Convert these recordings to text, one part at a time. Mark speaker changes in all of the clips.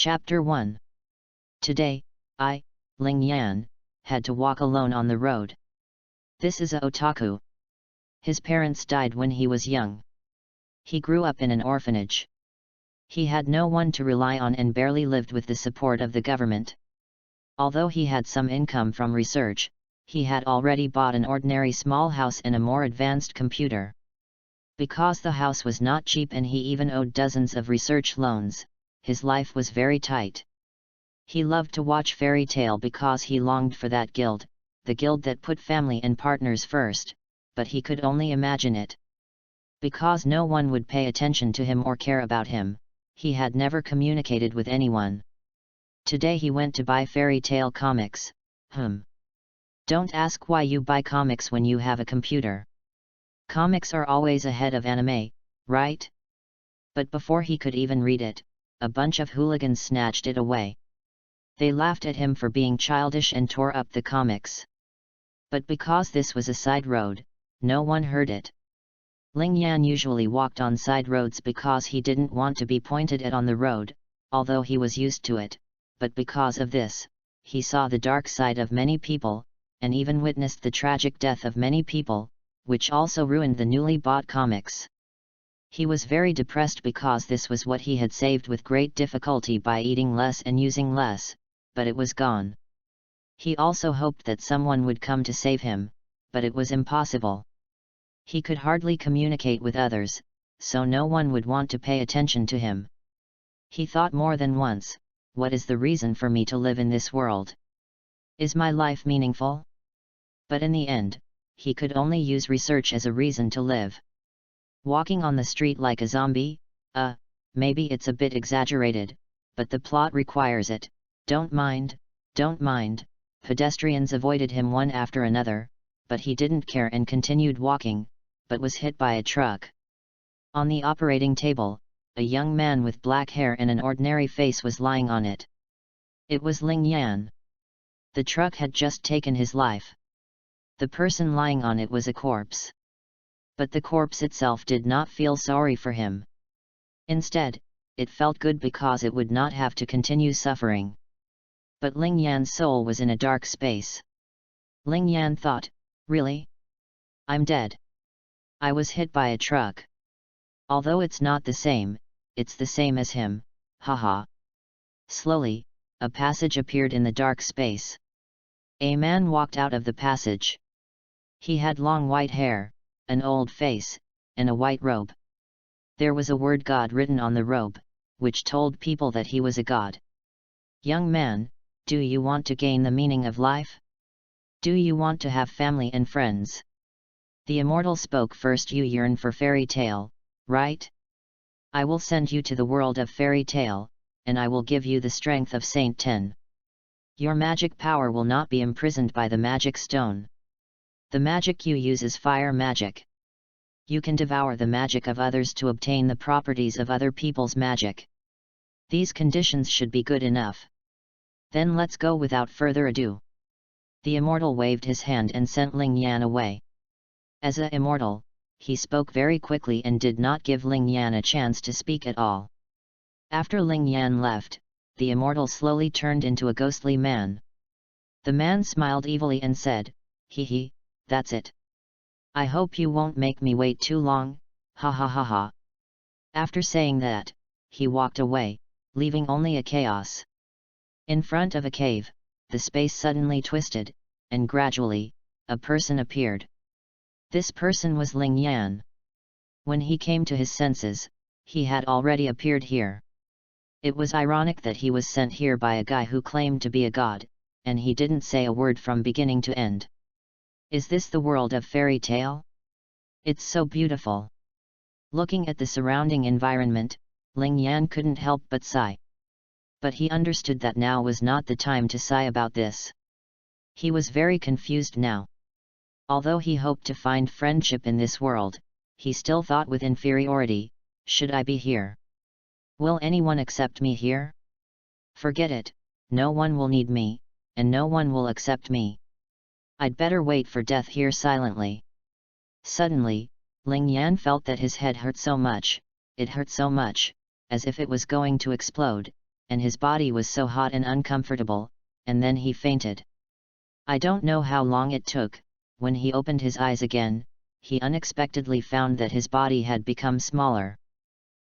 Speaker 1: Chapter 1. Today, I, Ling Yan, had to walk alone on the road. This is a otaku. His parents died when he was young. He grew up in an orphanage. He had no one to rely on and barely lived with the support of the government. Although he had some income from research, he had already bought an ordinary small house and a more advanced computer. Because the house was not cheap and he even owed dozens of research loans, his life was very tight. He loved to watch fairy tale because he longed for that guild, the guild that put family and partners first, but he could only imagine it. Because no one would pay attention to him or care about him, he had never communicated with anyone. Today he went to buy fairy tale comics. Don't ask why you buy comics when you have a computer. Comics are always ahead of anime, right? But before he could even read it, a bunch of hooligans snatched it away. They laughed at him for being childish and tore up the comics. But because this was a side road, no one heard it. Ling Yan usually walked on side roads because he didn't want to be pointed at on the road, although he was used to it, but because of this, he saw the dark side of many people, and even witnessed the tragic death of many people, which also ruined the newly bought comics. He was very depressed because this was what he had saved with great difficulty by eating less and using less, but it was gone. He also hoped that someone would come to save him, but it was impossible. He could hardly communicate with others, so no one would want to pay attention to him. He thought more than once, what is the reason for me to live in this world? Is my life meaningful? But in the end, he could only use research as a reason to live. Walking on the street like a zombie? Maybe it's a bit exaggerated, but the plot requires it. Don't mind. Pedestrians avoided him one after another, but he didn't care and continued walking, but was hit by a truck. On the operating table, a young man with black hair and an ordinary face was lying on it. It was Ling Yan. The truck had just taken his life. The person lying on it was a corpse. But the corpse itself did not feel sorry for him. Instead, it felt good because it would not have to continue suffering. But Ling Yan's soul was in a dark space. Ling Yan thought, really? I'm dead. I was hit by a truck. Although it's not the same, it's the same as him, haha. Slowly, a passage appeared in the dark space. A man walked out of the passage. He had long white hair, an old face, and a white robe. There was a word God written on the robe, which told people that he was a god. Young man, do you want to gain the meaning of life? Do you want to have family and friends? The immortal spoke first. You yearn for fairy tale, right? I will send you to the world of fairy tale, and I will give you the strength of Saint 10. Your magic power will not be imprisoned by the magic stone. The magic you use is fire magic. You can devour the magic of others to obtain the properties of other people's magic. These conditions should be good enough. Then let's go without further ado. The immortal waved his hand and sent Ling Yan away. As a immortal, he spoke very quickly and did not give Ling Yan a chance to speak at all. After Ling Yan left, the immortal slowly turned into a ghostly man. The man smiled evilly and said, "Hee, that's it. I hope you won't make me wait too long, ha ha ha ha." After saying that, he walked away, leaving only a chaos. In front of a cave, the space suddenly twisted, and gradually, a person appeared. This person was Ling Yan. When he came to his senses, he had already appeared here. It was ironic that he was sent here by a guy who claimed to be a god, and he didn't say a word from beginning to end. Is this the world of fairy tale? It's so beautiful. Looking at the surrounding environment, Ling Yan couldn't help but sigh. But he understood that now was not the time to sigh about this. He was very confused now. Although he hoped to find friendship in this world, he still thought with inferiority, should I be here? Will anyone accept me here? Forget it, no one will need me, and no one will accept me. I'd better wait for death here silently. Suddenly, Ling Yan felt that his head hurt so much, it hurt so much, as if it was going to explode, and his body was so hot and uncomfortable, and then he fainted. I don't know how long it took. When he opened his eyes again, he unexpectedly found that his body had become smaller.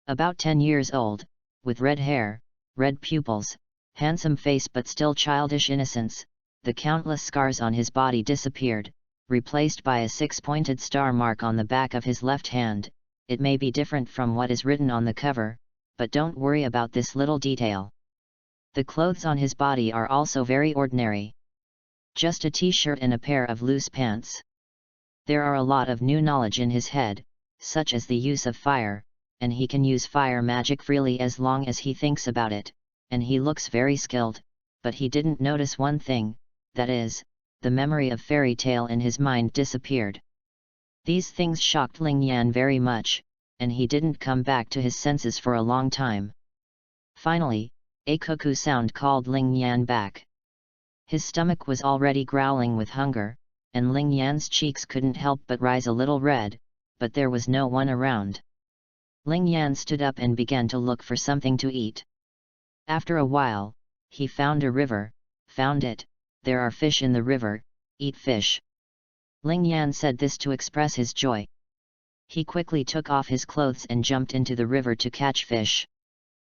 Speaker 1: About 10 years old, with red hair, red pupils, handsome face but still childish innocence, the countless scars on his body disappeared, replaced by a 6-pointed star mark on the back of his left hand. It may be different from what is written on the cover, but don't worry about this little detail. The clothes on his body are also very ordinary. Just a t-shirt and a pair of loose pants. There are a lot of new knowledge in his head, such as the use of fire, and he can use fire magic freely as long as he thinks about it, and he looks very skilled, but he didn't notice one thing, that is, the memory of fairy tale in his mind disappeared. These things shocked Ling Yan very much, and he didn't come back to his senses for a long time. Finally, a cuckoo sound called Ling Yan back. His stomach was already growling with hunger, and Ling Yan's cheeks couldn't help but rise a little red, but there was no one around. Ling Yan stood up and began to look for something to eat. After a while, he found a river. Found it. There are fish in the river, eat fish. Ling Yan said this to express his joy. He quickly took off his clothes and jumped into the river to catch fish.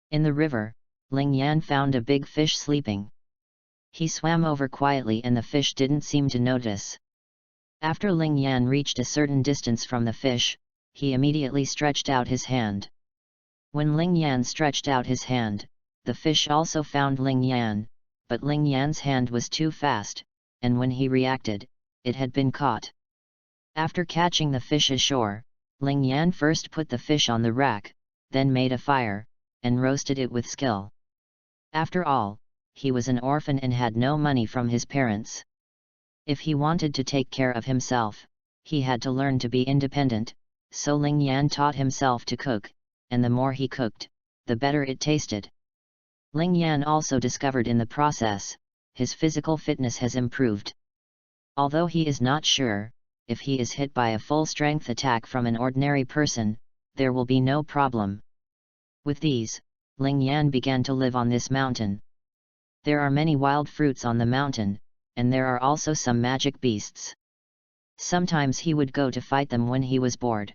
Speaker 1: In the river, Ling Yan found a big fish sleeping. He swam over quietly and the fish didn't seem to notice. After Ling Yan reached a certain distance from the fish, he immediately stretched out his hand. When Ling Yan stretched out his hand, the fish also found Ling Yan, but Ling Yan's hand was too fast, and when he reacted, it had been caught. After catching the fish ashore, Ling Yan first put the fish on the rack, then made a fire, and roasted it with skill. After all, he was an orphan and had no money from his parents. If he wanted to take care of himself, he had to learn to be independent, so Ling Yan taught himself to cook, and the more he cooked, the better it tasted. Ling Yan also discovered in the process, his physical fitness has improved. Although he is not sure, if he is hit by a full-strength attack from an ordinary person, there will be no problem. With these, Ling Yan began to live on this mountain. There are many wild fruits on the mountain, and there are also some magic beasts. Sometimes he would go to fight them when he was bored.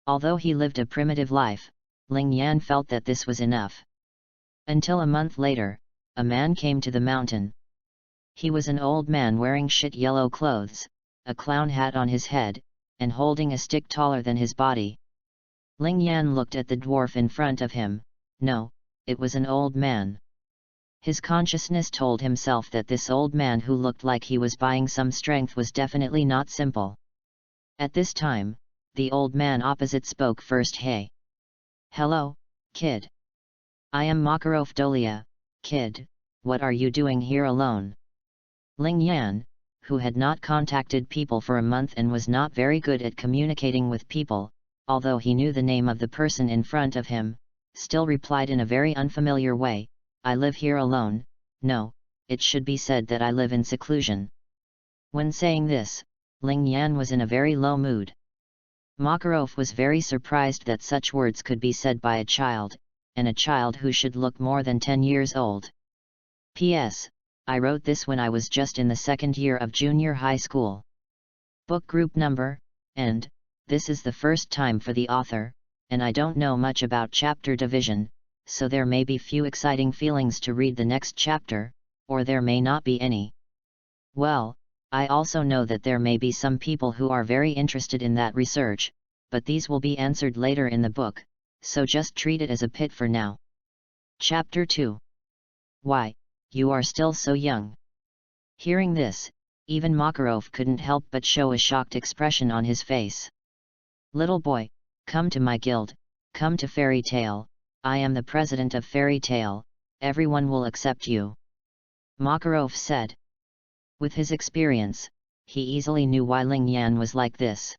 Speaker 1: Although he lived a primitive life, Ling Yan felt that this was enough. Until a month later, a man came to the mountain. He was an old man wearing shit yellow clothes, a clown hat on his head, and holding a stick taller than his body. Ling Yan looked at the dwarf in front of him. No, it was an old man. His consciousness told himself that this old man who looked like he was buying some strength was definitely not simple. At this time, the old man opposite spoke first. Hey! Hello, kid. I am Makarov Dolia, kid, what are you doing here alone? Ling Yan, who had not contacted people for a month and was not very good at communicating with people, although he knew the name of the person in front of him, still replied in a very unfamiliar way, I live here alone. No, it should be said that I live in seclusion. When saying this, Ling Yan was in a very low mood. Makarov was very surprised that such words could be said by a child, and a child who should look more than 10 years old. P.S. I wrote this when I was just in the second year of junior high school. Book group number, and, this is the first time for the author, and I don't know much about chapter division, so there may be few exciting feelings to read the next chapter, or there may not be any. Well, I also know that there may be some people who are very interested in that research, but these will be answered later in the book, so just treat it as a pit for now. Chapter 2. Why, you are still so young. Hearing this, even Makarov couldn't help but show a shocked expression on his face. Little boy, come to my guild, come to Fairy Tale, I am the president of Fairy Tale, everyone will accept you. Makarov said. With his experience, he easily knew why Ling Yan was like this.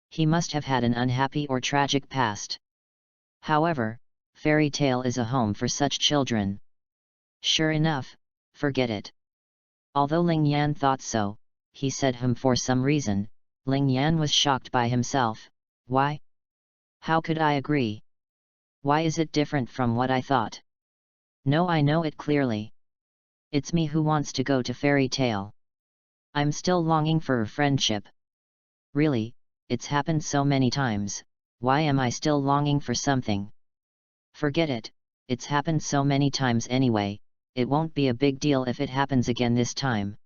Speaker 1: He must have had an unhappy or tragic past. However, Fairy Tale is a home for such children. Sure enough, forget it. Although Ling Yan thought so, he said for some reason, Ling Yan was shocked by himself. Why? How could I agree? Why is it different from what I thought? No, I know it clearly. It's me who wants to go to Fairy Tale. I'm still longing for a friendship. Really, it's happened so many times, why am I still longing for something? Forget it, it's happened so many times anyway, it won't be a big deal if it happens again this time.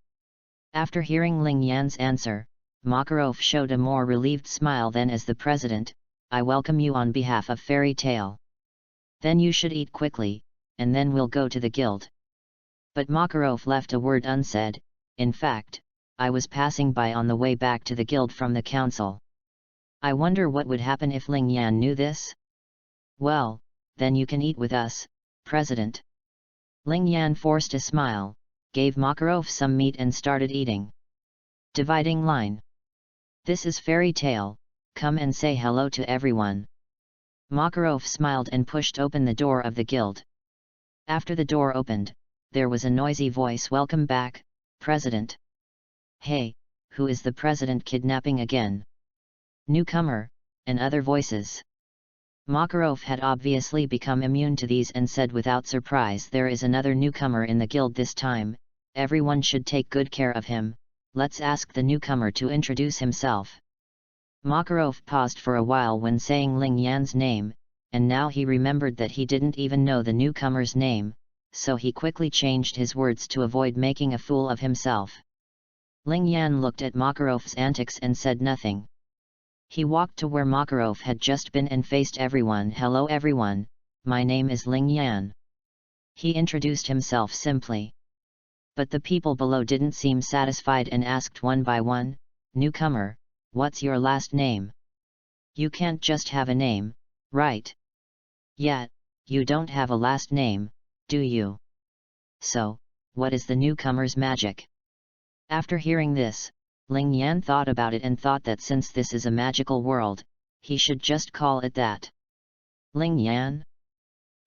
Speaker 1: After hearing Ling Yan's answer, Makarov showed a more relieved smile. Then, as the president, I welcome you on behalf of Fairy Tale. Then you should eat quickly, and then we'll go to the guild. But Makarov left a word unsaid. In fact, I was passing by on the way back to the guild from the council. I wonder what would happen if Ling Yan knew this? Well, then you can eat with us, President. Ling Yan forced a smile, gave Makarov some meat and started eating. Dividing line. This is Fairy Tale, come and say hello to everyone. Makarov smiled and pushed open the door of the guild. After the door opened, there was a noisy voice. Welcome back, President. Hey, who is the president kidnapping again? Newcomer, and other voices. Makarov had obviously become immune to these and said without surprise, there is another newcomer in the guild this time, everyone should take good care of him, let's ask the newcomer to introduce himself. Makarov paused for a while when saying Ling Yan's name, and now he remembered that he didn't even know the newcomer's name, so he quickly changed his words to avoid making a fool of himself. Ling Yan looked at Makarov's antics and said nothing. He walked to where Makarov had just been and faced everyone. Hello everyone, my name is Ling Yan. He introduced himself simply. But the people below didn't seem satisfied and asked one by one, newcomer, what's your last name? You can't just have a name, right? Yeah, you don't have a last name, do you? So, what is the newcomer's magic? After hearing this, Ling Yan thought about it and thought that since this is a magical world, he should just call it that. Ling Yan?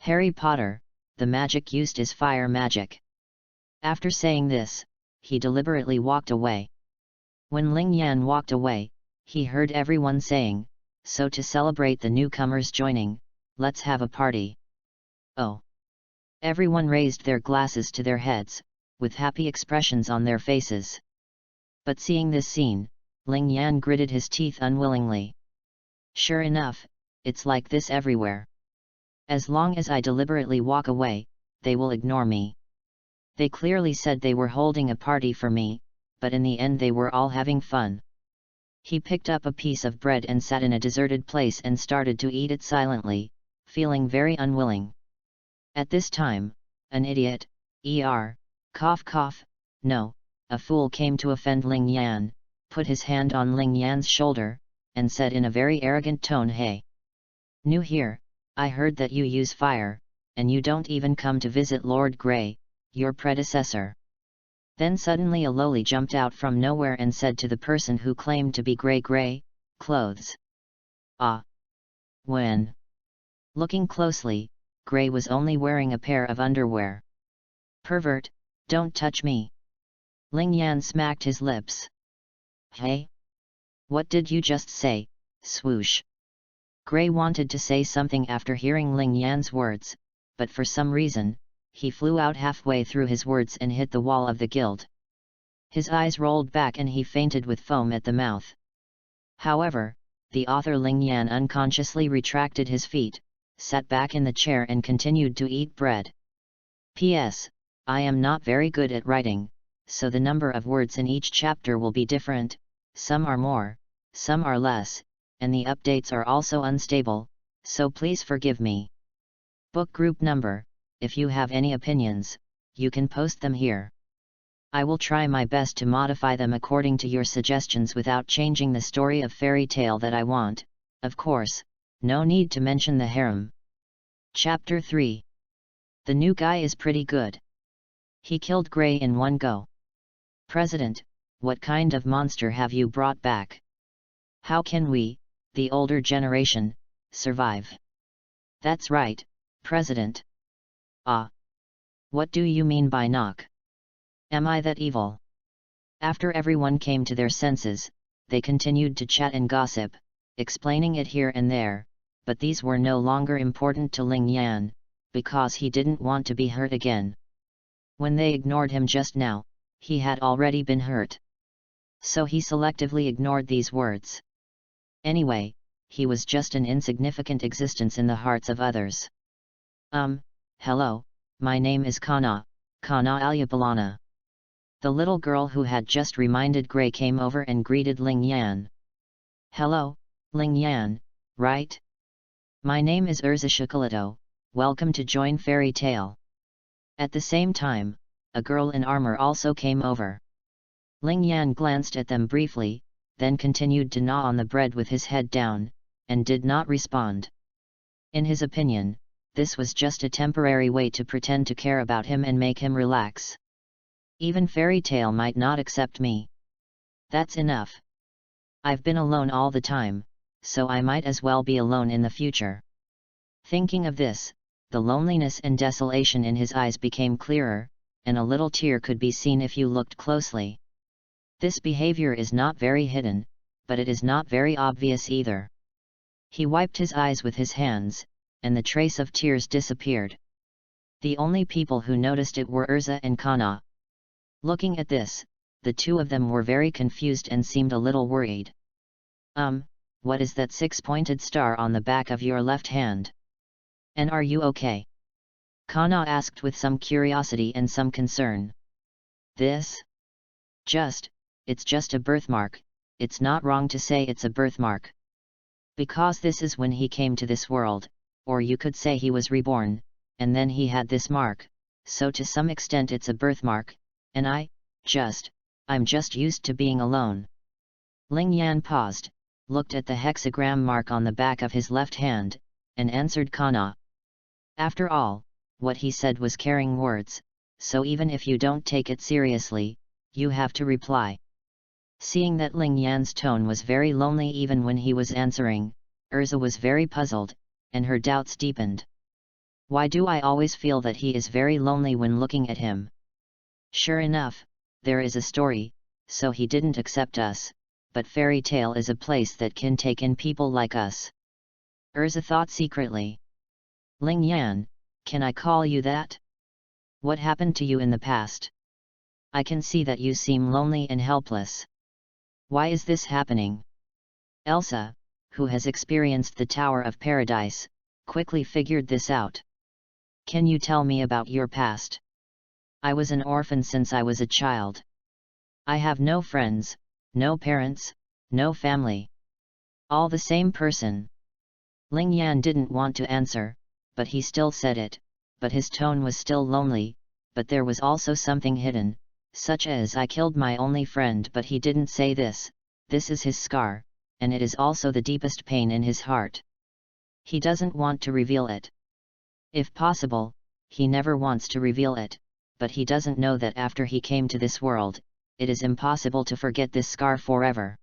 Speaker 1: Harry Potter, the magic used is fire magic. After saying this, he deliberately walked away. When Ling Yan walked away, he heard everyone saying, so to celebrate the newcomers joining, let's have a party. Oh! Everyone raised their glasses to their heads, with happy expressions on their faces. But seeing this scene, Ling Yan gritted his teeth unwillingly. Sure enough, it's like this everywhere. As long as I deliberately walk away, they will ignore me. They clearly said they were holding a party for me, but in the end they were all having fun. He picked up a piece of bread and sat in a deserted place and started to eat it silently, feeling very unwilling. At this time, an idiot, cough cough, no, a fool came to offend Ling Yan, put his hand on Ling Yan's shoulder, and said in a very arrogant tone, hey! New here, I heard that you use fire, and you don't even come to visit Lord Grey, your predecessor. Then suddenly a loli jumped out from nowhere and said to the person who claimed to be Grey, clothes. Ah! When? Looking closely, Grey was only wearing a pair of underwear. Pervert, don't touch me! Ling Yan smacked his lips. Hey? What did you just say? Swoosh! Grey wanted to say something after hearing Ling Yan's words, but for some reason, he flew out halfway through his words and hit the wall of the guild. His eyes rolled back and he fainted with foam at the mouth. However, the author Ling Yan unconsciously retracted his feet, sat back in the chair and continued to eat bread. P.S. I am not very good at writing, so the number of words in each chapter will be different, some are more, some are less, and the updates are also unstable, so please forgive me. Book group number, if you have any opinions, you can post them here. I will try my best to modify them according to your suggestions without changing the story of fairy tale that I want, of course, no need to mention the harem. Chapter 3. The new guy is pretty good. He killed Grey in one go. President, what kind of monster have you brought back? How can we, the older generation, survive? That's right, President. Ah! What do you mean by knock? Am I that evil? After everyone came to their senses, they continued to chat and gossip, explaining it here and there, but these were no longer important to Ling Yan, because he didn't want to be hurt again. When they ignored him just now, he had already been hurt. So he selectively ignored these words. Anyway, he was just an insignificant existence in the hearts of others. Hello, my name is Kana Alyapalana. The little girl who had just reminded Gray came over and greeted Ling Yan. Hello, Ling Yan, right? My name is Urza Shikalato, welcome to join Fairy Tale. At the same time, a girl in armor also came over. Ling Yan glanced at them briefly, then continued to gnaw on the bread with his head down, and did not respond. In his opinion, this was just a temporary way to pretend to care about him and make him relax. Even Fairy Tale might not accept me. That's enough. I've been alone all the time, so I might as well be alone in the future. Thinking of this, the loneliness and desolation in his eyes became clearer, and a little tear could be seen if you looked closely. This behavior is not very hidden, but it is not very obvious either. He wiped his eyes with his hands, and the trace of tears disappeared. The only people who noticed it were Urza and Kana. Looking at this, the two of them were very confused and seemed a little worried. What is that six-pointed star on the back of your left hand? And are you okay? Kana asked with some curiosity and some concern. This? It's just a birthmark, it's not wrong to say it's a birthmark. Because this is when he came to this world, or you could say he was reborn, and then he had this mark, so to some extent it's a birthmark, and I'm just used to being alone. Ling Yan paused, looked at the hexagram mark on the back of his left hand, and answered Kana. After all, what he said was carrying words, so even if you don't take it seriously, you have to reply. Seeing that Ling Yan's tone was very lonely even when he was answering, Urza was very puzzled, and her doubts deepened. Why do I always feel that he is very lonely when looking at him? Sure enough, there is a story, so he didn't accept us, but Fairy Tale is a place that can take in people like us. Urza thought secretly. Ling Yan, can I call you that? What happened to you in the past? I can see that you seem lonely and helpless. Why is this happening? Elsa, who has experienced the Tower of Paradise, quickly figured this out. Can you tell me about your past? I was an orphan since I was a child. I have no friends, no parents, no family. All the same person. Ling Yan didn't want to answer, but he still said it, but his tone was still lonely, but there was also something hidden, such as I killed my only friend, but he didn't say this is his scar, and it is also the deepest pain in his heart. He doesn't want to reveal it. If possible, he never wants to reveal it, but he doesn't know that after he came to this world, it is impossible to forget this scar forever.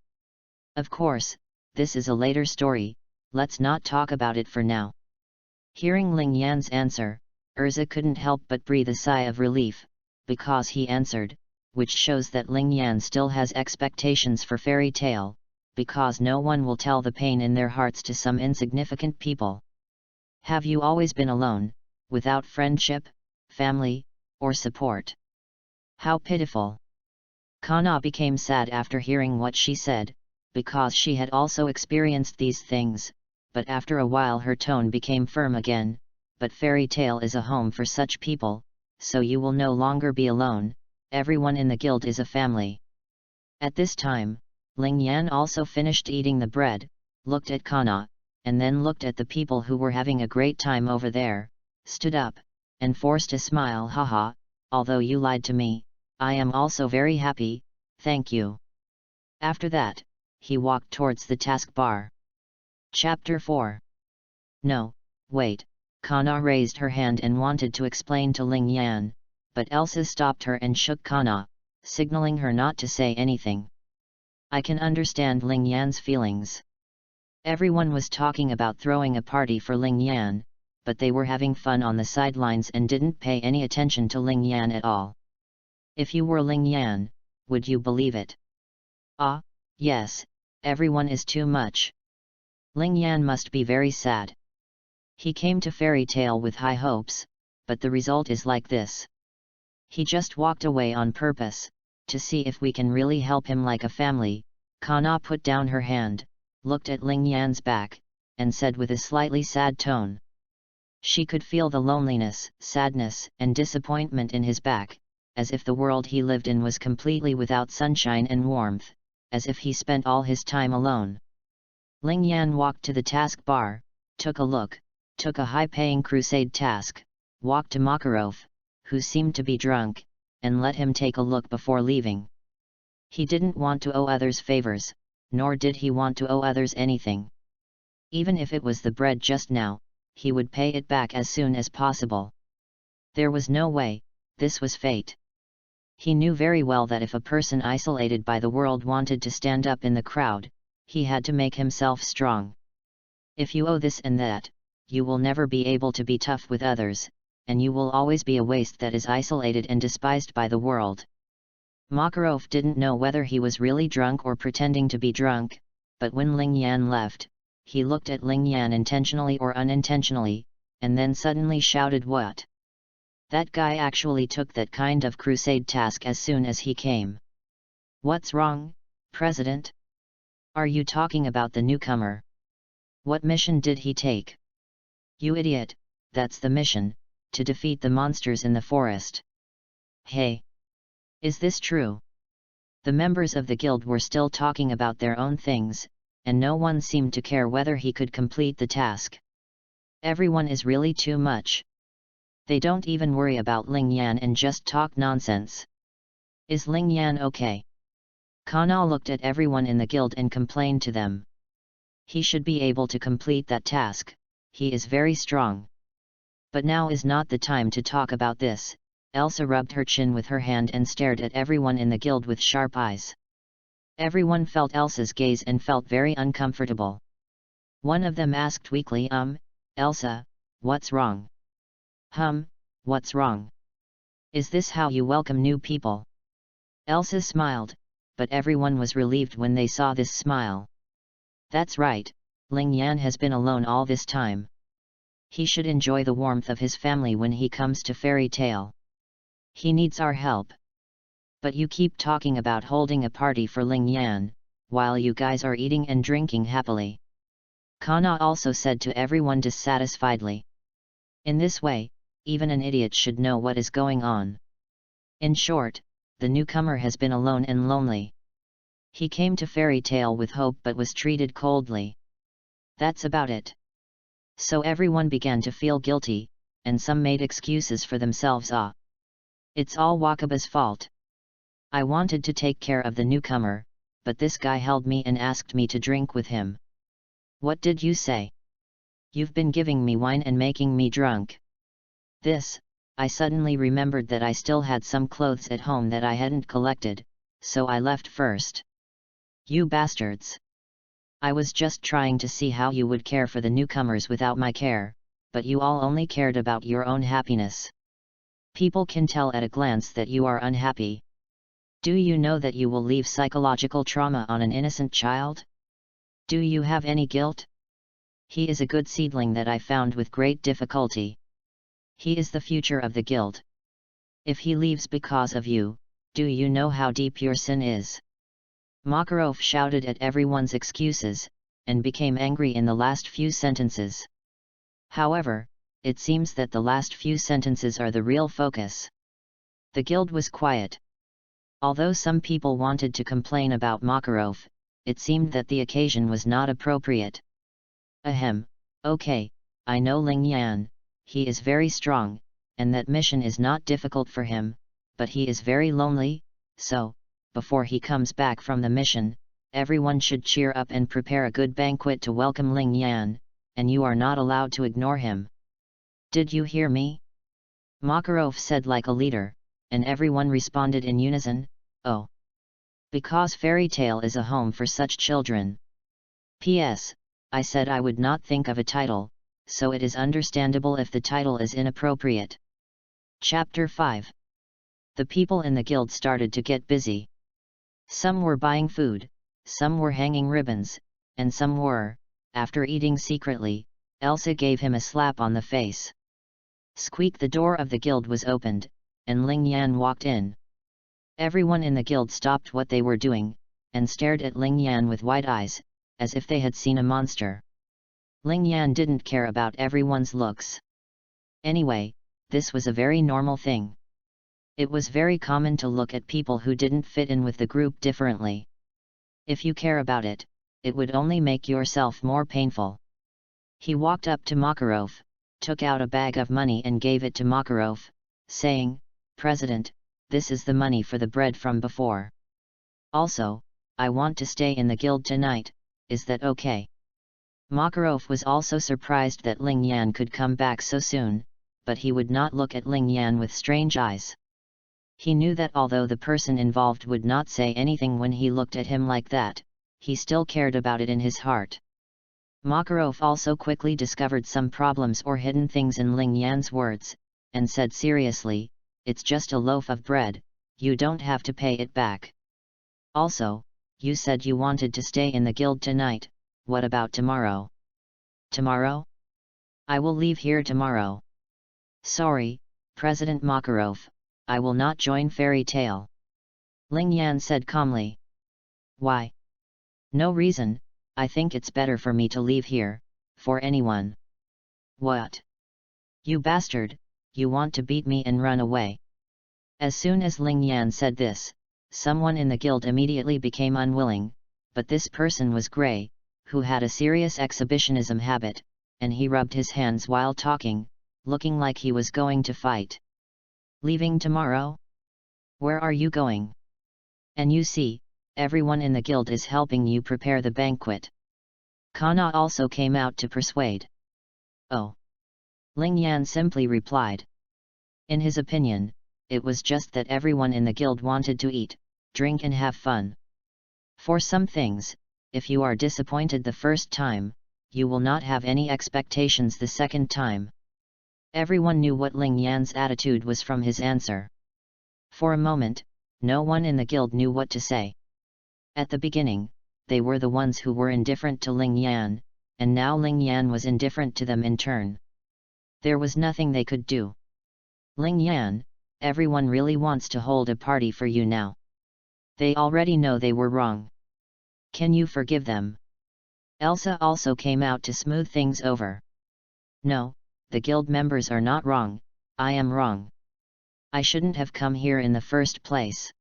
Speaker 1: Of course, this is a later story, let's not talk about it for now. Hearing Ling Yan's answer, Urza couldn't help but breathe a sigh of relief, because he answered, which shows that Ling Yan still has expectations for Fairy Tale, because no one will tell the pain in their hearts to some insignificant people. Have you always been alone, without friendship, family, or support? How pitiful! Kana became sad after hearing what she said, because she had also experienced these things, but after a while her tone became firm again. But Fairy Tale is a home for such people, so you will no longer be alone, everyone in the guild is a family. At this time, Ling Yan also finished eating the bread, looked at Kana, and then looked at the people who were having a great time over there, stood up, and forced a smile. Haha, although you lied to me, I am also very happy, thank you. After that, he walked towards the taskbar. Chapter 4. No, wait. Kana raised her hand and wanted to explain to Ling Yan, but Elsa stopped her and shook Kana, signaling her not to say anything. I can understand Ling Yan's feelings. Everyone was talking about throwing a party for Ling Yan, but they were having fun on the sidelines and didn't pay any attention to Ling Yan at all. If you were Ling Yan, would you believe it? Ah, yes, everyone is too much. Ling Yan must be very sad. He came to fairy tale with high hopes, but the result is like this. He just walked away on purpose, to see if we can really help him like a family. Kana put down her hand, looked at Ling Yan's back, and said with a slightly sad tone. She could feel the loneliness, sadness, and disappointment in his back, as if the world he lived in was completely without sunshine and warmth, as if he spent all his time alone. Ling Yan walked to the task bar, took a look, took a high-paying crusade task, walked to Makarov, who seemed to be drunk, and let him take a look before leaving. He didn't want to owe others favors, nor did he want to owe others anything. Even if it was the bread just now, he would pay it back as soon as possible. There was no way, this was fate. He knew very well that if a person isolated by the world wanted to stand up in the crowd, he had to make himself strong. If you owe this and that, you will never be able to be tough with others, and you will always be a waste that is isolated and despised by the world. Makarov didn't know whether he was really drunk or pretending to be drunk, but when Ling Yan left, he looked at Ling Yan intentionally or unintentionally, and then suddenly shouted, "What? That guy actually took that kind of crusade task as soon as he came. What's wrong, President? Are you talking about the newcomer? What mission did he take? You idiot, that's the mission, to defeat the monsters in the forest. Hey! Is this true?" The members of the guild were still talking about their own things, and no one seemed to care whether he could complete the task. Everyone is really too much. They don't even worry about Ling Yan and just talk nonsense. Is Ling Yan okay? Kana looked at everyone in the guild and complained to them. He should be able to complete that task, he is very strong. But now is not the time to talk about this. Elsa rubbed her chin with her hand and stared at everyone in the guild with sharp eyes. Everyone felt Elsa's gaze and felt very uncomfortable. One of them asked weakly, Elsa, what's wrong? What's wrong? Is this how you welcome new people? Elsa smiled, but everyone was relieved when they saw this smile. That's right, Ling Yan has been alone all this time. He should enjoy the warmth of his family when he comes to fairy tale. He needs our help. But you keep talking about holding a party for Ling Yan, while you guys are eating and drinking happily. Kana also said to everyone dissatisfiedly. In this way, even an idiot should know what is going on. In short, the newcomer has been alone and lonely. He came to fairy tale with hope but was treated coldly. That's about it. So everyone began to feel guilty, and some made excuses for themselves. It's all Wakaba's fault. I wanted to take care of the newcomer, but this guy held me and asked me to drink with him. What did you say? You've been giving me wine and making me drunk. I suddenly remembered that I still had some clothes at home that I hadn't collected, so I left first. You bastards! I was just trying to see how you would care for the newcomers without my care, but you all only cared about your own happiness. People can tell at a glance that you are unhappy. Do you know that you will leave psychological trauma on an innocent child? Do you have any guilt? He is a good seedling that I found with great difficulty. He is the future of the guild. If he leaves because of you, do you know how deep your sin is? Makarov shouted at everyone's excuses, and became angry in the last few sentences. However, it seems that the last few sentences are the real focus. The guild was quiet. Although some people wanted to complain about Makarov, it seemed that the occasion was not appropriate. Okay, I know Ling Yan, he is very strong, and that mission is not difficult for him, but he is very lonely, so, before he comes back from the mission, everyone should cheer up and prepare a good banquet to welcome Ling Yan, and you are not allowed to ignore him. Did you hear me? Makarov said like a leader, and everyone responded in unison, oh. Because fairy tale is a home for such children. P.S. I said I would not think of a title, so it is understandable if the title is inappropriate. Chapter 5. The people in the guild started to get busy. Some were buying food, some were hanging ribbons, and some were, after eating secretly, Elsa gave him a slap on the face. Squeak! The door of the guild was opened, and Ling Yan walked in. Everyone in the guild stopped what they were doing, and stared at Ling Yan with wide eyes, as if they had seen a monster. Ling Yan didn't care about everyone's looks. Anyway, this was a very normal thing. It was very common to look at people who didn't fit in with the group differently. If you care about it, it would only make yourself more painful. He walked up to Makarov, took out a bag of money and gave it to Makarov, saying, "President, this is the money for the bread from before. Also, I want to stay in the guild tonight, is that okay?" Makarov was also surprised that Ling Yan could come back so soon, but he would not look at Ling Yan with strange eyes. He knew that although the person involved would not say anything when he looked at him like that, he still cared about it in his heart. Makarov also quickly discovered some problems or hidden things in Ling Yan's words, and said seriously, "It's just a loaf of bread, you don't have to pay it back. Also, you said you wanted to stay in the guild tonight, what about tomorrow?" "Tomorrow? I will leave here tomorrow. Sorry, President Makarov, I will not join Fairy Tale," Ling Yan said calmly. "Why?" "No reason, I think it's better for me to leave here, for anyone." "What? You bastard, you want to beat me and run away?" As soon as Ling Yan said this, someone in the guild immediately became unwilling, but this person was Gray, who had a serious exhibitionism habit, and he rubbed his hands while talking, looking like he was going to fight. "Leaving tomorrow? Where are you going? And you see, everyone in the guild is helping you prepare the banquet." Kana also came out to persuade. "Oh." Ling Yan simply replied. In his opinion, it was just that everyone in the guild wanted to eat, drink and have fun. For some things, if you are disappointed the first time, you will not have any expectations the second time. Everyone knew what Ling Yan's attitude was from his answer. For a moment, no one in the guild knew what to say. At the beginning, they were the ones who were indifferent to Ling Yan, and now Ling Yan was indifferent to them in turn. There was nothing they could do. "Ling Yan, everyone really wants to hold a party for you now. They already know they were wrong. Can you forgive them?" Elsa also came out to smooth things over. "No, the guild members are not wrong, I am wrong. I shouldn't have come here in the first place.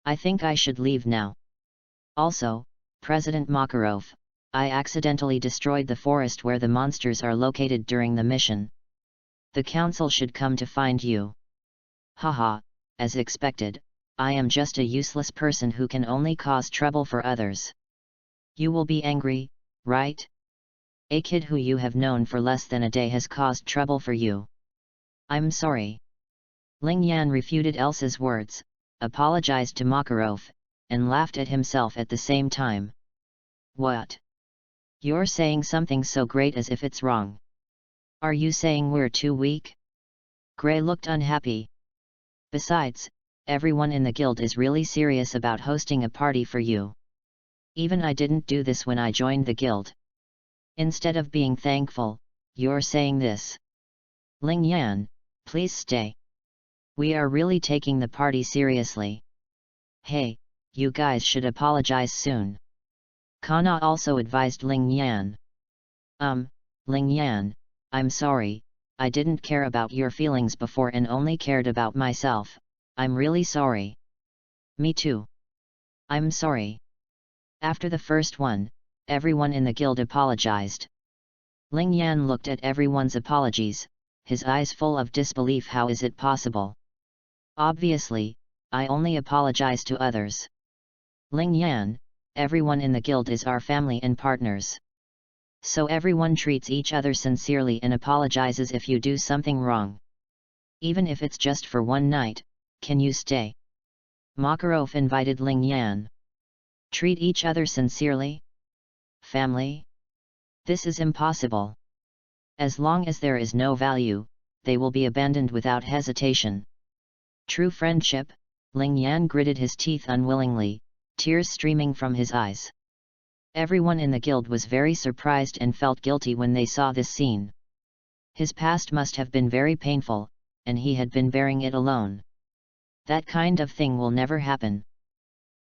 Speaker 1: I think I should leave now. Also, President Makarov, I accidentally destroyed the forest where the monsters are located during the mission. The council should come to find you." "Haha, as expected, I am just a useless person who can only cause trouble for others. You will be angry, right? A kid who you have known for less than a day has caused trouble for you. I'm sorry." Ling Yan refuted Elsa's words, apologized to Makarov, and laughed at himself at the same time. "What? You're saying something so great as if it's wrong. Are you saying we're too weak?" Gray looked unhappy. "Besides, everyone in the guild is really serious about hosting a party for you. Even I didn't do this when I joined the guild. Instead of being thankful, you're saying this. Ling Yan, please stay. We are really taking the party seriously. Hey, you guys should apologize soon." Kana also advised Ling Yan. Ling Yan, I'm sorry, I didn't care about your feelings before and only cared about myself, I'm really sorry." "Me too. I'm sorry." After the first one, everyone in the guild apologized. Ling Yan looked at everyone's apologies, his eyes full of disbelief. How is it possible? Obviously, I only apologize to others. Ling Yan, everyone in the guild is our family and partners. So everyone treats each other sincerely and apologizes if you do something wrong. Even if it's just for one night, can you stay? Makarov invited Ling Yan. Treat each other sincerely? Family? This is impossible. As long as there is no value, they will be abandoned without hesitation. True friendship? Ling Yan gritted his teeth unwillingly, tears streaming from his eyes. Everyone in the guild was very surprised and felt guilty when they saw this scene. His past must have been very painful, and he had been bearing it alone. That kind of thing will never happen.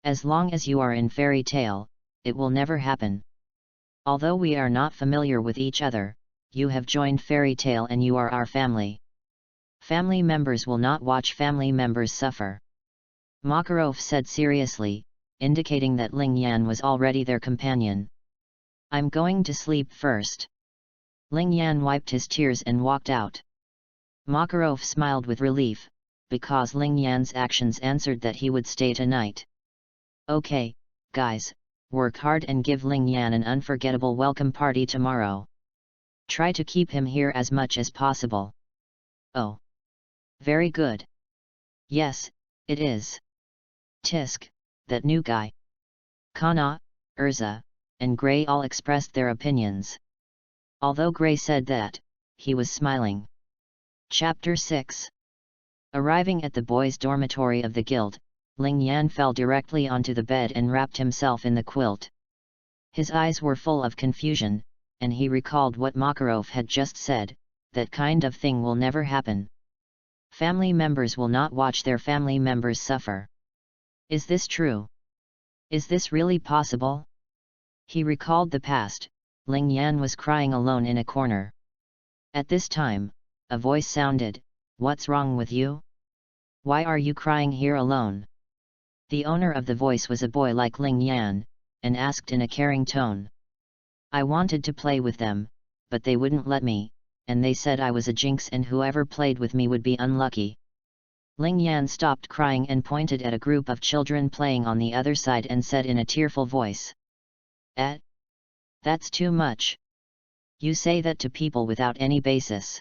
Speaker 1: As long as you are in fairy tale, it will never happen. Although we are not familiar with each other, you have joined fairy tale and you are our family. Family members will not watch family members suffer. Makarov said seriously, indicating that Ling Yan was already their companion. I'm going to sleep first. Ling Yan wiped his tears and walked out. Makarov smiled with relief, because Ling Yan's actions answered that he would stay tonight. Okay, guys, work hard and give Ling Yan an unforgettable welcome party tomorrow. Try to keep him here as much as possible. Oh. Very good. Yes, it is. Tisk, that new guy. Kana, Urza, and Gray all expressed their opinions. Although Gray said that, he was smiling. Chapter 6. Arriving at the boys' dormitory of the guild, Ling Yan fell directly onto the bed and wrapped himself in the quilt. His eyes were full of confusion, and he recalled what Makarov had just said, that kind of thing will never happen. Family members will not watch their family members suffer. Is this true? Is this really possible? He recalled the past. Ling Yan was crying alone in a corner. At this time, a voice sounded, "What's wrong with you? Why are you crying here alone?" The owner of the voice was a boy like Ling Yan, and asked in a caring tone. I wanted to play with them, but they wouldn't let me, and they said I was a jinx and whoever played with me would be unlucky. Ling Yan stopped crying and pointed at a group of children playing on the other side and said in a tearful voice. That's too much. You say that to people without any basis.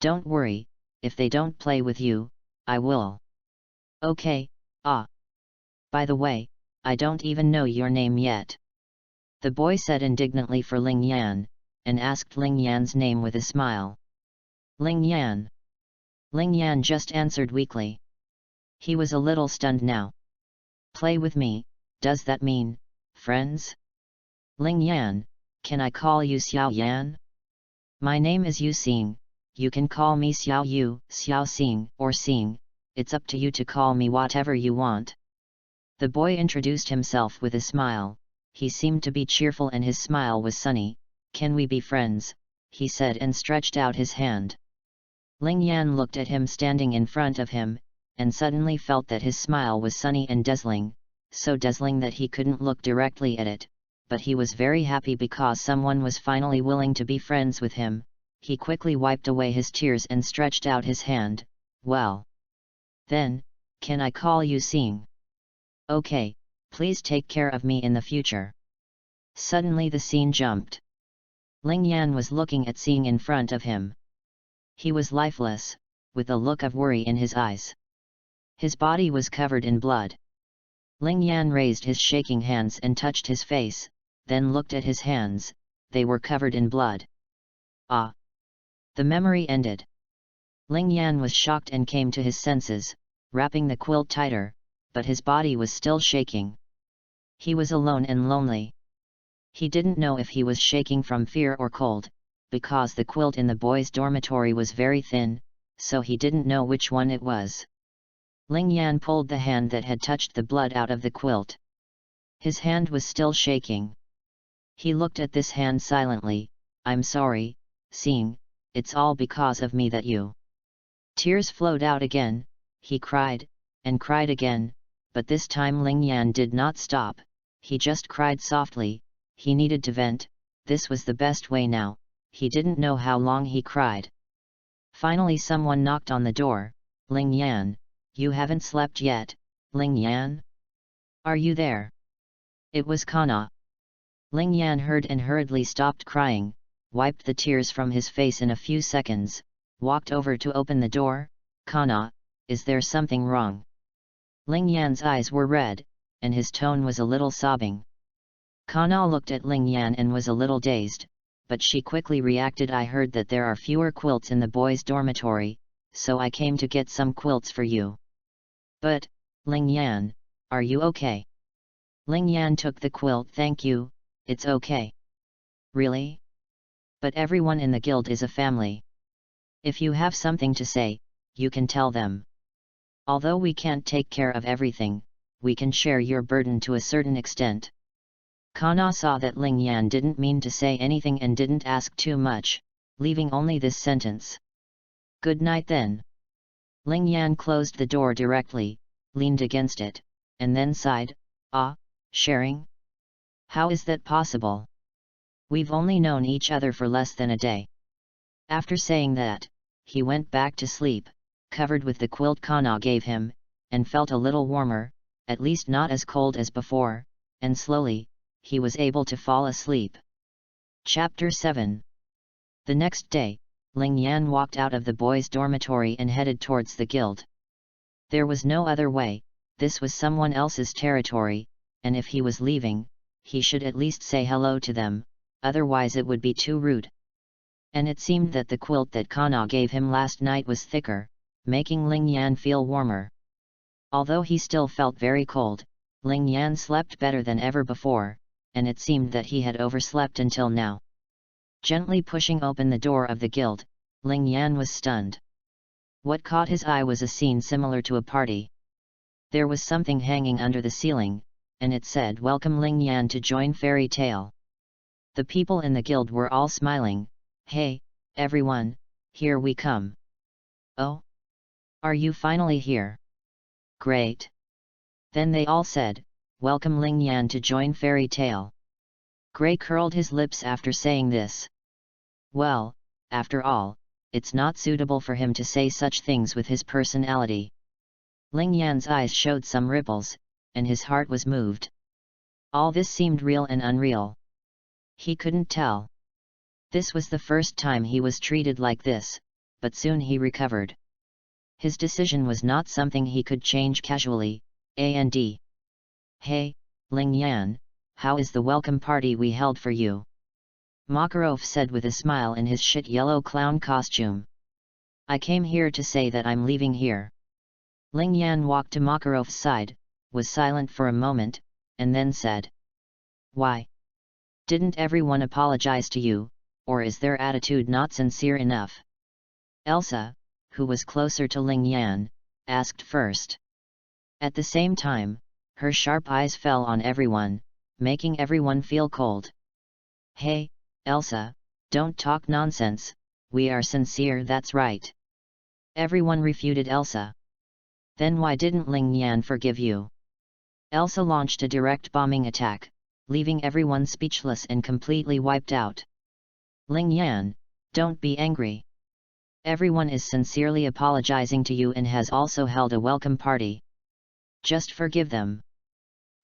Speaker 1: Don't worry, if they don't play with you, I will. Okay, By the way, I don't even know your name yet. The boy said indignantly for Ling Yan, and asked Ling Yan's name with a smile. Ling Yan. Ling Yan just answered weakly. He was a little stunned now. Play with me, does that mean, friends? Ling Yan, can I call you Xiao Yan? My name is Yu Xing, you can call me Xiao Yu, Xiao Xing, or Xing, it's up to you to call me whatever you want. The boy introduced himself with a smile, he seemed to be cheerful and his smile was sunny. Can we be friends? He said and stretched out his hand. Ling Yan looked at him standing in front of him, and suddenly felt that his smile was sunny and dazzling, so dazzling that he couldn't look directly at it, but he was very happy because someone was finally willing to be friends with him. He quickly wiped away his tears and stretched out his hand. Well. Then, can I call you Xing? Okay, please take care of me in the future. Suddenly the scene jumped. Ling Yan was looking at Xing in front of him. He was lifeless, with a look of worry in his eyes. His body was covered in blood. Ling Yan raised his shaking hands and touched his face, then looked at his hands, they were covered in blood. The memory ended. Ling Yan was shocked and came to his senses, wrapping the quilt tighter, but his body was still shaking. He was alone and lonely. He didn't know if he was shaking from fear or cold, because the quilt in the boys' dormitory was very thin, so he didn't know which one it was. Ling Yan pulled the hand that had touched the blood out of the quilt. His hand was still shaking. He looked at this hand silently. I'm sorry, Xing, it's all because of me that you... Tears flowed out again, he cried, and cried again, but this time Ling Yan did not stop, he just cried softly. He needed to vent, this was the best way now, he didn't know how long he cried. Finally someone knocked on the door. Ling Yan, you haven't slept yet, Ling Yan? Are you there? It was Kana. Ling Yan heard and hurriedly stopped crying, wiped the tears from his face in a few seconds, walked over to open the door. Kana, is there something wrong? Ling Yan's eyes were red, and his tone was a little sobbing. Kana looked at Ling Yan and was a little dazed, but she quickly reacted. I heard that there are fewer quilts in the boys' dormitory, so I came to get some quilts for you. But, Ling Yan, are you okay? Ling Yan took the quilt. Thank you, it's okay. Really? But everyone in the guild is a family. If you have something to say, you can tell them. Although we can't take care of everything, we can share your burden to a certain extent. Kana saw that Ling Yan didn't mean to say anything and didn't ask too much, leaving only this sentence. Good night then. Ling Yan closed the door directly, leaned against it, and then sighed, sharing? How is that possible? We've only known each other for less than a day. After saying that, he went back to sleep, covered with the quilt Kana gave him, and felt a little warmer, at least not as cold as before, and slowly, he was able to fall asleep. Chapter 7. The next day, Ling Yan walked out of the boys' dormitory and headed towards the guild. There was no other way, this was someone else's territory, and if he was leaving, he should at least say hello to them, otherwise it would be too rude. And it seemed that the quilt that Kana gave him last night was thicker, making Ling Yan feel warmer. Although he still felt very cold, Ling Yan slept better than ever before, and it seemed that he had overslept until now. Gently pushing open the door of the guild, Ling Yan was stunned. What caught his eye was a scene similar to a party. There was something hanging under the ceiling, and it said "Welcome Ling Yan to join Fairy Tale." The people in the guild were all smiling. Hey, everyone, here we come. Oh? Are you finally here? Great. Then they all said, "Welcome Ling Yan to join Fairy Tale." Gray curled his lips after saying this. Well, after all, it's not suitable for him to say such things with his personality. Ling Yan's eyes showed some ripples, and his heart was moved. All this seemed real and unreal. He couldn't tell. This was the first time he was treated like this, but soon he recovered. His decision was not something he could change casually, and Hey, Ling Yan, how is the welcome party we held for you? Makarov said with a smile in his shit yellow clown costume. I came here to say that I'm leaving here. Ling Yan walked to Makarov's side, was silent for a moment, and then said. Why? Didn't everyone apologize to you, or is their attitude not sincere enough? Elsa, who was closer to Ling Yan, asked first. At the same time, her sharp eyes fell on everyone, making everyone feel cold. Hey, Elsa, don't talk nonsense, we are sincere, that's right. Everyone refuted Elsa. Then why didn't Ling Yan forgive you? Elsa launched a direct bombing attack, leaving everyone speechless and completely wiped out. Ling Yan, don't be angry. Everyone is sincerely apologizing to you and has also held a welcome party. Just forgive them.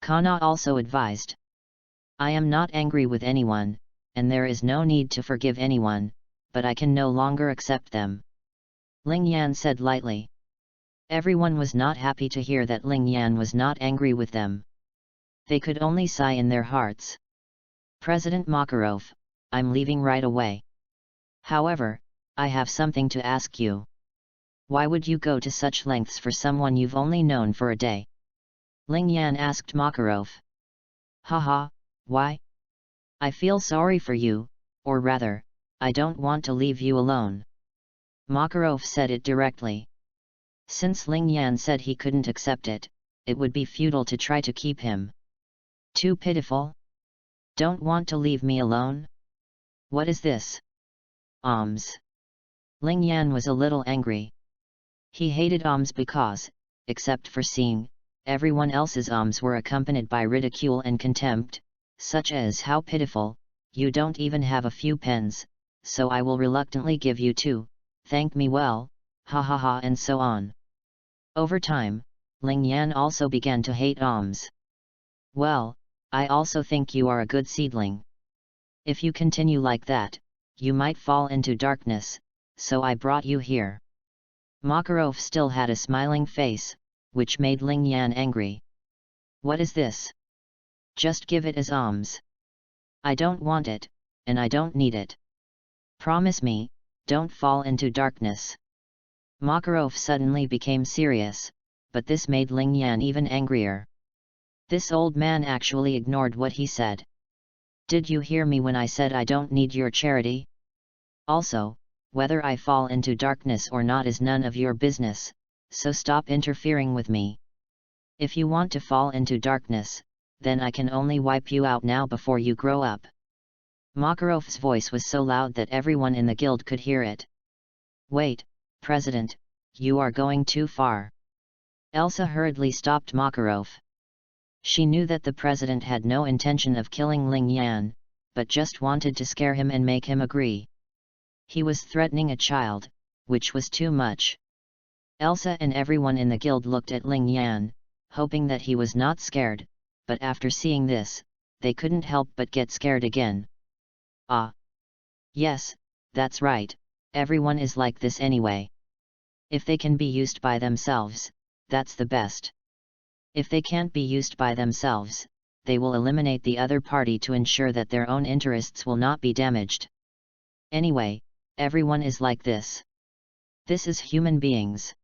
Speaker 1: Kana also advised. I am not angry with anyone, and there is no need to forgive anyone, but I can no longer accept them. Ling Yan said lightly. Everyone was not happy to hear that Ling Yan was not angry with them. They could only sigh in their hearts. President Makarov, I'm leaving right away. However, I have something to ask you. Why would you go to such lengths for someone you've only known for a day? Ling Yan asked Makarov. Haha, why? I feel sorry for you, or rather, I don't want to leave you alone. Makarov said it directly. Since Ling Yan said he couldn't accept it, it would be futile to try to keep him. Too pitiful? Don't want to leave me alone? What is this? Ling Yan was a little angry. He hated because, except for seeing, everyone else's were accompanied by ridicule and contempt, such as how pitiful, you don't even have a few pens, so I will reluctantly give you two, thank me well, ha ha ha, and so on. Over time, Ling Yan also began to hate Well, I also think you are a good seedling. If you continue like that, you might fall into darkness, so I brought you here. Makarov still had a smiling face, which made Ling Yan angry. What is this? Just give it as I don't want it, and I don't need it. Promise me, don't fall into darkness. Makarov suddenly became serious, but this made Ling Yan even angrier. This old man actually ignored what he said. Did you hear me when I said I don't need your charity? Also, whether I fall into darkness or not is none of your business, so stop interfering with me. If you want to fall into darkness, then I can only wipe you out now before you grow up. Makarov's voice was so loud that everyone in the guild could hear it. Wait, President, you are going too far. Elsa hurriedly stopped Makarov. She knew that the president had no intention of killing Ling Yan, but just wanted to scare him and make him agree. He was threatening a child, which was too much. Elsa and everyone in the guild looked at Ling Yan, hoping that he was not scared, but after seeing this, they couldn't help but get scared again. Ah! Yes, that's right, everyone is like this anyway. If they can be used by themselves, that's the best. If they can't be used by themselves, they will eliminate the other party to ensure that their own interests will not be damaged. Anyway, everyone is like this. This is human beings.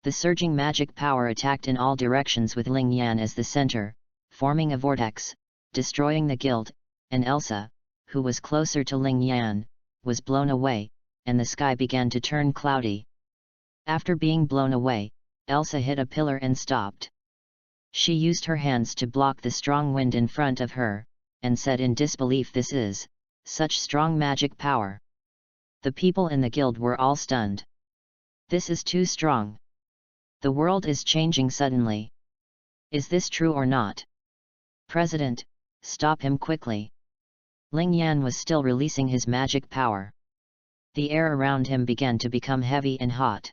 Speaker 1: The surging magic power attacked in all directions with Ling Yan as the center, forming a vortex, destroying the guild, and Elsa, who was closer to Ling Yan, was blown away, and the sky began to turn cloudy. After being blown away, Elsa hit a pillar and stopped. She used her hands to block the strong wind in front of her, and said in disbelief, "This is such strong magic power." The people in the guild were all stunned. This is too strong. The world is changing suddenly. Is this true or not? President, stop him quickly. Ling Yan was still releasing his magic power. The air around him began to become heavy and hot.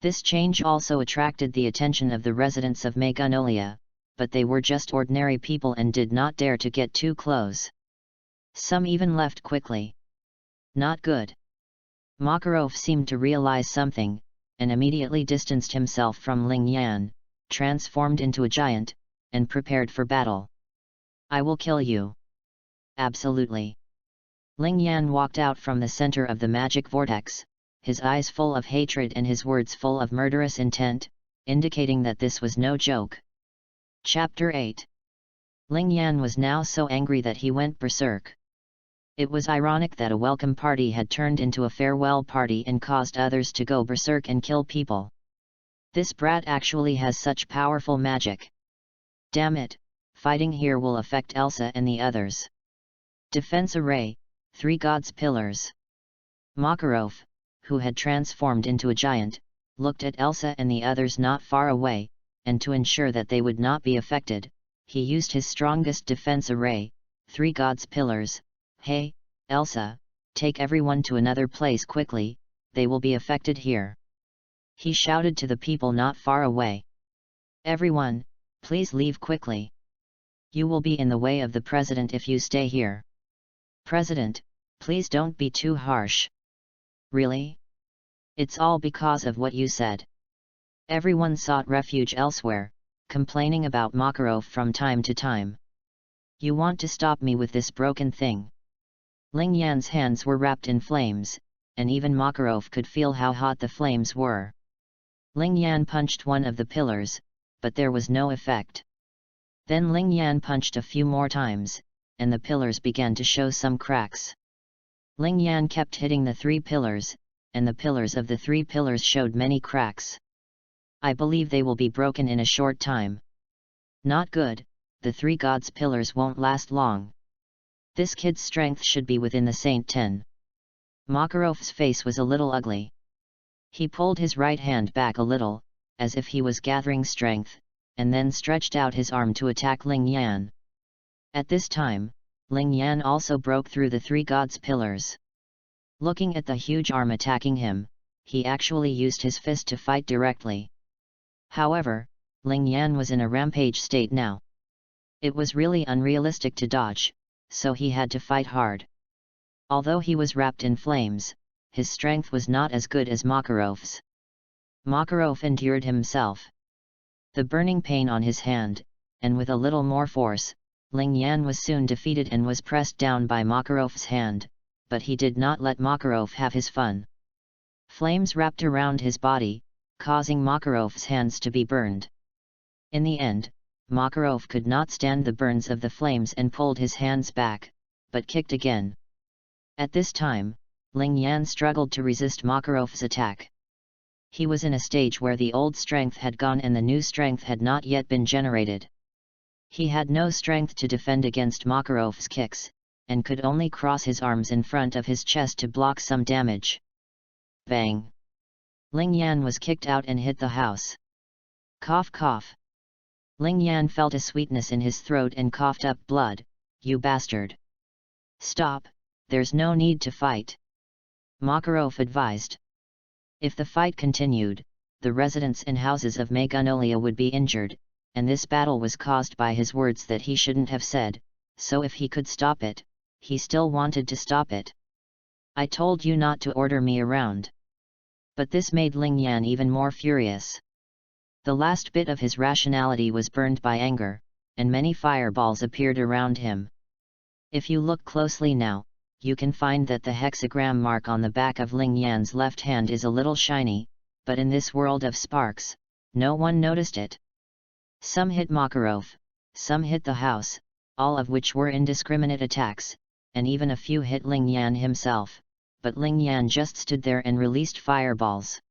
Speaker 1: This change also attracted the attention of the residents of Magnolia, but they were just ordinary people and did not dare to get too close. Some even left quickly. Not good. Makarov seemed to realize something, and immediately distanced himself from Ling Yan, transformed into a giant, and prepared for battle. I will kill you. Absolutely. Ling Yan walked out from the center of the magic vortex, his eyes full of hatred and his words full of murderous intent, indicating that this was no joke. Chapter 8. Ling Yan was now so angry that he went berserk. It was ironic that a welcome party had turned into a farewell party and caused others to go berserk and kill people. This brat actually has such powerful magic. Damn it, fighting here will affect Elsa and the others. Defense Array, 3 Gods Pillars. Makarov, who had transformed into a giant, looked at Elsa and the others not far away, and to ensure that they would not be affected, he used his strongest defense array, 3 Gods Pillars. Hey, Elsa, take everyone to another place quickly, they will be affected here. He shouted to the people not far away. Everyone, please leave quickly. You will be in the way of the president if you stay here. President, please don't be too harsh. Really? It's all because of what you said. Everyone sought refuge elsewhere, complaining about Makarov from time to time. You want to stop me with this broken thing? Ling Yan's hands were wrapped in flames, and even Makarov could feel how hot the flames were. Ling Yan punched one of the pillars, but there was no effect. Then Ling Yan punched a few more times, and the pillars began to show some cracks. Ling Yan kept hitting the 3 pillars, and the pillars of the 3 pillars showed many cracks. I believe they will be broken in a short time. Not good, the 3 Gods Pillars won't last long. This kid's strength should be within the Saint 10. Makarov's face was a little ugly. He pulled his right hand back a little, as if he was gathering strength, and then stretched out his arm to attack Ling Yan. At this time, Ling Yan also broke through the 3 Gods Pillars. Looking at the huge arm attacking him, he actually used his fist to fight directly. However, Ling Yan was in a rampage state now. It was really unrealistic to dodge, so he had to fight hard. Although he was wrapped in flames, his strength was not as good as Makarov's. Makarov endured himself. The burning pain on his hand, and with a little more force, Ling Yan was soon defeated and was pressed down by Makarov's hand, but he did not let Makarov have his fun. Flames wrapped around his body, causing Makarov's hands to be burned. In the end, Makarov could not stand the burns of the flames and pulled his hands back, but kicked again. At this time, Ling Yan struggled to resist Makarov's attack. He was in a stage where the old strength had gone and the new strength had not yet been generated. He had no strength to defend against Makarov's kicks, and could only cross his arms in front of his chest to block some damage. Bang! Ling Yan was kicked out and hit the house. Cough cough. Ling Yan felt a sweetness in his throat and coughed up blood. You bastard! Stop, there's no need to fight. Makarov advised. If the fight continued, the residents and houses of Magnolia would be injured, and this battle was caused by his words that he shouldn't have said, so if he could stop it, he still wanted to stop it. I told you not to order me around. But this made Ling Yan even more furious. The last bit of his rationality was burned by anger, and many fireballs appeared around him. If you look closely now, you can find that the hexagram mark on the back of Ling Yan's left hand is a little shiny, but in this world of sparks, no one noticed it. Some hit Makarov, some hit the house, all of which were indiscriminate attacks, and even a few hit Ling Yan himself, but Ling Yan just stood there and released fireballs.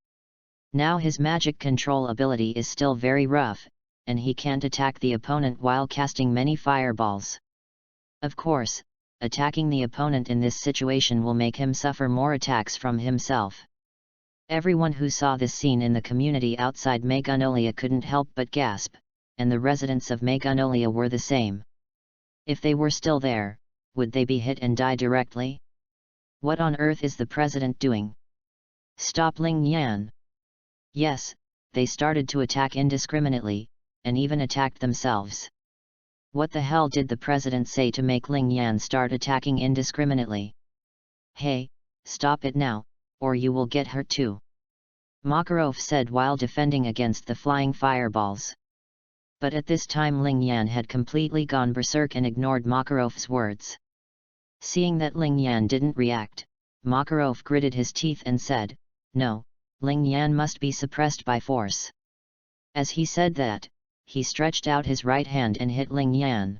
Speaker 1: Now his magic control ability is still very rough, and he can't attack the opponent while casting many fireballs. Of course, attacking the opponent in this situation will make him suffer more attacks from himself. Everyone who saw this scene in the community outside Magnolia couldn't help but gasp, and the residents of Magnolia were the same. If they were still there, would they be hit and die directly? What on earth is the president doing? Stop Ling Yan! Yes, they started to attack indiscriminately, and even attacked themselves. What the hell did the president say to make Ling Yan start attacking indiscriminately? Hey, stop it now, or you will get hurt too. Makarov said while defending against the flying fireballs. But at this time Ling Yan had completely gone berserk and ignored Makarov's words. Seeing that Ling Yan didn't react, Makarov gritted his teeth and said, "No, Ling Yan must be suppressed by force." As he said that, he stretched out his right hand and hit Ling Yan.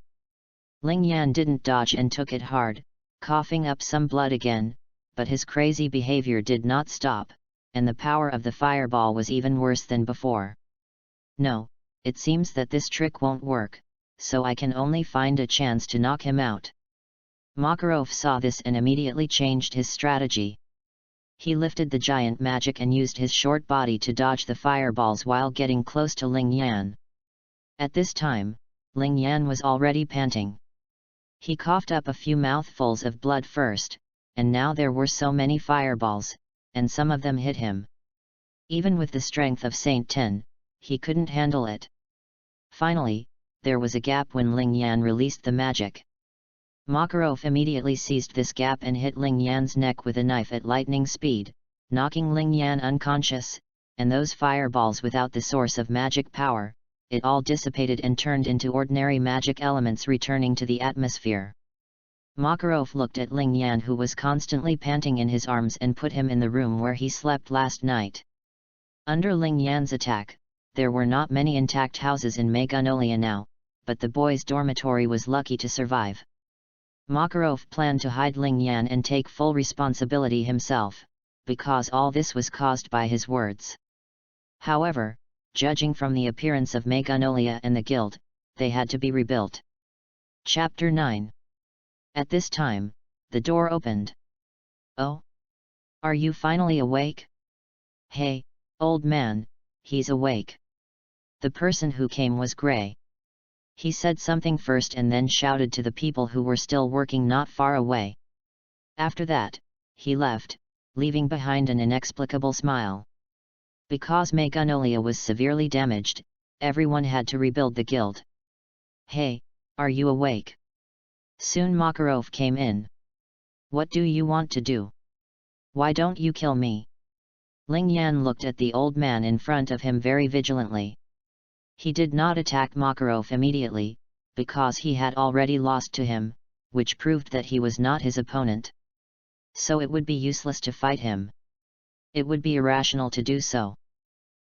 Speaker 1: Ling Yan didn't dodge and took it hard, coughing up some blood again, but his crazy behavior did not stop, and the power of the fireball was even worse than before. No, it seems that this trick won't work, so I can only find a chance to knock him out. Makarov saw this and immediately changed his strategy. He lifted the giant magic and used his short body to dodge the fireballs while getting close to Ling Yan. At this time, Ling Yan was already panting. He coughed up a few mouthfuls of blood first, and now there were so many fireballs, and some of them hit him. Even with the strength of Saint 10, he couldn't handle it. Finally, there was a gap when Ling Yan released the magic. Makarov immediately seized this gap and hit Ling Yan's neck with a knife at lightning speed, knocking Ling Yan unconscious, and those fireballs without the source of magic power, it all dissipated and turned into ordinary magic elements returning to the atmosphere. Makarov looked at Ling Yan who was constantly panting in his arms and put him in the room where he slept last night. Under Ling Yan's attack, there were not many intact houses in Magnolia now, but the boys' dormitory was lucky to survive. Makarov planned to hide Ling Yan and take full responsibility himself, because all this was caused by his words. However, judging from the appearance of Magnolia and the guild, they had to be rebuilt. Chapter 9. At this time, the door opened. Oh? Are you finally awake? Hey, old man, he's awake. The person who came was Gray. He said something first and then shouted to the people who were still working not far away. After that, he left, leaving behind an inexplicable smile. Because Magnolia was severely damaged, everyone had to rebuild the guild. Hey, are you awake? Soon Makarov came in. What do you want to do? Why don't you kill me? Ling Yan looked at the old man in front of him very vigilantly. He did not attack Makarov immediately, because he had already lost to him, which proved that he was not his opponent. So it would be useless to fight him. It would be irrational to do so.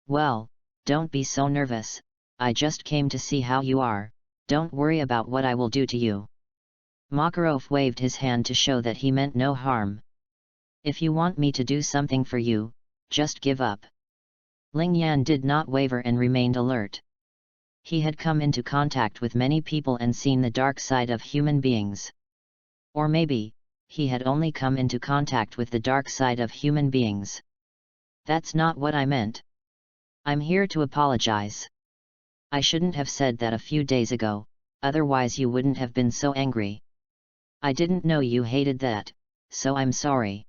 Speaker 1: Well, don't be so nervous, I just came to see how you are, don't worry about what I will do to you. Makarov waved his hand to show that he meant no harm. If you want me to do something for you, just give up. Ling Yan did not waver and remained alert. He had come into contact with many people and seen the dark side of human beings. Or maybe, he had only come into contact with the dark side of human beings. That's not what I meant. I'm here to apologize. I shouldn't have said that a few days ago, otherwise you wouldn't have been so angry. I didn't know you hated that, so I'm sorry.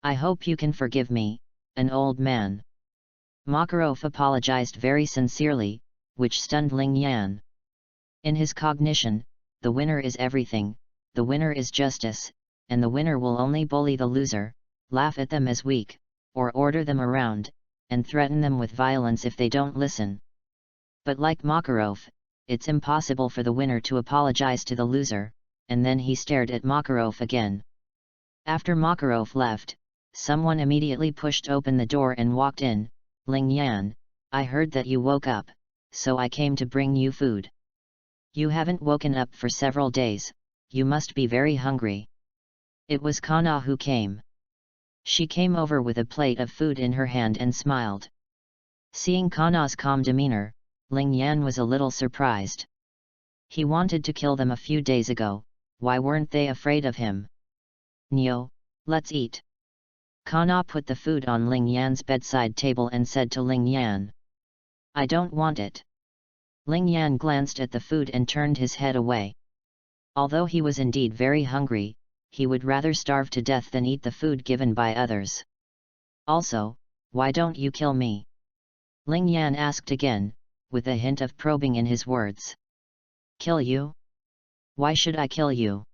Speaker 1: I hope you can forgive me, an old man. Makarov apologized very sincerely, which stunned Ling Yan. In his cognition, the winner is everything, the winner is justice, and the winner will only bully the loser, laugh at them as weak, or order them around, and threaten them with violence if they don't listen. But like Makarov, it's impossible for the winner to apologize to the loser, and then he stared at Makarov again. After Makarov left, someone immediately pushed open the door and walked in. Ling Yan, I heard that you woke up, so I came to bring you food. You haven't woken up for several days, you must be very hungry. It was Kana who came. She came over with a plate of food in her hand and smiled. Seeing Kana's calm demeanor, Ling Yan was a little surprised. He wanted to kill them a few days ago, why weren't they afraid of him? Nyo, let's eat. Kana put the food on Ling Yan's bedside table and said to Ling Yan. I don't want it. Ling Yan glanced at the food and turned his head away. Although he was indeed very hungry, he would rather starve to death than eat the food given by others. Also, why don't you kill me? Ling Yan asked again, with a hint of probing in his words. Kill you? Why should I kill you?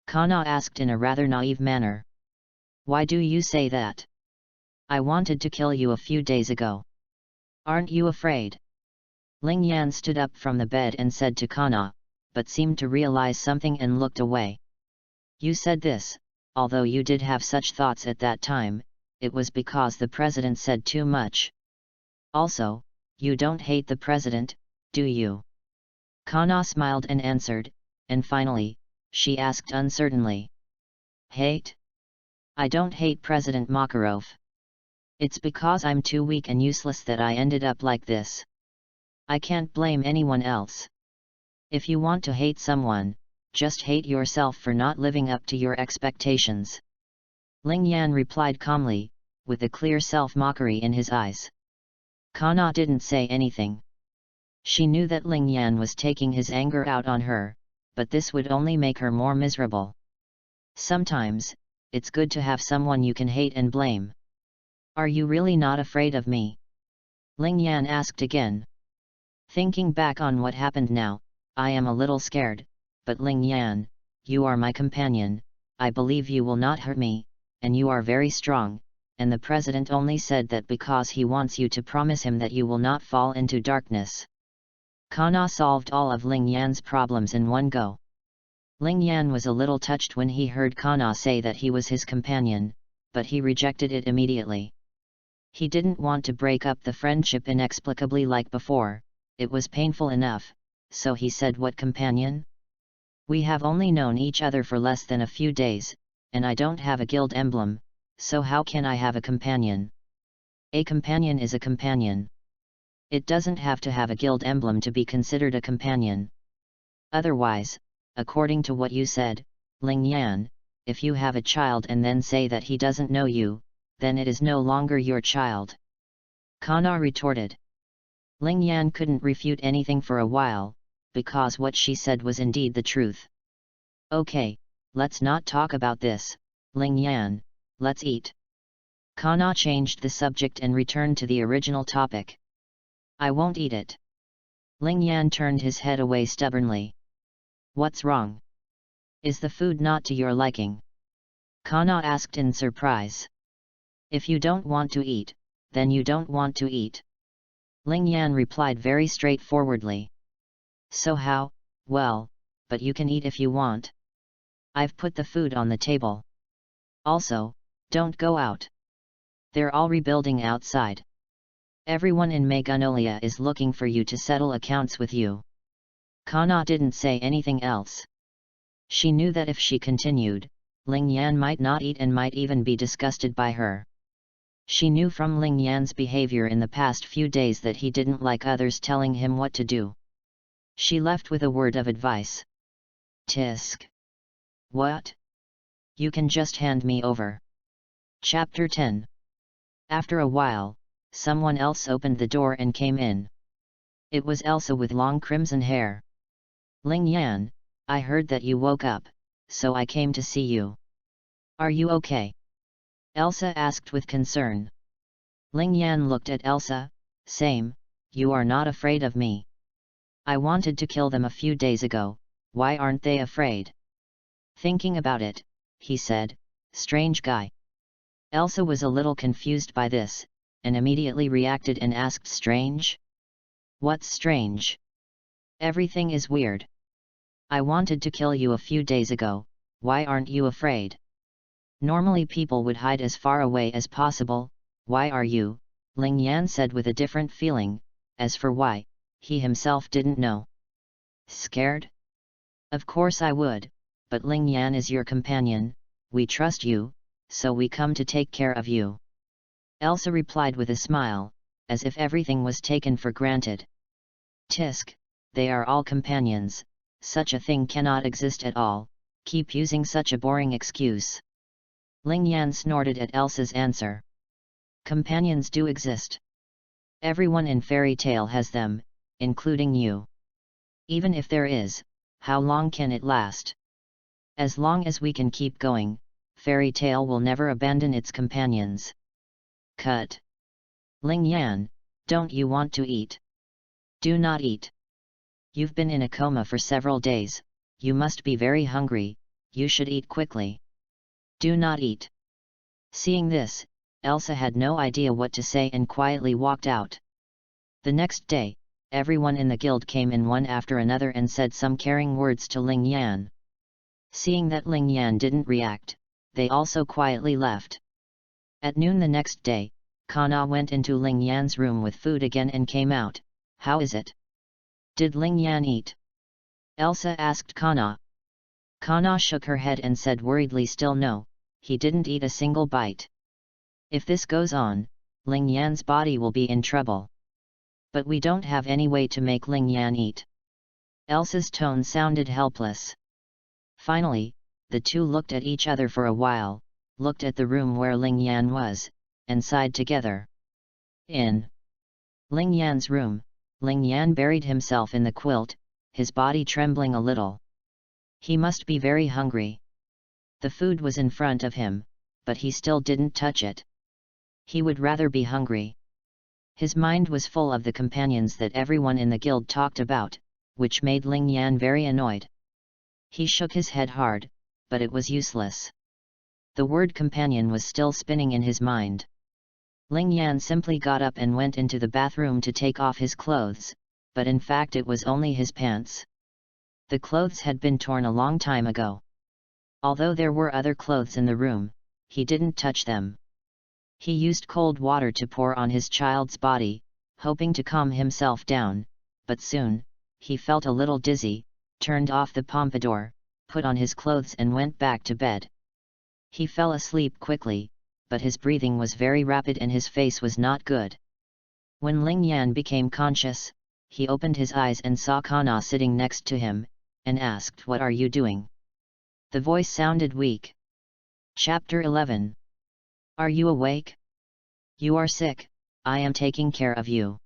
Speaker 1: Kana asked in a rather naive manner. Why do you say that? I wanted to kill you a few days ago. Aren't you afraid? Ling Yan stood up from the bed and said to Kana, but seemed to realize something and looked away. You said this, although you did have such thoughts at that time, it was because the president said too much. Also, you don't hate the president, do you? Kana smiled and answered, and finally, she asked uncertainly. Hate? I don't hate President Makarov. It's because I'm too weak and useless that I ended up like this. I can't blame anyone else. If you want to hate someone, just hate yourself for not living up to your expectations. Ling Yan replied calmly, with a clear self-mockery in his eyes. Kana didn't say anything. She knew that Ling Yan was taking his anger out on her, but this would only make her more miserable. Sometimes, it's good to have someone you can hate and blame. Are you really not afraid of me? Ling Yan asked again. Thinking back on what happened now, I am a little scared, but Ling Yan, you are my companion, I believe you will not hurt me, and you are very strong, and the president only said that because he wants you to promise him that you will not fall into darkness. Kana solved all of Ling Yan's problems in one go. Ling Yan was a little touched when he heard Kana say that he was his companion, but he rejected it immediately. He didn't want to break up the friendship inexplicably like before, it was painful enough, so he said, what companion? We have only known each other for less than a few days, and I don't have a guild emblem, so how can I have a companion? A companion is a companion. It doesn't have to have a guild emblem to be considered a companion. Otherwise, according to what you said, Ling Yan, if you have a child and then say that he doesn't know you, then it is no longer your child. Kana retorted. Ling Yan couldn't refute anything for a while, because what she said was indeed the truth. Okay, let's not talk about this, Ling Yan, let's eat. Kana changed the subject and returned to the original topic. I won't eat it. Ling Yan turned his head away stubbornly. What's wrong? Is the food not to your liking? Kana asked in surprise. If you don't want to eat, then you don't want to eat. Ling Yan replied very straightforwardly. So how? Well, but you can eat if you want. I've put the food on the table. Also, don't go out. They're all rebuilding outside. Everyone in Magnolia is looking for you to settle accounts with you. Kana didn't say anything else. She knew that if she continued, Ling Yan might not eat and might even be disgusted by her. She knew from Ling Yan's behavior in the past few days that he didn't like others telling him what to do. She left with a word of advice. Tisk. What? You can just hand me over. Chapter 10. After a while, someone else opened the door and came in. It was Elsa with long crimson hair. Ling Yan, I heard that you woke up, so I came to see you. Are you okay? Elsa asked with concern. Ling Yan looked at Elsa, same, you are not afraid of me. I wanted to kill them a few days ago, why aren't they afraid? Thinking about it, he said, strange guy. Elsa was a little confused by this, and immediately reacted and asked strange? What's strange? Everything is weird. I wanted to kill you a few days ago, why aren't you afraid? Normally people would hide as far away as possible, why are you? Ling Yan said with a different feeling, as for why, he himself didn't know. Scared? Of course I would, but Ling Yan is your companion, we trust you, so we come to take care of you. Elsa replied with a smile, as if everything was taken for granted. Tisk, they are all companions, such a thing cannot exist at all, keep using such a boring excuse. Ling Yan snorted at Elsa's answer. Companions do exist. Everyone in fairy tale has them, including you. Even if there is, how long can it last? As long as we can keep going, fairy tale will never abandon its companions. Cut. Ling Yan, don't you want to eat? Do not eat. You've been in a coma for several days, you must be very hungry, you should eat quickly. Do not eat. Seeing this, Elsa had no idea what to say and quietly walked out. The next day, everyone in the guild came in one after another and said some caring words to Ling Yan. Seeing that Ling Yan didn't react, they also quietly left. At noon the next day, Kana went into Ling Yan's room with food again and came out. How is it? Did Ling Yan eat? Elsa asked Kana. Kana shook her head and said worriedly still no, he didn't eat a single bite. If this goes on, Ling Yan's body will be in trouble. But we don't have any way to make Ling Yan eat. Elsa's tone sounded helpless. Finally, the two looked at each other for a while, looked at the room where Ling Yan was, and sighed together. In Ling Yan's room, Ling Yan buried himself in the quilt, his body trembling a little. He must be very hungry. The food was in front of him, but he still didn't touch it. He would rather be hungry. His mind was full of the companions that everyone in the guild talked about, which made Ling Yan very annoyed. He shook his head hard, but it was useless. The word companion was still spinning in his mind. Ling Yan simply got up and went into the bathroom to take off his clothes, but in fact it was only his pants. The clothes had been torn a long time ago. Although there were other clothes in the room, he didn't touch them. He used cold water to pour on his child's body, hoping to calm himself down, but soon, he felt a little dizzy, turned off the pompadour, put on his clothes and went back to bed. He fell asleep quickly, but his breathing was very rapid and his face was not good. When Ling Yan became conscious, he opened his eyes and saw Kana sitting next to him, and asked, "What are you doing?" The voice sounded weak. Chapter 11. Are you awake? You are sick, I am taking care of you.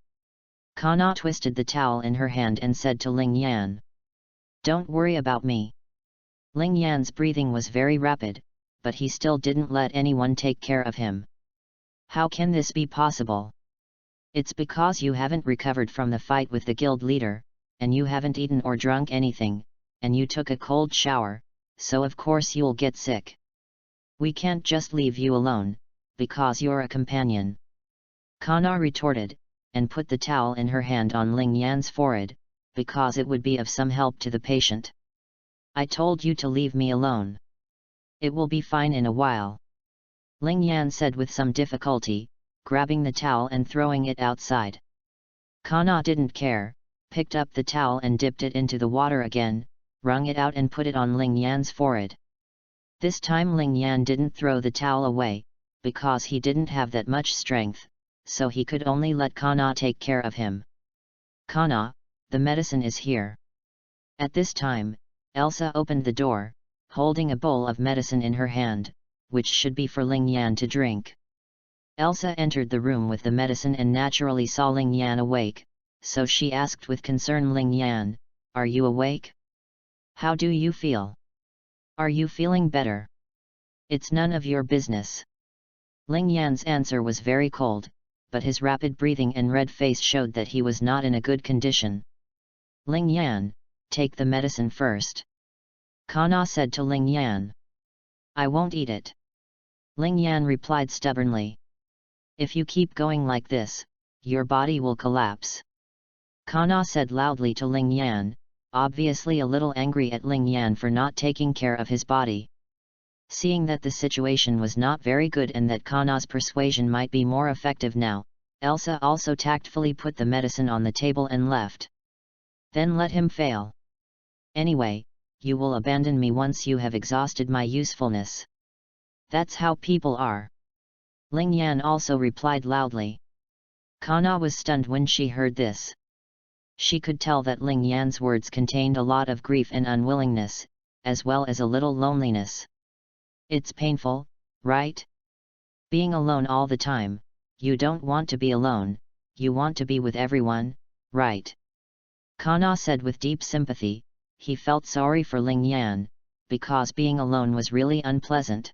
Speaker 1: Kana twisted the towel in her hand and said to Ling Yan. Don't worry about me. Ling Yan's breathing was very rapid, but he still didn't let anyone take care of him. How can this be possible? It's because you haven't recovered from the fight with the guild leader, and you haven't eaten or drunk anything, and you took a cold shower, so of course you'll get sick. We can't just leave you alone, because you're a companion. Kana retorted, and put the towel in her hand on Ling Yan's forehead, because it would be of some help to the patient. I told you to leave me alone. It will be fine in a while. Ling Yan said with some difficulty, grabbing the towel and throwing it outside. Kana didn't care, picked up the towel and dipped it into the water again, wrung it out and put it on Ling Yan's forehead. This time Ling Yan didn't throw the towel away, because he didn't have that much strength, so he could only let Kana take care of him. Kana, the medicine is here. At this time, Elsa opened the door, holding a bowl of medicine in her hand, which should be for Ling Yan to drink. Elsa entered the room with the medicine and naturally saw Ling Yan awake, so she asked with concern, Ling Yan, "Are you awake? How do you feel? Are you feeling better?" "It's none of your business." Ling Yan's answer was very cold, but his rapid breathing and red face showed that he was not in a good condition. "Ling Yan, take the medicine first," Kana said to Ling Yan. "I won't eat it," Ling Yan replied stubbornly. "If you keep going like this, your body will collapse," Kana said loudly to Ling Yan, obviously a little angry at Ling Yan for not taking care of his body. Seeing that the situation was not very good and that Kana's persuasion might be more effective now, Elsa also tactfully put the medicine on the table and left. "Then let him fail. Anyway, you will abandon me once you have exhausted my usefulness. That's how people are," Ling Yan also replied loudly. Kana was stunned when she heard this. She could tell that Ling Yan's words contained a lot of grief and unwillingness, as well as a little loneliness. "It's painful, right? Being alone all the time, you don't want to be alone, you want to be with everyone, right?" Kana said with deep sympathy. He felt sorry for Ling Yan, because being alone was really unpleasant.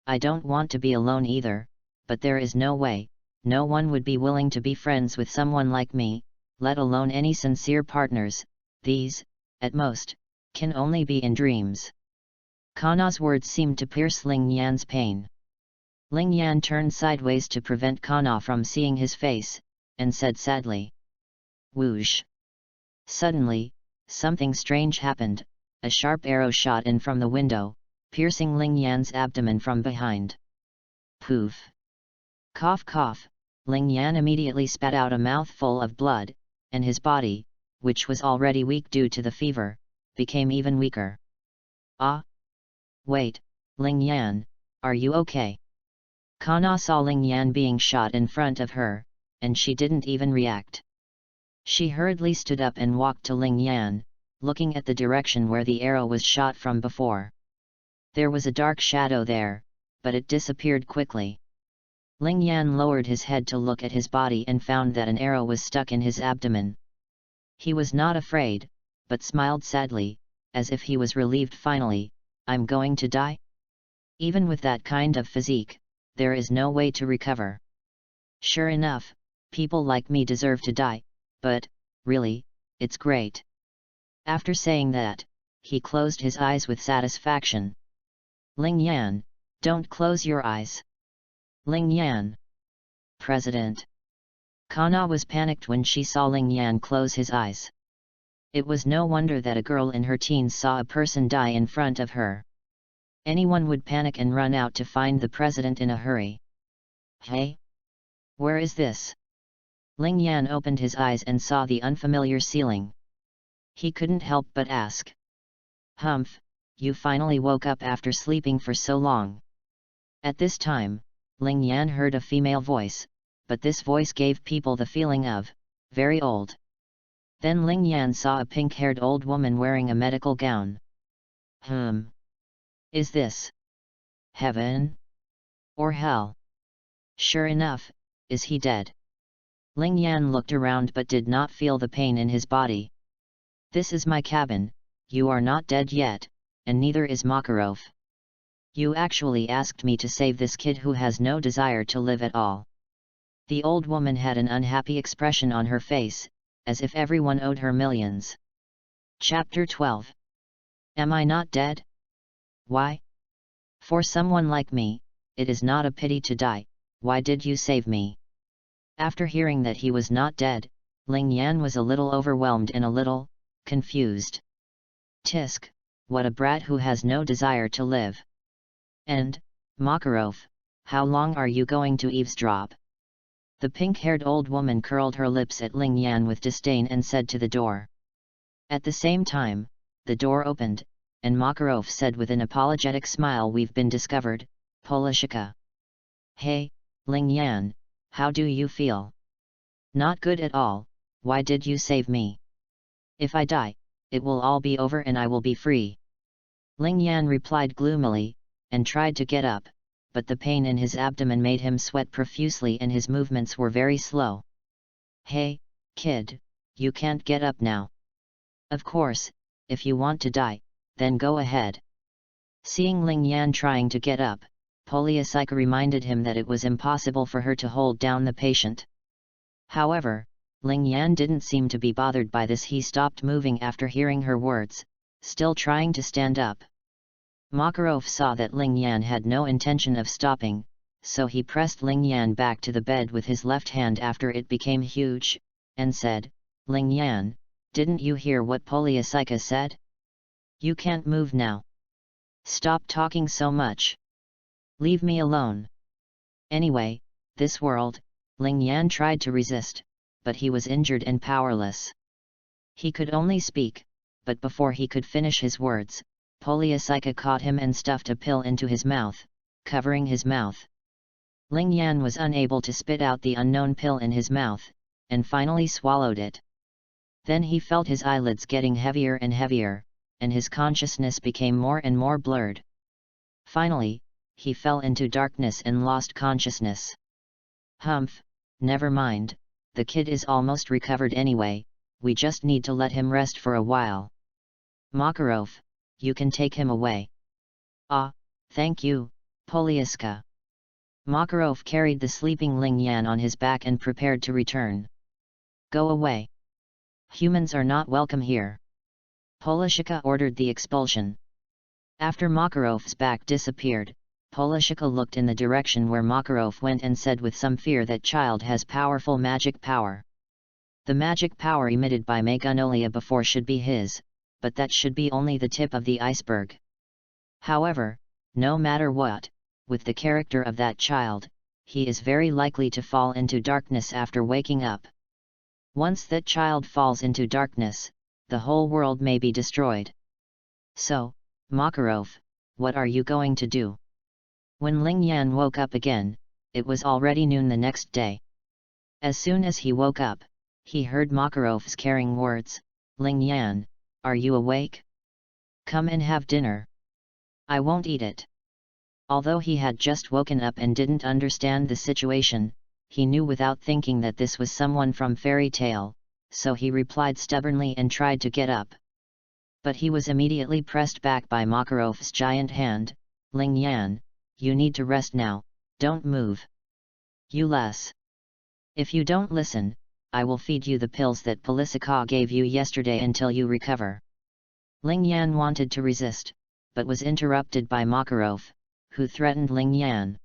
Speaker 1: I don't want to be alone either, but there is no way, no one would be willing to be friends with someone like me, let alone any sincere partners. These, at most, can only be in dreams." Kana's words seemed to pierce Ling Yan's pain. Ling Yan turned sideways to prevent Kana from seeing his face, and said sadly, "Whoosh!" Suddenly, something strange happened. A sharp arrow shot in from the window, piercing Ling Yan's abdomen from behind. Poof! Cough cough, Ling Yan immediately spat out a mouthful of blood, and his body, which was already weak due to the fever, became even weaker. "Ah! Wait, Ling Yan, are you okay?" Kana saw Ling Yan being shot in front of her, and she didn't even react. She hurriedly stood up and walked to Ling Yan, looking at the direction where the arrow was shot from before. There was a dark shadow there, but it disappeared quickly. Ling Yan lowered his head to look at his body and found that an arrow was stuck in his abdomen. He was not afraid, but smiled sadly, as if he was relieved. Finally, "I'm going to die? Even with that kind of physique, there is no way to recover. Sure enough, people like me deserve to die, but, really, it's great." After saying that, he closed his eyes with satisfaction. "Ling Yan, don't close your eyes." "Ling Yan." "President." Kana was panicked when she saw Ling Yan close his eyes. It was no wonder that a girl in her teens saw a person die in front of her. Anyone would panic and run out to find the president in a hurry. "Hey? Where is this?" Ling Yan opened his eyes and saw the unfamiliar ceiling. He couldn't help but ask. "Humph, you finally woke up after sleeping for so long." At this time, Ling Yan heard a female voice, but this voice gave people the feeling of very old. Then Ling Yan saw a pink-haired old woman wearing a medical gown. Is this heaven? Or hell? Sure enough, is he dead? Ling Yan looked around but did not feel the pain in his body. "This is my cabin, you are not dead yet, and neither is Makarov. You actually asked me to save this kid who has no desire to live at all." The old woman had an unhappy expression on her face, as if everyone owed her millions. Chapter 12. Am I not dead? Why? For someone like me, it is not a pity to die. Why did you save me? After hearing that he was not dead, Ling Yan was a little overwhelmed and a little confused. Tisk, what a brat who has no desire to live. And Makarov, how long are you going to eavesdrop? The pink-haired old woman curled her lips at Ling Yan with disdain and said to the door. At the same time, the door opened, and Makarov said with an apologetic smile, we've been discovered, Polishika. Hey, Ling Yan, how do you feel? Not good at all. Why did you save me? If I die, it will all be over and I will be free. Ling Yan replied gloomily, and tried to get up, but the pain in his abdomen made him sweat profusely and his movements were very slow. Hey, kid, you can't get up now. Of course, if you want to die, then go ahead. Seeing Ling Yan trying to get up, Polyasika reminded him that it was impossible for her to hold down the patient. However, Ling Yan didn't seem to be bothered by this. He stopped moving after hearing her words, still trying to stand up. Makarov saw that Ling Yan had no intention of stopping, so he pressed Ling Yan back to the bed with his left hand after it became huge, and said, Ling Yan, didn't you hear what Polyasika said? You can't move now. Stop talking so much. Leave me alone. Anyway, this world, Ling Yan tried to resist, but he was injured and powerless. He could only speak, but before he could finish his words, Polyasika caught him and stuffed a pill into his mouth, covering his mouth. Ling Yan was unable to spit out the unknown pill in his mouth, and finally swallowed it. Then he felt his eyelids getting heavier and heavier, and his consciousness became more and more blurred. Finally, he fell into darkness and lost consciousness. Humph, never mind, the kid is almost recovered anyway, we just need to let him rest for a while. Makarov, you can take him away. Ah, thank you, Polyaska. Makarov carried the sleeping Ling Yan on his back and prepared to return. Go away. Humans are not welcome here. Polishika ordered the expulsion. After Makarov's back disappeared, Polishika looked in the direction where Makarov went and said with some fear that child has powerful magic power. The magic power emitted by Magnolia before should be his, but that should be only the tip of the iceberg. However, no matter what, with the character of that child, he is very likely to fall into darkness after waking up. Once that child falls into darkness, the whole world may be destroyed. So, Makarov, what are you going to do? When Ling Yan woke up again, it was already noon the next day. As soon as he woke up, he heard Makarov's caring words, Ling Yan, are you awake? Come and have dinner. I won't eat it. Although he had just woken up and didn't understand the situation, he knew without thinking that this was someone from fairy tale, so he replied stubbornly and tried to get up. But he was immediately pressed back by Makarov's giant hand. Ling Yan, you need to rest now, don't move. You less. If you don't listen, I will feed you the pills that Polisika gave you yesterday until you recover. Ling Yan wanted to resist, but was interrupted by Makarov, who threatened Ling Yan.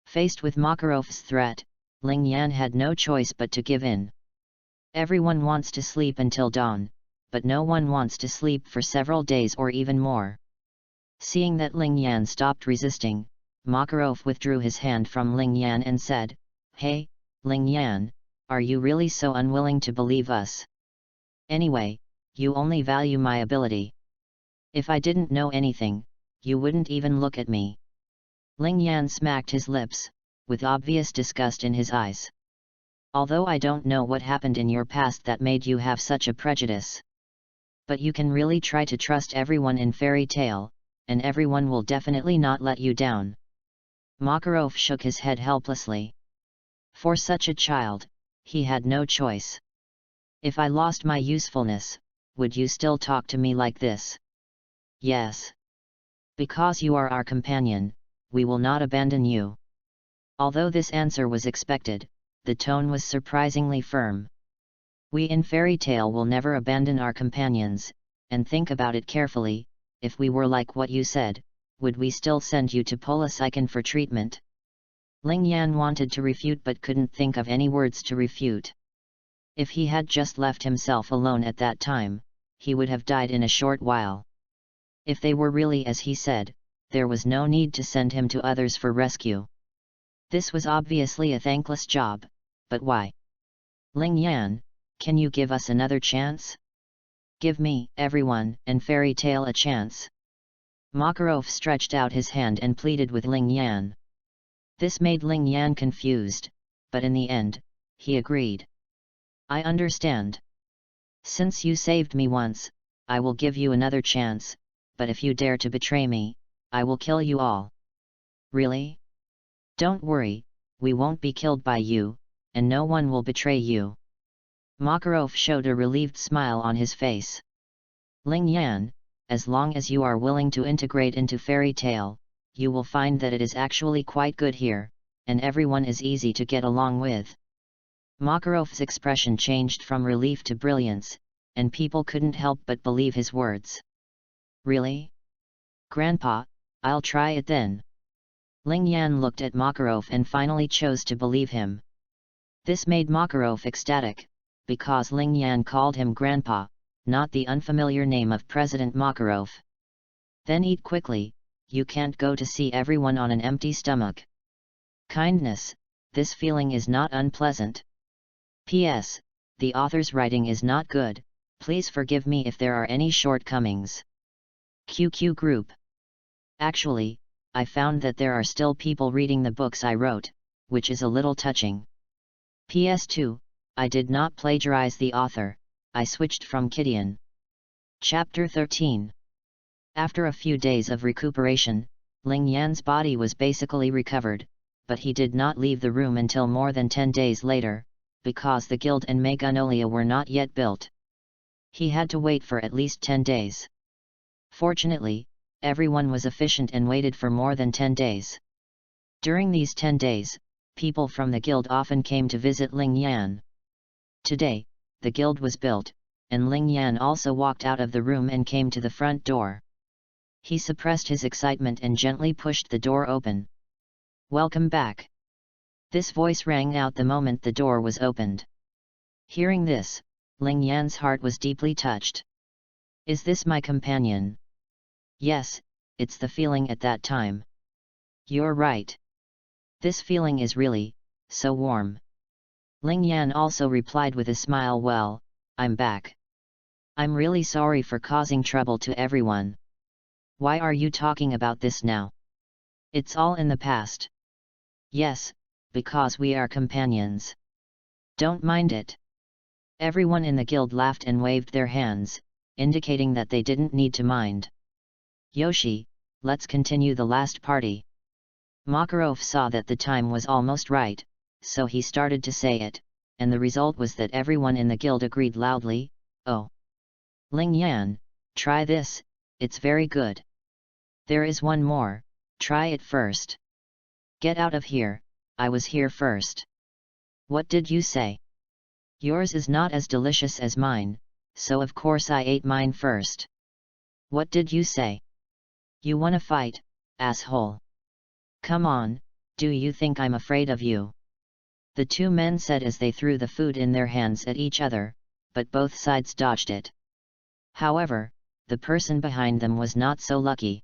Speaker 1: Faced with Makarov's threat, Ling Yan had no choice but to give in. Everyone wants to sleep until dawn, but no one wants to sleep for several days or even more. Seeing that Ling Yan stopped resisting, Makarov withdrew his hand from Ling Yan and said, Hey, Ling Yan, are you really so unwilling to believe us? Anyway, you only value my ability. If I didn't know anything, you wouldn't even look at me. Ling Yan smacked his lips, with obvious disgust in his eyes. Although I don't know what happened in your past that made you have such a prejudice. But you can really try to trust everyone in fairy tale, and everyone will definitely not let you down. Makarov shook his head helplessly. For such a child, he had no choice. If I lost my usefulness, would you still talk to me like this? Yes. Because you are our companion, we will not abandon you. Although this answer was expected, the tone was surprisingly firm. We in fairy tale will never abandon our companions, and think about it carefully, if we were like what you said, would we still send you to Polisican for treatment? Ling Yan wanted to refute but couldn't think of any words to refute. If he had just left himself alone at that time, he would have died in a short while. If they were really as he said, there was no need to send him to others for rescue. This was obviously a thankless job, but why? Ling Yan, can you give us another chance? Give me, everyone, and Fairy Tale a chance. Makarov stretched out his hand and pleaded with Ling Yan. This made Ling Yan confused, but in the end, he agreed. I understand. Since you saved me once, I will give you another chance, but if you dare to betray me, I will kill you all. Really? Don't worry, we won't be killed by you, and no one will betray you. Makarov showed a relieved smile on his face. Ling Yan, as long as you are willing to integrate into Fairy Tale, you will find that it is actually quite good here, and everyone is easy to get along with. Makarov's expression changed from relief to brilliance, and people couldn't help but believe his words. Really? Grandpa, I'll try it then. Ling Yan looked at Makarov and finally chose to believe him. This made Makarov ecstatic, because Ling Yan called him Grandpa, not the unfamiliar name of President Makarov. Then eat quickly, you can't go to see everyone on an empty stomach. Kindness, this feeling is not unpleasant. P.S. The author's writing is not good, please forgive me if there are any shortcomings. QQ Group. Actually, I found that there are still people reading the books I wrote, which is a little touching. PS2, I did not plagiarize the author, I switched from Kidian. Chapter 13. After a few days of recuperation, Ling Yan's body was basically recovered, but he did not leave the room until more than 10 days later, because the guild and Magnolia were not yet built. He had to wait for at least 10 days. Fortunately, everyone was efficient and waited for more than 10 days. During these 10 days, people from the guild often came to visit Ling Yan. Today, the guild was built, and Ling Yan also walked out of the room and came to the front door. He suppressed his excitement and gently pushed the door open. Welcome back. This voice rang out the moment the door was opened. Hearing this, Ling Yan's heart was deeply touched. Is this my companion? Yes, it's the feeling at that time. You're right. This feeling is really, so warm. Ling Yan also replied with a smile, well, I'm back. I'm really sorry for causing trouble to everyone. Why are you talking about this now? It's all in the past. Yes, because we are companions. Don't mind it. Everyone in the guild laughed and waved their hands, indicating that they didn't need to mind. Yoshi, let's continue the last party. Makarov saw that the time was almost right, so he started to say it, and the result was that everyone in the guild agreed loudly, oh. Ling Yan, try this, it's very good. There is one more, try it first. Get out of here, I was here first. What did you say? Yours is not as delicious as mine, so of course I ate mine first. What did you say? You wanna fight, asshole? Come on, do you think I'm afraid of you? The two men said as they threw the food in their hands at each other, but both sides dodged it. However, the person behind them was not so lucky.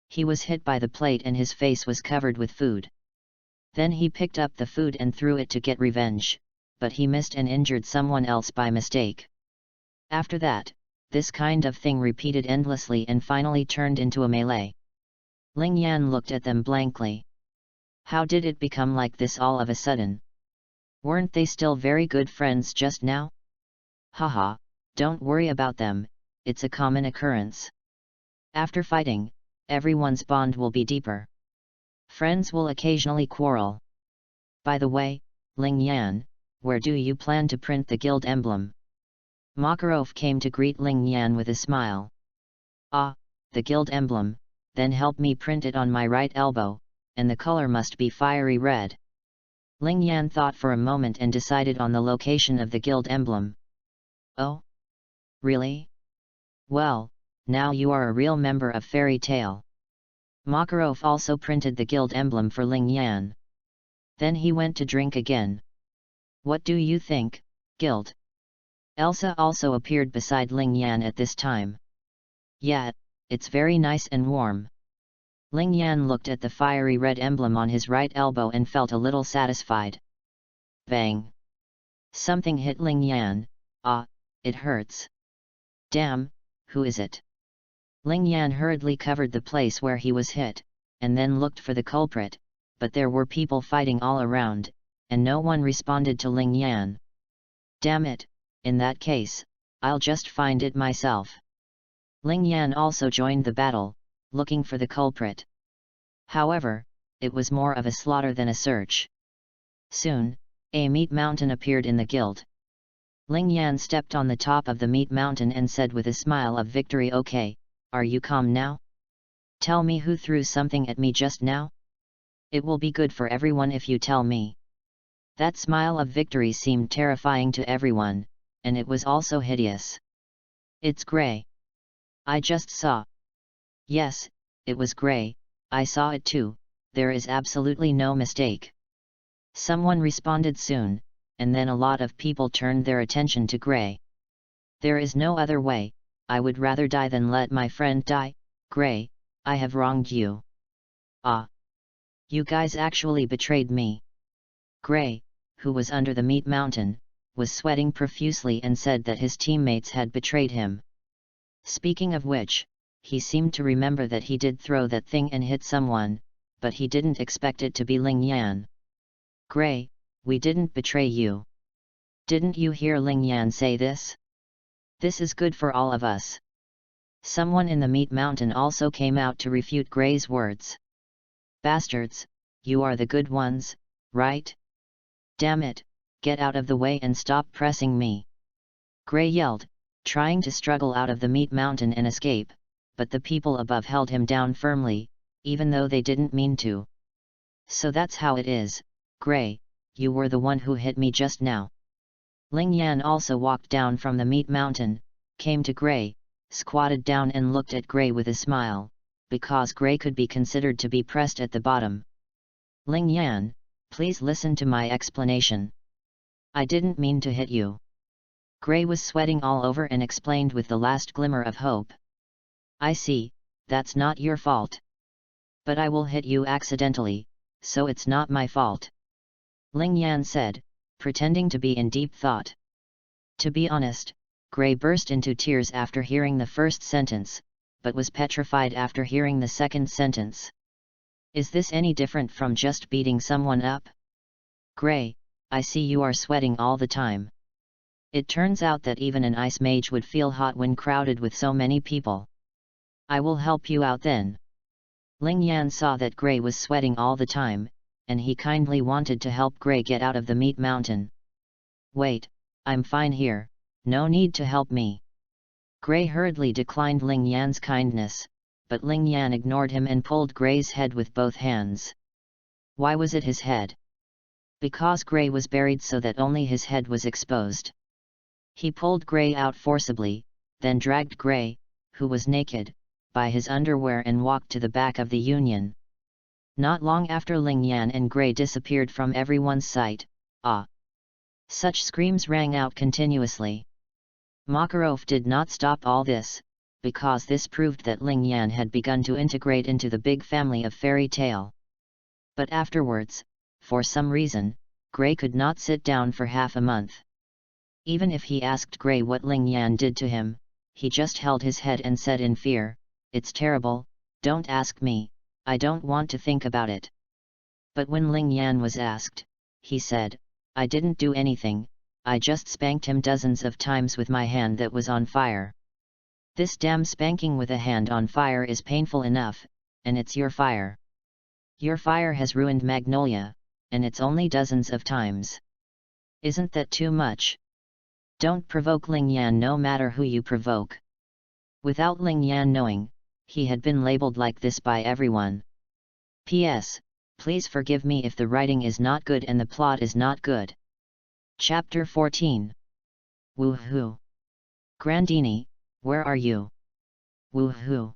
Speaker 1: He was hit by the plate and his face was covered with food. Then he picked up the food and threw it to get revenge, but he missed and injured someone else by mistake. After that, this kind of thing repeated endlessly and finally turned into a melee. Ling Yan looked at them blankly. How did it become like this all of a sudden? Weren't they still very good friends just now? Haha, don't worry about them, it's a common occurrence. After fighting, everyone's bond will be deeper. Friends will occasionally quarrel. By the way, Ling Yan, where do you plan to print the guild emblem? Makarov came to greet Ling Yan with a smile. Ah, the guild emblem, then help me print it on my right elbow, and the color must be fiery red. Ling Yan thought for a moment and decided on the location of the guild emblem. Oh? Really? Well, now you are a real member of Fairy Tale. Makarov also printed the guild emblem for Ling Yan. Then he went to drink again. What do you think, guild? Elsa also appeared beside Ling Yan at this time. Yeah, it's very nice and warm. Ling Yan looked at the fiery red emblem on his right elbow and felt a little satisfied. Bang! Something hit Ling Yan. Ah, it hurts. Damn, who is it? Ling Yan hurriedly covered the place where he was hit, and then looked for the culprit, but there were people fighting all around, and no one responded to Ling Yan. Damn it, in that case, I'll just find it myself. Ling Yan also joined the battle, looking for the culprit. However, it was more of a slaughter than a search. Soon, a meat mountain appeared in the guild. Ling Yan stepped on the top of the meat mountain and said with a smile of victory, "Okay, are you calm now? Tell me who threw something at me just now? It will be good for everyone if you tell me." That smile of victory seemed terrifying to everyone, and it was also hideous. "It's Gray. I just saw." "Yes, it was Gray, I saw it too, there is absolutely no mistake." Someone responded soon, and then a lot of people turned their attention to Gray. "There is no other way, I would rather die than let my friend die. Gray, I have wronged you." "Ah! You guys actually betrayed me." Gray, who was under the meat mountain, was sweating profusely and said that his teammates had betrayed him. Speaking of which, he seemed to remember that he did throw that thing and hit someone, but he didn't expect it to be Ling Yan. "Gray, we didn't betray you. Didn't you hear Ling Yan say this? This is good for all of us." Someone in the meat mountain also came out to refute Gray's words. "Bastards, you are the good ones, right? Damn it, get out of the way and stop pressing me!" Gray yelled, trying to struggle out of the meat mountain and escape, but the people above held him down firmly, even though they didn't mean to. "So that's how it is, Gray, you were the one who hit me just now." Ling Yan also walked down from the meat mountain, came to Gray, squatted down and looked at Gray with a smile, because Gray could be considered to be pressed at the bottom. "Ling Yan, please listen to my explanation. I didn't mean to hit you." Gray was sweating all over and explained with the last glimmer of hope. "I see, that's not your fault. But I will hit you accidentally, so it's not my fault," Ling Yan said, pretending to be in deep thought. To be honest, Gray burst into tears after hearing the first sentence, but was petrified after hearing the second sentence. "Is this any different from just beating someone up? Gray, I see you are sweating all the time. It turns out that even an ice mage would feel hot when crowded with so many people. I will help you out then." Ling Yan saw that Gray was sweating all the time, and he kindly wanted to help Gray get out of the meat mountain. "Wait, I'm fine here, no need to help me." Gray hurriedly declined Ling Yan's kindness, but Ling Yan ignored him and pulled Gray's head with both hands. Why was it his head? Because Gray was buried so that only his head was exposed. He pulled Gray out forcibly, then dragged Gray, who was naked, by his underwear and walked to the back of the Union. Not long after Ling Yan and Gray disappeared from everyone's sight, "Ah!" Such screams rang out continuously. Makarov did not stop all this, because this proved that Ling Yan had begun to integrate into the big family of fairy tale. But afterwards, for some reason, Gray could not sit down for half a month. Even if he asked Gray what Ling Yan did to him, he just held his head and said in fear, "It's terrible, don't ask me, I don't want to think about it." But when Ling Yan was asked, he said, "I didn't do anything, I just spanked him dozens of times with my hand that was on fire." This damn spanking with a hand on fire is painful enough, and it's your fire. Your fire has ruined Magnolia, and it's only dozens of times. Isn't that too much? Don't provoke Ling Yan no matter who you provoke. Without Ling Yan knowing, he had been labeled like this by everyone. P.S. Please forgive me if the writing is not good and the plot is not good. Chapter 14. Woohoo! Grandini, where are you? Woohoo!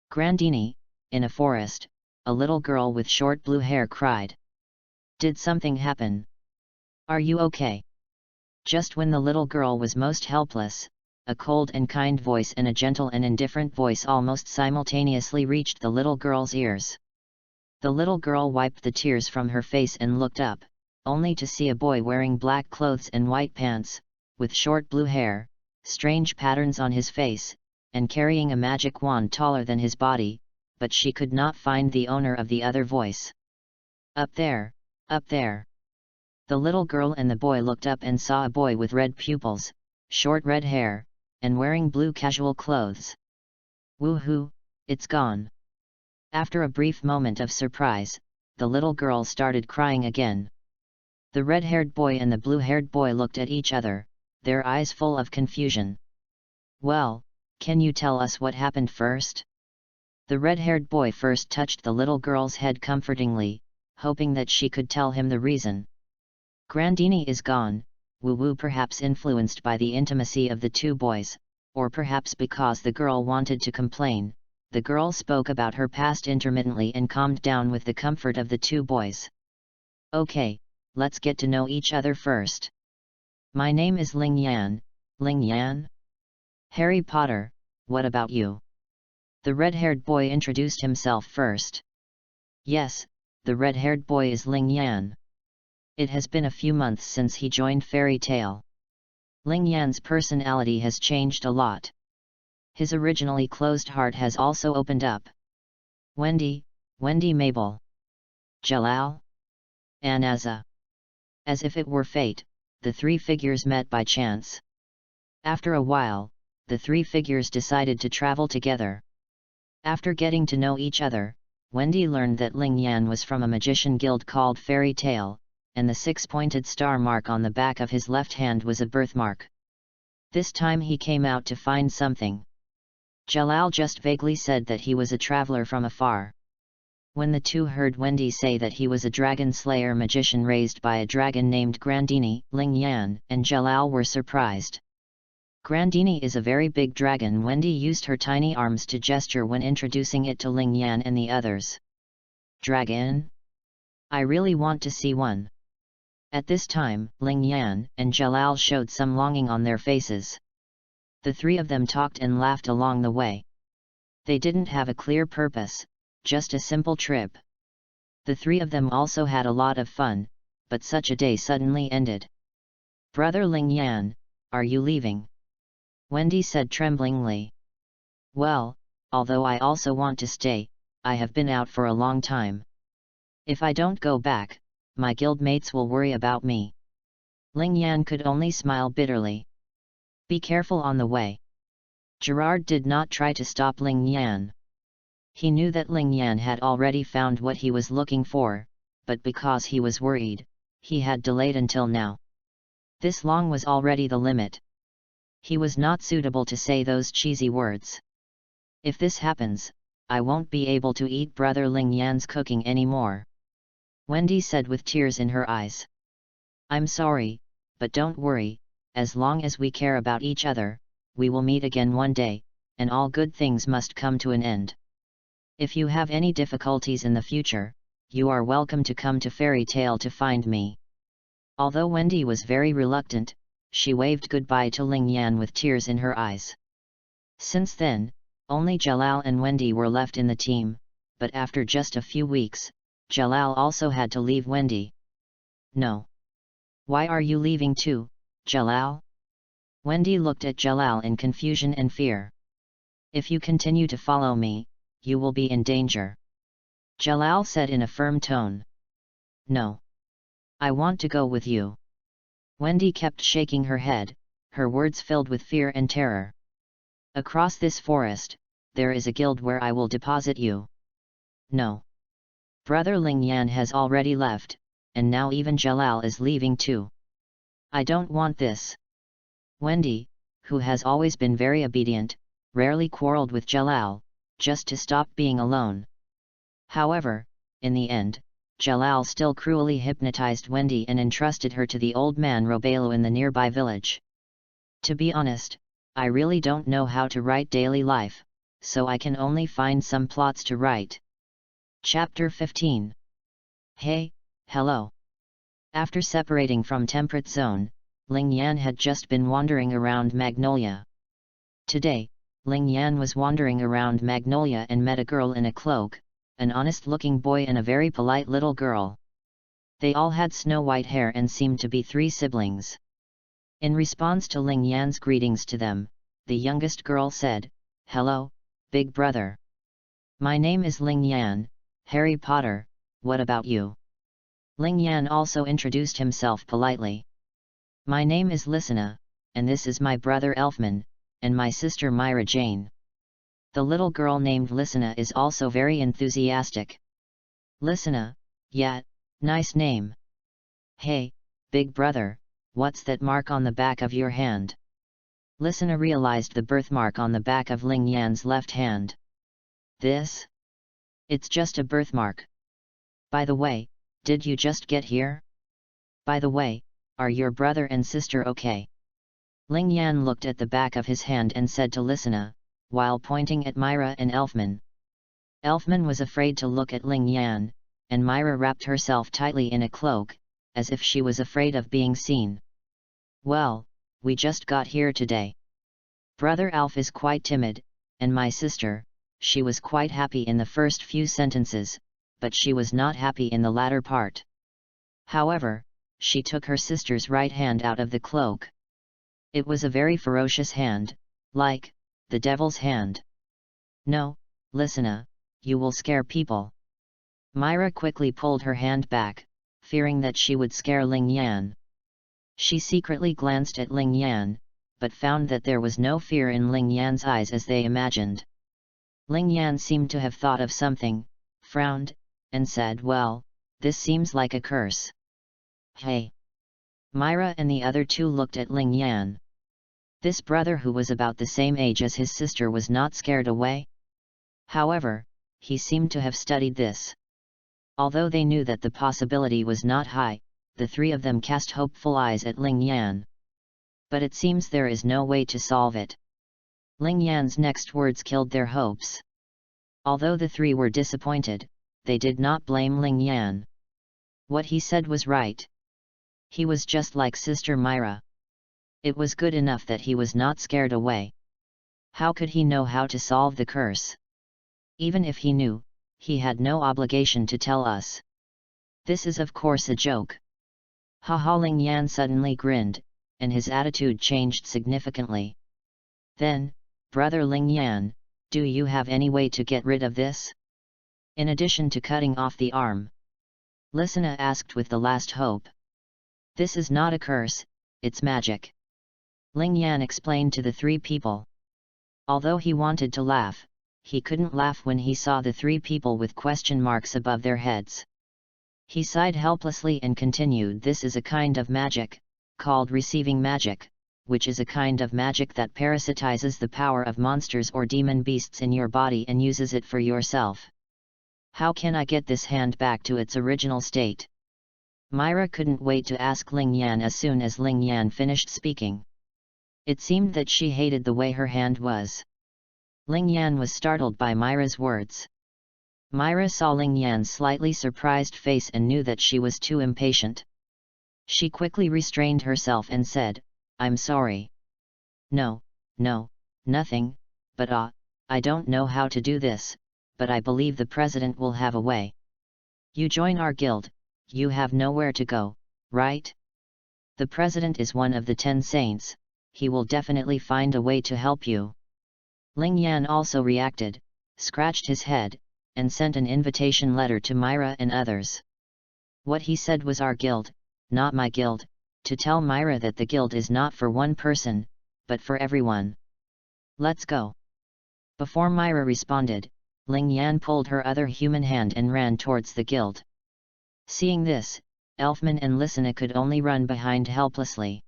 Speaker 1: Grandini, in a forest, a little girl with short blue hair cried. Did something happen? Are you okay? Just when the little girl was most helpless, a cold and kind voice and a gentle and indifferent voice almost simultaneously reached the little girl's ears. The little girl wiped the tears from her face and looked up, only to see a boy wearing black clothes and white pants, with short blue hair, strange patterns on his face, and carrying a magic wand taller than his body, but she could not find the owner of the other voice. Up there, up there. The little girl and the boy looked up and saw a boy with red pupils, short red hair, and wearing blue casual clothes. Woohoo, it's gone. After a brief moment of surprise, the little girl started crying again. The red-haired boy and the blue-haired boy looked at each other, their eyes full of confusion. Well, can you tell us what happened first? The red-haired boy first touched the little girl's head comfortingly, hoping that she could tell him the reason. Grandini is gone, woo-woo, perhaps influenced by the intimacy of the two boys, or perhaps because the girl wanted to complain. The girl spoke about her past intermittently and calmed down with the comfort of the two boys. Okay, let's get to know each other first. My name is Ling Yan. Ling Yan? Harry Potter, what about you? The red-haired boy introduced himself first. Yes, the red-haired boy is Ling Yan. It has been a few months since he joined Fairy Tale. Ling Yan's personality has changed a lot. His originally closed heart has also opened up. Wendy Mabel. Jalal? Anaza. As if it were fate, the three figures met by chance. After a while, the three figures decided to travel together. After getting to know each other, Wendy learned that Ling Yan was from a magician guild called Fairy Tale, and the six-pointed star mark on the back of his left hand was a birthmark. This time he came out to find something. Jalal just vaguely said that he was a traveler from afar. When the two heard Wendy say that he was a dragon slayer magician raised by a dragon named Grandini, Ling Yan and Jalal were surprised. Grandini is a very big dragon. Wendy used her tiny arms to gesture when introducing it to Ling Yan and the others. Dragon? I really want to see one. At this time, Ling Yan and Jalal showed some longing on their faces. The three of them talked and laughed along the way. They didn't have a clear purpose, just a simple trip. The three of them also had a lot of fun, but such a day suddenly ended. Brother Ling Yan, are you leaving? Wendy said tremblingly. Well, although I also want to stay, I have been out for a long time. If I don't go back, my guildmates will worry about me. Ling Yan could only smile bitterly. Be careful on the way. Gerard did not try to stop Ling Yan. He knew that Ling Yan had already found what he was looking for, but because he was worried, he had delayed until now. This long was already the limit. He was not suitable to say those cheesy words. If this happens, I won't be able to eat Brother Ling Yan's cooking anymore. Wendy said with tears in her eyes. I'm sorry, but don't worry, as long as we care about each other, we will meet again one day, and all good things must come to an end. If you have any difficulties in the future, you are welcome to come to Fairy Tale to find me. Although Wendy was very reluctant, she waved goodbye to Ling Yan with tears in her eyes. Since then, only Jalal and Wendy were left in the team, but after just a few weeks, Jalal also had to leave Wendy. No. Why are you leaving too, Jalal? Wendy looked at Jalal in confusion and fear. If you continue to follow me, you will be in danger. Jalal said in a firm tone. No. I want to go with you. Wendy kept shaking her head, her words filled with fear and terror. Across this forest, there is a guild where I will deposit you. No. Brother Ling Yan has already left, and now even Jalal is leaving too. I don't want this. Wendy, who has always been very obedient, rarely quarreled with Jalal, just to stop being alone. However, in the end, Jalal still cruelly hypnotized Wendy and entrusted her to the old man Robelo in the nearby village. To be honest, I really don't know how to write daily life, so I can only find some plots to write. Chapter 15. Hey, hello. After separating from Temperate Zone, Ling Yan had just been wandering around Magnolia. Today, Ling Yan was wandering around Magnolia and met a girl in a cloak, an honest-looking boy and a very polite little girl. They all had snow-white hair and seemed to be 3 siblings. In response to Ling Yan's greetings to them, the youngest girl said, "Hello, big brother. My name is Ling Yan, Harry Potter, what about you?" Ling Yan also introduced himself politely. "My name is Lysina, and this is my brother Elfman, and my sister Myra Jane." The little girl named Lysina is also very enthusiastic. "Lysina, yeah, nice name. Hey, big brother, what's that mark on the back of your hand?" Lysina realized the birthmark on the back of Ling Yan's left hand. "This? It's just a birthmark. By the way, did you just get here? By the way, are your brother and sister okay?" Ling Yan looked at the back of his hand and said to Lysina, while pointing at Myra and Elfman. Elfman was afraid to look at Ling Yan, and Myra wrapped herself tightly in a cloak, as if she was afraid of being seen. "Well, we just got here today. Brother Alf is quite timid, and my sister, she was quite happy in the first few sentences, but she was not happy in the latter part. However, she took her sister's right hand out of the cloak. It was a very ferocious hand, like the devil's hand. No, Lysina, you will scare people." Myra quickly pulled her hand back, fearing that she would scare Ling Yan. She secretly glanced at Ling Yan, but found that there was no fear in Ling Yan's eyes as they imagined. Ling Yan seemed to have thought of something, frowned, and said, "Well, this seems like a curse." "Hey!" Myra and the other 2 looked at Ling Yan. This brother who was about the same age as his sister was not scared away. However, he seemed to have studied this. Although they knew that the possibility was not high, the 3 of them cast hopeful eyes at Ling Yan. But it seems there is no way to solve it. Ling Yan's next words killed their hopes. Although the 3 were disappointed, they did not blame Ling Yan. What he said was right. He was just like Sister Myra. It was good enough that he was not scared away. How could he know how to solve the curse? Even if he knew, he had no obligation to tell us. This is of course a joke. Haha, Ling Yan suddenly grinned, and his attitude changed significantly. Then, Brother Ling Yan, do you have any way to get rid of this? In addition to cutting off the arm? Lysina asked with the last hope. This is not a curse, it's magic. Ling Yan explained to the 3 people. Although he wanted to laugh, he couldn't laugh when he saw the 3 people with question marks above their heads. He sighed helplessly and continued, "This is a kind of magic, called receiving magic, which is a kind of magic that parasitizes the power of monsters or demon beasts in your body and uses it for yourself. How can I get this hand back to its original state?" Myra couldn't wait to ask Ling Yan as soon as Ling Yan finished speaking. It seemed that she hated the way her hand was. Ling Yan was startled by Myra's words. Myra saw Ling Yan's slightly surprised face and knew that she was too impatient. She quickly restrained herself and said, "I'm sorry. No, nothing, but I don't know how to do this, but I believe the president will have a way. You join our guild, you have nowhere to go, right? The president is one of the 10 saints, he will definitely find a way to help you." Ling Yan also reacted, scratched his head, and sent an invitation letter to Myra and others. What he said was our guild, not my guild, to tell Myra that the guild is not for one person, but for everyone. "Let's go." Before Myra responded, Ling Yan pulled her other human hand and ran towards the guild. Seeing this, Elfman and Lysina could only run behind helplessly.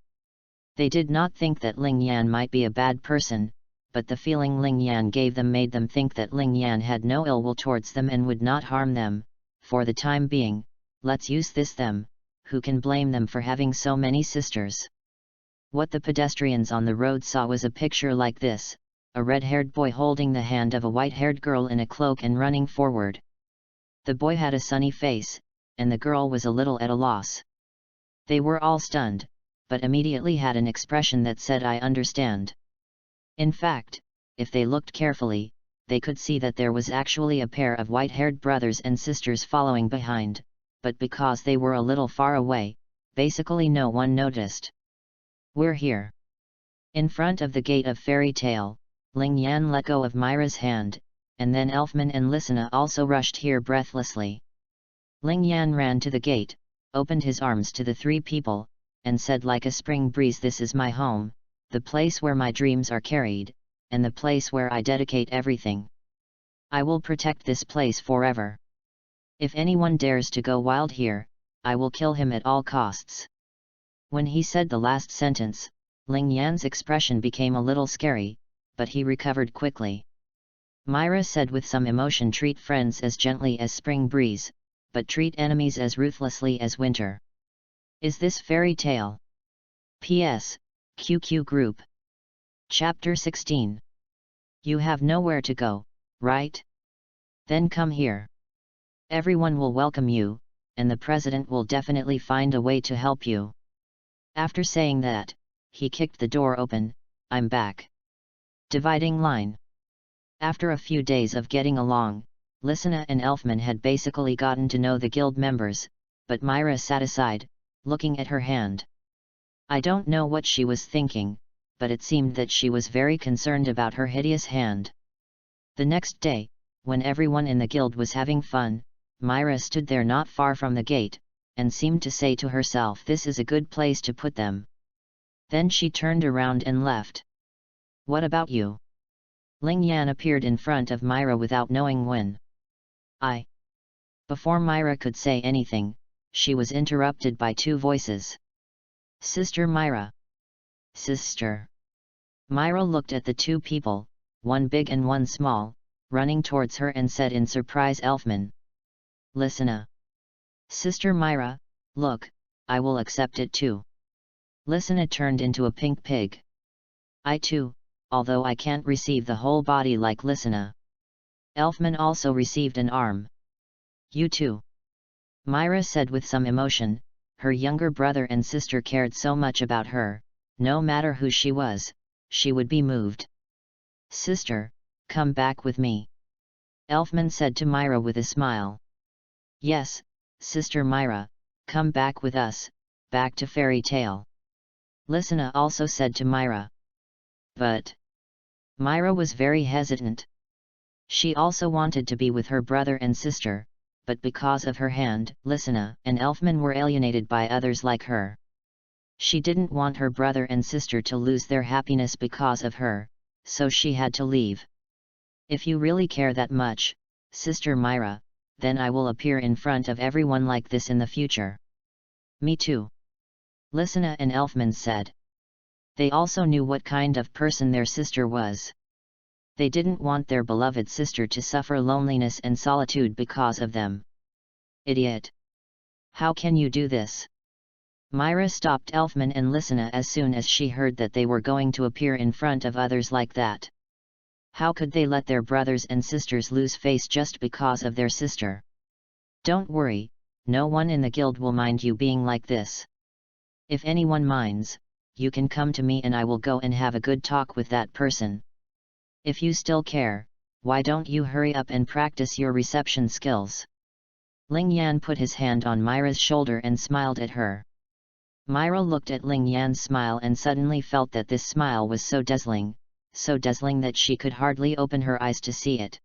Speaker 1: They did not think that Ling Yan might be a bad person, but the feeling Ling Yan gave them made them think that Ling Yan had no ill will towards them and would not harm them. For the time being, let's use them, who can blame them for having so many sisters? What the pedestrians on the road saw was a picture like this, a red-haired boy holding the hand of a white-haired girl in a cloak and running forward. The boy had a sunny face, and the girl was a little at a loss. They were all stunned, but immediately had an expression that said, "I understand." In fact, if they looked carefully, they could see that there was actually a pair of white-haired brothers and sisters following behind, but because they were a little far away, basically no one noticed. "We're here." In front of the gate of Fairy Tale, Ling Yan let go of Myra's hand, and then Elfman and Lysina also rushed here breathlessly. Ling Yan ran to the gate, opened his arms to the three people, and said like a spring breeze, "This is my home, the place where my dreams are carried, and the place where I dedicate everything. I will protect this place forever. If anyone dares to go wild here, I will kill him at all costs." When he said the last sentence, Ling Yan's expression became a little scary, but he recovered quickly. Myra said with some emotion, "Treat friends as gently as spring breeze, but treat enemies as ruthlessly as winter. Is this fairy tale? P.S. QQ Group. Chapter 16. You have nowhere to go, right? Then come here. Everyone will welcome you, and the president will definitely find a way to help you." After saying that, he kicked the door open. "I'm back." Dividing line. After a few days of getting along, Lysina and Elfman had basically gotten to know the guild members, but Myra sat aside, looking at her hand. I don't know what she was thinking, but it seemed that she was very concerned about her hideous hand. The next day, when everyone in the guild was having fun, Myra stood there not far from the gate, and seemed to say to herself, "This is a good place to put them." Then she turned around and left. "What about you?" Ling Yan appeared in front of Myra without knowing when. Before Myra could say anything, she was interrupted by two voices. "Sister Myra." "Sister." Myra looked at the two people, one big and one small, running towards her and said in surprise, "Elfman." "Lysina." "Sister Myra, look, I will accept it too." Lysina turned into a pink pig. "I too, although I can't receive the whole body like Lysina." Elfman also received an arm. "You too." Myra said with some emotion. Her younger brother and sister cared so much about her, no matter who she was, she would be moved. "Sister, come back with me," Elfman said to Myra with a smile. "Yes, Sister Myra, come back with us, back to Fairy Tale," Lysina also said to Myra. But Myra was very hesitant. She also wanted to be with her brother and sister, but because of her hand, Lysina and Elfman were alienated by others like her. She didn't want her brother and sister to lose their happiness because of her, so she had to leave. "If you really care that much, Sister Myra, then I will appear in front of everyone like this in the future." "Me too," Lysina and Elfman said. They also knew what kind of person their sister was. They didn't want their beloved sister to suffer loneliness and solitude because of them. "Idiot! How can you do this?" Myra stopped Elfman and Lysina as soon as she heard that they were going to appear in front of others like that. How could they let their brothers and sisters lose face just because of their sister? "Don't worry, no one in the guild will mind you being like this. If anyone minds, you can come to me and I will go and have a good talk with that person. If you still care, why don't you hurry up and practice your reception skills?" Ling Yan put his hand on Myra's shoulder and smiled at her. Myra looked at Ling Yan's smile and suddenly felt that this smile was so dazzling that she could hardly open her eyes to see it.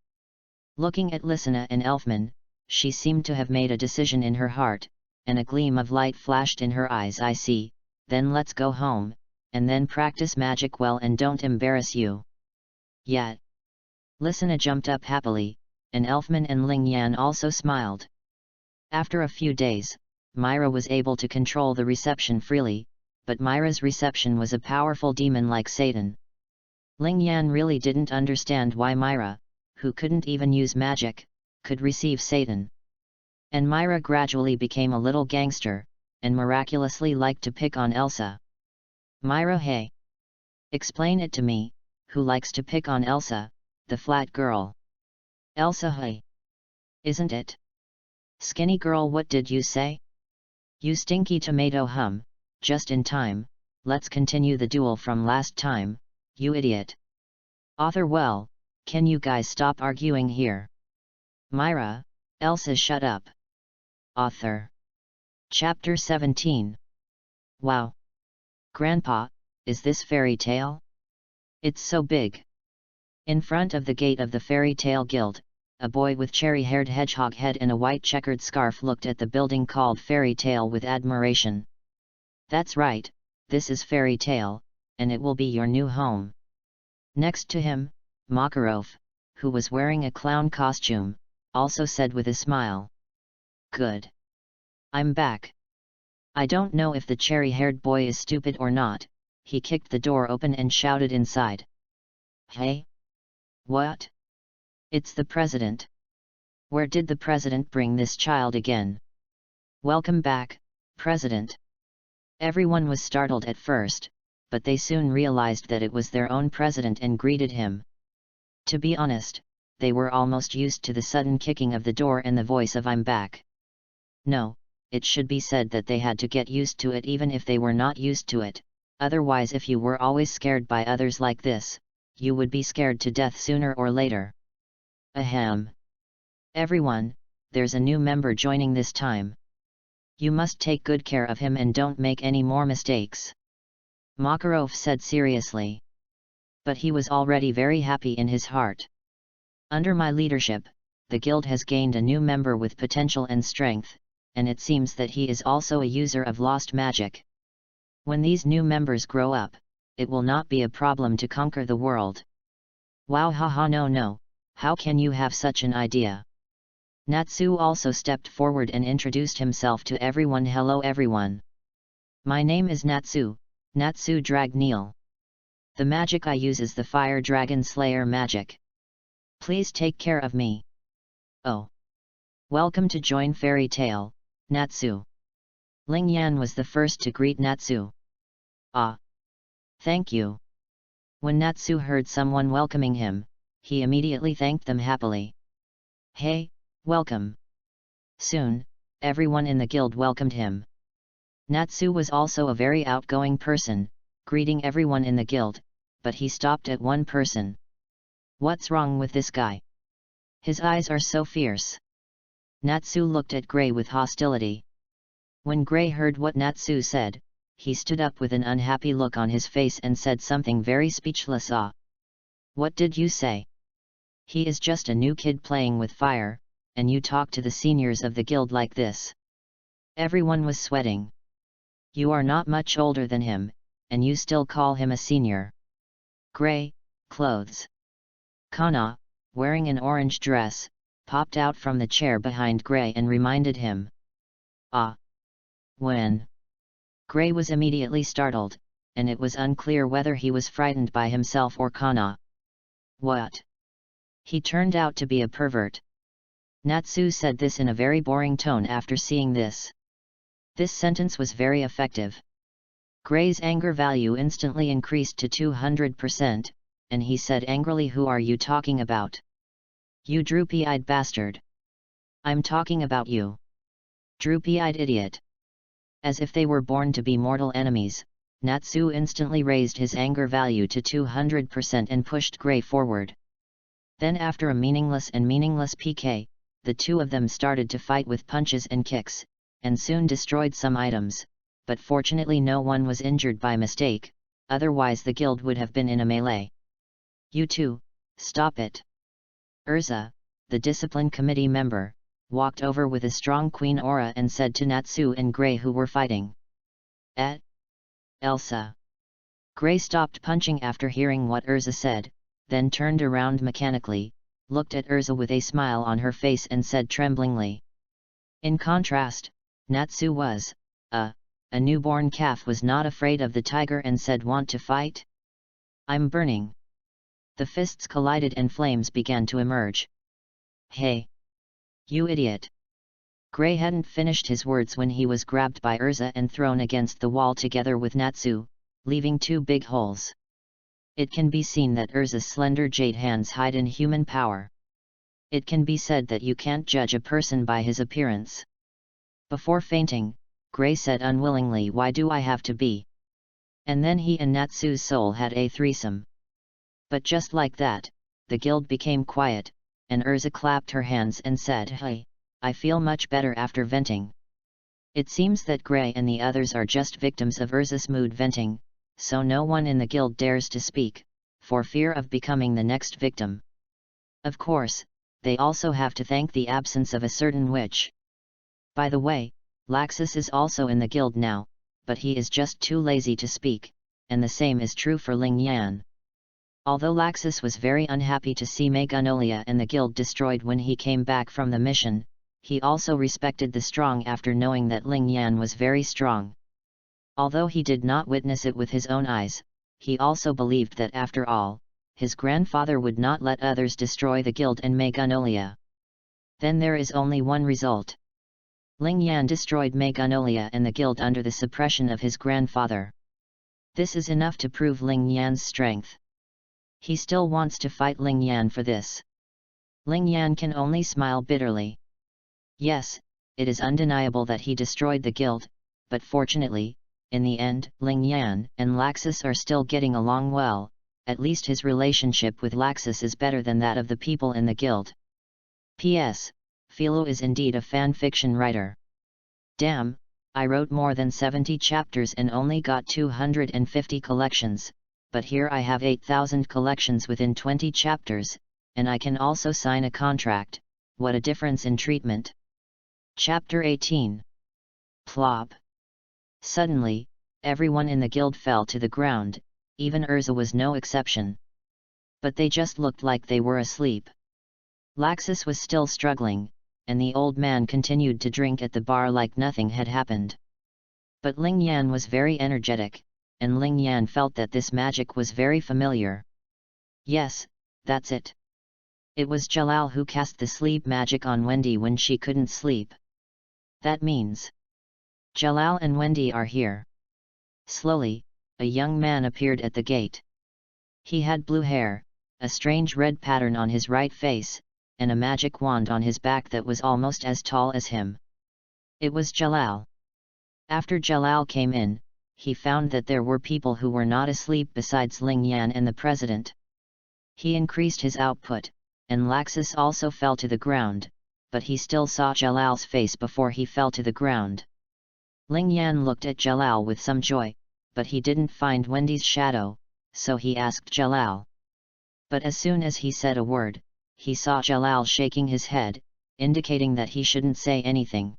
Speaker 1: Looking at Lysina and Elfman, she seemed to have made a decision in her heart, and a gleam of light flashed in her eyes. "I see, then let's go home, and then practice magic well and don't embarrass you." "Yeah." Lysina jumped up happily, and Elfman and Ling Yan also smiled. After a few days, Myra was able to control the reception freely, but Myra's reception was a powerful demon like Satan. Ling Yan really didn't understand why Myra, who couldn't even use magic, could receive Satan. And Myra gradually became a little gangster, and miraculously liked to pick on Elsa. "Myra, hey! Explain it to me, who likes to pick on Elsa, the flat girl?" "Elsa, hey! Isn't it? Skinny girl, what did you say? You stinky tomato hum, just in time, let's continue the duel from last time, you idiot," Author well, can you guys stop arguing here? Myra, Elsa shut up. Author. Chapter 17. Wow. Grandpa, is this fairy tale? It's so big. In front of the gate of the Fairy Tale Guild, a boy with cherry-haired hedgehog head and a white checkered scarf looked at the building called Fairy Tale with admiration. That's right, this is Fairy Tale, and it will be your new home. Next to him, Makarov, who was wearing a clown costume, also said with a smile. Good. I'm back. I don't know if the cherry-haired boy is stupid or not. He kicked the door open and shouted inside. Hey? What? It's the president. Where did the president bring this child again? Welcome back, President. Everyone was startled at first, but they soon realized that it was their own president and greeted him. To be honest, they were almost used to the sudden kicking of the door and the voice of "I'm back." No, it should be said that they had to get used to it even if they were not used to it, otherwise if you were always scared by others like this, you would be scared to death sooner or later. Ahem. Everyone, there's a new member joining this time. You must take good care of him and don't make any more mistakes. Makarov said seriously. But he was already very happy in his heart. Under my leadership, the guild has gained a new member with potential and strength, and it seems that he is also a user of lost magic. When these new members grow up, it will not be a problem to conquer the world. Wow, haha, no, how can you have such an idea? Natsu also stepped forward and introduced himself to everyone. Hello everyone. My name is Natsu, Natsu Dragneel. The magic I use is the Fire Dragon Slayer magic. Please take care of me. Oh. Welcome to join Fairy Tale, Natsu. Ling Yan was the first to greet Natsu. Ah. Thank you. When Natsu heard someone welcoming him, he immediately thanked them happily. Hey, welcome. Soon, everyone in the guild welcomed him. Natsu was also a very outgoing person, greeting everyone in the guild, but he stopped at one person. What's wrong with this guy? His eyes are so fierce. Natsu looked at Gray with hostility. When Gray heard what Natsu said, he stood up with an unhappy look on his face and said something very speechless. Ah. What did you say? He is just a new kid playing with fire, and you talk to the seniors of the guild like this. Everyone was sweating. You are not much older than him, and you still call him a senior. Gray, clothes. Kana, wearing an orange dress, popped out from the chair behind Gray and reminded him. Ah. When? Gray was immediately startled, and it was unclear whether he was frightened by himself or Kana. What? He turned out to be a pervert. Natsu said this in a very boring tone after seeing this. This sentence was very effective. Gray's anger value instantly increased to 200%, and he said angrily, "Who are you talking about? You droopy-eyed bastard. I'm talking about you. Droopy-eyed idiot." As if they were born to be mortal enemies, Natsu instantly raised his anger value to 200% and pushed Gray forward. Then after a meaningless PK, the two of them started to fight with punches and kicks, and soon destroyed some items, but fortunately no one was injured by mistake, otherwise the guild would have been in a melee. You two, stop it. Urza, the discipline committee member, walked over with a strong queen aura and said to Natsu and Gray who were fighting. Elsa. Gray stopped punching after hearing what Urza said, then turned around mechanically, looked at Urza with a smile on her face and said tremblingly. In contrast, Natsu was, a newborn calf, was not afraid of the tiger and said, "Want to fight? I'm burning." The fists collided and flames began to emerge. Hey! You idiot! Gray hadn't finished his words when he was grabbed by Urza and thrown against the wall together with Natsu, leaving two big holes. It can be seen that Urza's slender jade hands hide in human power. It can be said that you can't judge a person by his appearance. Before fainting, Gray said unwillingly, "Why do I have to be?" And then he and Natsu's soul had a threesome. But just like that, the guild became quiet, and Urza clapped her hands and said, "Hey, I feel much better after venting." It seems that Gray and the others are just victims of Urza's mood venting, so no one in the guild dares to speak, for fear of becoming the next victim. Of course, they also have to thank the absence of a certain witch. By the way, Laxus is also in the guild now, but he is just too lazy to speak, and the same is true for Ling Yan. Although Laxus was very unhappy to see Magnolia and the guild destroyed when he came back from the mission, he also respected the strong after knowing that Ling Yan was very strong. Although he did not witness it with his own eyes, he also believed that after all, his grandfather would not let others destroy the guild and Magnolia. Then there is only one result. Ling Yan destroyed Magnolia and the guild under the suppression of his grandfather. This is enough to prove Ling Yan's strength. He still wants to fight Ling Yan for this. Ling Yan can only smile bitterly. Yes, it is undeniable that he destroyed the guild, but fortunately, in the end, Ling Yan and Laxus are still getting along well. At least his relationship with Laxus is better than that of the people in the guild. P.S. Philo is indeed a fanfiction writer. Damn, I wrote more than 70 chapters and only got 250 collections, but here I have 8,000 collections within 20 chapters, and I can also sign a contract. What a difference in treatment. Chapter 18. Plop. Suddenly, everyone in the guild fell to the ground, even Urza was no exception. But they just looked like they were asleep. Laxus was still struggling, and the old man continued to drink at the bar like nothing had happened. But Ling Yan was very energetic, and Ling Yan felt that this magic was very familiar. Yes, that's it. It was Jalal who cast the sleep magic on Wendy when she couldn't sleep. That means Jalal and Wendy are here. Slowly, a young man appeared at the gate. He had blue hair, a strange red pattern on his right face, and a magic wand on his back that was almost as tall as him. It was Jalal. After Jalal came in, he found that there were people who were not asleep besides Ling Yan and the president. He increased his output, and Laxus also fell to the ground, but he still saw Jalal's face before he fell to the ground. Ling Yan looked at Jalal with some joy, but he didn't find Wendy's shadow, so he asked Jalal. But as soon as he said a word, he saw Jalal shaking his head, indicating that he shouldn't say anything.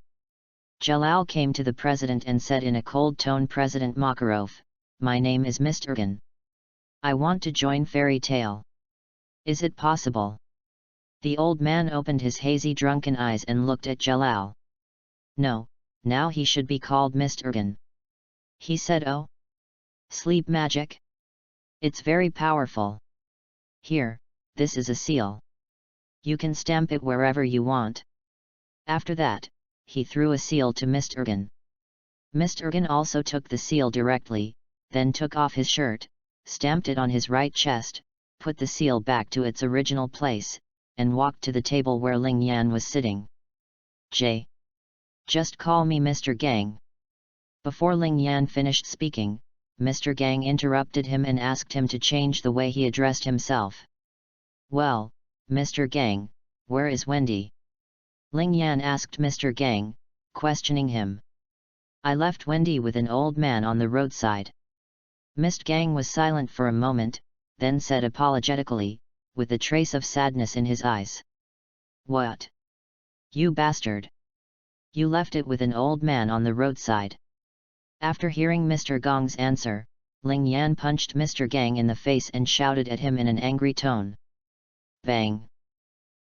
Speaker 1: Jalal came to the president and said in a cold tone, "President Makarov, my name is Mr. Ergan. I want to join Fairy Tale. Is it possible?" The old man opened his hazy drunken eyes and looked at Jalal. "No, now he should be called Mr. Ergan." He said, "Oh? Sleep magic? It's very powerful. Here, this is a seal. You can stamp it wherever you want." After that, he threw a seal to Mr. Ergan. Mr. Ergan also took the seal directly, then took off his shirt, stamped it on his right chest, put the seal back to its original place, and walked to the table where Ling Yan was sitting. Just call me Mr. Gang." Before Ling Yan finished speaking, Mr. Gang interrupted him and asked him to change the way he addressed himself. "Well, Mr. Gang, where is Wendy?" Ling Yan asked Mr. Gang, questioning him. "I left Wendy with an old man on the roadside." Mr. Gang was silent for a moment, then said apologetically, with a trace of sadness in his eyes. "What? You bastard! You left it with an old man on the roadside." After hearing Mr. Gang's answer, Ling Yan punched Mr. Gang in the face and shouted at him in an angry tone. Bang!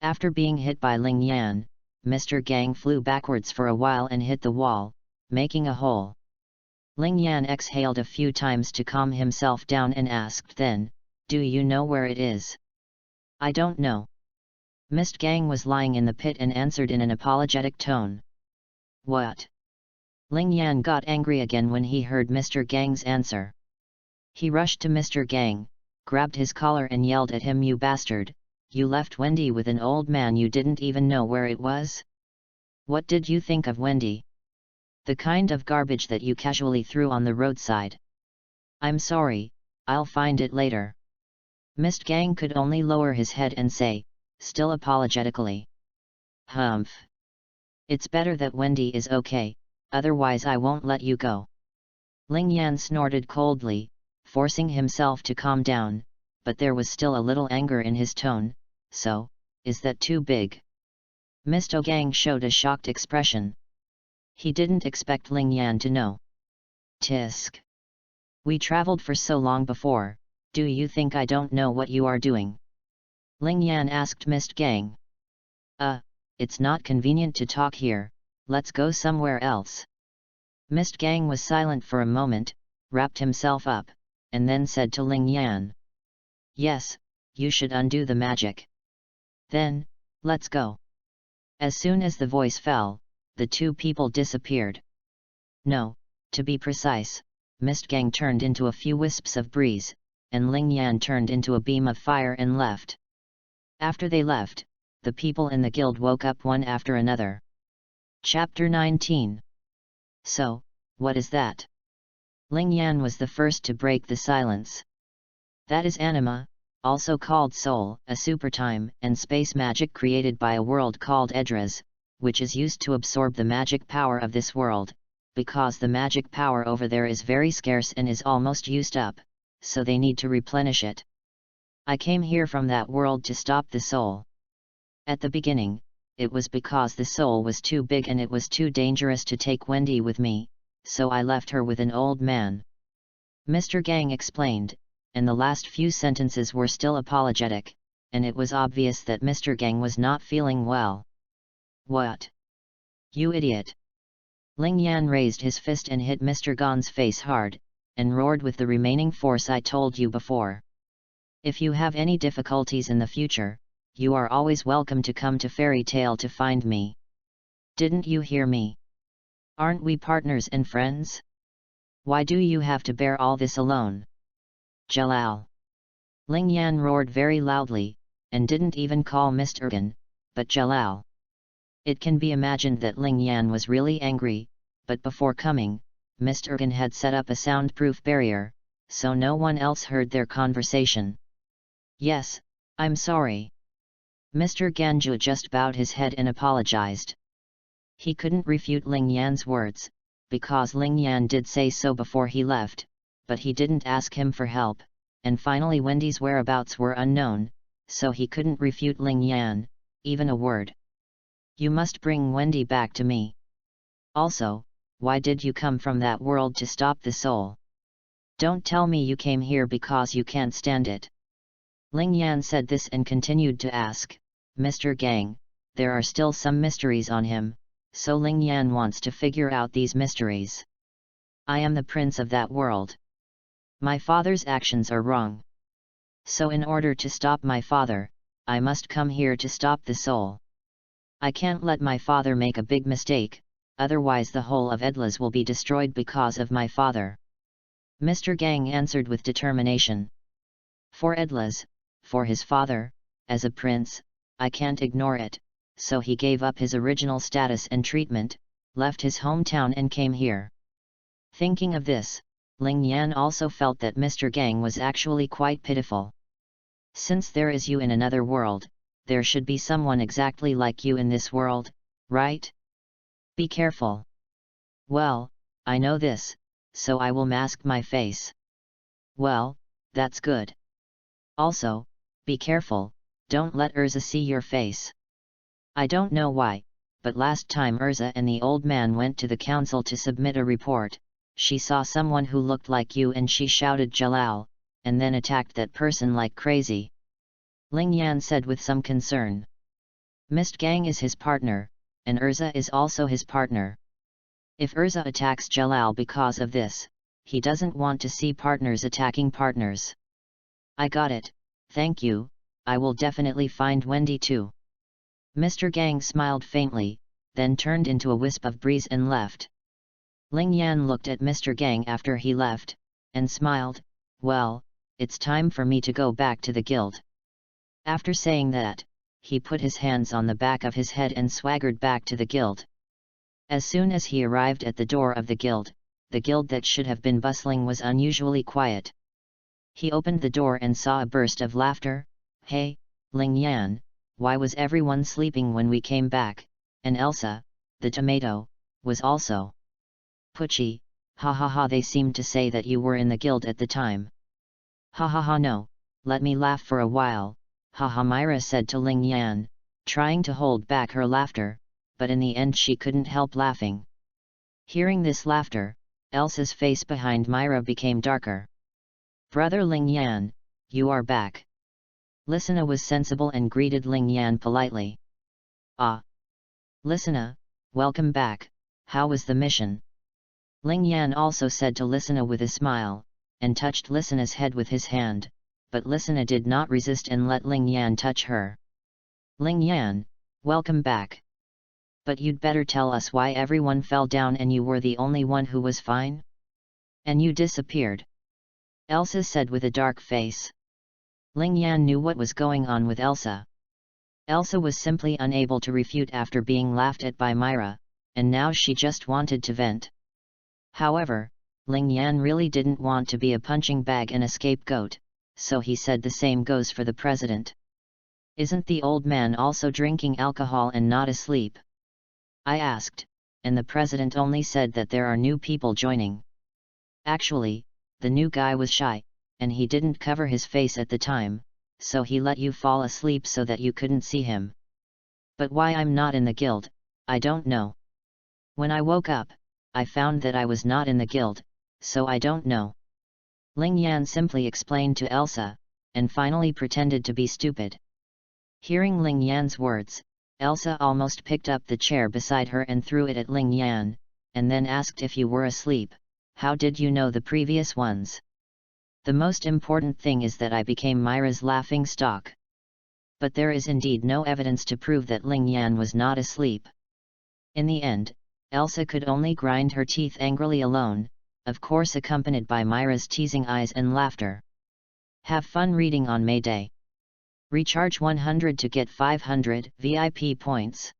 Speaker 1: After being hit by Ling Yan, Mr. Gang flew backwards for a while and hit the wall, making a hole. Ling Yan exhaled a few times to calm himself down and asked then, "Do you know where it is?" "I don't know." Mr. Gang was lying in the pit and answered in an apologetic tone. "What?" Ling Yan got angry again when he heard Mr. Gang's answer. He rushed to Mr. Gang, grabbed his collar and yelled at him, "You bastard! You left Wendy with an old man you didn't even know where it was? What did you think of Wendy? The kind of garbage that you casually threw on the roadside." "I'm sorry, I'll find it later." Mist Gang could only lower his head and say, still apologetically, "Humph. It's better that Wendy is okay, otherwise I won't let you go." Ling Yan snorted coldly, forcing himself to calm down, but there was still a little anger in his tone. "So, is that too big?" Mr. Gang showed a shocked expression. He didn't expect Ling Yan to know. "Tisk. We traveled for so long before, do you think I don't know what you are doing?" Ling Yan asked Mist Gang. It's not convenient to talk here, let's go somewhere else." Mist Gang was silent for a moment, wrapped himself up, and then said to Ling Yan, "Yes, you should undo the magic. Then, let's go." As soon as the voice fell, the two people disappeared. No, to be precise, Mist Gang turned into a few wisps of breeze, and Ling Yan turned into a beam of fire and left. After they left, the people in the guild woke up one after another. Chapter 19. "So, what is that?" Ling Yan was the first to break the silence. "That is anima, also called soul, a supertime and space magic created by a world called Edras, which is used to absorb the magic power of this world, because the magic power over there is very scarce and is almost used up, so they need to replenish it. I came here from that world to stop the soul. At the beginning, it was because the soul was too big and it was too dangerous to take Wendy with me, so I left her with an old man." Mr. Gang explained, and the last few sentences were still apologetic, and it was obvious that Mr. Gang was not feeling well. "What? You idiot!" Ling Yan raised his fist and hit Mr. Gang's face hard, and roared with the remaining force I told you before. "If you have any difficulties in the future, you are always welcome to come to Fairy Tale to find me. Didn't you hear me? Aren't we partners and friends? Why do you have to bear all this alone?" "Jalal!" Ling Yan roared very loudly, and didn't even call Mr. Gan, but Jalal. It can be imagined that Ling Yan was really angry, but before coming, Mr. Gan had set up a soundproof barrier, so no one else heard their conversation. "Yes, I'm sorry." Mr. Ganju just bowed his head and apologized. He couldn't refute Ling Yan's words, because Ling Yan did say so before he left, but he didn't ask him for help, and finally Wendy's whereabouts were unknown, so he couldn't refute Ling Yan, even a word. "You must bring Wendy back to me. Also, why did you come from that world to stop the soul? Don't tell me you came here because you can't stand it." Ling Yan said this and continued to ask, "Mr. Gang, there are still some mysteries on him, so Ling Yan wants to figure out these mysteries. I am the prince of that world. My father's actions are wrong. So in order to stop my father, I must come here to stop the soul. I can't let my father make a big mistake, otherwise the whole of Edlas will be destroyed because of my father." Mr. Gang answered with determination. "For Edlas, for his father, as a prince, I can't ignore it," so he gave up his original status and treatment, left his hometown and came here. Thinking of this, Ling Yan also felt that Mr. Gang was actually quite pitiful. Since there is you in another world, there should be someone exactly like you in this world, right? Be careful. Well, I know this, so I will mask my face. Well, that's good. Also, be careful, don't let Urza see your face. I don't know why, but last time Urza and the old man went to the council to submit a report, she saw someone who looked like you and she shouted Jalal, and then attacked that person like crazy." Ling Yan said with some concern. "Mist Gang is his partner, and Urza is also his partner. If Urza attacks Jalal because of this, he doesn't want to see partners attacking partners." "I got it, thank you, I will definitely find Wendy too." Mr. Gang smiled faintly, then turned into a wisp of breeze and left. Ling Yan looked at Mr. Gang after he left, and smiled, "Well, it's time for me to go back to the guild." After saying that, he put his hands on the back of his head and swaggered back to the guild. As soon as he arrived at the door of the guild that should have been bustling was unusually quiet. He opened the door and saw a burst of laughter. Hey, Ling Yan, why was everyone sleeping when we came back? And Elsa, the tomato, was also. Pucci, ha ha ha, they seemed to say that you were in the guild at the time. Ha ha ha, no, let me laugh for a while, ha ha, Myra said to Ling Yan, trying to hold back her laughter, but in the end she couldn't help laughing. Hearing this laughter, Elsa's face behind Myra became darker. Brother Ling Yan, you are back. Lisana was sensible and greeted Ling Yan politely. Ah! Lisana, welcome back, how was the mission? Ling Yan also said to Lisana with a smile, and touched Lisana's head with his hand, but Lisana did not resist and let Ling Yan touch her. Ling Yan, welcome back. But you'd better tell us why everyone fell down and you were the only one who was fine? And you disappeared. Elsa said with a dark face. Ling Yan knew what was going on with Elsa. Elsa was simply unable to refute after being laughed at by Myra, and now she just wanted to vent. However, Ling Yan really didn't want to be a punching bag and a scapegoat, so he said the same goes for the president. Isn't the old man also drinking alcohol and not asleep? I asked, and the president only said that there are new people joining. Actually, the new guy was shy, and he didn't cover his face at the time, so he let you fall asleep so that you couldn't see him. But why I'm not in the guild, I don't know. When I woke up, I found that I was not in the guild, so I don't know. Ling Yan simply explained to Elsa, and finally pretended to be stupid. Hearing Ling Yan's words, Elsa almost picked up the chair beside her and threw it at Ling Yan, and then asked if you were asleep. How did you know the previous ones? The most important thing is that I became Myra's laughing stock. But there is indeed no evidence to prove that Ling Yan was not asleep. In the end, Elsa could only grind her teeth angrily alone, of course accompanied by Myra's teasing eyes and laughter. Have fun reading on May Day. Recharge 100 to get 500 VIP points.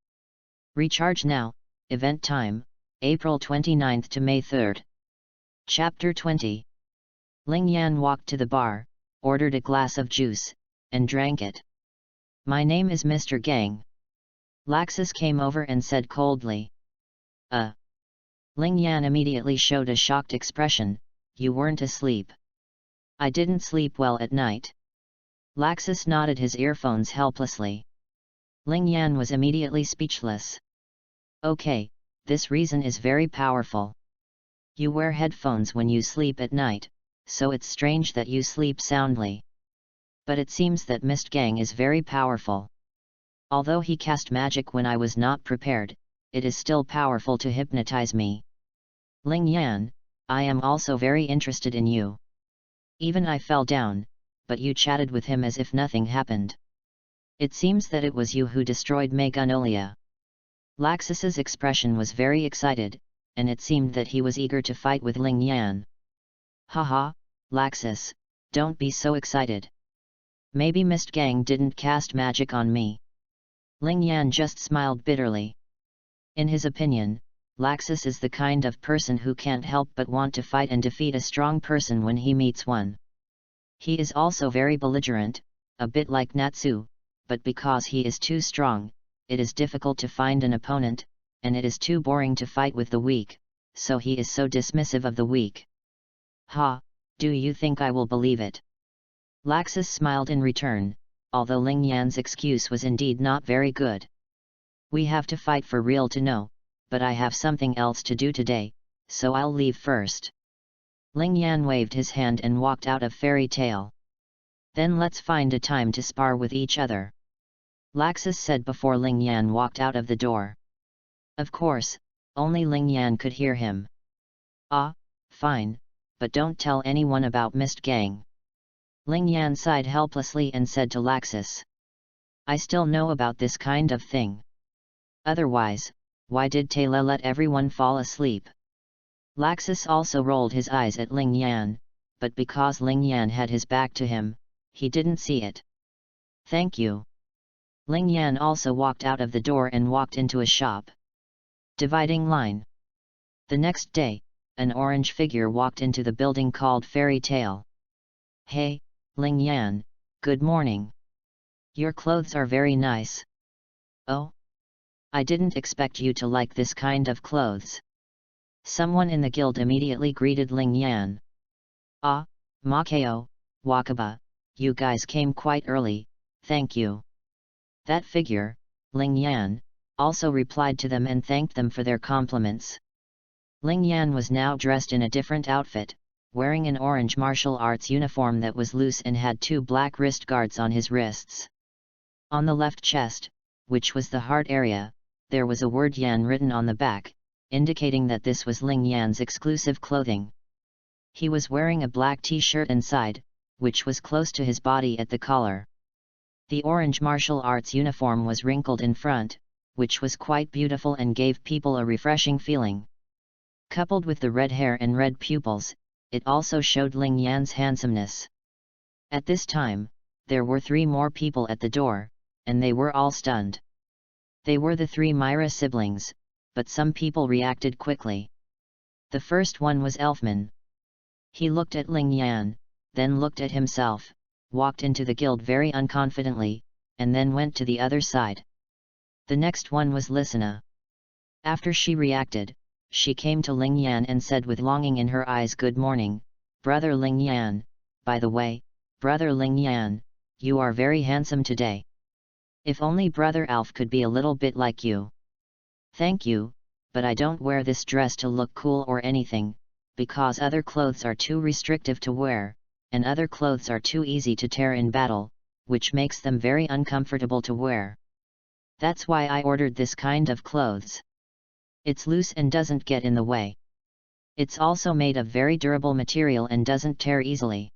Speaker 1: Recharge now, event time, April 29 to May 3. Chapter 20. Ling Yan walked to the bar, ordered a glass of juice, and drank it. My name is Mr. Gang. Laxus came over and said coldly. Ling Yan immediately showed a shocked expression. You weren't asleep. I didn't sleep well at night. Laxus nodded his earphones helplessly. Ling Yan was immediately speechless. Okay, this reason is very powerful. You wear headphones when you sleep at night, so it's strange that you sleep soundly. But it seems that Mist Gang is very powerful. Although he cast magic when I was not prepared, it is still powerful to hypnotize me. Ling Yan, I am also very interested in you. Even I fell down, but you chatted with him as if nothing happened. It seems that it was you who destroyed Magnolia. Laxus's expression was very excited, and it seemed that he was eager to fight with Ling Yan. Haha, Laxus, don't be so excited. Maybe Mist Gang didn't cast magic on me. Ling Yan just smiled bitterly. In his opinion, Laxus is the kind of person who can't help but want to fight and defeat a strong person when he meets one. He is also very belligerent, a bit like Natsu, but because he is too strong, it is difficult to find an opponent, and it is too boring to fight with the weak, so he is so dismissive of the weak. Ha, do you think I will believe it? Laxus smiled in return, although Ling Yan's excuse was indeed not very good. We have to fight for real to know, but I have something else to do today, so I'll leave first. Ling Yan waved his hand and walked out of Fairy Tale. Then let's find a time to spar with each other. Laxus said before Ling Yan walked out of the door. Of course, only Ling Yan could hear him. Ah, fine, but don't tell anyone about Mist Gang. Ling Yan sighed helplessly and said to Laxus. I still know about this kind of thing. Otherwise, why did Taylor let everyone fall asleep? Laxus also rolled his eyes at Ling Yan, but because Ling Yan had his back to him, he didn't see it. Thank you. Ling Yan also walked out of the door and walked into a shop. Dividing line. The next day, an orange figure walked into the building called Fairy Tale. Hey, Ling Yan, good morning. Your clothes are very nice. Oh? I didn't expect you to like this kind of clothes. Someone in the guild immediately greeted Ling Yan. Ah, Makeo, Wakaba, you guys came quite early, thank you. That figure, Ling Yan, also replied to them and thanked them for their compliments. Ling Yan was now dressed in a different outfit, wearing an orange martial arts uniform that was loose and had 2 black wrist guards on his wrists. On the left chest, which was the heart area, there was a word Yan written on the back, indicating that this was Ling Yan's exclusive clothing. He was wearing a black t-shirt inside, which was close to his body at the collar. The orange martial arts uniform was wrinkled in front, which was quite beautiful and gave people a refreshing feeling. Coupled with the red hair and red pupils, it also showed Ling Yan's handsomeness. At this time, there were 3 more people at the door, and they were all stunned. They were the 3 Myra siblings, but some people reacted quickly. The first one was Elfman. He looked at Ling Yan, then looked at himself, walked into the guild very unconfidently, and then went to the other side. The next one was Lisana. After she reacted, she came to Ling Yan and said with longing in her eyes, "Good morning, Brother Ling Yan. By the way, Brother Ling Yan, you are very handsome today. If only Brother Alf could be a little bit like you." "Thank you, but I don't wear this dress to look cool or anything, because other clothes are too restrictive to wear, and other clothes are too easy to tear in battle, which makes them very uncomfortable to wear. That's why I ordered this kind of clothes. It's loose and doesn't get in the way. It's also made of very durable material and doesn't tear easily.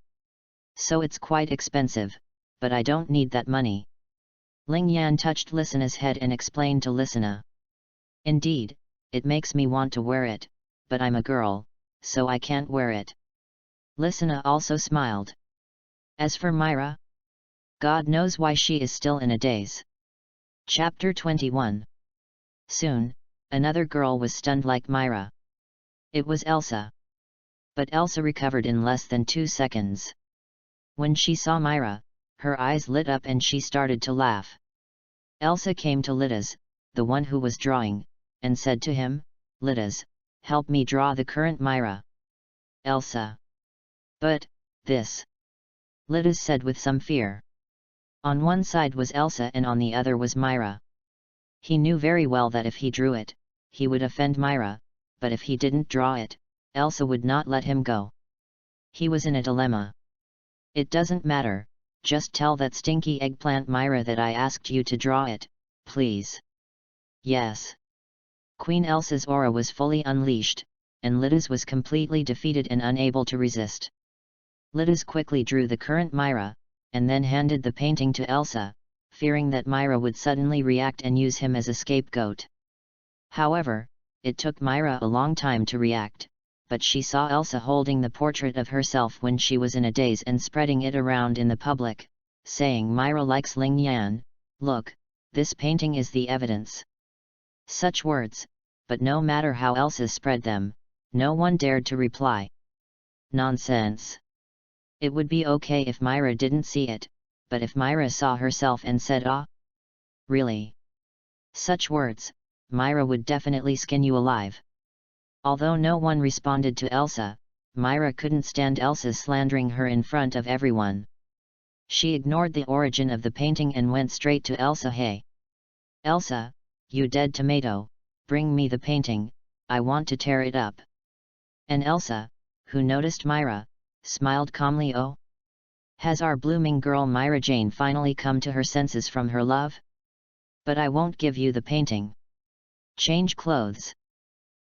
Speaker 1: So it's quite expensive, but I don't need that money." Ling Yan touched Lisana's head and explained to Lisana. "Indeed, it makes me want to wear it, but I'm a girl, so I can't wear it." Lisana also smiled. As for Myra, God knows why she is still in a daze. Chapter 21. Soon, another girl was stunned like Myra. It was Elsa. But Elsa recovered in less than 2 seconds. When she saw Myra, her eyes lit up and she started to laugh. Elsa came to Litas, the one who was drawing, and said to him, "Litas, help me draw the current Myra." "Elsa." "But, this," Litas said with some fear. On one side was Elsa and on the other was Myra. He knew very well that if he drew it, he would offend Myra, but if he didn't draw it, Elsa would not let him go. He was in a dilemma. "It doesn't matter, just tell that stinky eggplant Myra that I asked you to draw it, please." "Yes." Queen Elsa's aura was fully unleashed, and Litas was completely defeated and unable to resist. Litas quickly drew the current Myra, and then handed the painting to Elsa, fearing that Myra would suddenly react and use him as a scapegoat. However, it took Myra a long time to react, but she saw Elsa holding the portrait of herself when she was in a daze and spreading it around in the public, saying, "Myra likes Ling Yan, look, this painting is the evidence." Such words, but no matter how Elsa spread them, no one dared to reply. Nonsense. It would be okay if Myra didn't see it, but if Myra saw herself and said, "Ah? Really?" Such words, Myra would definitely skin you alive. Although no one responded to Elsa, Myra couldn't stand Elsa slandering her in front of everyone. She ignored the origin of the painting and went straight to Elsa. "Hey! Elsa, you dead tomato, bring me the painting, I want to tear it up." And Elsa, who noticed Myra, smiled calmly. "Oh? Has our blooming girl Myra Jane finally come to her senses from her love? But I won't give you the painting. Change clothes."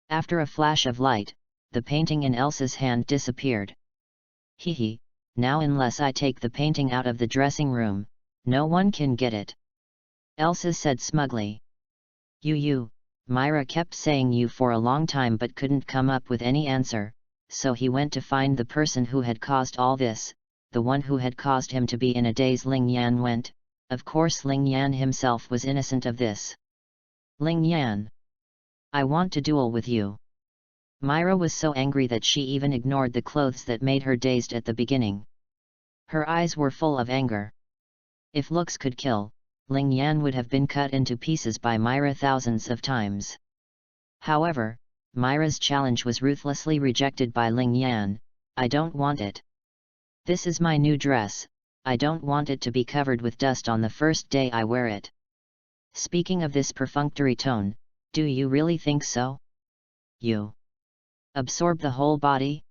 Speaker 1: After a flash of light, the painting in Elsa's hand disappeared. "Hee, now unless I take the painting out of the dressing room, no one can get it," Elsa said smugly. You, Myra kept saying you for a long time but couldn't come up with any answer, so he went to find the person who had caused all this, the one who had caused him to be in a daze. Ling Yan went. Of course Ling Yan himself was innocent of this. "Ling Yan, I want to duel with you." Myra was so angry that she even ignored the clothes that made her dazed at the beginning. Her eyes were full of anger. If looks could kill, Ling Yan would have been cut into pieces by Myra thousands of times. However, Myra's challenge was ruthlessly rejected by Ling Yan. I don't want it. This is my new dress, I don't want it to be covered with dust on the first day I wear it. Speaking of this perfunctory tone, do you really think so? You absorb the whole body?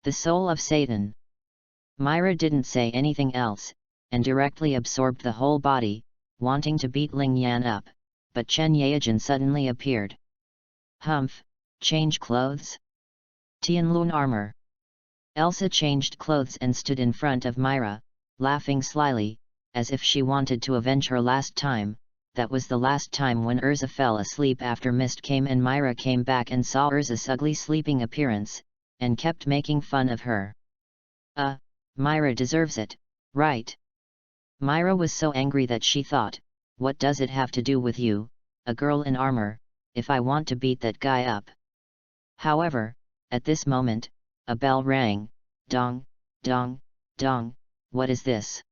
Speaker 1: The soul of Satan. Myra didn't say anything else, and directly absorbed the whole body, wanting to beat Ling Yan up, but Chen Yaojin suddenly appeared. Humph, change clothes? Tianlun armor. Elsa changed clothes and stood in front of Myra, laughing slyly, as if she wanted to avenge her last time. That was the last time when Urza fell asleep after mist came and Myra came back and saw Urza's ugly sleeping appearance, and kept making fun of her. Myra deserves it, right? Myra was so angry that she thought, what does it have to do with you, a girl in armor, if I want to beat that guy up? However, at this moment, a bell rang. Dong, dong, dong, what is this?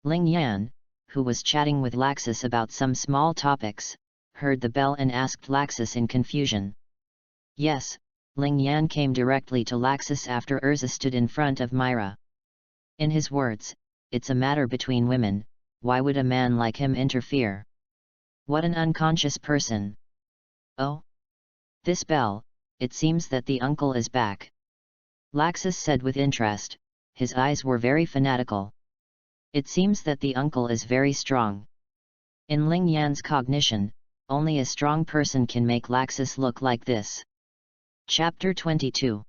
Speaker 1: Ling Yan, who was chatting with Laxus about some small topics, heard the bell and asked Laxus in confusion. Yes, Ling Yan came directly to Laxus after Urza stood in front of Myra. In his words, it's a matter between women, why would a man like him interfere? What an unconscious person! Oh? This bell, it seems that the uncle is back. Laxus said with interest, his eyes were very fanatical. It seems that the uncle is very strong. In Ling Yan's cognition, only a strong person can make Laxus look like this. Chapter 22.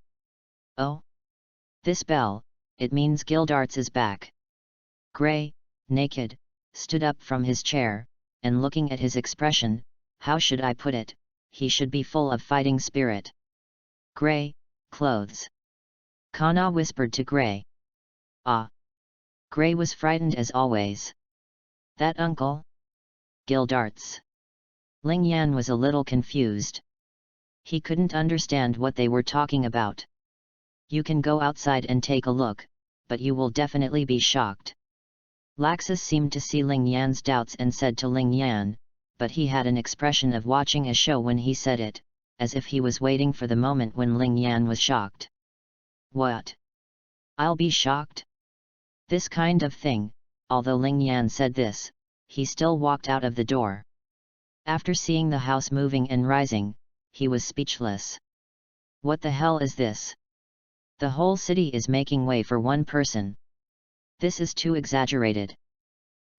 Speaker 1: Oh? This bell, it means Gildarts is back. Gray, naked, stood up from his chair, and looking at his expression, how should I put it, he should be full of fighting spirit. Gray, clothes. Kana whispered to Gray. Ah. Gray was frightened as always. That uncle? Gildarts. Ling Yan was a little confused. He couldn't understand what they were talking about. You can go outside and take a look, but you will definitely be shocked. Laxus seemed to see Ling Yan's doubts and said to Ling Yan, but he had an expression of watching a show when he said it, as if he was waiting for the moment when Ling Yan was shocked. What? I'll be shocked? This kind of thing, although Ling Yan said this, he still walked out of the door. After seeing the house moving and rising, he was speechless. What the hell is this? The whole city is making way for one person. This is too exaggerated.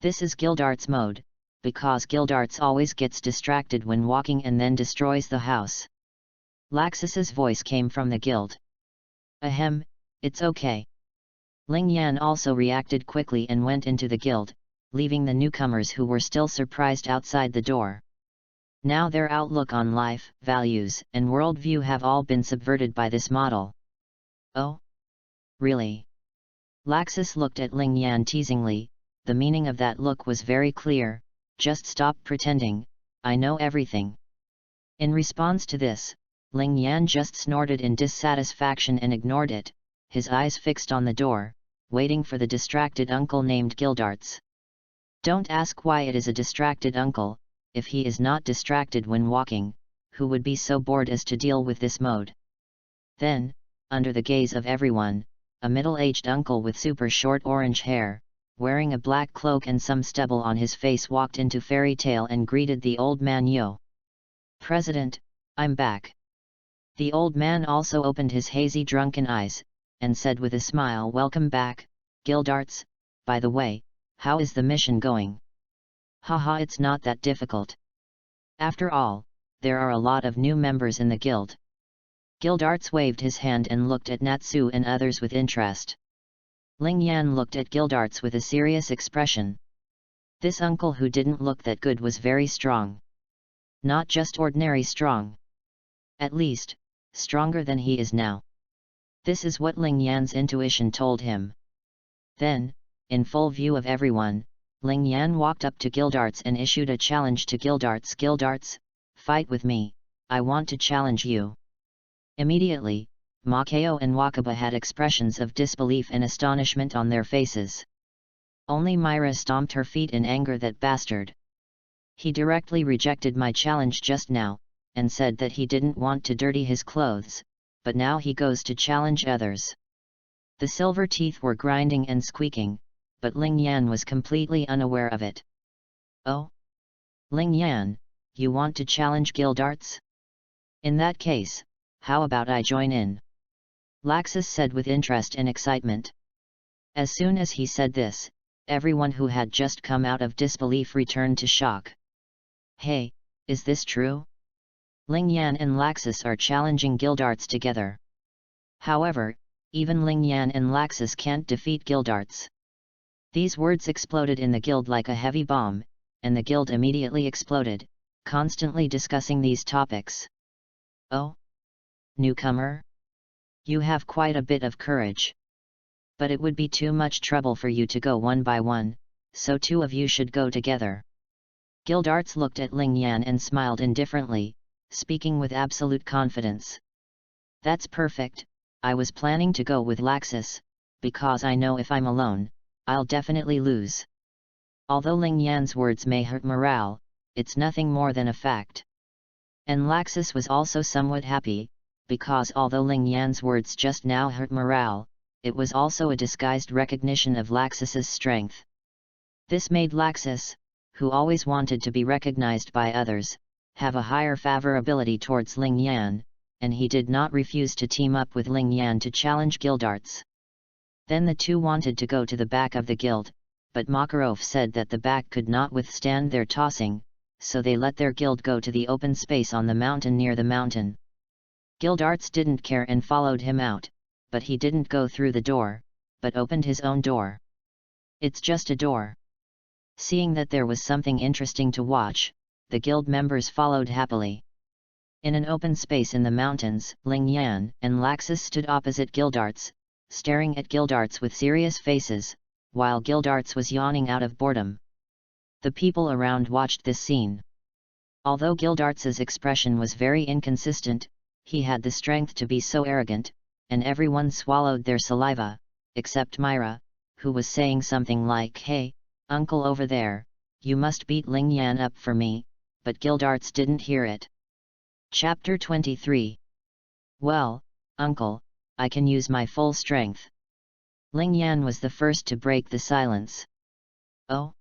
Speaker 1: This is Gildarts mode, because Gildarts always gets distracted when walking and then destroys the house. Laxus's voice came from the guild. Ahem, it's okay. Ling Yan also reacted quickly and went into the guild, leaving the newcomers who were still surprised outside the door. Now their outlook on life, values, and worldview have all been subverted by this model. Oh? Really? Laxus looked at Ling Yan teasingly. The meaning of that look was very clear, just stop pretending, I know everything. In response to this, Ling Yan just snorted in dissatisfaction and ignored it, his eyes fixed on the door, waiting for the distracted uncle named Gildarts. Don't ask why it is a distracted uncle, if he is not distracted when walking, who would be so bored as to deal with this mode? Then, under the gaze of everyone, a middle-aged uncle with super short orange hair, wearing a black cloak and some stubble on his face walked into Fairy Tale and greeted the old man. Yo! President, I'm back. The old man also opened his hazy drunken eyes, and said with a smile, welcome back, Gildarts. By the way, how is the mission going? Haha, it's not that difficult. After all, there are a lot of new members in the guild. Gildarts waved his hand and looked at Natsu and others with interest. Ling Yan looked at Gildarts with a serious expression. This uncle who didn't look that good was very strong. Not just ordinary strong. At least, stronger than he is now. This is what Ling Yan's intuition told him. Then, in full view of everyone, Ling Yan walked up to Gildarts and issued a challenge to Gildarts. Gildarts, fight with me, I want to challenge you. Immediately, Makeo and Wakaba had expressions of disbelief and astonishment on their faces. Only Myra stomped her feet in anger. That bastard! He directly rejected my challenge just now, and said that he didn't want to dirty his clothes, but now he goes to challenge others. The silver teeth were grinding and squeaking, but Ling Yan was completely unaware of it. Oh? Ling Yan, you want to challenge Gildarts? In that case, how about I join in? Laxus said with interest and excitement. As soon as he said this, everyone who had just come out of disbelief returned to shock. Hey, is this true? Ling Yan and Laxus are challenging Gildarts together. However, even Ling Yan and Laxus can't defeat Gildarts. These words exploded in the guild like a heavy bomb, and the guild immediately exploded, constantly discussing these topics. Oh? Newcomer? You have quite a bit of courage. But it would be too much trouble for you to go one by one, so two of you should go together. Gildarts looked at Ling Yan and smiled indifferently, speaking with absolute confidence. That's perfect. I was planning to go with Laxus, because I know if I'm alone, I'll definitely lose. Although Ling Yan's words may hurt morale, it's nothing more than a fact. And Laxus was also somewhat happy, because although Ling Yan's words just now hurt morale, it was also a disguised recognition of Laxus's strength. This made Laxus, who always wanted to be recognized by others, have a higher favorability towards Ling Yan, and he did not refuse to team up with Ling Yan to challenge Gildarts. Then the two wanted to go to the back of the guild, but Makarov said that the back could not withstand their tossing, so they let their guild go to the open space on the mountain near the mountain. Gildarts didn't care and followed him out, but he didn't go through the door, but opened his own door. It's just a door. Seeing that there was something interesting to watch, the guild members followed happily. In an open space in the mountains, Ling Yan and Laxus stood opposite Gildarts, staring at Gildarts with serious faces, while Gildarts was yawning out of boredom. The people around watched this scene. Although Gildarts's expression was very inconsistent, he had the strength to be so arrogant, and everyone swallowed their saliva, except Myra, who was saying something like, "Hey, uncle over there, you must beat Ling Yan up for me," but Gildarts didn't hear it. Chapter 23. Well, uncle, I can use my full strength. Ling Yan was the first to break the silence. Oh?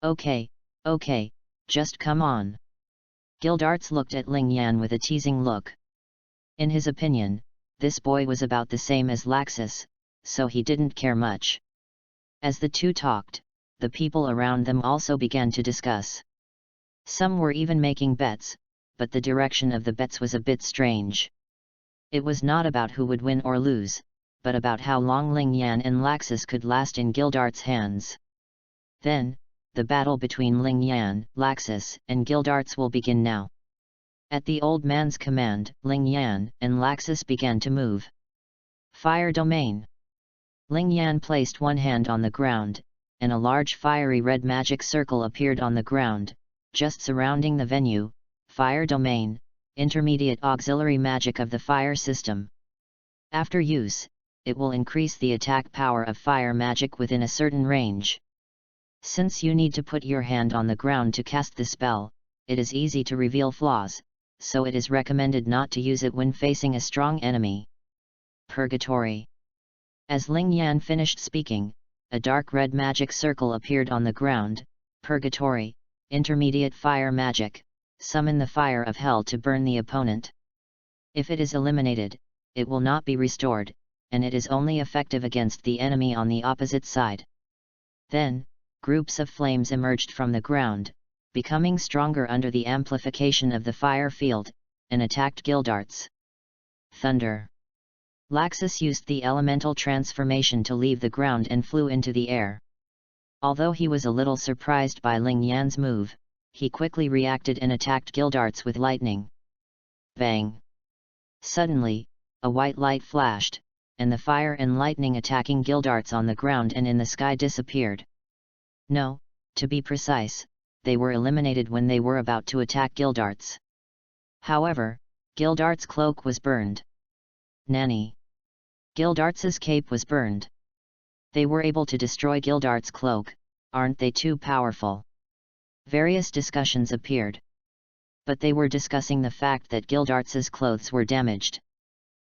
Speaker 1: Okay, just come on. Gildarts looked at Ling Yan with a teasing look. In his opinion, this boy was about the same as Laxus, so he didn't care much. As the two talked, the people around them also began to discuss. Some were even making bets, but the direction of the bets was a bit strange. It was not about who would win or lose, but about how long Ling Yan and Laxus could last in Gildarts' hands. Then, the battle between Ling Yan, Laxus, and Gildarts will begin now. At the old man's command, Ling Yan and Laxus began to move. Fire domain. Ling Yan placed one hand on the ground, and a large fiery red magic circle appeared on the ground, just surrounding the venue. Fire domain, intermediate auxiliary magic of the fire system. After use, it will increase the attack power of fire magic within a certain range. Since you need to put your hand on the ground to cast the spell, it is easy to reveal flaws, so it is recommended not to use it when facing a strong enemy. Purgatory. As Ling Yan finished speaking, a dark red magic circle appeared on the ground. Purgatory, intermediate fire magic, summon the fire of hell to burn the opponent. If it is eliminated, it will not be restored, and it is only effective against the enemy on the opposite side. Then, groups of flames emerged from the ground, becoming stronger under the amplification of the fire field, and attacked Gildarts. Thunder. Laxus used the elemental transformation to leave the ground and flew into the air. Although he was a little surprised by Ling Yan's move, he quickly reacted and attacked Gildarts with lightning. Bang! Suddenly, a white light flashed, and the fire and lightning attacking Gildarts on the ground and in the sky disappeared. No, to be precise, they were eliminated when they were about to attack Gildarts. However, Gildarts' cloak was burned. Nanny. Gildarts's cape was burned. They were able to destroy Gildart's cloak, aren't they too powerful? Various discussions appeared. But they were discussing the fact that Gildarts's clothes were damaged.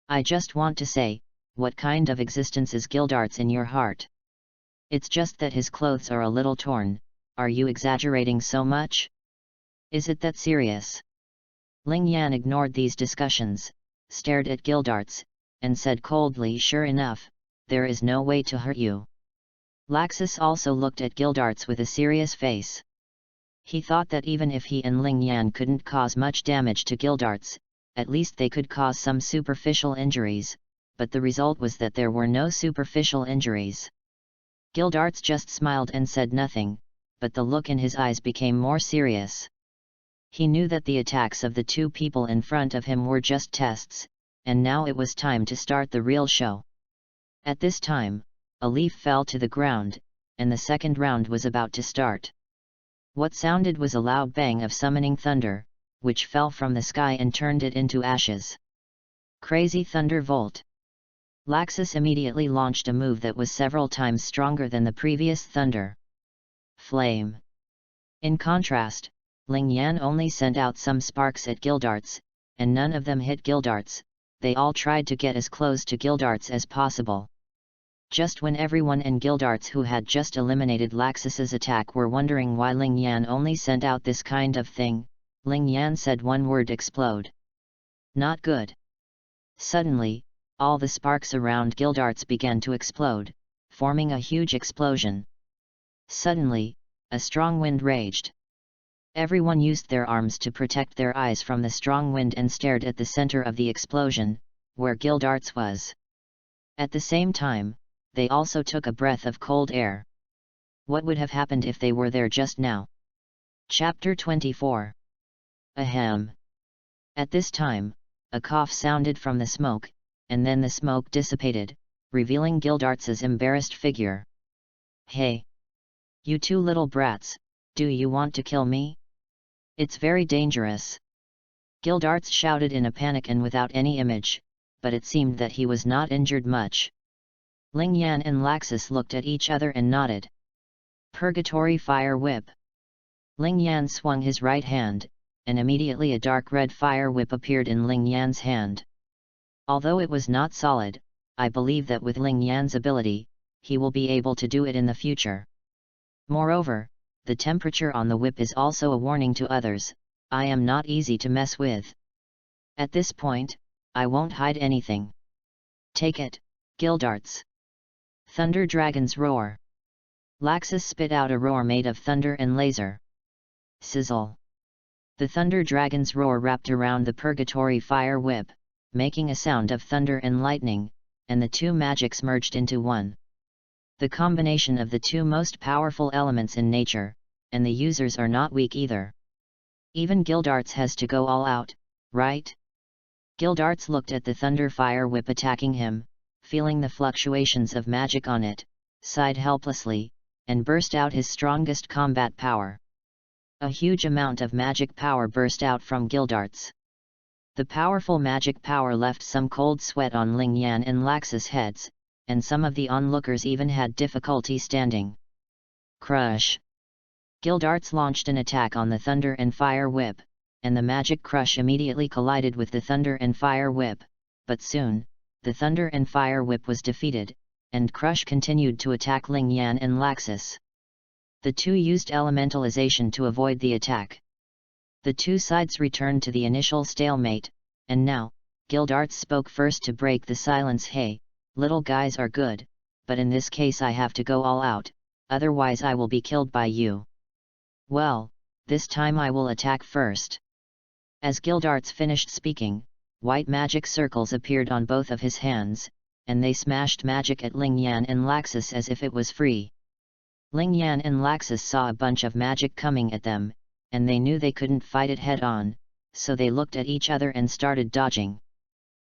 Speaker 1: I just want to say, what kind of existence is Gildart's in your heart? It's just that his clothes are a little torn. Are you exaggerating so much? Is it that serious? Ling Yan ignored these discussions, stared at Gildarts, and said coldly, sure enough, there is no way to hurt you. Laxus also looked at Gildarts with a serious face. He thought that even if he and Ling Yan couldn't cause much damage to Gildarts, at least they could cause some superficial injuries, but the result was that there were no superficial injuries. Gildarts just smiled and said nothing, but the look in his eyes became more serious. He knew that the attacks of the two people in front of him were just tests, and now it was time to start the real show. At this time, a leaf fell to the ground, and the second round was about to start. What sounded was a loud bang of summoning thunder, which fell from the sky and turned it into ashes. Crazy Thunderbolt. Laxus immediately launched a move that was several times stronger than the previous thunder. Flame. In contrast, Ling Yan only sent out some sparks at Gildarts, and none of them hit Gildarts. They all tried to get as close to Gildarts as possible. Just when everyone and Gildarts who had just eliminated Laxus's attack were wondering why Ling Yan only sent out this kind of thing, Ling Yan said one word: explode. Not good. Suddenly, all the sparks around Gildarts began to explode, forming a huge explosion. Suddenly, a strong wind raged. Everyone used their arms to protect their eyes from the strong wind and stared at the center of the explosion, where Gildarts was. At the same time, they also took a breath of cold air. What would have happened if they were there just now? Chapter 24. Ahem. At this time, a cough sounded from the smoke, and then the smoke dissipated, revealing Gildarts's embarrassed figure. Hey! You two little brats, do you want to kill me? It's very dangerous. Gildarts shouted in a panic and without any image, but it seemed that he was not injured much. Ling Yan and Laxus looked at each other and nodded. Purgatory Fire Whip. Ling Yan swung his right hand, and immediately a dark red fire whip appeared in Ling Yan's hand. Although it was not solid, I believe that with Ling Yan's ability, he will be able to do it in the future. Moreover, the temperature on the whip is also a warning to others. I am not easy to mess with. At this point, I won't hide anything. Take it, Gildarts. Thunder Dragon's Roar. Laxus spit out a roar made of thunder and laser. Sizzle. The Thunder Dragon's roar wrapped around the Purgatory Fire Whip, making a sound of thunder and lightning, and the two magics merged into one. The combination of the two most powerful elements in nature, and the users are not weak either. Even Gildarts has to go all out, right? Gildarts looked at the Thunder Fire Whip attacking him, feeling the fluctuations of magic on it, sighed helplessly, and burst out his strongest combat power. A huge amount of magic power burst out from Gildarts. The powerful magic power left some cold sweat on Ling Yan and Laxus' heads, and some of the onlookers even had difficulty standing. Crush. Gildarts launched an attack on the Thunder and Fire Whip, and the Magic Crush immediately collided with the Thunder and Fire Whip, but soon, the Thunder and Fire Whip was defeated, and Crush continued to attack Ling Yan and Laxus. The two used elementalization to avoid the attack. The two sides returned to the initial stalemate, and now, Gildarts spoke first to break the silence. Hey, little guys are good, but in this case I have to go all out, otherwise I will be killed by you. Well, this time I will attack first. As Gildarts finished speaking, white magic circles appeared on both of his hands, and they smashed magic at Ling Yan and Laxus as if it was free. Ling Yan and Laxus saw a bunch of magic coming at them, and they knew they couldn't fight it head-on, so they looked at each other and started dodging.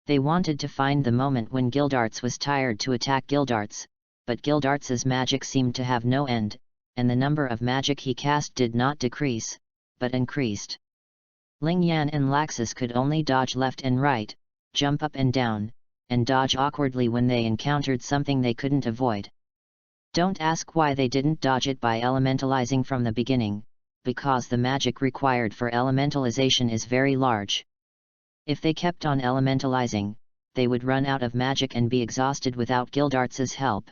Speaker 1: They wanted to find the moment when Gildarts was tired to attack Gildarts, but Gildarts's magic seemed to have no end, and the number of magic he cast did not decrease, but increased. Ling Yan and Laxus could only dodge left and right, jump up and down, and dodge awkwardly when they encountered something they couldn't avoid. Don't ask why they didn't dodge it by elementalizing from the beginning, because the magic required for elementalization is very large. If they kept on elementalizing, they would run out of magic and be exhausted without Gildarts's help.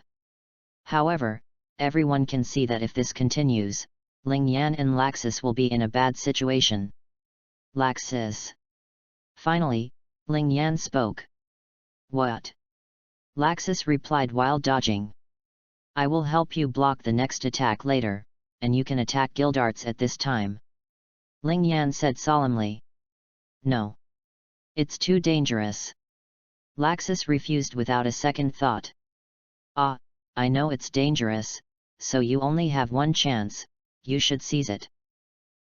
Speaker 1: However, everyone can see that if this continues, Ling Yan and Laxus will be in a bad situation. Laxus. Finally, Ling Yan spoke. What? Laxus replied while dodging. I will help you block the next attack later, and you can attack Gildarts at this time. Ling Yan said solemnly. No. It's too dangerous. Laxus refused without a second thought. Ah, I know it's dangerous, so you only have one chance, you should seize it.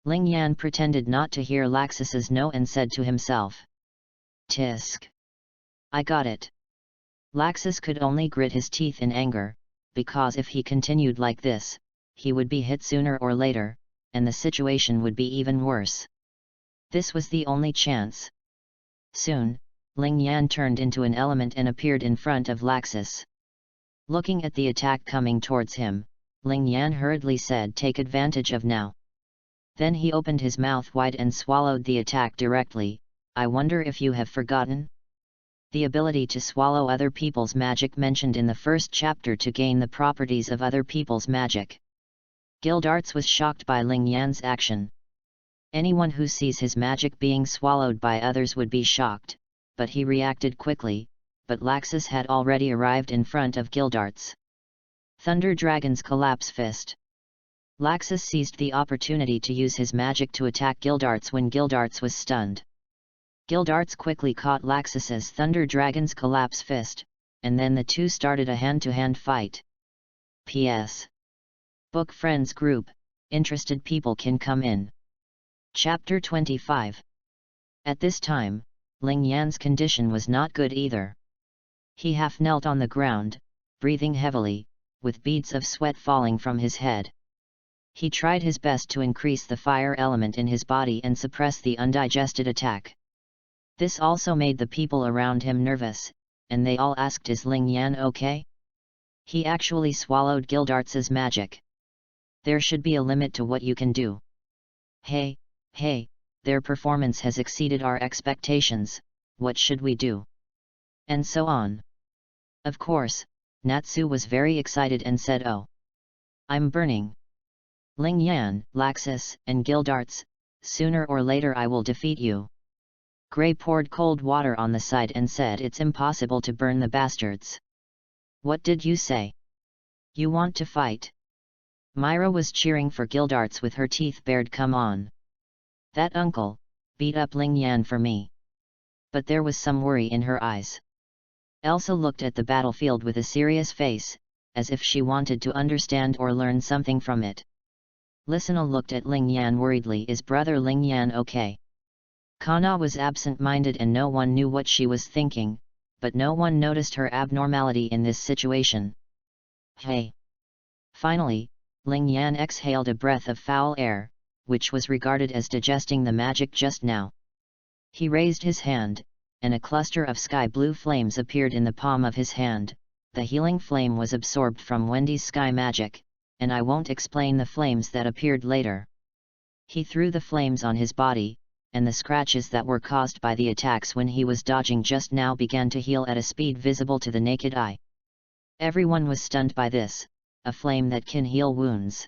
Speaker 1: Ling Yan pretended not to hear Laxus's no and said to himself. Tisk. I got it. Laxus could only grit his teeth in anger, because if he continued like this, he would be hit sooner or later, and the situation would be even worse. This was the only chance. Soon, Ling Yan turned into an element and appeared in front of Laxus. Looking at the attack coming towards him, Ling Yan hurriedly said, take advantage of now. Then he opened his mouth wide and swallowed the attack directly. I wonder if you have forgotten? The ability to swallow other people's magic mentioned in the first chapter to gain the properties of other people's magic. Gildarts was shocked by Ling Yan's action. Anyone who sees his magic being swallowed by others would be shocked, but he reacted quickly, but Laxus had already arrived in front of Gildarts. Thunder Dragon's Collapse Fist. Laxus seized the opportunity to use his magic to attack Gildarts when Gildarts was stunned. Gildarts quickly caught Laxus's Thunder Dragon's Collapse Fist, and then the two started a hand-to-hand fight. P.S. Book Friends Group, interested people can come in. Chapter 25. At this time, Ling Yan's condition was not good either. He half knelt on the ground, breathing heavily, with beads of sweat falling from his head. He tried his best to increase the fire element in his body and suppress the undigested attack. This also made the people around him nervous, and they all asked, is Ling Yan okay? He actually swallowed Gildarts's magic. There should be a limit to what you can do. Hey, their performance has exceeded our expectations, what should we do? And so on. Of course, Natsu was very excited and said, oh. I'm burning. Ling Yan, Laxus, and Gildarts, sooner or later I will defeat you. Gray poured cold water on the side and said, it's impossible to burn the bastards. What did you say? You want to fight? Myra was cheering for Gildarts with her teeth bared. Come on. That uncle, beat up Ling Yan for me. But there was some worry in her eyes. Elsa looked at the battlefield with a serious face, as if she wanted to understand or learn something from it. Lisana looked at Ling Yan worriedly. Is brother Ling Yan okay? Kana was absent-minded and no one knew what she was thinking, but no one noticed her abnormality in this situation. Hey! Finally, Ling Yan exhaled a breath of foul air, which was regarded as digesting the magic just now. He raised his hand, and a cluster of sky-blue flames appeared in the palm of his hand. The healing flame was absorbed from Wendy's sky magic, and I won't explain the flames that appeared later. He threw the flames on his body, and the scratches that were caused by the attacks when he was dodging just now began to heal at a speed visible to the naked eye. Everyone was stunned by this, a flame that can heal wounds.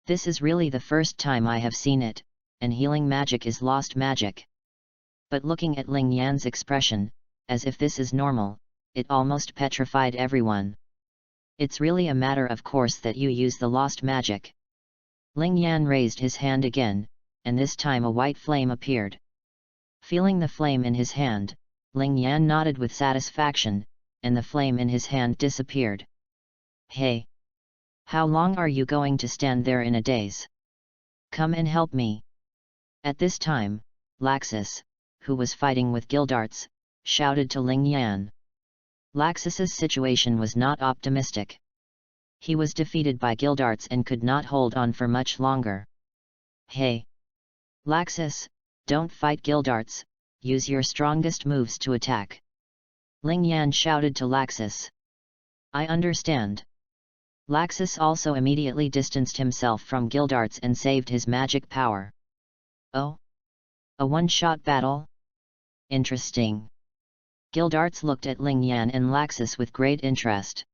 Speaker 1: This is really the first time I have seen it, and healing magic is lost magic. But looking at Ling Yan's expression, as if this is normal, it almost petrified everyone. It's really a matter of course that you use the lost magic. Ling Yan raised his hand again, and this time a white flame appeared. Feeling the flame in his hand, Ling Yan nodded with satisfaction, and the flame in his hand disappeared. Hey! How long are you going to stand there in a daze? Come and help me. At this time, Laxus, who was fighting with Gildarts, shouted to Ling Yan. Laxus's situation was not optimistic. He was defeated by Gildarts and could not hold on for much longer. Hey! Laxus, don't fight Gildarts, use your strongest moves to attack. Ling Yan shouted to Laxus. I understand. Laxus also immediately distanced himself from Gildarts and saved his magic power. Oh? A one-shot battle? Interesting. Gildarts looked at Ling Yan and Laxus with great interest.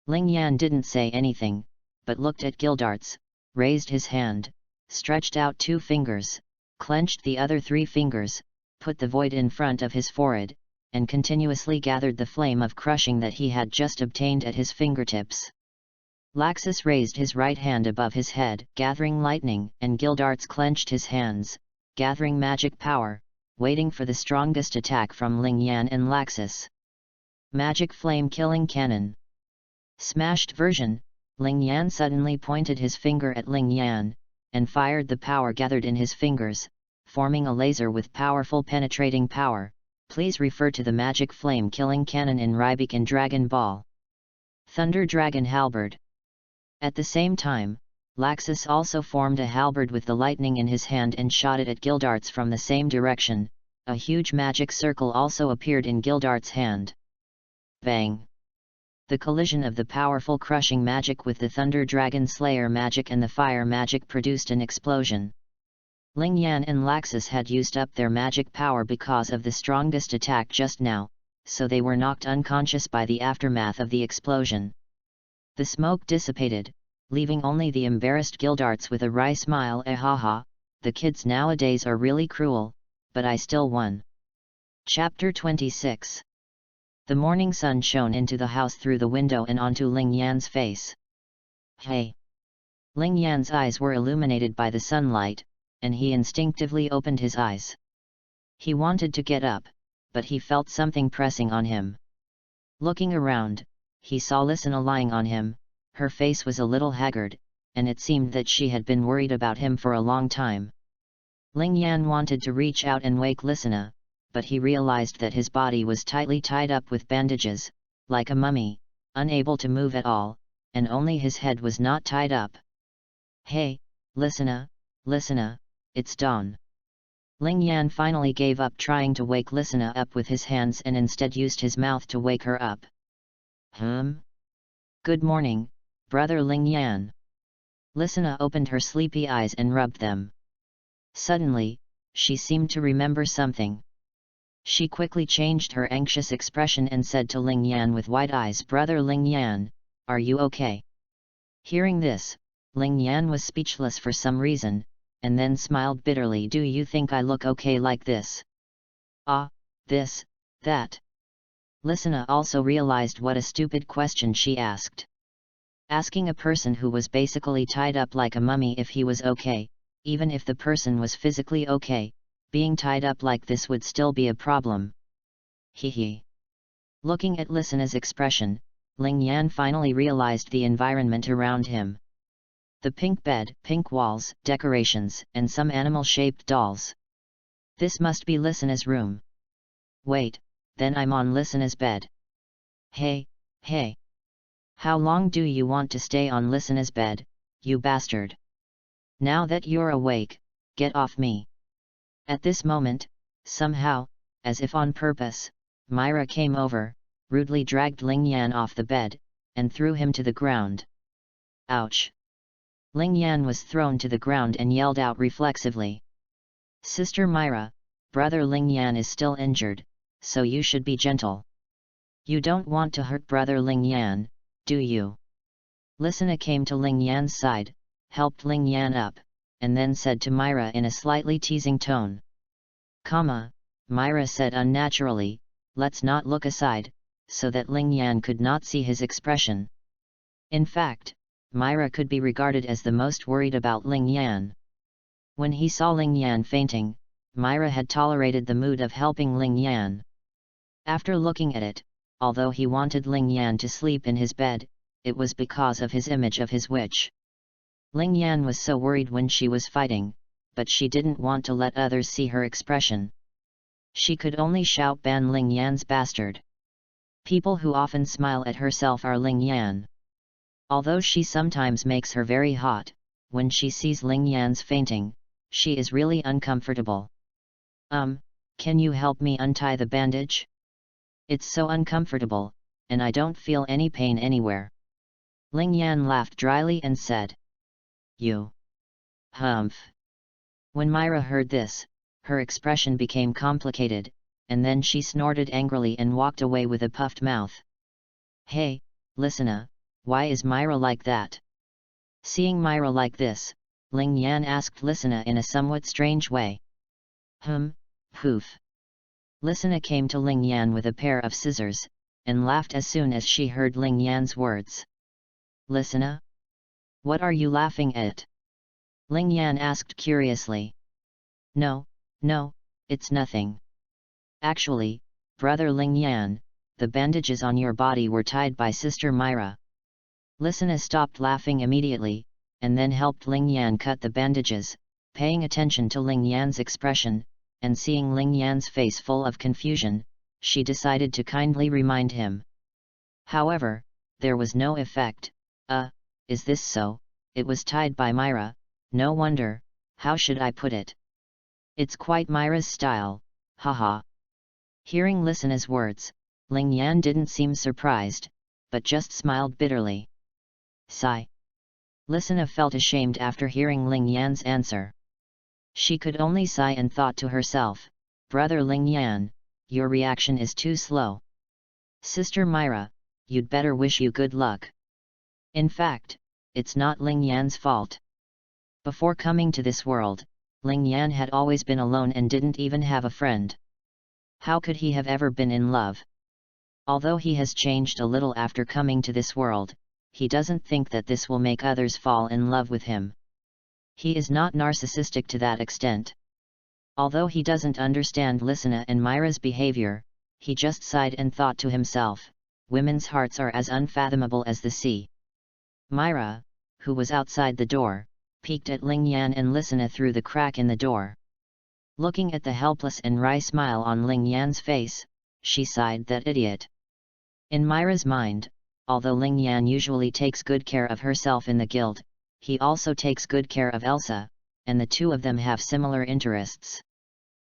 Speaker 1: Ling Yan didn't say anything, but looked at Gildarts, raised his hand, stretched out 2 fingers, clenched the other 3 fingers, put the void in front of his forehead, and continuously gathered the flame of crushing that he had just obtained at his fingertips. Laxus raised his right hand above his head, gathering lightning, and Gildarts clenched his hands, gathering magic power, waiting for the strongest attack from Ling Yan and Laxus. Magic Flame Killing Cannon. Smashed version. Ling Yan suddenly pointed his finger at Ling Yan, and fired the power gathered in his fingers, forming a laser with powerful penetrating power. Please refer to the Magic Flame Killing Cannon in Rybeak and Dragon Ball. Thunder Dragon Halberd. At the same time, Laxus also formed a halberd with the lightning in his hand and shot it at Gildarts from the same direction. A huge magic circle also appeared in Gildarts' hand. Bang! The collision of the powerful crushing magic with the Thunder Dragon Slayer magic and the fire magic produced an explosion. Ling Yan and Laxus had used up their magic power because of the strongest attack just now, so they were knocked unconscious by the aftermath of the explosion. The smoke dissipated, leaving only the embarrassed Gildarts with a wry smile. Haha, the kids nowadays are really cruel, but I still won. Chapter 26. The morning sun shone into the house through the window and onto Ling Yan's face. Hey! Ling Yan's eyes were illuminated by the sunlight, and he instinctively opened his eyes. He wanted to get up, but he felt something pressing on him. Looking around, he saw Lisana lying on him. Her face was a little haggard, and it seemed that she had been worried about him for a long time. Ling Yan wanted to reach out and wake Lisana, but he realized that his body was tightly tied up with bandages, like a mummy, unable to move at all, and only his head was not tied up. Hey, Lisana, Lisana, it's dawn. Ling Yan finally gave up trying to wake Lisana up with his hands and instead used his mouth to wake her up. Good morning, brother Ling Yan. Lisana opened her sleepy eyes and rubbed them. Suddenly, she seemed to remember something. She quickly changed her anxious expression and said to Ling Yan with wide eyes, Brother Ling Yan, are you okay? Hearing this, Ling Yan was speechless for some reason, and then smiled bitterly. Do you think I look okay like this? This, that. Lisana also realized what a stupid question she asked. Asking a person who was basically tied up like a mummy if he was okay, even if the person was physically okay, being tied up like this would still be a problem. Hee. Looking at Lisana's expression, Ling Yan finally realized the environment around him. The pink bed, pink walls, decorations, and some animal-shaped dolls. This must be Lisana's room. Wait, then I'm on Lisana's bed. Hey. How long do you want to stay on Lisana's bed, you bastard? Now that you're awake, get off me. At this moment, somehow, as if on purpose, Myra came over, rudely dragged Ling Yan off the bed, and threw him to the ground. Ouch! Ling Yan was thrown to the ground and yelled out reflexively. Sister Myra, brother Ling Yan is still injured, so you should be gentle. You don't want to hurt brother Ling Yan, do you? Lisana came to Ling Yan's side, helped Ling Yan up, and then said to Myra in a slightly teasing tone. Myra said unnaturally, let's not look aside, so that Ling Yan could not see his expression. In fact, Myra could be regarded as the most worried about Ling Yan. When he saw Ling Yan fainting, Myra had tolerated the mood of helping Ling Yan. After looking at it, although he wanted Ling Yan to sleep in his bed, it was because of his image of his witch. Ling Yan was so worried when she was fighting, but she didn't want to let others see her expression. She could only shout, ban Ling Yan's bastard. People who often smile at herself are Ling Yan. Although she sometimes makes her very hot, when she sees Ling Yan's fainting, she is really uncomfortable. Can you help me untie the bandage? It's so uncomfortable, and I don't feel any pain anywhere. Ling Yan laughed dryly and said. You. Humph. When Myra heard this, her expression became complicated, and then she snorted angrily and walked away with a puffed mouth. Hey, Listener, why is Myra like that? Seeing Myra like this, Ling Yan asked Listener in a somewhat strange way. Poof. Listener came to Ling Yan with a pair of scissors, and laughed as soon as she heard Ling Yan's words. Listener? What are you laughing at? Ling Yan asked curiously. No, it's nothing. Actually, brother Ling Yan, the bandages on your body were tied by Sister Myra. Listener stopped laughing immediately, and then helped Ling Yan cut the bandages, paying attention to Ling Yan's expression, and seeing Ling Yan's face full of confusion, she decided to kindly remind him. However, there was no effect. Is this so? It was tied by Myra, no wonder, how should I put it? It's quite Myra's style, haha. Hearing Listener's words, Ling Yan didn't seem surprised, but just smiled bitterly. Sigh. Listener felt ashamed after hearing Ling Yan's answer. She could only sigh and thought to herself, Brother Ling Yan, your reaction is too slow. Sister Myra, you'd better wish you good luck. In fact, it's not Ling Yan's fault. Before coming to this world, Ling Yan had always been alone and didn't even have a friend. How could he have ever been in love? Although he has changed a little after coming to this world, he doesn't think that this will make others fall in love with him. He is not narcissistic to that extent. Although he doesn't understand Listener and Myra's behavior, he just sighed and thought to himself, women's hearts are as unfathomable as the sea. Myra, who was outside the door, peeked at Ling Yan and Listener through the crack in the door. Looking at the helpless and wry smile on Ling Yan's face, she sighed, that idiot. In Myra's mind, although Ling Yan usually takes good care of herself in the guild, he also takes good care of Elsa, and the two of them have similar interests.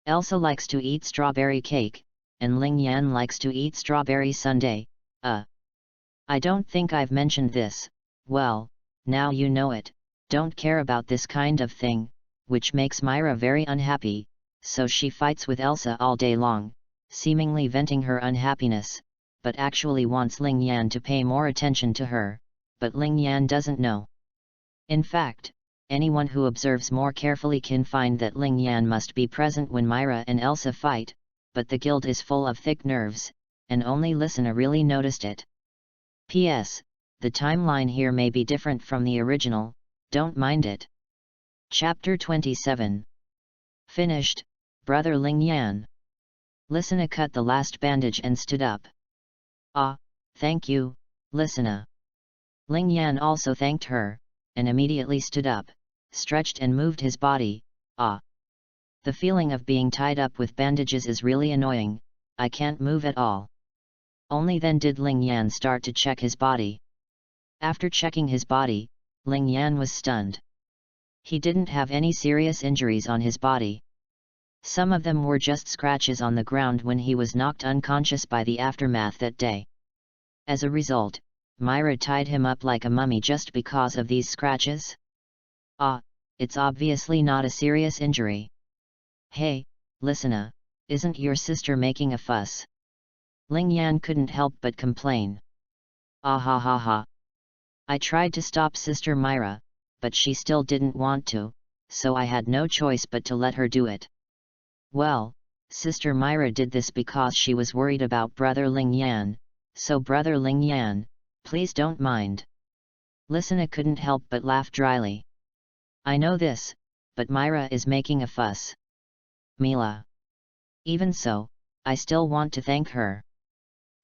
Speaker 1: Elsa likes to eat strawberry cake, and Ling Yan likes to eat strawberry sundae. I don't think I've mentioned this. Well, now you know it. Don't care about this kind of thing, which makes Myra very unhappy, so she fights with Elsa all day long, seemingly venting her unhappiness, but actually wants Ling Yan to pay more attention to her, but Ling Yan doesn't know. In fact, anyone who observes more carefully can find that Ling Yan must be present when Myra and Elsa fight, but the guild is full of thick nerves, and only Listener really noticed it. P.S. The timeline here may be different from the original, don't mind it. Chapter 27. Finished, Brother Ling Yan. Listener cut the last bandage and stood up. Thank you, Listener. Ling Yan also thanked her, and immediately stood up, stretched and moved his body. The feeling of being tied up with bandages is really annoying, I can't move at all. Only then did Ling Yan start to check his body. After checking his body, Ling Yan was stunned. He didn't have any serious injuries on his body. Some of them were just scratches on the ground when he was knocked unconscious by the aftermath that day. As a result, Myra tied him up like a mummy just because of these scratches? It's obviously not a serious injury. Hey, Listener, isn't your sister making a fuss? Ling Yan couldn't help but complain. I tried to stop Sister Myra, but she still didn't want to, so I had no choice but to let her do it. Well, Sister Myra did this because she was worried about Brother Ling Yan, so Brother Ling Yan, please don't mind. Listener couldn't help but laugh dryly. I know this, but Myra is making a fuss. Mila. Even so, I still want to thank her.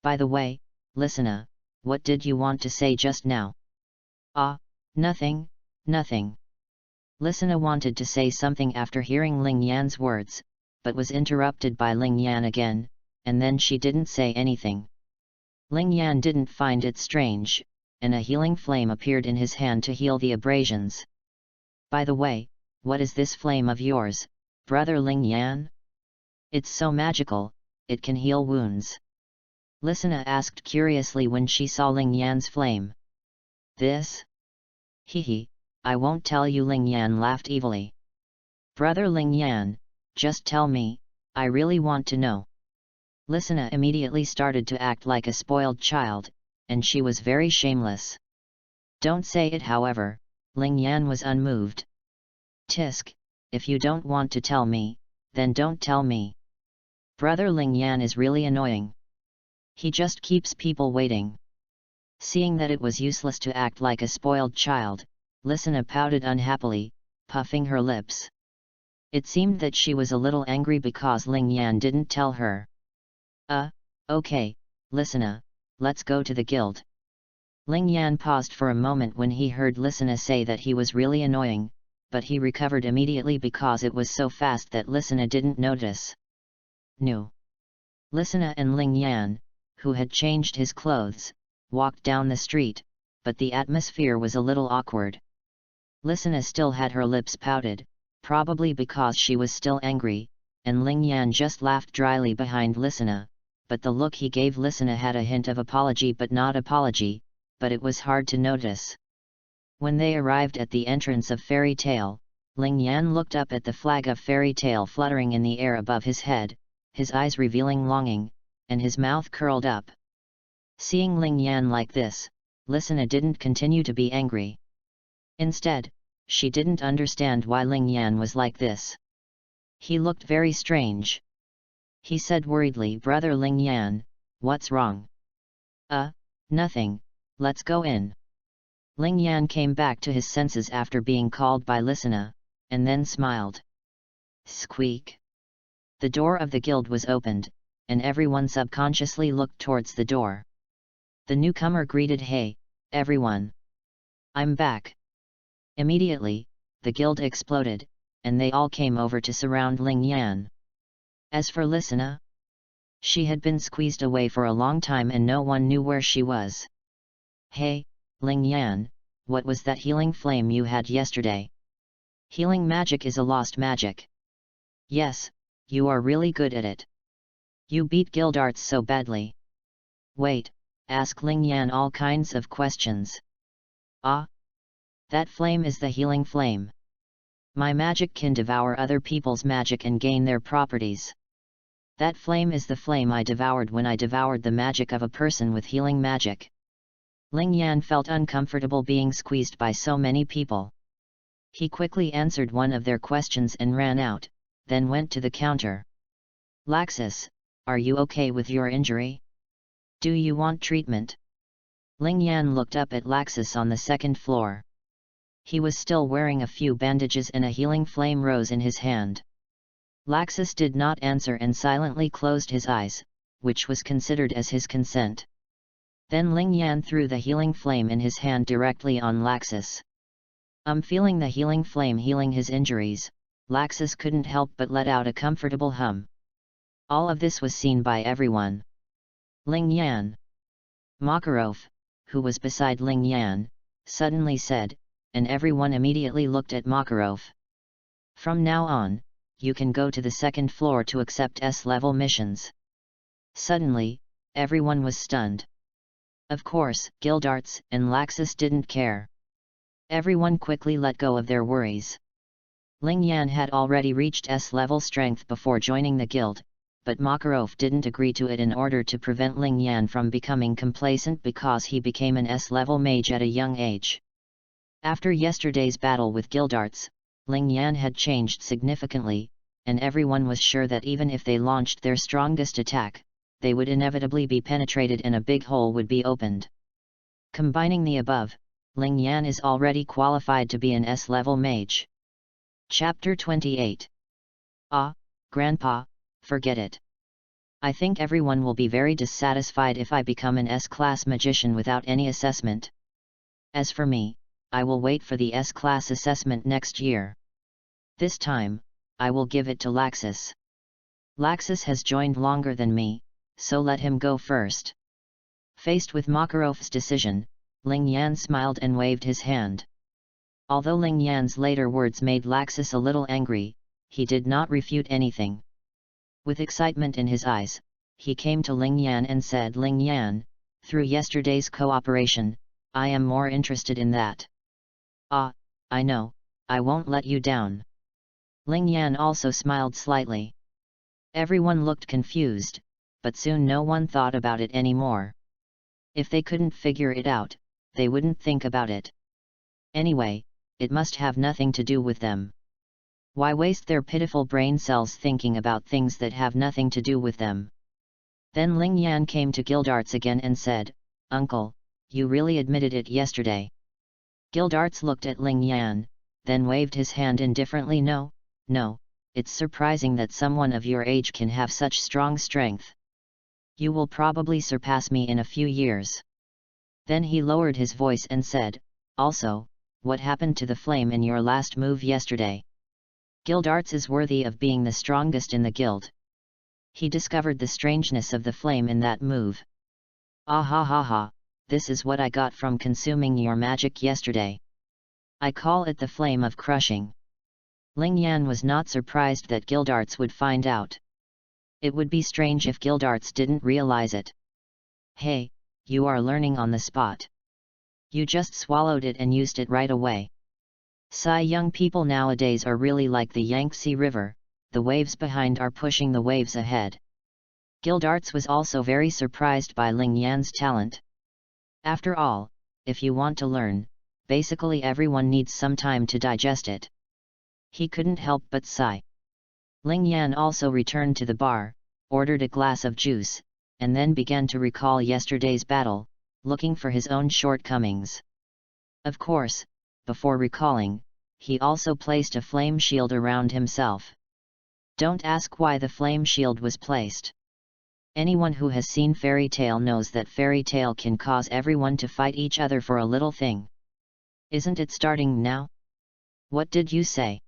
Speaker 1: By the way, Listener, what did you want to say just now? Nothing. Listener wanted to say something after hearing Ling Yan's words, but was interrupted by Ling Yan again, and then she didn't say anything. Ling Yan didn't find it strange, and a healing flame appeared in his hand to heal the abrasions. By the way, what is this flame of yours, Brother Ling Yan? It's so magical, it can heal wounds. Lisina asked curiously when she saw Ling Yan's flame. This? Hehe, I won't tell you, Ling Yan laughed evilly. Brother Ling Yan, just tell me, I really want to know. Lisina immediately started to act like a spoiled child, and she was very shameless. Don't say it, however, Ling Yan was unmoved. Tisk, if you don't want to tell me, then don't tell me. Brother Ling Yan is really annoying. He just keeps people waiting. Seeing that it was useless to act like a spoiled child, Lisina pouted unhappily, puffing her lips. It seemed that she was a little angry because Ling Yan didn't tell her. Okay, Lisina, let's go to the guild. Ling Yan paused for a moment when he heard Lisina say that he was really annoying, but he recovered immediately because it was so fast that Lisina didn't notice. No. Lisina and Ling Yan, who had changed his clothes, walked down the street, but the atmosphere was a little awkward. Lisina still had her lips pouted, probably because she was still angry, and Ling Yan just laughed dryly behind Lisina, but the look he gave Lisina had a hint of apology but not apology, but it was hard to notice. When they arrived at the entrance of Fairy Tale, Ling Yan looked up at the flag of Fairy Tale fluttering in the air above his head, his eyes revealing longing, and his mouth curled up. Seeing Ling Yan like this, Lisina didn't continue to be angry. Instead, she didn't understand why Ling Yan was like this. He looked very strange. He said worriedly, Brother Ling Yan, what's wrong? Nothing, let's go in. Ling Yan came back to his senses after being called by Lisina, and then smiled. Squeak! The door of the guild was opened, and everyone subconsciously looked towards the door. The newcomer greeted, Hey, everyone! I'm back! Immediately, the guild exploded, and they all came over to surround Ling Yan. As for Lisina, she had been squeezed away for a long time and no one knew where she was. Hey, Ling Yan, what was that healing flame you had yesterday? Healing magic is a lost magic. Yes, you are really good at it. You beat Guildarts so badly. Wait, ask Ling Yan all kinds of questions. That flame is the healing flame. My magic can devour other people's magic and gain their properties. That flame is the flame I devoured when I devoured the magic of a person with healing magic. Ling Yan felt uncomfortable being squeezed by so many people. He quickly answered one of their questions and ran out, then went to the counter. Laxus, are you okay with your injury? Do you want treatment? Ling Yan looked up at Laxus on the second floor. He was still wearing a few bandages and a healing flame rose in his hand. Laxus did not answer and silently closed his eyes, which was considered as his consent. Then Ling Yan threw the healing flame in his hand directly on Laxus. Feeling the healing flame healing his injuries, Laxus couldn't help but let out a comfortable hum. All of this was seen by everyone. Ling Yan. Makarov, who was beside Ling Yan, suddenly said, and everyone immediately looked at Makarov. From now on, you can go to the second floor to accept S-level missions. Suddenly, everyone was stunned. Of course, Guildarts and Laxus didn't care. Everyone quickly let go of their worries. Ling Yan had already reached S-level strength before joining the guild, but Makarov didn't agree to it in order to prevent Ling Yan from becoming complacent because he became an S-level mage at a young age. After yesterday's battle with Guildarts, Ling Yan had changed significantly, and everyone was sure that even if they launched their strongest attack, they would inevitably be penetrated and a big hole would be opened. Combining the above, Ling Yan is already qualified to be an S-level mage. Chapter 28. Grandpa, forget it. I think everyone will be very dissatisfied if I become an S-class magician without any assessment. As for me, I will wait for the S-class assessment next year. This time, I will give it to Laxus. Laxus has joined longer than me, so let him go first. Faced with Makarov's decision, Ling Yan smiled and waved his hand. Although Ling Yan's later words made Laxus a little angry, he did not refute anything. With excitement in his eyes, he came to Ling Yan and said, "Ling Yan, through yesterday's cooperation, I am more interested in that." "Ah, I know, I won't let you down." Ling Yan also smiled slightly. Everyone looked confused, but soon no one thought about it anymore. If they couldn't figure it out, they wouldn't think about it. Anyway, it must have nothing to do with them. Why waste their pitiful brain cells thinking about things that have nothing to do with them? Then Ling Yan came to Gildarts again and said, "Uncle, you really admitted it yesterday." Gildarts looked at Ling Yan, then waved his hand indifferently. "No, no, it's surprising that someone of your age can have such strong strength. You will probably surpass me in a few years." Then he lowered his voice and said, "Also, what happened to the flame in your last move yesterday? Gildarts is worthy of being the strongest in the guild. He discovered the strangeness of the flame in that move. Ah ha ha ha, this is what I got from consuming your magic yesterday. I call it the flame of crushing." Ling Yan was not surprised that Gildarts would find out. It would be strange if Gildarts didn't realize it. "Hey, you are learning on the spot. You just swallowed it and used it right away. Young people nowadays are really like the Yangtze River, the waves behind are pushing the waves ahead." Gildarts was also very surprised by Ling Yan's talent. After all, if you want to learn, basically everyone needs some time to digest it. He couldn't help but sigh. Ling Yan also returned to the bar, ordered a glass of juice, and then began to recall yesterday's battle, looking for his own shortcomings. Of course, before recalling, he also placed a flame shield around himself. Don't ask why the flame shield was placed. Anyone who has seen fairy tale knows that fairy tale can cause everyone to fight each other for a little thing. Isn't it starting now? What did you say?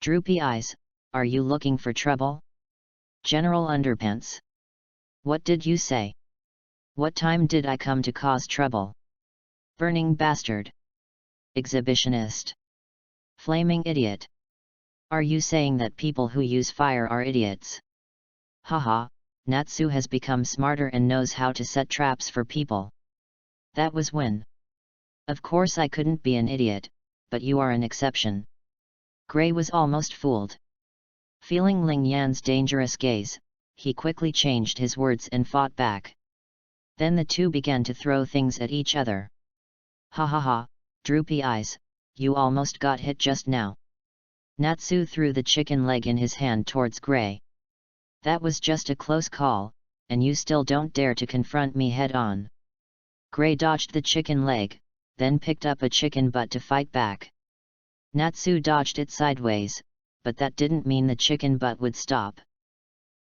Speaker 1: Droopy eyes, are you looking for trouble? General Underpants. What did you say? What time did I come to cause trouble? Burning bastard. Exhibitionist. Flaming idiot. Are you saying that people who use fire are idiots? Haha, Natsu has become smarter and knows how to set traps for people. That was when. Of course I couldn't be an idiot, but you are an exception. Gray was almost fooled. Feeling Ling Yan's dangerous gaze, he quickly changed his words and fought back. Then the two began to throw things at each other. Ha ha ha, droopy eyes, you almost got hit just now. Natsu threw the chicken leg in his hand towards Gray. That was just a close call, and you still don't dare to confront me head-on. Gray dodged the chicken leg, then picked up a chicken butt to fight back. Natsu dodged it sideways, but that didn't mean the chicken butt would stop.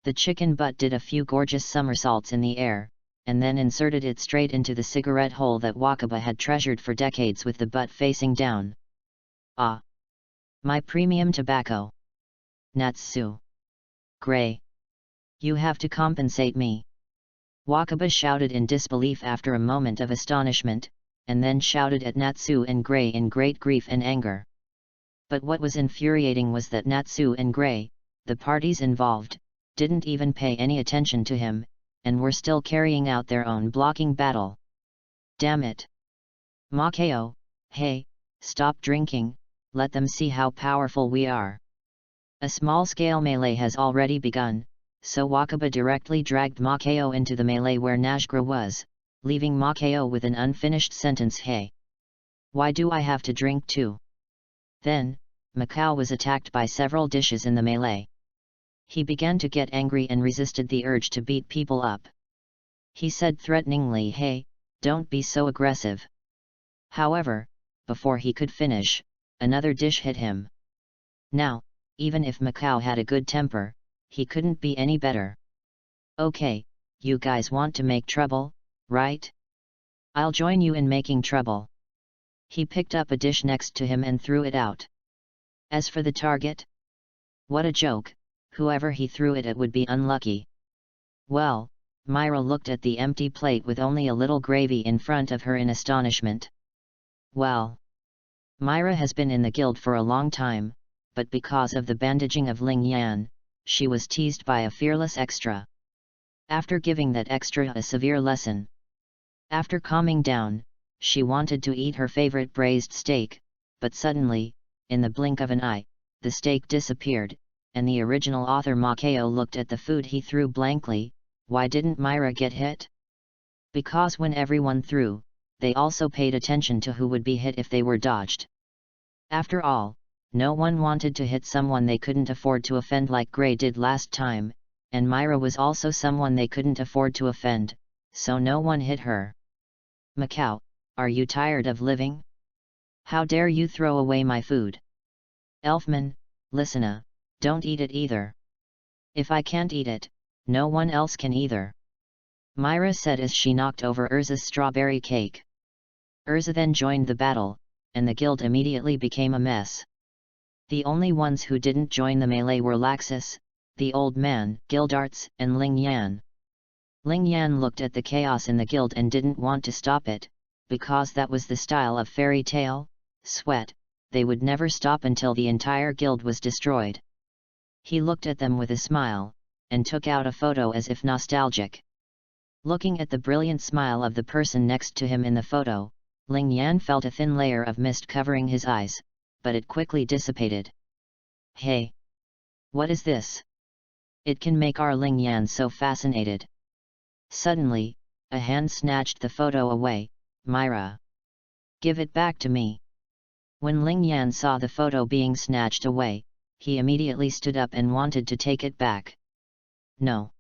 Speaker 1: The chicken butt did a few gorgeous somersaults in the air, and then inserted it straight into the cigarette hole that Wakaba had treasured for decades with the butt facing down. Ah! My premium tobacco! Natsu! Gray! You have to compensate me! Wakaba shouted in disbelief after a moment of astonishment, and then shouted at Natsu and Gray in great grief and anger. But what was infuriating was that Natsu and Gray, the parties involved, didn't even pay any attention to him, and were still carrying out their own blocking battle. Damn it! Makeo, hey, stop drinking, let them see how powerful we are. A small-scale melee has already begun, so Wakaba directly dragged Makeo into the melee where Najgra was, leaving Makeo with an unfinished sentence. Hey! Why do I have to drink too? Then, Macau was attacked by several dishes in the melee. He began to get angry and resisted the urge to beat people up. He said threateningly, "Hey, don't be so aggressive." However, before he could finish, another dish hit him. Now, even if Macau had a good temper, he couldn't be any better. "Okay, you guys want to make trouble, right? I'll join you in making trouble." He picked up a dish next to him and threw it out. As for the target? What a joke, whoever he threw it at would be unlucky. Well, Myra looked at the empty plate with only a little gravy in front of her in astonishment. Well, Myra has been in the guild for a long time, but because of the bandaging of Ling Yan, she was teased by a fearless extra. after giving that extra a severe lesson. After calming down, she wanted to eat her favorite braised steak, but suddenly, in the blink of an eye, the steak disappeared, and the original author Makao looked at the food he threw blankly. Why didn't Myra get hit? Because when everyone threw, they also paid attention to who would be hit if they were dodged. After all, no one wanted to hit someone they couldn't afford to offend like Gray did last time, and Myra was also someone they couldn't afford to offend, so no one hit her. Macau, are you tired of living? How dare you throw away my food? Elfman, listen, don't eat it either. If I can't eat it, no one else can either. Myra said as she knocked over Urza's strawberry cake. Urza then joined the battle, and the guild immediately became a mess. The only ones who didn't join the melee were Laxus, the old man, Gildarts, and Ling Yan. Ling Yan looked at the chaos in the guild and didn't want to stop it, because that was the style of fairy tale, sweat, they would never stop until the entire guild was destroyed. He looked at them with a smile, and took out a photo as if nostalgic. Looking at the brilliant smile of the person next to him in the photo, Ling Yan felt a thin layer of mist covering his eyes, but it quickly dissipated. Hey! What is this? It can make our Ling Yan so fascinated. Suddenly, a hand snatched the photo away. Myra! Give it back to me. When Ling Yan saw the photo being snatched away, he immediately stood up and wanted to take it back. No.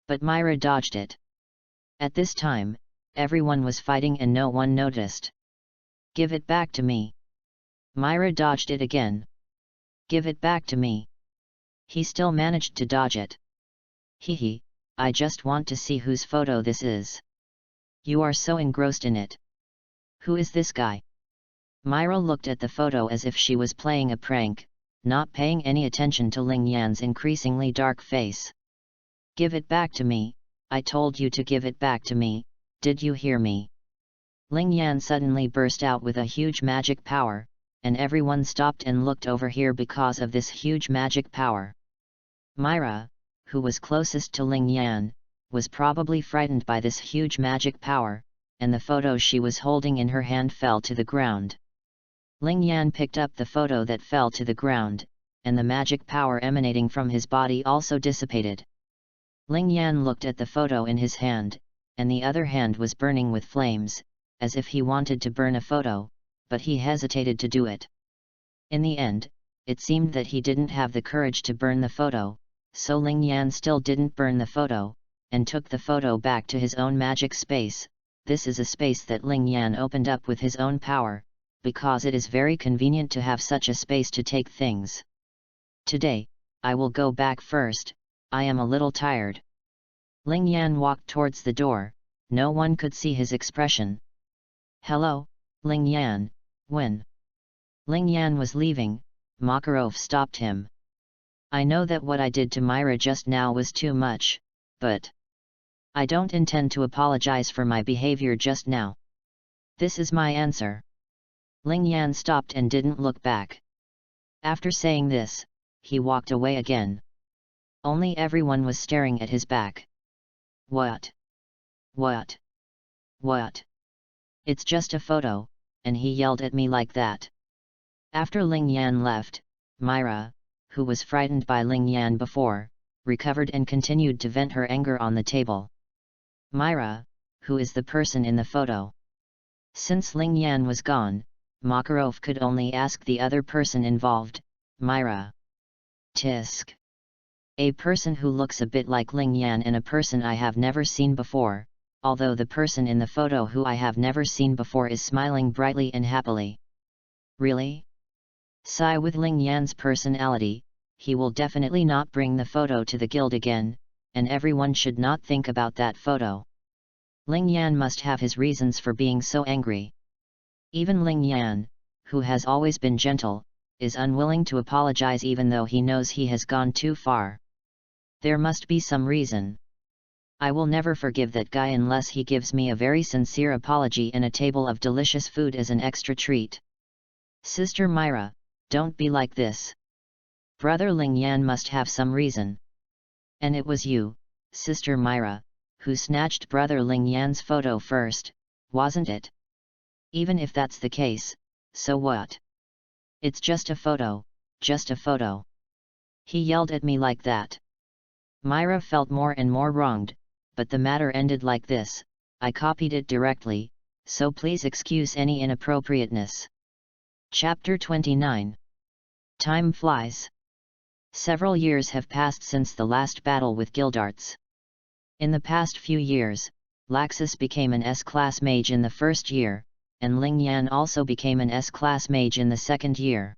Speaker 1: But Myra dodged it. At this time, everyone was fighting and no one noticed. Give it back to me. Myra dodged it again. Give it back to me. He still managed to dodge it. Hee, I just want to see whose photo this is. You are so engrossed in it. Who is this guy? Myra looked at the photo as if she was playing a prank, not paying any attention to Ling Yan's increasingly dark face. Give it back to me, I told you to give it back to me, did you hear me? Ling Yan suddenly burst out with a huge magic power, and everyone stopped and looked over here because of this huge magic power. Myra, who was closest to Ling Yan, was probably frightened by this huge magic power, and the photo she was holding in her hand fell to the ground. Ling Yan picked up the photo that fell to the ground, and the magic power emanating from his body also dissipated. Ling Yan looked at the photo in his hand, and the other hand was burning with flames, as if he wanted to burn a photo, but he hesitated to do it. In the end, it seemed that he didn't have the courage to burn the photo, so Ling Yan still didn't burn the photo, and took the photo back to his own magic space. This is a space that Ling Yan opened up with his own power, because it is very convenient to have such a space to take things. Today, I will go back first, I am a little tired. Ling Yan walked towards the door, no one could see his expression. Hello, Ling Yan, when? Ling Yan was leaving, Makarov stopped him. I know that what I did to Myra just now was too much, but I don't intend to apologize for my behavior just now. This is my answer. Ling Yan stopped and didn't look back. After saying this, he walked away again. Only everyone was staring at his back. What? What? What? It's just a photo, and he yelled at me like that. After Ling Yan left, Myra, who was frightened by Ling Yan before, recovered and continued to vent her anger on the table. Myra, who is the person in the photo? Since Ling Yan was gone, Makarov could only ask the other person involved, Myra. Tisk. A person who looks a bit like Ling Yan and a person I have never seen before, although the person in the photo who I have never seen before is smiling brightly and happily. Really? Sigh with Ling Yan's personality, he will definitely not bring the photo to the guild again, and everyone should not think about that photo. Ling Yan must have his reasons for being so angry. Even Ling Yan, who has always been gentle, is unwilling to apologize even though he knows he has gone too far. There must be some reason. I will never forgive that guy unless he gives me a very sincere apology and a table of delicious food as an extra treat. Sister Myra, don't be like this. Brother Ling Yan must have some reason. And it was you, Sister Myra, who snatched Brother Ling Yan's photo first, wasn't it? Even if that's the case, so what? It's just a photo, just a photo. He yelled at me like that. Myra felt more and more wronged, but the matter ended like this: I copied it directly, so please excuse any inappropriateness. Chapter 29. Time flies. Several years have passed since the last battle with Gildarts. In the past few years, Laxus became an S-class mage in the first year, and Ling Yan also became an S-class mage in the second year.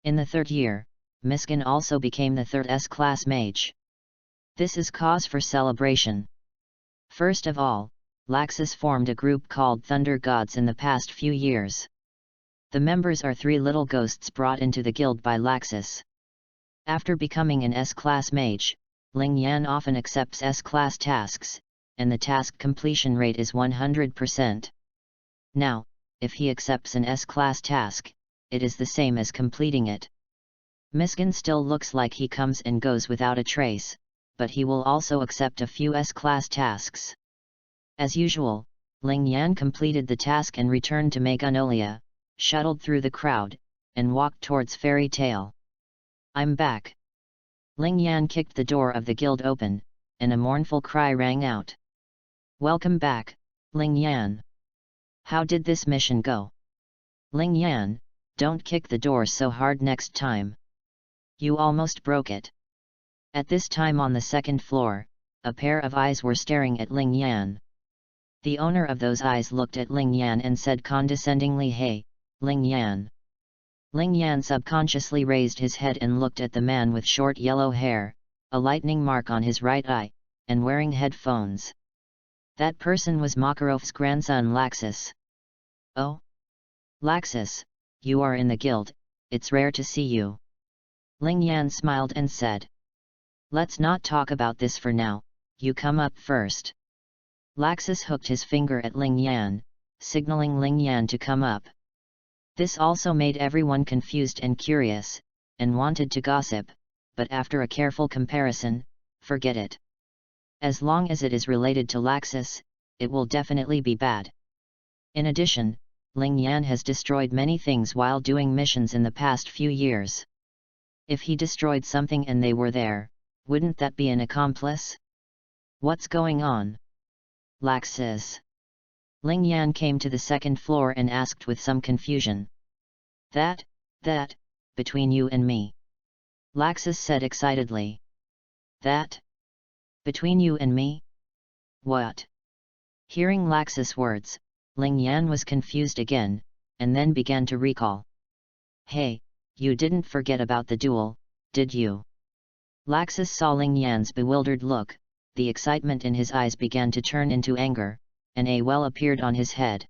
Speaker 1: In the third year, Miskin also became the third S-class mage. This is cause for celebration. First of all, Laxus formed a group called Thunder Gods in the past few years. The members are 3 little ghosts brought into the guild by Laxus. After becoming an S-class mage, Ling Yan often accepts S-class tasks, and the task completion rate is 100%. Now, if he accepts an S-class task, it is the same as completing it. Miskin still looks like he comes and goes without a trace, but he will also accept a few S-class tasks. As usual, Ling Yan completed the task and returned to Magnolia, shuttled through the crowd, and walked towards Fairy Tale. I'm back. Ling Yan kicked the door of the guild open, and a mournful cry rang out. Welcome back, Ling Yan. How did this mission go? Ling Yan, don't kick the door so hard next time. You almost broke it. At this time on the second floor, a pair of eyes were staring at Ling Yan. The owner of those eyes looked at Ling Yan and said condescendingly, "Hey, Ling Yan." Ling Yan subconsciously raised his head and looked at the man with short yellow hair, a lightning mark on his right eye, and wearing headphones. That person was Makarov's grandson Laxus. Oh? Laxus, you are in the guild, it's rare to see you. Ling Yan smiled and said. Let's not talk about this for now, you come up first. Laxus hooked his finger at Ling Yan, signaling Ling Yan to come up. This also made everyone confused and curious, and wanted to gossip, but after a careful comparison, forget it. As long as it is related to Laxus, it will definitely be bad. In addition, Ling Yan has destroyed many things while doing missions in the past few years. If he destroyed something and they were there, wouldn't that be an accomplice? What's going on? Laxus. Ling Yan came to the second floor and asked with some confusion. That, between you and me. Laxus said excitedly. That? Between you and me? What? Hearing Laxus' words, Ling Yan was confused again, and then began to recall. Hey, you didn't forget about the duel, did you? Laxus saw Ling Yan's bewildered look, the excitement in his eyes began to turn into anger, and a well appeared on his head.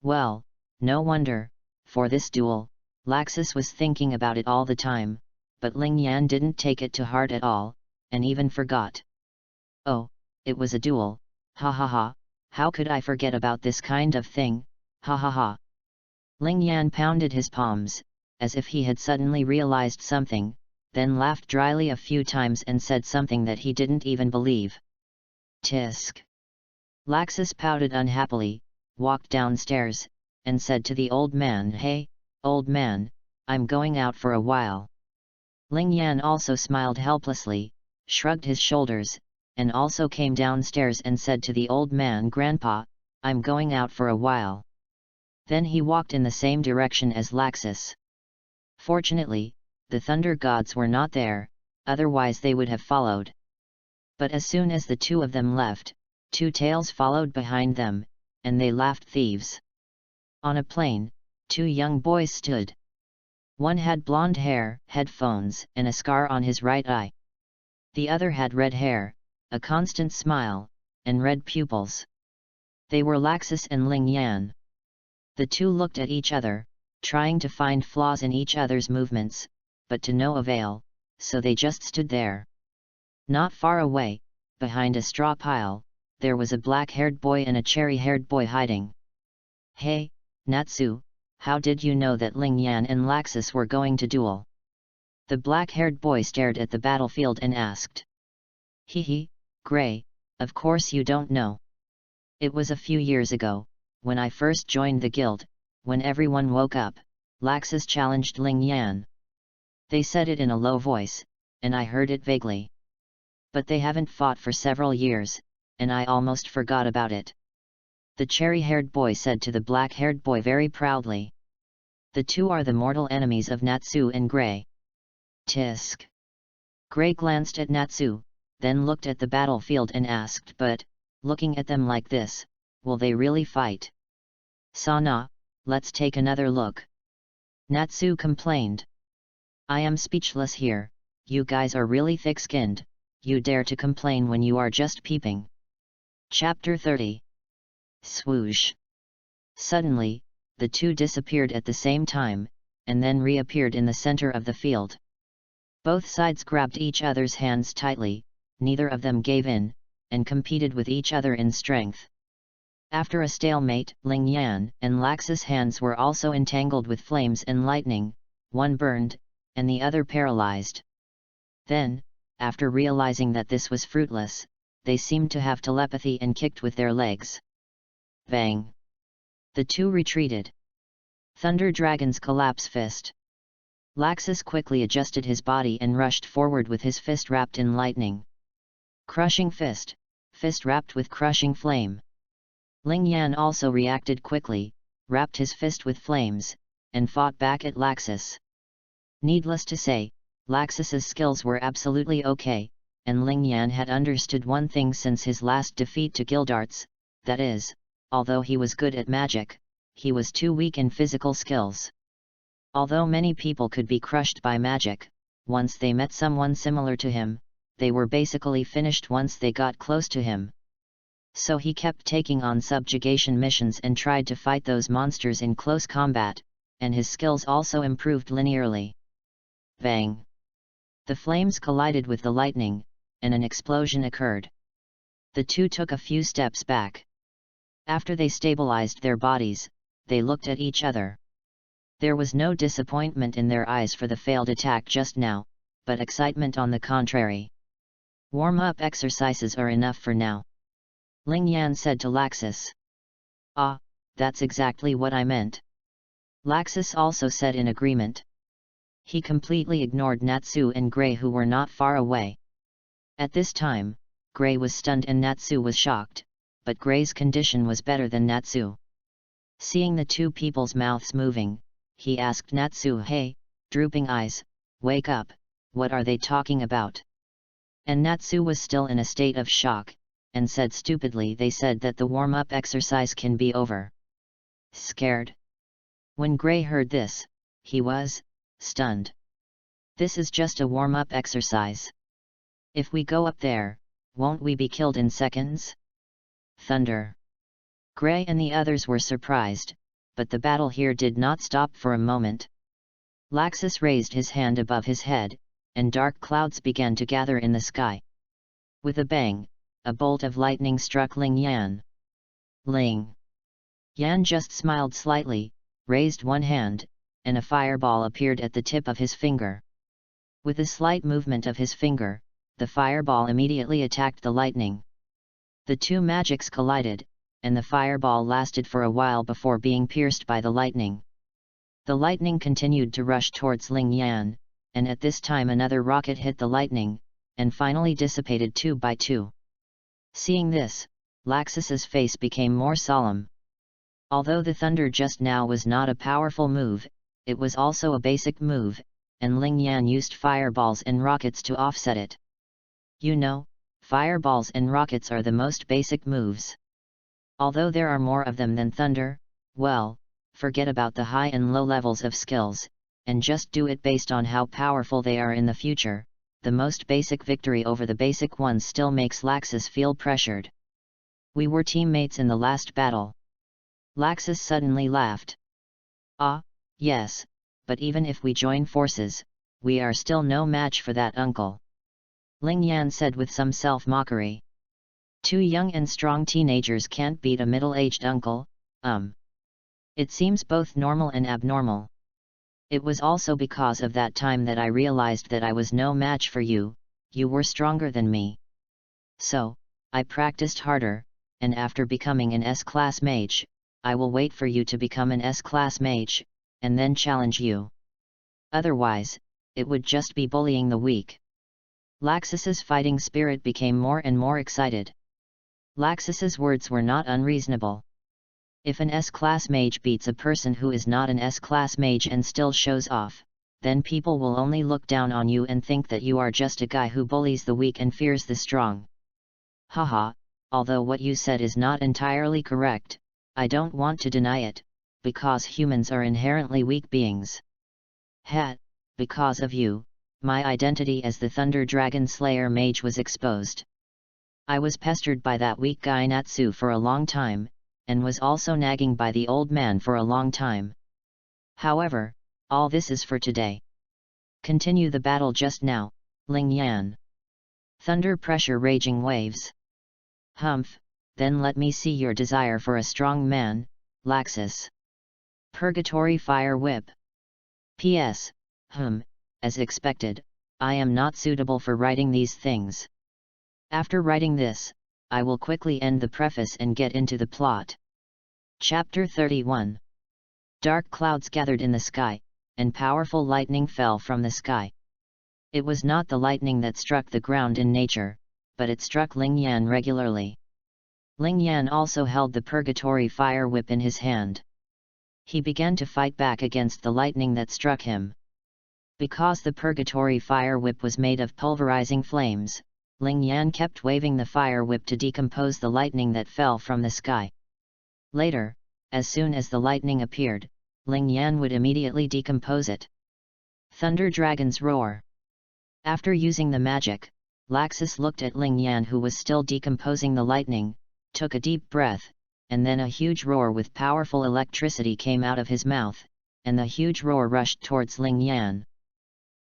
Speaker 1: Well, no wonder, for this duel, Laxus was thinking about it all the time, but Ling Yan didn't take it to heart at all, and even forgot. Oh, it was a duel, ha ha ha, how could I forget about this kind of thing, ha ha ha. Ling Yan pounded his palms, as if he had suddenly realized something, then laughed dryly a few times and said something that he didn't even believe. Tisk. Laxus pouted unhappily, walked downstairs, and said to the old man, Hey, old man, I'm going out for a while. Ling Yan also smiled helplessly, shrugged his shoulders, and also came downstairs and said to the old man, Grandpa, I'm going out for a while. Then he walked in the same direction as Laxus. Fortunately, the Thunder Gods were not there, otherwise they would have followed. But as soon as the two of them left, two tails followed behind them, and they laughed thieves. On a plain, two young boys stood. One had blonde hair, headphones, and a scar on his right eye. The other had red hair, a constant smile, and red pupils. They were Laxus and Ling Yan. The two looked at each other, trying to find flaws in each other's movements, but to no avail, so they just stood there. Not far away, behind a straw pile, there was a black-haired boy and a cherry-haired boy hiding. Hey, Natsu, how did you know that Ling Yan and Laxus were going to duel? The black-haired boy stared at the battlefield and asked. Hee, Gray, of course you don't know. It was a few years ago, when I first joined the guild, when everyone woke up, Laxus challenged Ling Yan. They said it in a low voice, and I heard it vaguely. But they haven't fought for several years, and I almost forgot about it. The cherry-haired boy said to the black-haired boy very proudly. The two are the mortal enemies of Natsu and Gray. Tisk. Gray glanced at Natsu, then looked at the battlefield and asked, but, looking at them like this, will they really fight? Sana, let's take another look. Natsu complained. I am speechless here, you guys are really thick-skinned, you dare to complain when you are just peeping. Chapter 30. Swoosh. Suddenly, the two disappeared at the same time, and then reappeared in the center of the field. Both sides grabbed each other's hands tightly, neither of them gave in, and competed with each other in strength. After a stalemate, Ling Yan and Laxus' hands were also entangled with flames and lightning, one burned, and the other paralyzed. Then, after realizing that this was fruitless, they seemed to have telepathy and kicked with their legs. Bang! The two retreated. Thunder Dragon's collapse fist. Laxus quickly adjusted his body and rushed forward with his fist wrapped in lightning. Crushing fist, fist wrapped with crushing flame. Ling Yan also reacted quickly, wrapped his fist with flames, and fought back at Laxus. Needless to say, Laxus's skills were absolutely okay, and Ling Yan had understood one thing since his last defeat to Guildarts, that is, although he was good at magic, he was too weak in physical skills. Although many people could be crushed by magic, once they met someone similar to him, they were basically finished once they got close to him. So he kept taking on subjugation missions and tried to fight those monsters in close combat, and his skills also improved linearly. Bang! The flames collided with the lightning, and an explosion occurred. The two took a few steps back. After they stabilized their bodies, they looked at each other. There was no disappointment in their eyes for the failed attack just now, but excitement on the contrary. Warm-up exercises are enough for now. Ling Yan said to Laxus. Ah, that's exactly what I meant. Laxus also said in agreement. He completely ignored Natsu and Gray, who were not far away. At this time, Gray was stunned and Natsu was shocked, but Gray's condition was better than Natsu. Seeing the two people's mouths moving, he asked Natsu, "Hey, drooping eyes, wake up, what are they talking about?" And Natsu was still in a state of shock, and said stupidly, "They said that the warm-up exercise can be over." Scared. When Gray heard this, he was stunned. This is just a warm-up exercise. If we go up there, won't we be killed in seconds? Thunder. Gray and the others were surprised, but the battle here did not stop for a moment. Laxus raised his hand above his head, and dark clouds began to gather in the sky. With a bang, a bolt of lightning struck Ling Yan. Ling Yan just smiled slightly, raised one hand, and a fireball appeared at the tip of his finger. With a slight movement of his finger, the fireball immediately attacked the lightning. The two magics collided, and the fireball lasted for a while before being pierced by the lightning. The lightning continued to rush towards Ling Yan, and at this time another rocket hit the lightning, and finally dissipated two by two. Seeing this, Laxus's face became more solemn. Although the thunder just now was not a powerful move, it was also a basic move, and Ling Yan used fireballs and rockets to offset it. You know, fireballs and rockets are the most basic moves. Although there are more of them than thunder, well, forget about the high and low levels of skills, and just do it based on how powerful they are in the future. The most basic victory over the basic ones still makes Laxus feel pressured. We were teammates in the last battle. Laxus suddenly laughed. Ah, yes, but even if we join forces, we are still no match for that uncle. Ling Yan said with some self-mockery. Two young and strong teenagers can't beat a middle-aged uncle, It seems both normal and abnormal. It was also because of that time that I realized that I was no match for you, you were stronger than me. So, I practiced harder, and after becoming an S-class mage, I will wait for you to become an S-class mage, and then challenge you. Otherwise, it would just be bullying the weak. Laxus's fighting spirit became more and more excited. Laxus's words were not unreasonable. If an S-class mage beats a person who is not an S-class mage and still shows off, then people will only look down on you and think that you are just a guy who bullies the weak and fears the strong. Haha, although what you said is not entirely correct, I don't want to deny it, because humans are inherently weak beings. Because of you, my identity as the Thunder Dragon Slayer mage was exposed. I was pestered by that weak guy Natsu for a long time, and was also nagging by the old man for a long time. However, all this is for today. Continue the battle just now, Ling Yan. Thunder pressure raging waves. Humph, then let me see your desire for a strong man, Laxus. Purgatory Fire Whip. P.S. As expected, I am not suitable for writing these things. After writing this, I will quickly end the preface and get into the plot. Chapter 31. Dark clouds gathered in the sky, and powerful lightning fell from the sky. It was not the lightning that struck the ground in nature, but it struck Ling Yan regularly. Ling Yan also held the Purgatory Fire Whip in his hand. He began to fight back against the lightning that struck him. Because the Purgatory Fire Whip was made of pulverizing flames, Ling Yan kept waving the fire whip to decompose the lightning that fell from the sky. Later, as soon as the lightning appeared, Ling Yan would immediately decompose it. Thunder Dragon's Roar. After using the magic, Laxus looked at Ling Yan, who was still decomposing the lightning, took a deep breath, and then a huge roar with powerful electricity came out of his mouth, and the huge roar rushed towards Ling Yan.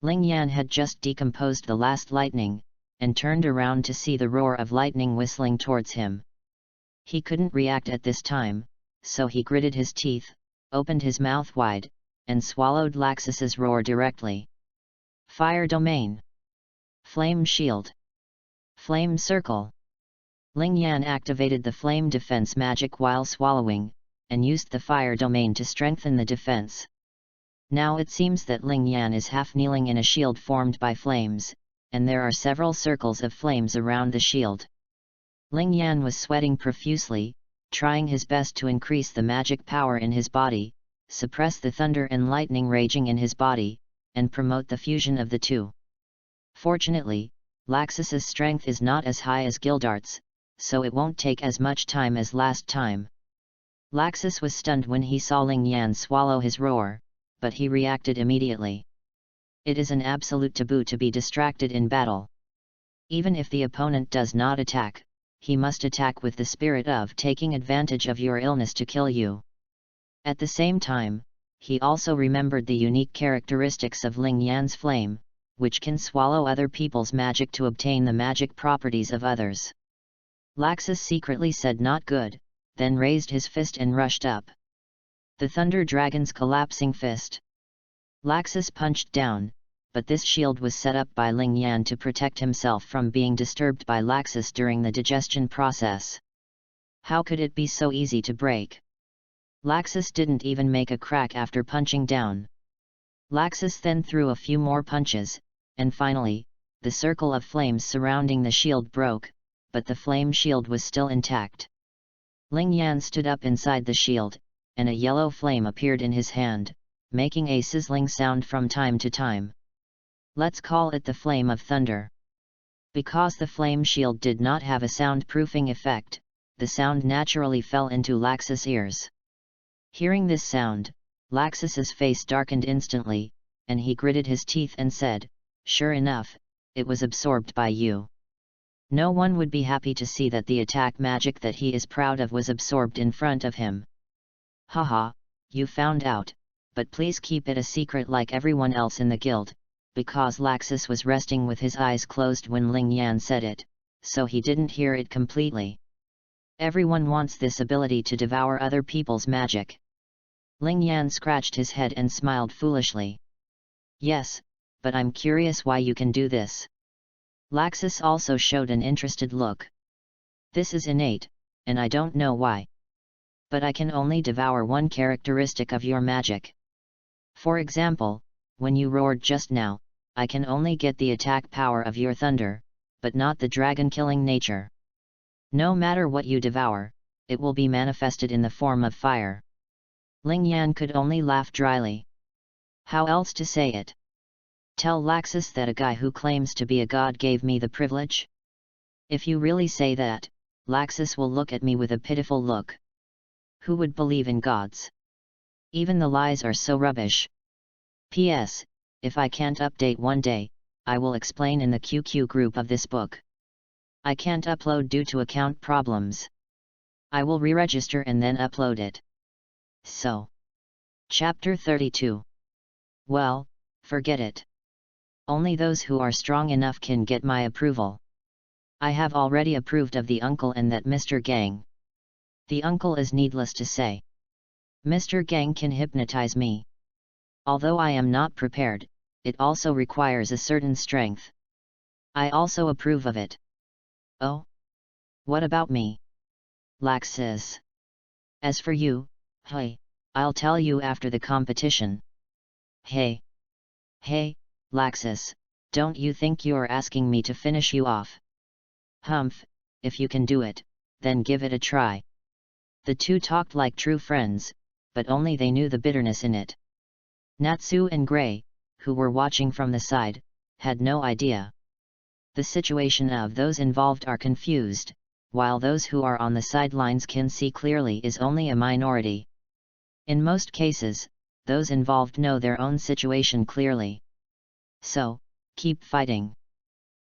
Speaker 1: Ling Yan had just decomposed the last lightning, and turned around to see the roar of lightning whistling towards him. He couldn't react at this time, so he gritted his teeth, opened his mouth wide, and swallowed Laxus's roar directly. Fire Domain. Flame Shield. Flame Circle. Ling Yan activated the flame defense magic while swallowing, and used the fire domain to strengthen the defense. Now it seems that Ling Yan is half kneeling in a shield formed by flames, and there are several circles of flames around the shield. Ling Yan was sweating profusely, trying his best to increase the magic power in his body, suppress the thunder and lightning raging in his body, and promote the fusion of the two. Fortunately, Laxus's strength is not as high as Gildart's, so it won't take as much time as last time. Laxus was stunned when he saw Ling Yan swallow his roar, but he reacted immediately. It is an absolute taboo to be distracted in battle. Even if the opponent does not attack, he must attack with the spirit of taking advantage of your illness to kill you. At the same time, he also remembered the unique characteristics of Ling Yan's flame, which can swallow other people's magic to obtain the magic properties of others. Laxus secretly said not good, then raised his fist and rushed up. The Thunder Dragon's collapsing fist. Laxus punched down, but this shield was set up by Ling Yan to protect himself from being disturbed by Laxus during the digestion process. How could it be so easy to break? Laxus didn't even make a crack after punching down. Laxus then threw a few more punches, and finally, the circle of flames surrounding the shield broke, but the flame shield was still intact. Ling Yan stood up inside the shield, and a yellow flame appeared in his hand, making a sizzling sound from time to time. Let's call it the Flame of Thunder. Because the flame shield did not have a soundproofing effect, the sound naturally fell into Laxus' ears. Hearing this sound, Laxus's face darkened instantly, and he gritted his teeth and said, "Sure enough, it was absorbed by you." No one would be happy to see that the attack magic that he is proud of was absorbed in front of him. Haha, you found out, but please keep it a secret like everyone else in the guild, because Laxus was resting with his eyes closed when Ling Yan said it, so he didn't hear it completely. Everyone wants this ability to devour other people's magic. Ling Yan scratched his head and smiled foolishly. Yes, but I'm curious why you can do this. Laxus also showed an interested look. This is innate, and I don't know why. But I can only devour one characteristic of your magic. For example, when you roared just now, I can only get the attack power of your thunder, but not the dragon-killing nature. No matter what you devour, it will be manifested in the form of fire. Ling Yan could only laugh dryly. How else to say it? Tell Laxus that a guy who claims to be a god gave me the privilege? If you really say that, Laxus will look at me with a pitiful look. Who would believe in gods? Even the lies are so rubbish. P.S. If I can't update one day, I will explain in the QQ group of this book. I can't upload due to account problems. I will re-register and then upload it. So. Chapter 32. Well, forget it. Only those who are strong enough can get my approval. I have already approved of the uncle and that Mr. Gang. The uncle is needless to say. Mr. Gang can hypnotize me. Although I am not prepared, it also requires a certain strength. I also approve of it. Oh? What about me? Laxus. As for you, hey, I'll tell you after the competition. Hey, Laxus, don't you think you're asking me to finish you off? Humph, if you can do it, then give it a try. The two talked like true friends, but only they knew the bitterness in it. Natsu and Gray, who were watching from the side, had no idea. The situation of those involved are confused, while those who are on the sidelines can see clearly is only a minority. In most cases, those involved know their own situation clearly. So, keep fighting.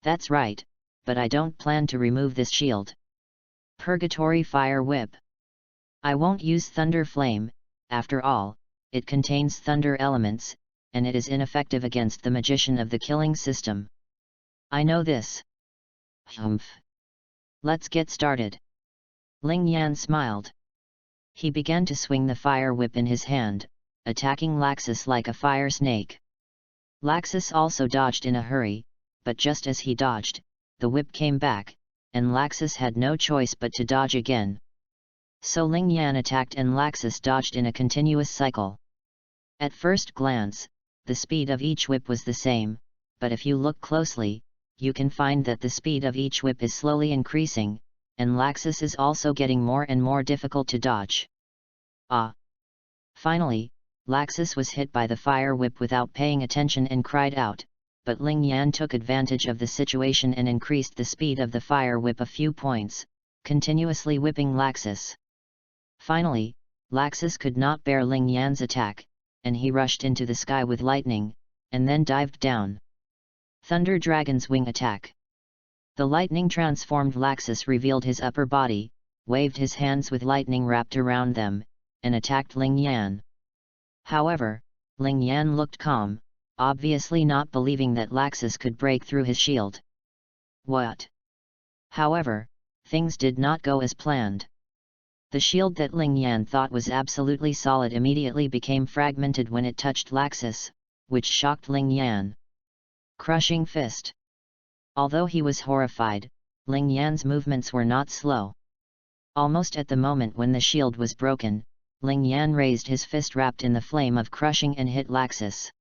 Speaker 1: That's right, but I don't plan to remove this shield. Purgatory Fire Whip. I won't use Thunder Flame, after all, it contains thunder elements, and it is ineffective against the magician of the killing system. I know this. Humph. Let's get started. Ling Yan smiled. He began to swing the fire whip in his hand, attacking Laxus like a fire snake. Laxus also dodged in a hurry, but just as he dodged, the whip came back, and Laxus had no choice but to dodge again. So Ling Yan attacked and Laxus dodged in a continuous cycle. At first glance, the speed of each whip was the same, but if you look closely, you can find that the speed of each whip is slowly increasing, and Laxus is also getting more and more difficult to dodge. Ah! Finally, Laxus was hit by the fire whip without paying attention and cried out, but Ling Yan took advantage of the situation and increased the speed of the fire whip a few points, continuously whipping Laxus. Finally, Laxus could not bear Ling Yan's attack, and he rushed into the sky with lightning, and then dived down. Thunder Dragon's Wing Attack. The lightning transformed Laxus revealed his upper body, waved his hands with lightning wrapped around them, and attacked Ling Yan. However, Ling Yan looked calm, obviously not believing that Laxus could break through his shield. What? However, things did not go as planned. The shield that Ling Yan thought was absolutely solid immediately became fragmented when it touched Laxus, which shocked Ling Yan. Crushing Fist. Although he was horrified, Ling Yan's movements were not slow. Almost at the moment when the shield was broken, Ling Yan raised his fist wrapped in the flame of crushing and hit Laxus.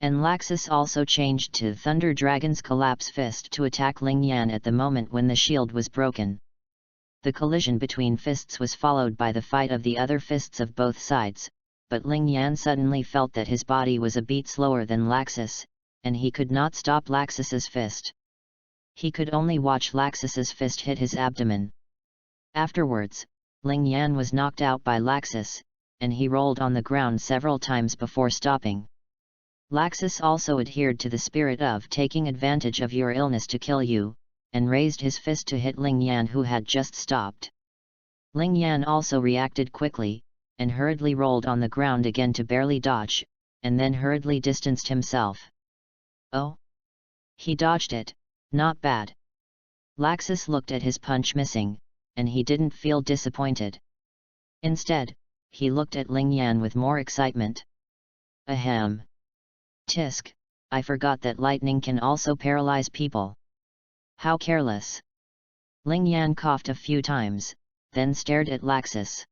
Speaker 1: And Laxus also changed to Thunder Dragon's Collapse Fist to attack Ling Yan at the moment when the shield was broken. The collision between fists was followed by the fight of the other fists of both sides, but Ling Yan suddenly felt that his body was a beat slower than Laxus, and he could not stop Laxus's fist. He could only watch Laxus's fist hit his abdomen. Afterwards, Ling Yan was knocked out by Laxus, and he rolled on the ground several times before stopping. Laxus also adhered to the spirit of taking advantage of your illness to kill you, and raised his fist to hit Ling Yan who had just stopped. Ling Yan also reacted quickly, and hurriedly rolled on the ground again to barely dodge, and then hurriedly distanced himself. Oh! He dodged it, not bad. Laxus looked at his punch missing, and he didn't feel disappointed. Instead, he looked at Ling Yan with more excitement. Ahem! Tisk, I forgot that lightning can also paralyze people. How careless! Ling Yan coughed a few times, then stared at Laxus.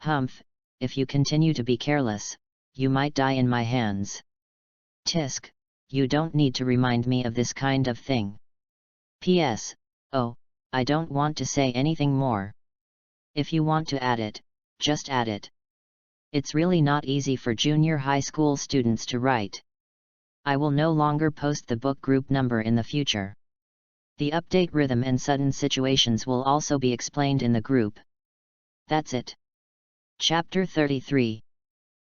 Speaker 1: Humph, if you continue to be careless, you might die in my hands. Tisk, you don't need to remind me of this kind of thing. P.S. Oh, I don't want to say anything more. If you want to add it, just add it. It's really not easy for junior high school students to write. I will no longer post the book group number in the future. The update rhythm and sudden situations will also be explained in the group. That's it. Chapter 33.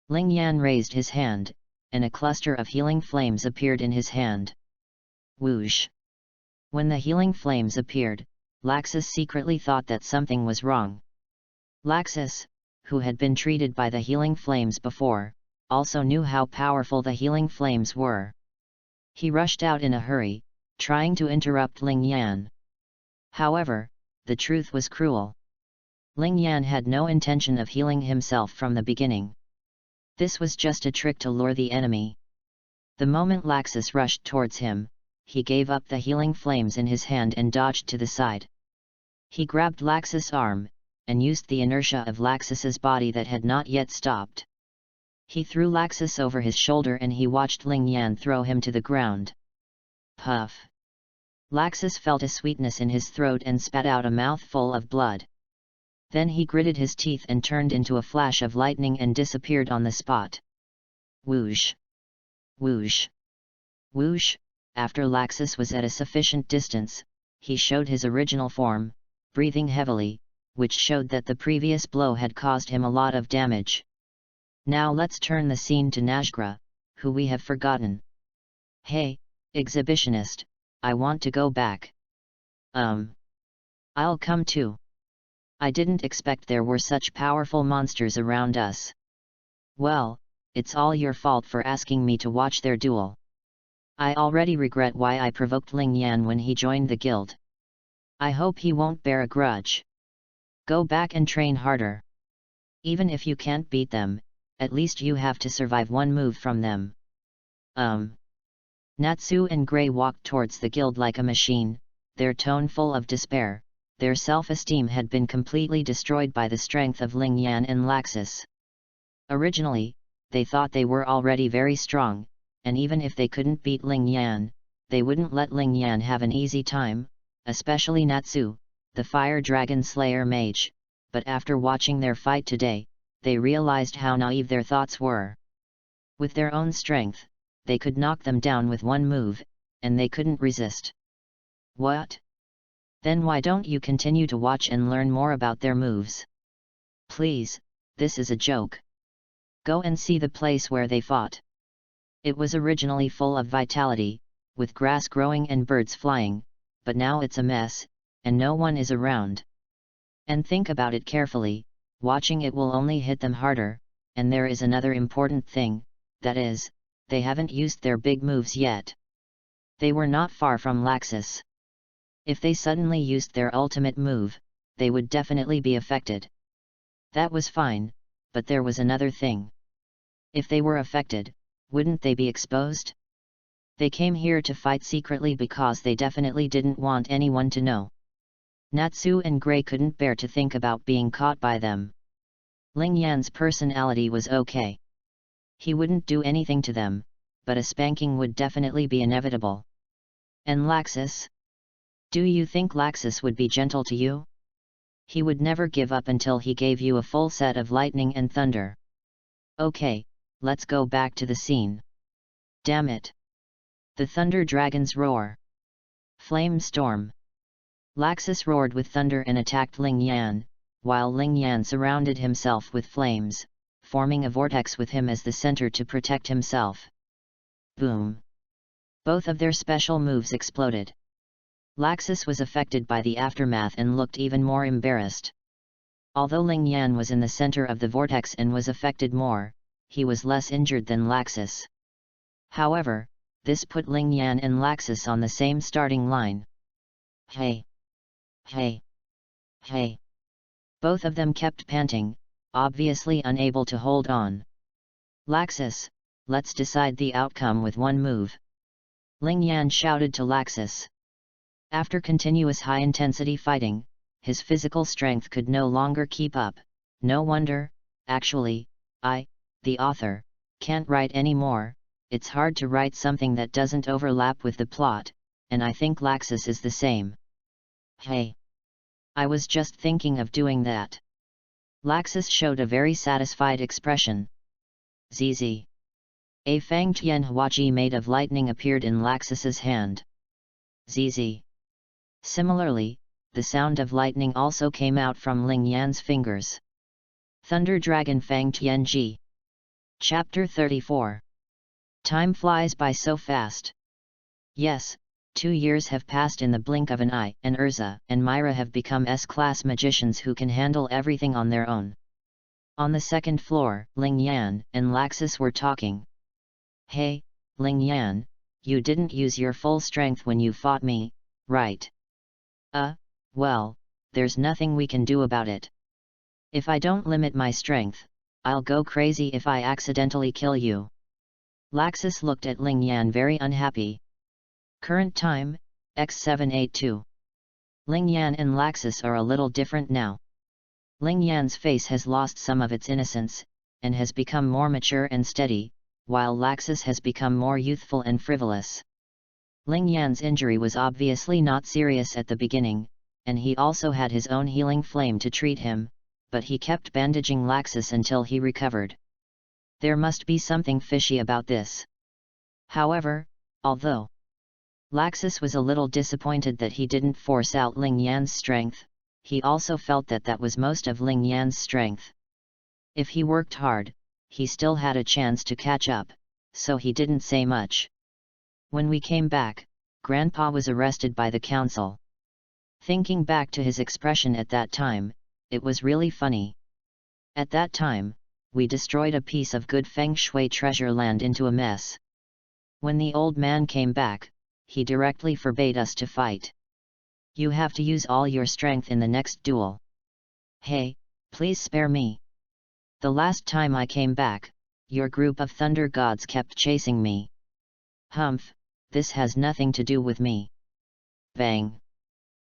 Speaker 1: Ling Yan raised his hand, and a cluster of healing flames appeared in his hand. Whoosh! When the healing flames appeared, Laxus secretly thought that something was wrong. Laxus, who had been treated by the healing flames before, also knew how powerful the healing flames were. He rushed out in a hurry, trying to interrupt Ling Yan. However, the truth was cruel. Ling Yan had no intention of healing himself from the beginning. This was just a trick to lure the enemy. The moment Laxus rushed towards him, he gave up the healing flames in his hand and dodged to the side. He grabbed Laxus' arm, and used the inertia of Laxus's body that had not yet stopped. He threw Laxus over his shoulder and he watched Ling Yan throw him to the ground. Puff! Laxus felt a sweetness in his throat and spat out a mouthful of blood. Then he gritted his teeth and turned into a flash of lightning and disappeared on the spot. Whoosh! Whoosh! Whoosh! After Laxus was at a sufficient distance, he showed his original form, breathing heavily, which showed that the previous blow had caused him a lot of damage. Now let's turn the scene to Najgra, who we have forgotten. Hey, exhibitionist, I want to go back. I'll come too. I didn't expect there were such powerful monsters around us. Well, it's all your fault for asking me to watch their duel. I already regret why I provoked Ling Yan when he joined the guild. I hope he won't bear a grudge. Go back and train harder. Even if you can't beat them, at least you have to survive one move from them. Natsu and Gray walked towards the guild like a machine, their tone full of despair. Their self-esteem had been completely destroyed by the strength of Ling Yan and Laxus. Originally, they thought they were already very strong, and even if they couldn't beat Ling Yan, they wouldn't let Ling Yan have an easy time, especially Natsu, the Fire Dragon Slayer mage, but after watching their fight today, they realized how naive their thoughts were. With their own strength, they could knock them down with one move, and they couldn't resist. What? Then why don't you continue to watch and learn more about their moves? Please, this is a joke. Go and see the place where they fought. It was originally full of vitality, with grass growing and birds flying, but now it's a mess, and no one is around. And think about it carefully, watching it will only hit them harder, and there is another important thing, that is, they haven't used their big moves yet. They were not far from Laxus. If they suddenly used their ultimate move, they would definitely be affected. That was fine, but there was another thing. If they were affected, wouldn't they be exposed? They came here to fight secretly because they definitely didn't want anyone to know. Natsu and Gray couldn't bear to think about being caught by them. Ling Yan's personality was okay. He wouldn't do anything to them, but a spanking would definitely be inevitable. And Laxus? Do you think Laxus would be gentle to you? He would never give up until he gave you a full set of lightning and thunder. Okay, let's go back to the scene. Damn it! The Thunder Dragons roar. Flame storm. Laxus roared with thunder and attacked Ling Yan, while Ling Yan surrounded himself with flames, forming a vortex with him as the center to protect himself. Boom! Both of their special moves exploded. Laxus was affected by the aftermath and looked even more embarrassed. Although Ling Yan was in the center of the vortex and was affected more, he was less injured than Laxus. However, this put Ling Yan and Laxus on the same starting line. Hey! Hey! Hey! Both of them kept panting, obviously unable to hold on. Laxus, let's decide the outcome with one move. Ling Yan shouted to Laxus. After continuous high-intensity fighting, his physical strength could no longer keep up. No wonder, actually, the author, can't write anymore. It's hard to write something that doesn't overlap with the plot, and I think Laxus is the same. Hey! I was just thinking of doing that. Laxus showed a very satisfied expression. ZZ. A fanged Yenhuaji made of lightning appeared in Laxus's hand. ZZ. Similarly, the sound of lightning also came out from Ling Yan's fingers. Thunder Dragon Fanged Yenji. Chapter 34. Time flies by so fast. Yes, 2 years have passed in the blink of an eye, and Urza and Myra have become S-class magicians who can handle everything on their own. On the second floor, Ling Yan and Laxus were talking. Hey, Ling Yan, you didn't use your full strength when you fought me, right? Well, there's nothing we can do about it. If I don't limit my strength, I'll go crazy if I accidentally kill you. Laxus looked at Ling Yan very unhappy. Current time, X782. Ling Yan and Laxus are a little different now. Ling Yan's face has lost some of its innocence, and has become more mature and steady, while Laxus has become more youthful and frivolous. Ling Yan's injury was obviously not serious at the beginning, and he also had his own healing flame to treat him, but he kept bandaging Laxus until he recovered. There must be something fishy about this. However, although Laxus was a little disappointed that he didn't force out Ling Yan's strength, he also felt that that was most of Ling Yan's strength. If he worked hard, he still had a chance to catch up, so he didn't say much. When we came back, Grandpa was arrested by the council. Thinking back to his expression at that time, it was really funny. At that time, we destroyed a piece of good feng shui treasure land into a mess. When the old man came back, he directly forbade us to fight. You have to use all your strength in the next duel. Hey, please spare me. The last time I came back, your group of thunder gods kept chasing me. Humph, this has nothing to do with me. Bang!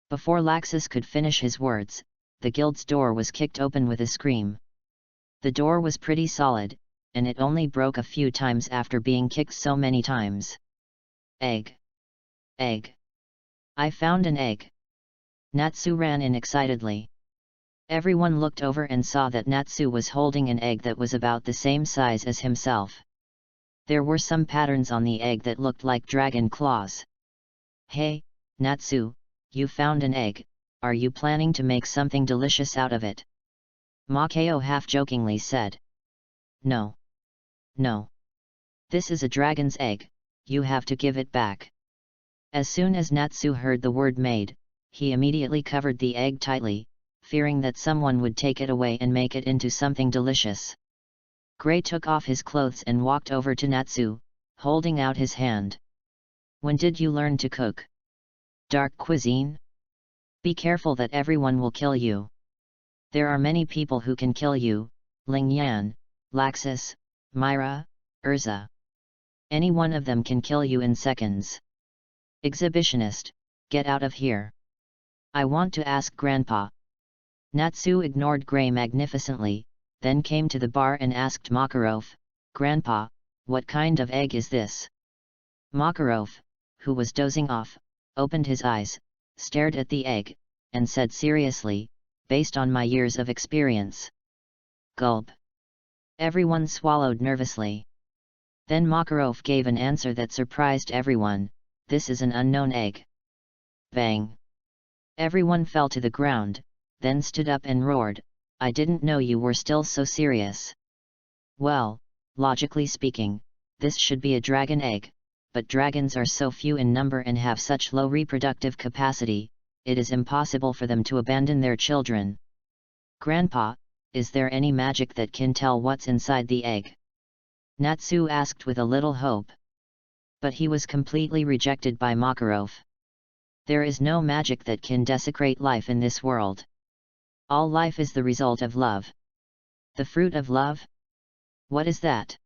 Speaker 1: Before Laxus could finish his words, the guild's door was kicked open with a scream. The door was pretty solid, and it only broke a few times after being kicked so many times. Egg! Egg! I found an egg! Natsu ran in excitedly. Everyone looked over and saw that Natsu was holding an egg that was about the same size as himself. There were some patterns on the egg that looked like dragon claws. Hey, Natsu, you found an egg, are you planning to make something delicious out of it? Makeo half-jokingly said. No. No. This is a dragon's egg, you have to give it back. As soon as Natsu heard the word made, he immediately covered the egg tightly, fearing that someone would take it away and make it into something delicious. Gray took off his clothes and walked over to Natsu, holding out his hand. When did you learn to cook? Dark cuisine? Be careful that everyone will kill you. There are many people who can kill you, Ling Yan, Laxus, Myra, Urza. Any one of them can kill you in seconds. Exhibitionist, get out of here. I want to ask Grandpa. Natsu ignored Gray magnificently, then came to the bar and asked Makarov, Grandpa, what kind of egg is this? Makarov, who was dozing off, opened his eyes, stared at the egg, and said seriously, based on my years of experience. Gulp. Everyone swallowed nervously. Then Makarov gave an answer that surprised everyone, this is an unknown egg. Bang. Everyone fell to the ground, then stood up and roared, I didn't know you were still so serious. Well, logically speaking, this should be a dragon egg, but dragons are so few in number and have such low reproductive capacity, it is impossible for them to abandon their children. Grandpa, is there any magic that can tell what's inside the egg? Natsu asked with a little hope. But he was completely rejected by Makarov. There is no magic that can desecrate life in this world. All life is the result of love. The fruit of love? What is that?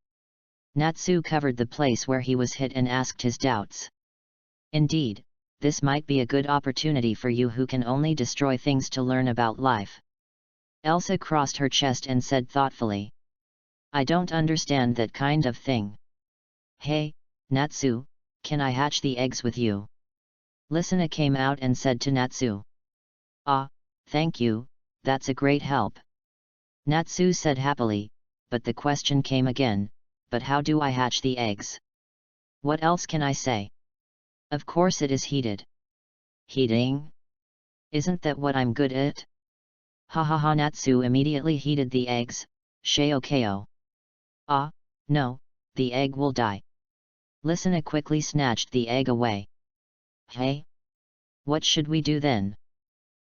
Speaker 1: Natsu covered the place where he was hit and asked his doubts. Indeed, this might be a good opportunity for you who can only destroy things to learn about life. Elsa crossed her chest and said thoughtfully. I don't understand that kind of thing. Hey, Natsu, can I hatch the eggs with you? Listener came out and said to Natsu. Ah, thank you, that's a great help. Natsu said happily, but the question came again, but how do I hatch the eggs? What else can I say? Of course it is heated. Heating? Isn't that what I'm good at? Ha ha ha. Natsu immediately heated the eggs, Sheo. Ah, no, the egg will die. Listener quickly snatched the egg away. Hey? What should we do then?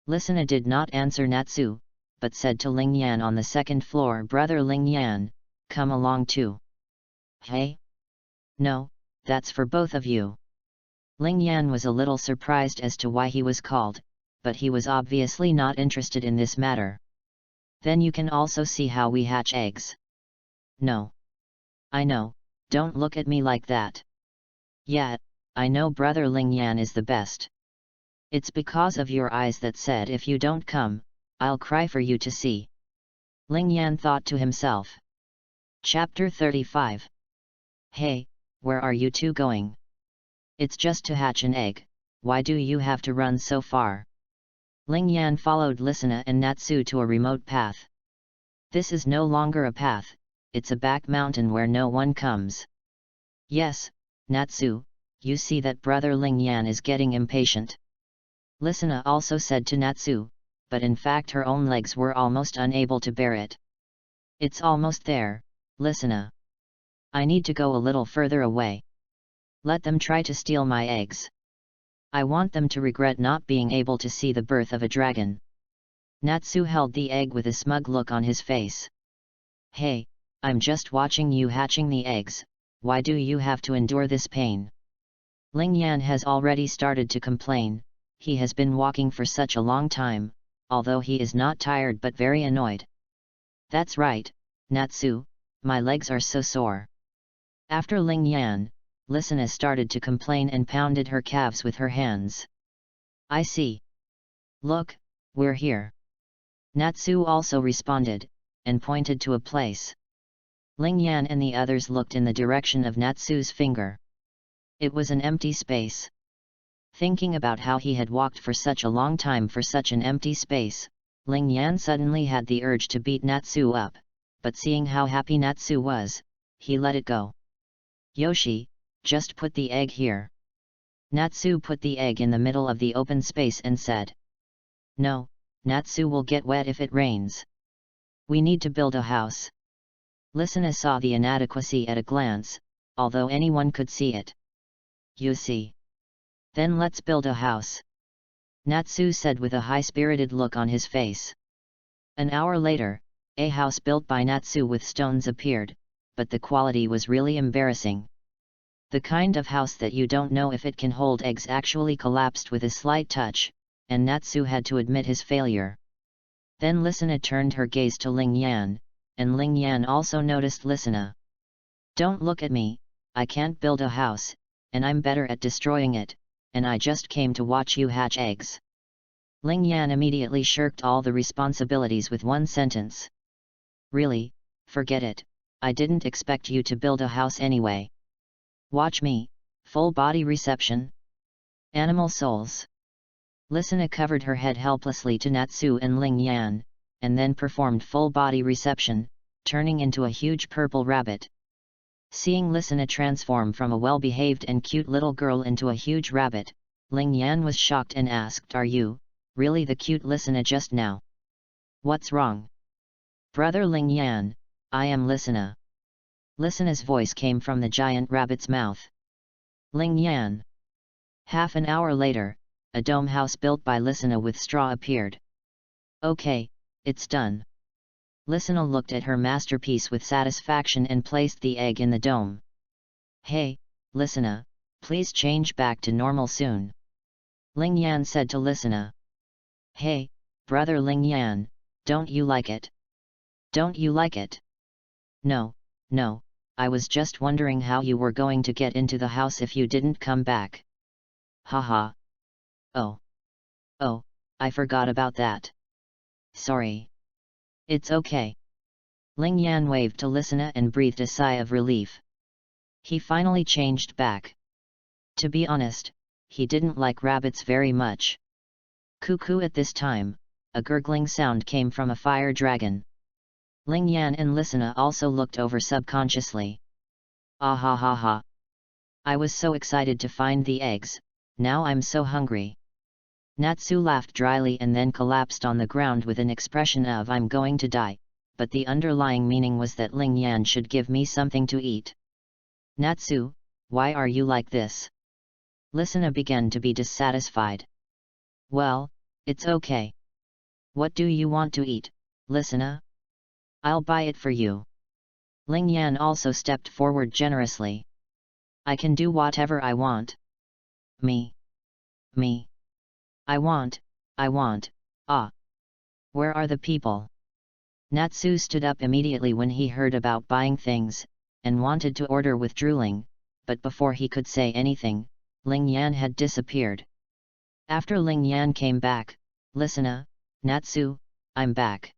Speaker 1: Listener did not answer Natsu, but said to Ling Yan on the second floor, Brother Ling Yan, come along too. Hey? No, that's for both of you. Ling Yan was a little surprised as to why he was called, but he was obviously not interested in this matter. Then you can also see how we hatch eggs. No. I know, don't look at me like that. Yeah, I know Brother Ling Yan is the best. It's because of your eyes that said if you don't come, I'll cry for you to see. Ling Yan thought to himself. Chapter 35. Hey, where are you two going? It's just to hatch an egg, why do you have to run so far? Ling Yan followed Listener and Natsu to a remote path. This is no longer a path, it's a back mountain where no one comes. Yes, Natsu, you see that Brother Ling Yan is getting impatient. Listener also said to Natsu, but in fact her own legs were almost unable to bear it. It's almost there, Listener. I need to go a little further away. Let them try to steal my eggs. I want them to regret not being able to see the birth of a dragon. Natsu held the egg with a smug look on his face. Hey, I'm just watching you hatching the eggs, why do you have to endure this pain? Ling Yan has already started to complain, he has been walking for such a long time, although he is not tired but very annoyed. That's right, Natsu, my legs are so sore. After Ling Yan, Listener started to complain and pounded her calves with her hands. I see. Look, we're here. Natsu also responded, and pointed to a place. Ling Yan and the others looked in the direction of Natsu's finger. It was an empty space. Thinking about how he had walked for such a long time for such an empty space, Ling Yan suddenly had the urge to beat Natsu up, but seeing how happy Natsu was, he let it go. Yoshi, just put the egg here. Natsu put the egg in the middle of the open space and said. No, Natsu will get wet if it rains. We need to build a house. Listener saw the inadequacy at a glance, although anyone could see it. You see. Then let's build a house. Natsu said with a high-spirited look on his face. An hour later, a house built by Natsu with stones appeared, but the quality was really embarrassing. The kind of house that you don't know if it can hold eggs actually collapsed with a slight touch, and Natsu had to admit his failure. Then Listener turned her gaze to Ling Yan, and Ling Yan also noticed Listener. Don't look at me, I can't build a house, and I'm better at destroying it, and I just came to watch you hatch eggs. Ling Yan immediately shirked all the responsibilities with one sentence. Really, forget it, I didn't expect you to build a house anyway. Watch me, full body reception. Animal souls. Listener covered her head helplessly to Natsu and Ling Yan, and then performed full body reception, turning into a huge purple rabbit. Seeing Listener transform from a well-behaved and cute little girl into a huge rabbit, Ling Yan was shocked and asked, Are you, really the cute Listener just now? What's wrong? Brother Ling Yan, I am Listener. Listener's voice came from the giant rabbit's mouth. Ling Yan. Half an hour later, a dome house built by Listener with straw appeared. Okay, it's done. Listener looked at her masterpiece with satisfaction and placed the egg in the dome. Hey, Listener, please change back to normal soon. Ling Yan said to Listener. Hey, Brother Ling Yan, don't you like it? Don't you like it? No, I was just wondering how you were going to get into the house if you didn't come back. Haha, Oh. Oh, I forgot about that. Sorry. It's okay. Ling Yan waved to Listener and breathed a sigh of relief. He finally changed back. To be honest, he didn't like rabbits very much. Cuckoo! At this time, a gurgling sound came from a fire dragon. Ling Yan and Listener also looked over subconsciously. Ah ha ha ha. I was so excited to find the eggs, now I'm so hungry. Natsu laughed dryly and then collapsed on the ground with an expression of I'm going to die, but the underlying meaning was that Ling Yan should give me something to eat. Natsu, why are you like this? Listener began to be dissatisfied. Well, it's okay. What do you want to eat, Listener? I'll buy it for you. Ling Yan also stepped forward generously. I can do whatever I want. Me. I want, ah. Where are the people? Natsu stood up immediately when he heard about buying things, and wanted to order with drooling, but before he could say anything, Ling Yan had disappeared. After Ling Yan came back, Listener, Natsu, I'm back.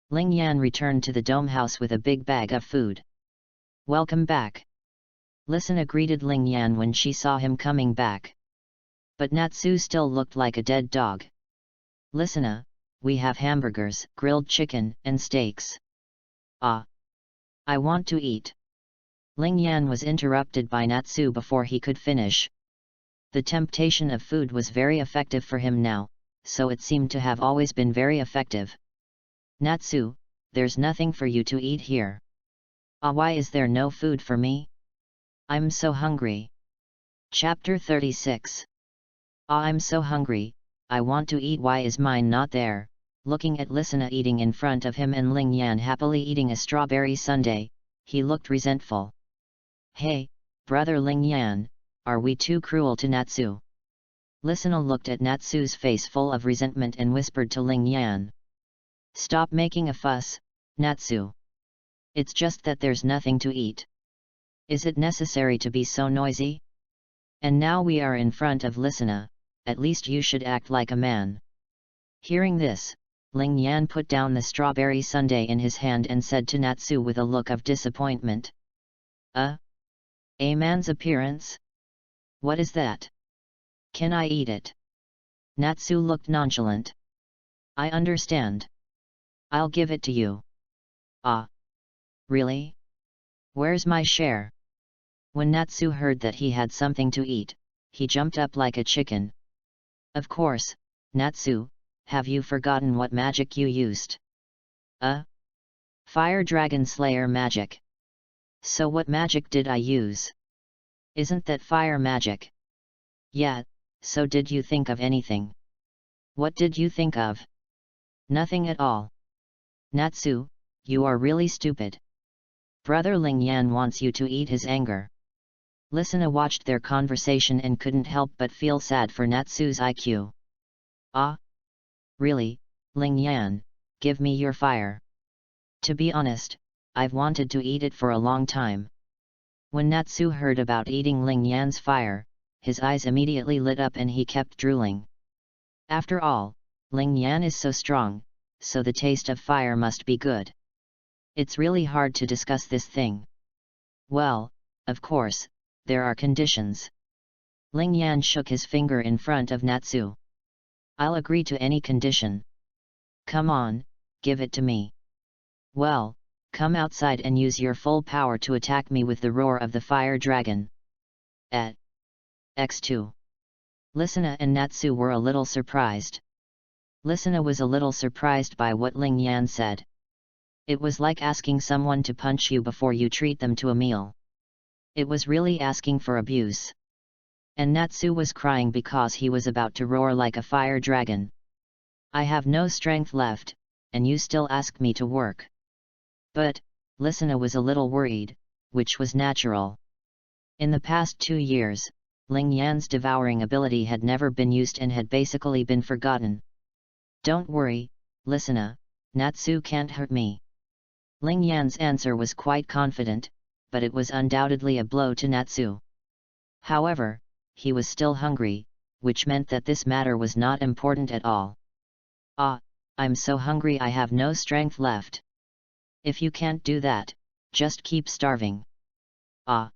Speaker 1: Ling Yan returned to the dome house with a big bag of food. Welcome back. Listener greeted Ling Yan when she saw him coming back. But Natsu still looked like a dead dog. Listener, we have hamburgers, grilled chicken, and steaks. Ah. I want to eat. Ling Yan was interrupted by Natsu before he could finish. The temptation of food was very effective for him now, so it seemed to have always been very effective. Natsu, there's nothing for you to eat here. Ah, why is there no food for me? I'm so hungry. Chapter 36. Ah, I'm so hungry, I want to eat. Why is mine not there? Looking at Listener eating in front of him and Ling Yan happily eating a strawberry sundae, he looked resentful. Hey, brother Ling Yan, are we too cruel to Natsu? Listener looked at Natsu's face full of resentment and whispered to Ling Yan. Stop making a fuss, Natsu. It's just that there's nothing to eat. Is it necessary to be so noisy? And now we are in front of Listener, at least you should act like a man. Hearing this, Ling Yan put down the strawberry sundae in his hand and said to Natsu with a look of disappointment. A man's appearance? What is that? Can I eat it? Natsu looked nonchalant. I understand. I'll give it to you. Ah. Really? Where's my share? When Natsu heard that he had something to eat, he jumped up like a chicken. Of course, Natsu, have you forgotten what magic you used? Fire Dragon Slayer magic. So what magic did I use? Isn't that fire magic? Yeah, so did you think of anything? What did you think of? Nothing at all. Natsu, you are really stupid. Brother Ling Yan wants you to eat his anger. Listener watched their conversation and couldn't help but feel sad for Natsu's IQ. Ah? Really, Ling Yan, give me your fire. To be honest, I've wanted to eat it for a long time. When Natsu heard about eating Ling Yan's fire, his eyes immediately lit up and he kept drooling. After all, Ling Yan is so strong, so the taste of fire must be good. It's really hard to discuss this thing. Well, of course, there are conditions. Ling Yan shook his finger in front of Natsu. I'll agree to any condition. Come on, give it to me. Well, come outside and use your full power to attack me with the roar of the fire dragon. At X2. Listener and Natsu were a little surprised. Listener was a little surprised by what Ling Yan said. It was like asking someone to punch you before you treat them to a meal. It was really asking for abuse. And Natsu was crying because he was about to roar like a fire dragon. I have no strength left, and you still ask me to work. But, Listener was a little worried, which was natural. In the past 2 years, Ling Yan's devouring ability had never been used and had basically been forgotten. Don't worry, Listener, Natsu can't hurt me. Ling Yan's answer was quite confident, but it was undoubtedly a blow to Natsu. However, he was still hungry, which meant that this matter was not important at all. "Ah, I'm so hungry I have no strength left." "If you can't do that, just keep starving." "Ah.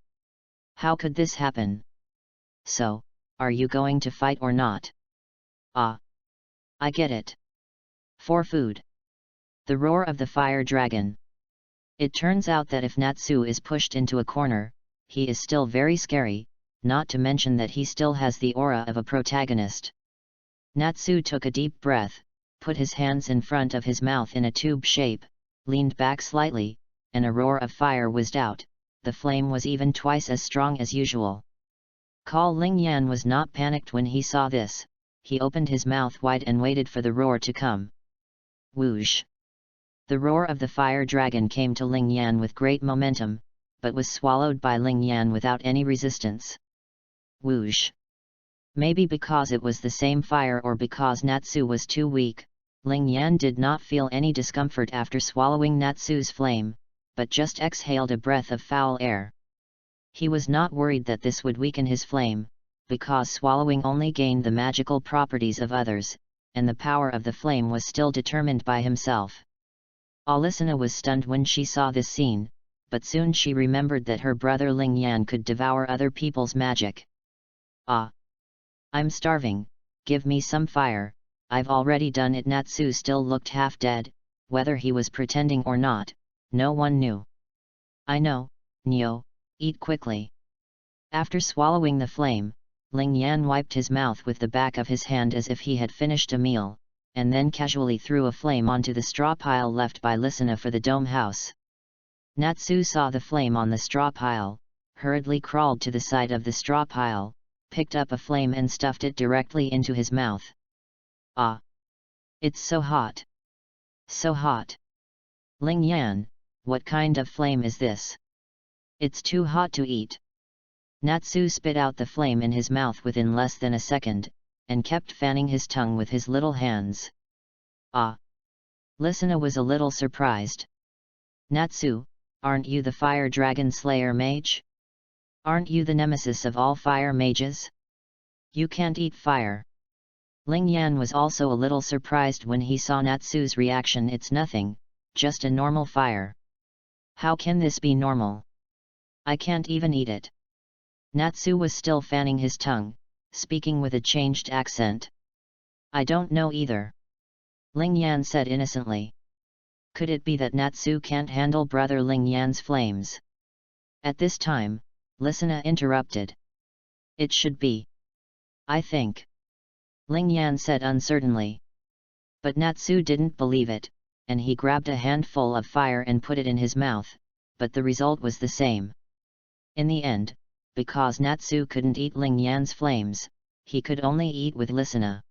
Speaker 1: How could this happen? So, are you going to fight or not?" "Ah. I get it. For food." The roar of the fire dragon. It turns out that if Natsu is pushed into a corner, he is still very scary, not to mention that he still has the aura of a protagonist. Natsu took a deep breath, put his hands in front of his mouth in a tube shape, leaned back slightly, and a roar of fire whizzed out. The flame was even twice as strong as usual. Call Ling Yan was not panicked when he saw this. He opened his mouth wide and waited for the roar to come. Whoosh! The roar of the fire dragon came to Ling Yan with great momentum, but was swallowed by Ling Yan without any resistance. Whoosh! Maybe because it was the same fire or because Natsu was too weak, Ling Yan did not feel any discomfort after swallowing Natsu's flame, but just exhaled a breath of foul air. He was not worried that this would weaken his flame, because swallowing only gained the magical properties of others, and the power of the flame was still determined by himself. Alicina was stunned when she saw this scene, but soon she remembered that her brother Ling Yan could devour other people's magic. "Ah! I'm starving, give me some fire, I've already done it." Natsu still looked half dead, whether he was pretending or not, no one knew. "I know, Nyo, eat quickly." After swallowing the flame, Ling Yan wiped his mouth with the back of his hand as if he had finished a meal, and then casually threw a flame onto the straw pile left by Alicina for the dome house. Natsu saw the flame on the straw pile, hurriedly crawled to the side of the straw pile, picked up a flame and stuffed it directly into his mouth. "Ah! It's so hot! So hot! Ling Yan, what kind of flame is this? It's too hot to eat." Natsu spit out the flame in his mouth within less than a second, and kept fanning his tongue with his little hands. "Ah!" Alicina was a little surprised. "Natsu, aren't you the fire dragon slayer mage? Aren't you the nemesis of all fire mages? You can't eat fire." Ling Yan was also a little surprised when he saw Natsu's reaction. "It's nothing, just a normal fire." "How can this be normal? I can't even eat it." Natsu was still fanning his tongue, speaking with a changed accent. "I don't know either," Ling Yan said innocently. Could it be that Natsu can't handle brother Ling Yan's flames? At this time, Alicina interrupted. "It should be. I think," Ling Yan said uncertainly. But Natsu didn't believe it, and he grabbed a handful of fire and put it in his mouth, but the result was the same. In the end, because Natsu couldn't eat Ling Yan's flames, he could only eat with Alicina.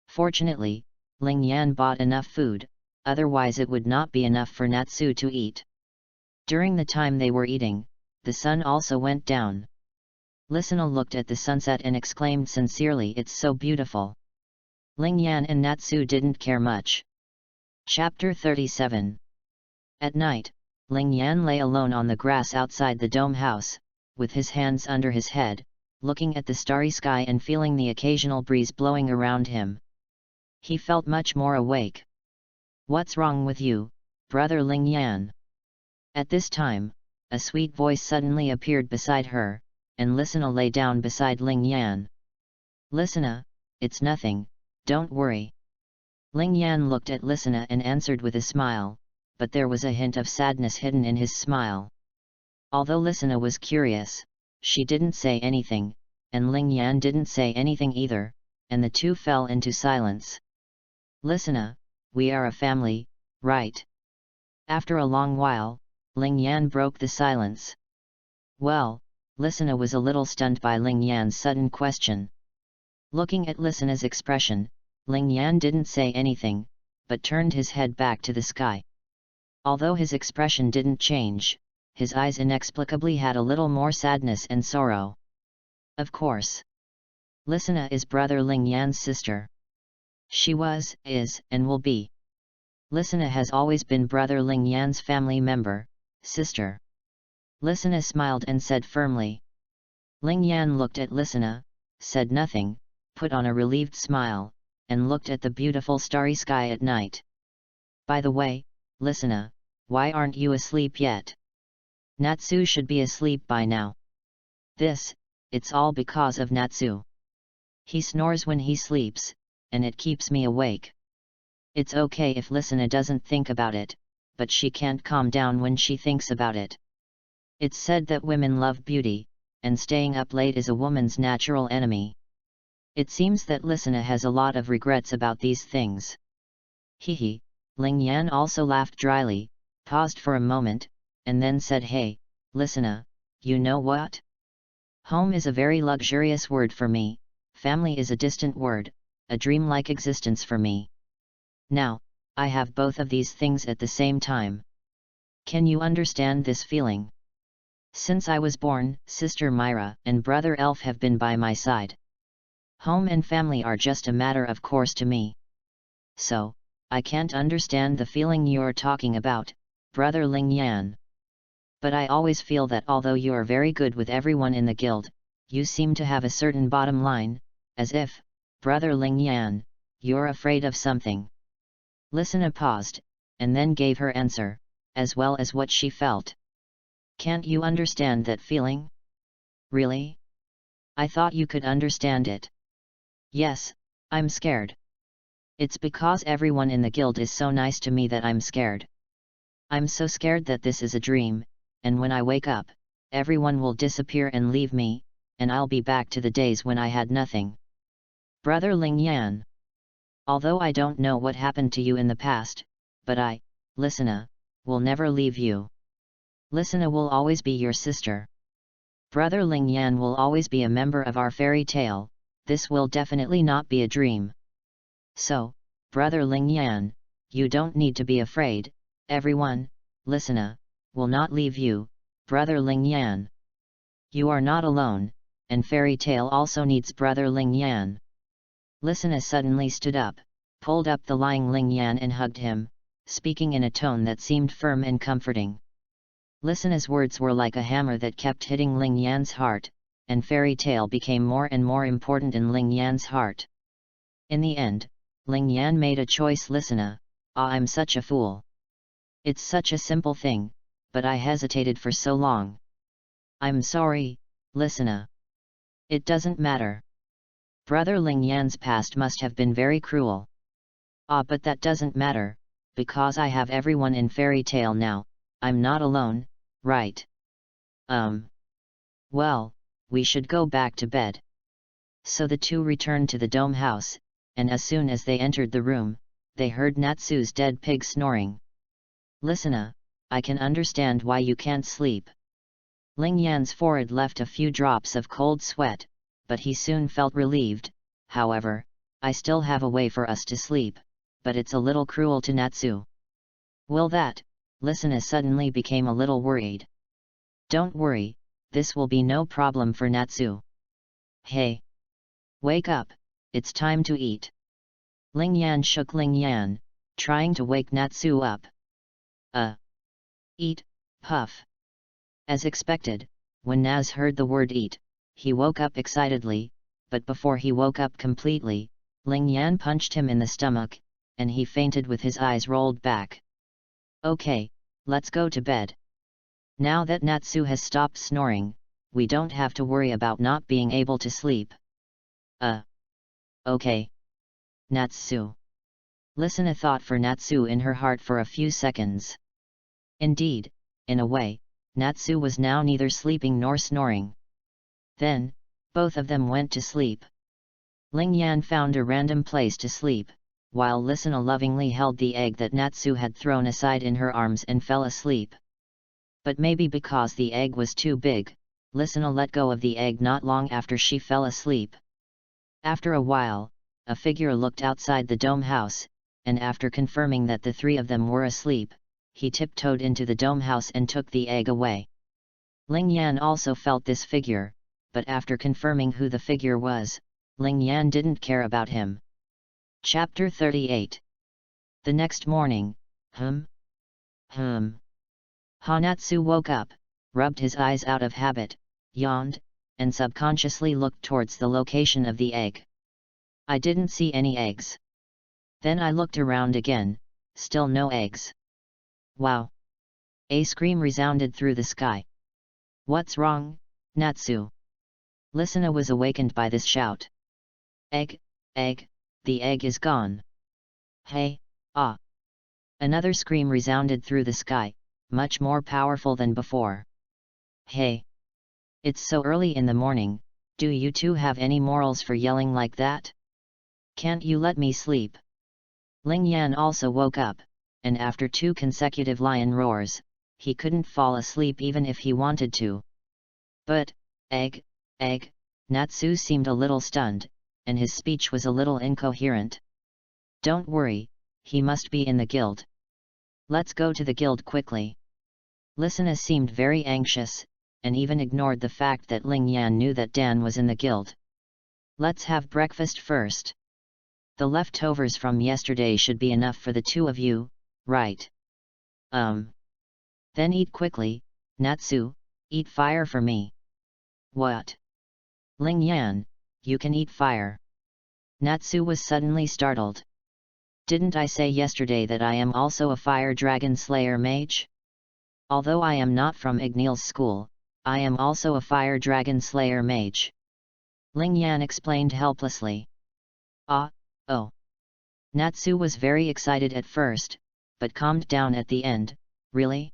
Speaker 1: Fortunately, Ling Yan bought enough food, otherwise it would not be enough for Natsu to eat. During the time they were eating, the sun also went down. Alicina looked at the sunset and exclaimed sincerely, "It's so beautiful." Ling Yan and Natsu didn't care much. Chapter 37. At night, Ling Yan lay alone on the grass outside the dome house, with his hands under his head, looking at the starry sky and feeling the occasional breeze blowing around him. He felt much more awake. "What's wrong with you, brother Ling Yan?" At this time, a sweet voice suddenly appeared beside her, and Alicina lay down beside Ling Yan. "Alicina, it's nothing, don't worry." Ling Yan looked at Alicina and answered with a smile, but there was a hint of sadness hidden in his smile. Although Alicina was curious, she didn't say anything, and Ling Yan didn't say anything either, and the two fell into silence. "Alicina, we are a family, right?" After a long while, Ling Yan broke the silence. "Well," Alicina was a little stunned by Ling Yan's sudden question. Looking at Alicina's expression, Ling Yan didn't say anything, but turned his head back to the sky. Although his expression didn't change, his eyes inexplicably had a little more sadness and sorrow. "Of course. Alicina is brother Ling Yan's sister. She was, is, and will be. Alicina has always been brother Ling Yan's family member, sister." Alicina smiled and said firmly. Ling Yan looked at Alicina, said nothing, put on a relieved smile, and looked at the beautiful starry sky at night. By the way, listener, why aren't you asleep yet? Natsu should be asleep by now. It's all because of Natsu. He snores when he sleeps, and it keeps me awake. It's okay if listener doesn't think about it, but she can't calm down when she thinks about it. It's said that women love beauty, and staying up late is a woman's natural enemy. It seems that listener has a lot of regrets about these things. Hee. Ling Yan also laughed dryly, paused for a moment, and then said, "Hey, listener, you know what? Home is a very luxurious word for me, family is a distant word, a dream-like existence for me. Now, I have both of these things at the same time. Can you understand this feeling? Since I was born, Sister Myra and Brother Elf have been by my side. Home and family are just a matter of course to me. So, I can't understand the feeling you're talking about, Brother Ling Yan. But I always feel that although you are very good with everyone in the guild, you seem to have a certain bottom line, as if, Brother Ling Yan, you're afraid of something." Listener paused, and then gave her answer, as well as what she felt. "Can't you understand that feeling? Really? I thought you could understand it." "Yes, I'm scared. It's because everyone in the guild is so nice to me that I'm scared. I'm so scared that this is a dream, and when I wake up, everyone will disappear and leave me, and I'll be back to the days when I had nothing." Brother Ling Yan. "Although I don't know what happened to you in the past, but I, listener, will never leave you. Listener will always be your sister. Brother Ling Yan will always be a member of our fairy tale, this will definitely not be a dream. So, Brother Ling Yan, you don't need to be afraid, everyone, listener, will not leave you, Brother Ling Yan. You are not alone, and fairy tale also needs Brother Ling Yan." Listener suddenly stood up, pulled up the lying Ling Yan and hugged him, speaking in a tone that seemed firm and comforting. Listener's words were like a hammer that kept hitting Ling Yan's heart, and fairy tale became more and more important in Ling Yan's heart. In the end, Ling Yan made a choice. "Listener, I'm such a fool. It's such a simple thing, but I hesitated for so long. I'm sorry, listener. It doesn't matter. Brother Ling Yan's past must have been very cruel. But that doesn't matter, because I have everyone in fairy tale now, I'm not alone, right? Well, we should go back to bed." So the two returned to the dome house, and as soon as they entered the room, they heard Natsu's dead pig snoring. "Listener, I can understand why you can't sleep." Ling Yan's forehead left a few drops of cold sweat, but he soon felt relieved. "However, I still have a way for us to sleep, but it's a little cruel to Natsu." "Will that?" Listener suddenly became a little worried. "Don't worry, this will be no problem for Natsu. Hey! Wake up, it's time to eat." Ling Yan shook Ling Yan, trying to wake Natsu up. Eat, puff." As expected, when Naz heard the word eat, he woke up excitedly, but before he woke up completely, Ling Yan punched him in the stomach, and he fainted with his eyes rolled back. "Okay, let's go to bed. Now that Natsu has stopped snoring, we don't have to worry about not being able to sleep." Okay. Natsu." Listener thought for Natsu in her heart for a few seconds. Indeed, in a way, Natsu was now neither sleeping nor snoring. Then, both of them went to sleep. Ling Yan found a random place to sleep, while Listener lovingly held the egg that Natsu had thrown aside in her arms and fell asleep. But maybe because the egg was too big, Listener let go of the egg not long after she fell asleep. After a while, a figure looked outside the dome house, and after confirming that the three of them were asleep, he tiptoed into the dome house and took the egg away. Ling Yan also felt this figure, but after confirming who the figure was, Ling Yan didn't care about him. Chapter 38. The next morning, Hanatsu woke up, rubbed his eyes out of habit, yawned, and subconsciously looked towards the location of the egg. I didn't see any eggs. Then I looked around again, still no eggs. Wow! A scream resounded through the sky. What's wrong, Natsu? Listener was awakened by this shout. Egg, egg, the egg is gone. Hey, ah! Another scream resounded through the sky, much more powerful than before. Hey! It's so early in the morning, do you two have any morals for yelling like that? Can't you let me sleep? Ling Yan also woke up, and after 2 consecutive lion roars, he couldn't fall asleep even if he wanted to. But, egg, Natsu seemed a little stunned, and his speech was a little incoherent. Don't worry, he must be in the guild. Let's go to the guild quickly. Listener seemed very anxious, and even ignored the fact that Ling Yan knew that Dan was in the guild. Let's have breakfast first. The leftovers from yesterday should be enough for the 2 of you, right? Then eat quickly, Natsu, eat fire for me. What? Ling Yan, you can eat fire. Natsu was suddenly startled. Didn't I say yesterday that I am also a fire dragon slayer mage? Although I am not from Ignil's school, I am also a fire dragon slayer mage. Ling Yan explained helplessly. Oh. Natsu was very excited at first, but calmed down at the end. Really?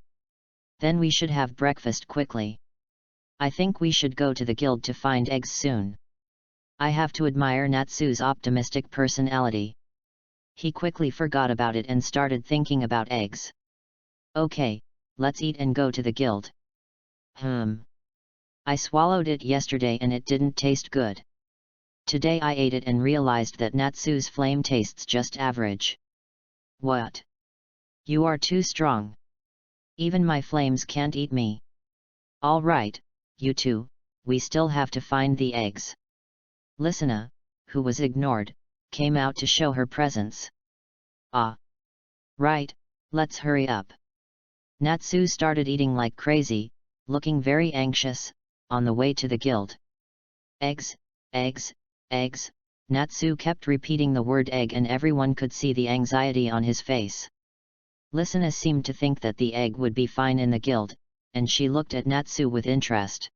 Speaker 1: Then we should have breakfast quickly. I think we should go to the guild to find eggs soon. I have to admire Natsu's optimistic personality. He quickly forgot about it and started thinking about eggs. Okay, let's eat and go to the guild. I swallowed it yesterday and it didn't taste good. Today I ate it and realized that Natsu's flame tastes just average. What? You are too strong. Even my flames can't eat me. All right, you two, we still have to find the eggs. Listener, who was ignored, came out to show her presence. Right, let's hurry up. Natsu started eating like crazy, looking very anxious, on the way to the guild. Eggs, Natsu kept repeating the word egg and everyone could see the anxiety on his face. Listener seemed to think that the egg would be fine in the guild, and she looked at Natsu with interest.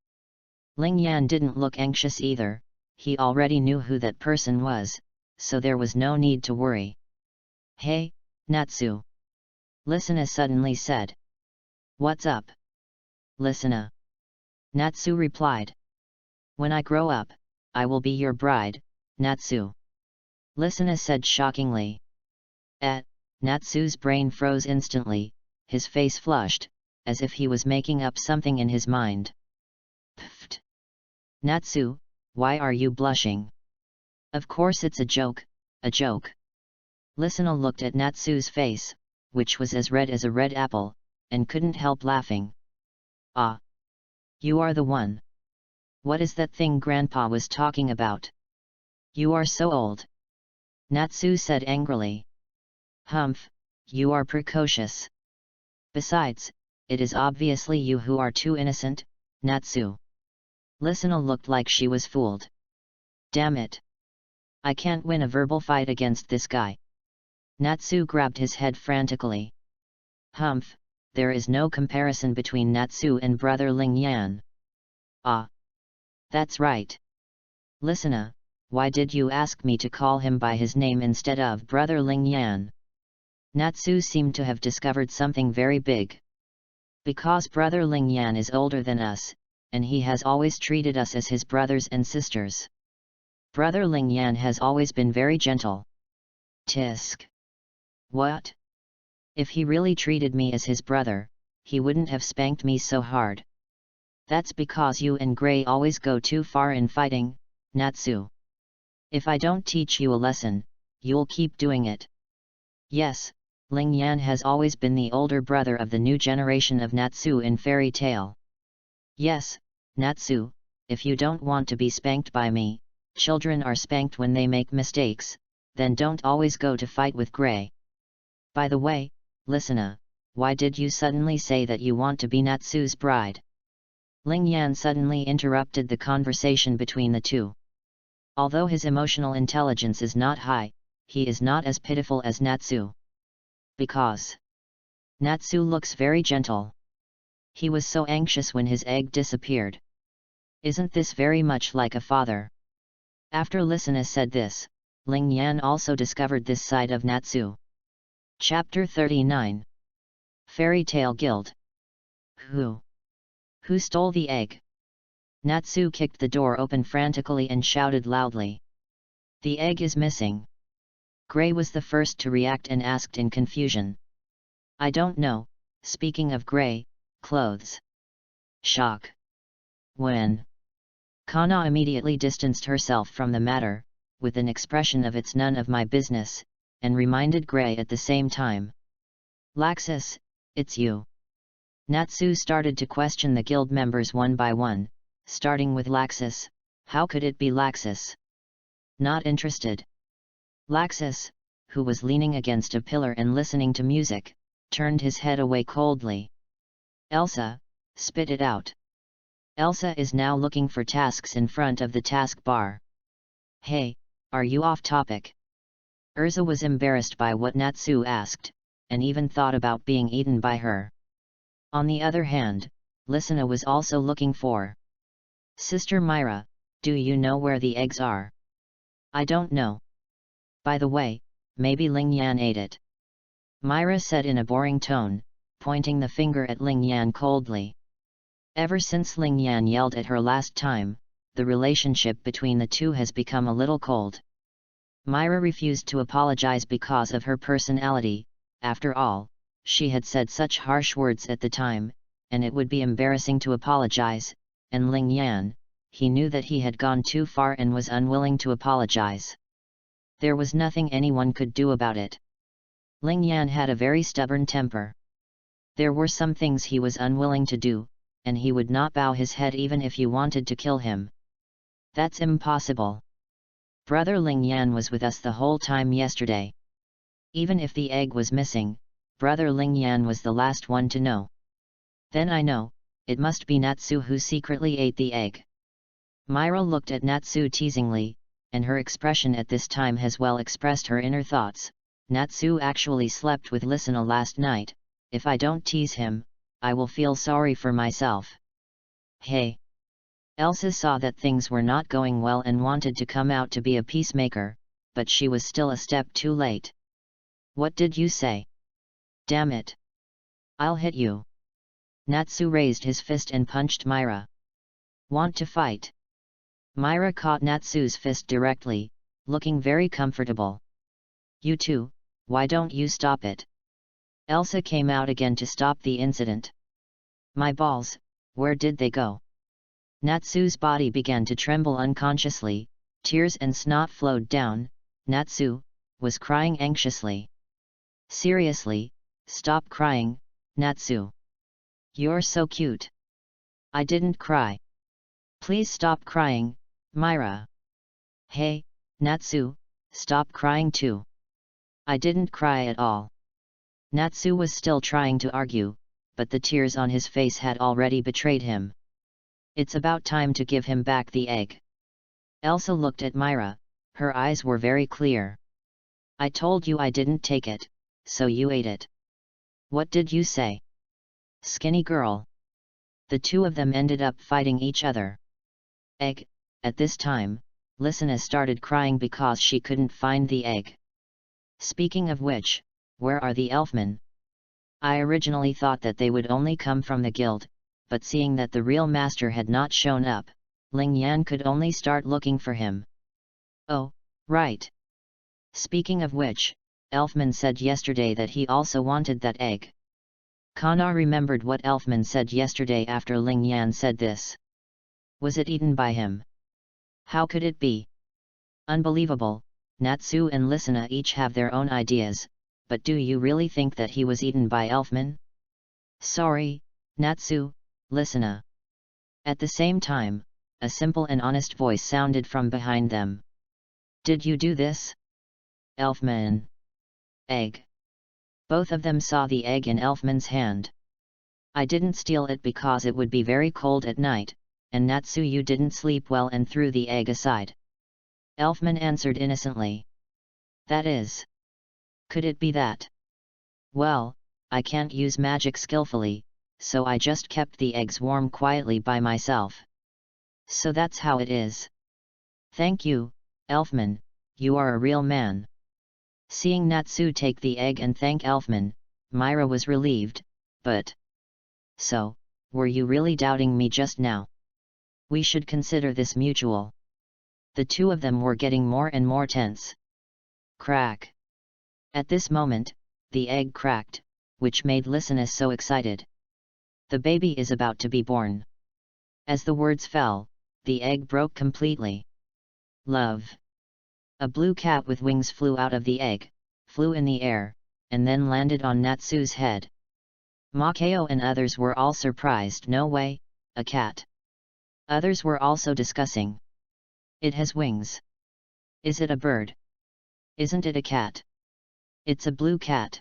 Speaker 1: Ling Yan didn't look anxious either, he already knew who that person was, so there was no need to worry. Hey, Natsu! Listener suddenly said. What's up? Listener. Natsu replied. When I grow up, I will be your bride, Natsu. Listener said shockingly. Natsu's brain froze instantly, his face flushed, as if he was making up something in his mind. Pfft! Natsu, why are you blushing? Of course it's a joke, a joke. Listener looked at Natsu's face, which was as red as a red apple, and couldn't help laughing. You are the one. What is that thing Grandpa was talking about? You are so old. Natsu said angrily. Humph, you are precocious. Besides, it is obviously you who are too innocent, Natsu. Listener looked like she was fooled. Damn it. I can't win a verbal fight against this guy. Natsu grabbed his head frantically. Humph, there is no comparison between Natsu and brother Ling Yan. That's right. Listener, why did you ask me to call him by his name instead of brother Ling Yan? Natsu seemed to have discovered something very big. Because brother Ling Yan is older than us, and he has always treated us as his brothers and sisters. Brother Ling Yan has always been very gentle. Tisk. What? If he really treated me as his brother, he wouldn't have spanked me so hard. That's because you and Gray always go too far in fighting, Natsu. If I don't teach you a lesson, you'll keep doing it. Yes, Ling Yan has always been the older brother of the new generation of Natsu in fairy tale. Yes, Natsu, if you don't want to be spanked by me, children are spanked when they make mistakes, then don't always go to fight with Gray. By the way, listener, why did you suddenly say that you want to be Natsu's bride? Ling Yan suddenly interrupted the conversation between the two. Although his emotional intelligence is not high, he is not as pitiful as Natsu. Because Natsu looks very gentle. He was so anxious when his egg disappeared. Isn't this very much like a father? After Listener said this, Ling Yan also discovered this side of Natsu. Chapter 39. Fairy Tale Guild. Who stole the egg? Natsu kicked the door open frantically and shouted loudly. The egg is missing. Gray was the first to react and asked in confusion. I don't know, speaking of Gray, clothes. Shock. When? Kana immediately distanced herself from the matter, with an expression of it's none of my business, and reminded Gray at the same time. Laxus, it's you. Natsu started to question the guild members one by one, starting with Laxus. How could it be Laxus? Not interested. Laxus, who was leaning against a pillar and listening to music, turned his head away coldly. Elsa, spit it out. Elsa is now looking for tasks in front of the task bar. Hey, are you off topic? Urza was embarrassed by what Natsu asked, and even thought about being eaten by her. On the other hand, Listener was also looking for. Sister Myra, do you know where the eggs are? I don't know. By the way, maybe Ling Yan ate it. Myra said in a boring tone, pointing the finger at Ling Yan coldly. Ever since Ling Yan yelled at her last time, the relationship between the two has become a little cold. Myra refused to apologize because of her personality. After all, she had said such harsh words at the time, and it would be embarrassing to apologize, and Ling Yan, he knew that he had gone too far and was unwilling to apologize. There was nothing anyone could do about it. Ling Yan had a very stubborn temper. There were some things he was unwilling to do, and he would not bow his head even if you wanted to kill him. That's impossible. Brother Ling Yan was with us the whole time yesterday. Even if the egg was missing, Brother Ling Yan was the last one to know. Then I know, it must be Natsu who secretly ate the egg. Myra looked at Natsu teasingly, and her expression at this time has well expressed her inner thoughts. Natsu actually slept with Listener last night. If I don't tease him, I will feel sorry for myself. Hey! Elsa saw that things were not going well and wanted to come out to be a peacemaker, but she was still a step too late. What did you say? Damn it! I'll hit you. Natsu raised his fist and punched Myra. Want to fight? Myra caught Natsu's fist directly, looking very comfortable. You too, why don't you stop it? Elsa came out again to stop the incident. My balls, where did they go? Natsu's body began to tremble unconsciously, tears and snot flowed down. Natsu was crying anxiously. Seriously, stop crying, Natsu. You're so cute. I didn't cry. Please stop crying, Myra. Hey, Natsu, stop crying too. I didn't cry at all. Natsu was still trying to argue, but the tears on his face had already betrayed him. It's about time to give him back the egg. Elsa looked at Myra, her eyes were very clear. I told you I didn't take it, so you ate it. What did you say? Skinny girl. The two of them ended up fighting each other. Egg. At this time, Listener started crying because she couldn't find the egg. Speaking of which, where are the elfmen? I originally thought that they would only come from the guild, but seeing that the real master had not shown up, Ling Yan could only start looking for him. Oh, right. Speaking of which, Elfman said yesterday that he also wanted that egg. Kana remembered what Elfman said yesterday after Ling Yan said this. Was it eaten by him? How could it be? Unbelievable. Natsu and Listener each have their own ideas, but do you really think that he was eaten by Elfman? Sorry, Natsu, Listener. At the same time, a simple and honest voice sounded from behind them. Did you do this? Elfman. Egg. Both of them saw the egg in Elfman's hand. I didn't steal it because it would be very cold at night, and Natsu, you didn't sleep well and threw the egg aside. Elfman answered innocently. That is. Could it be that? Well, I can't use magic skillfully, so I just kept the eggs warm quietly by myself. So that's how it is. Thank you, Elfman, you are a real man. Seeing Natsu take the egg and thank Elfman, Myra was relieved, but... So, were you really doubting me just now? We should consider this mutual. The two of them were getting more and more tense. Crack. At this moment, the egg cracked, which made listeners so excited. The baby is about to be born. As the words fell, the egg broke completely. Love. A blue cat with wings flew out of the egg, flew in the air, and then landed on Natsu's head. Makeo and others were all surprised. No way, a cat. Others were also discussing. It has wings. Is it a bird? Isn't it a cat? It's a blue cat.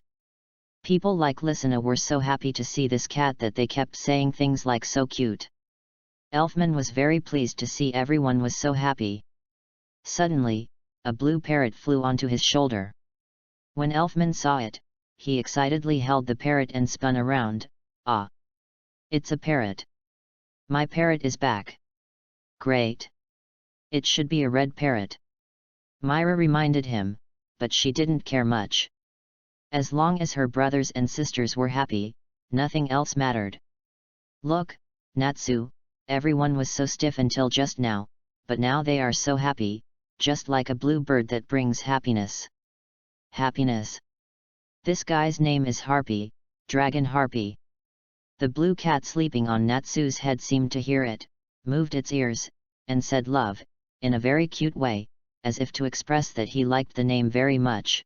Speaker 1: People like Listener were so happy to see this cat that they kept saying things like so cute. Elfman was very pleased to see everyone was so happy. Suddenly, a blue parrot flew onto his shoulder. When Elfman saw it, he excitedly held the parrot and spun around. Ah! It's a parrot. My parrot is back. Great. It should be a red parrot. Myra reminded him, but she didn't care much. As long as her brothers and sisters were happy, nothing else mattered. Look, Natsu, everyone was so stiff until just now, but now they are so happy, just like a blue bird that brings happiness. Happiness. This guy's name is Harpy, Dragon Harpy. The blue cat sleeping on Natsu's head seemed to hear it, moved its ears, and said love, in a very cute way, as if to express that he liked the name very much.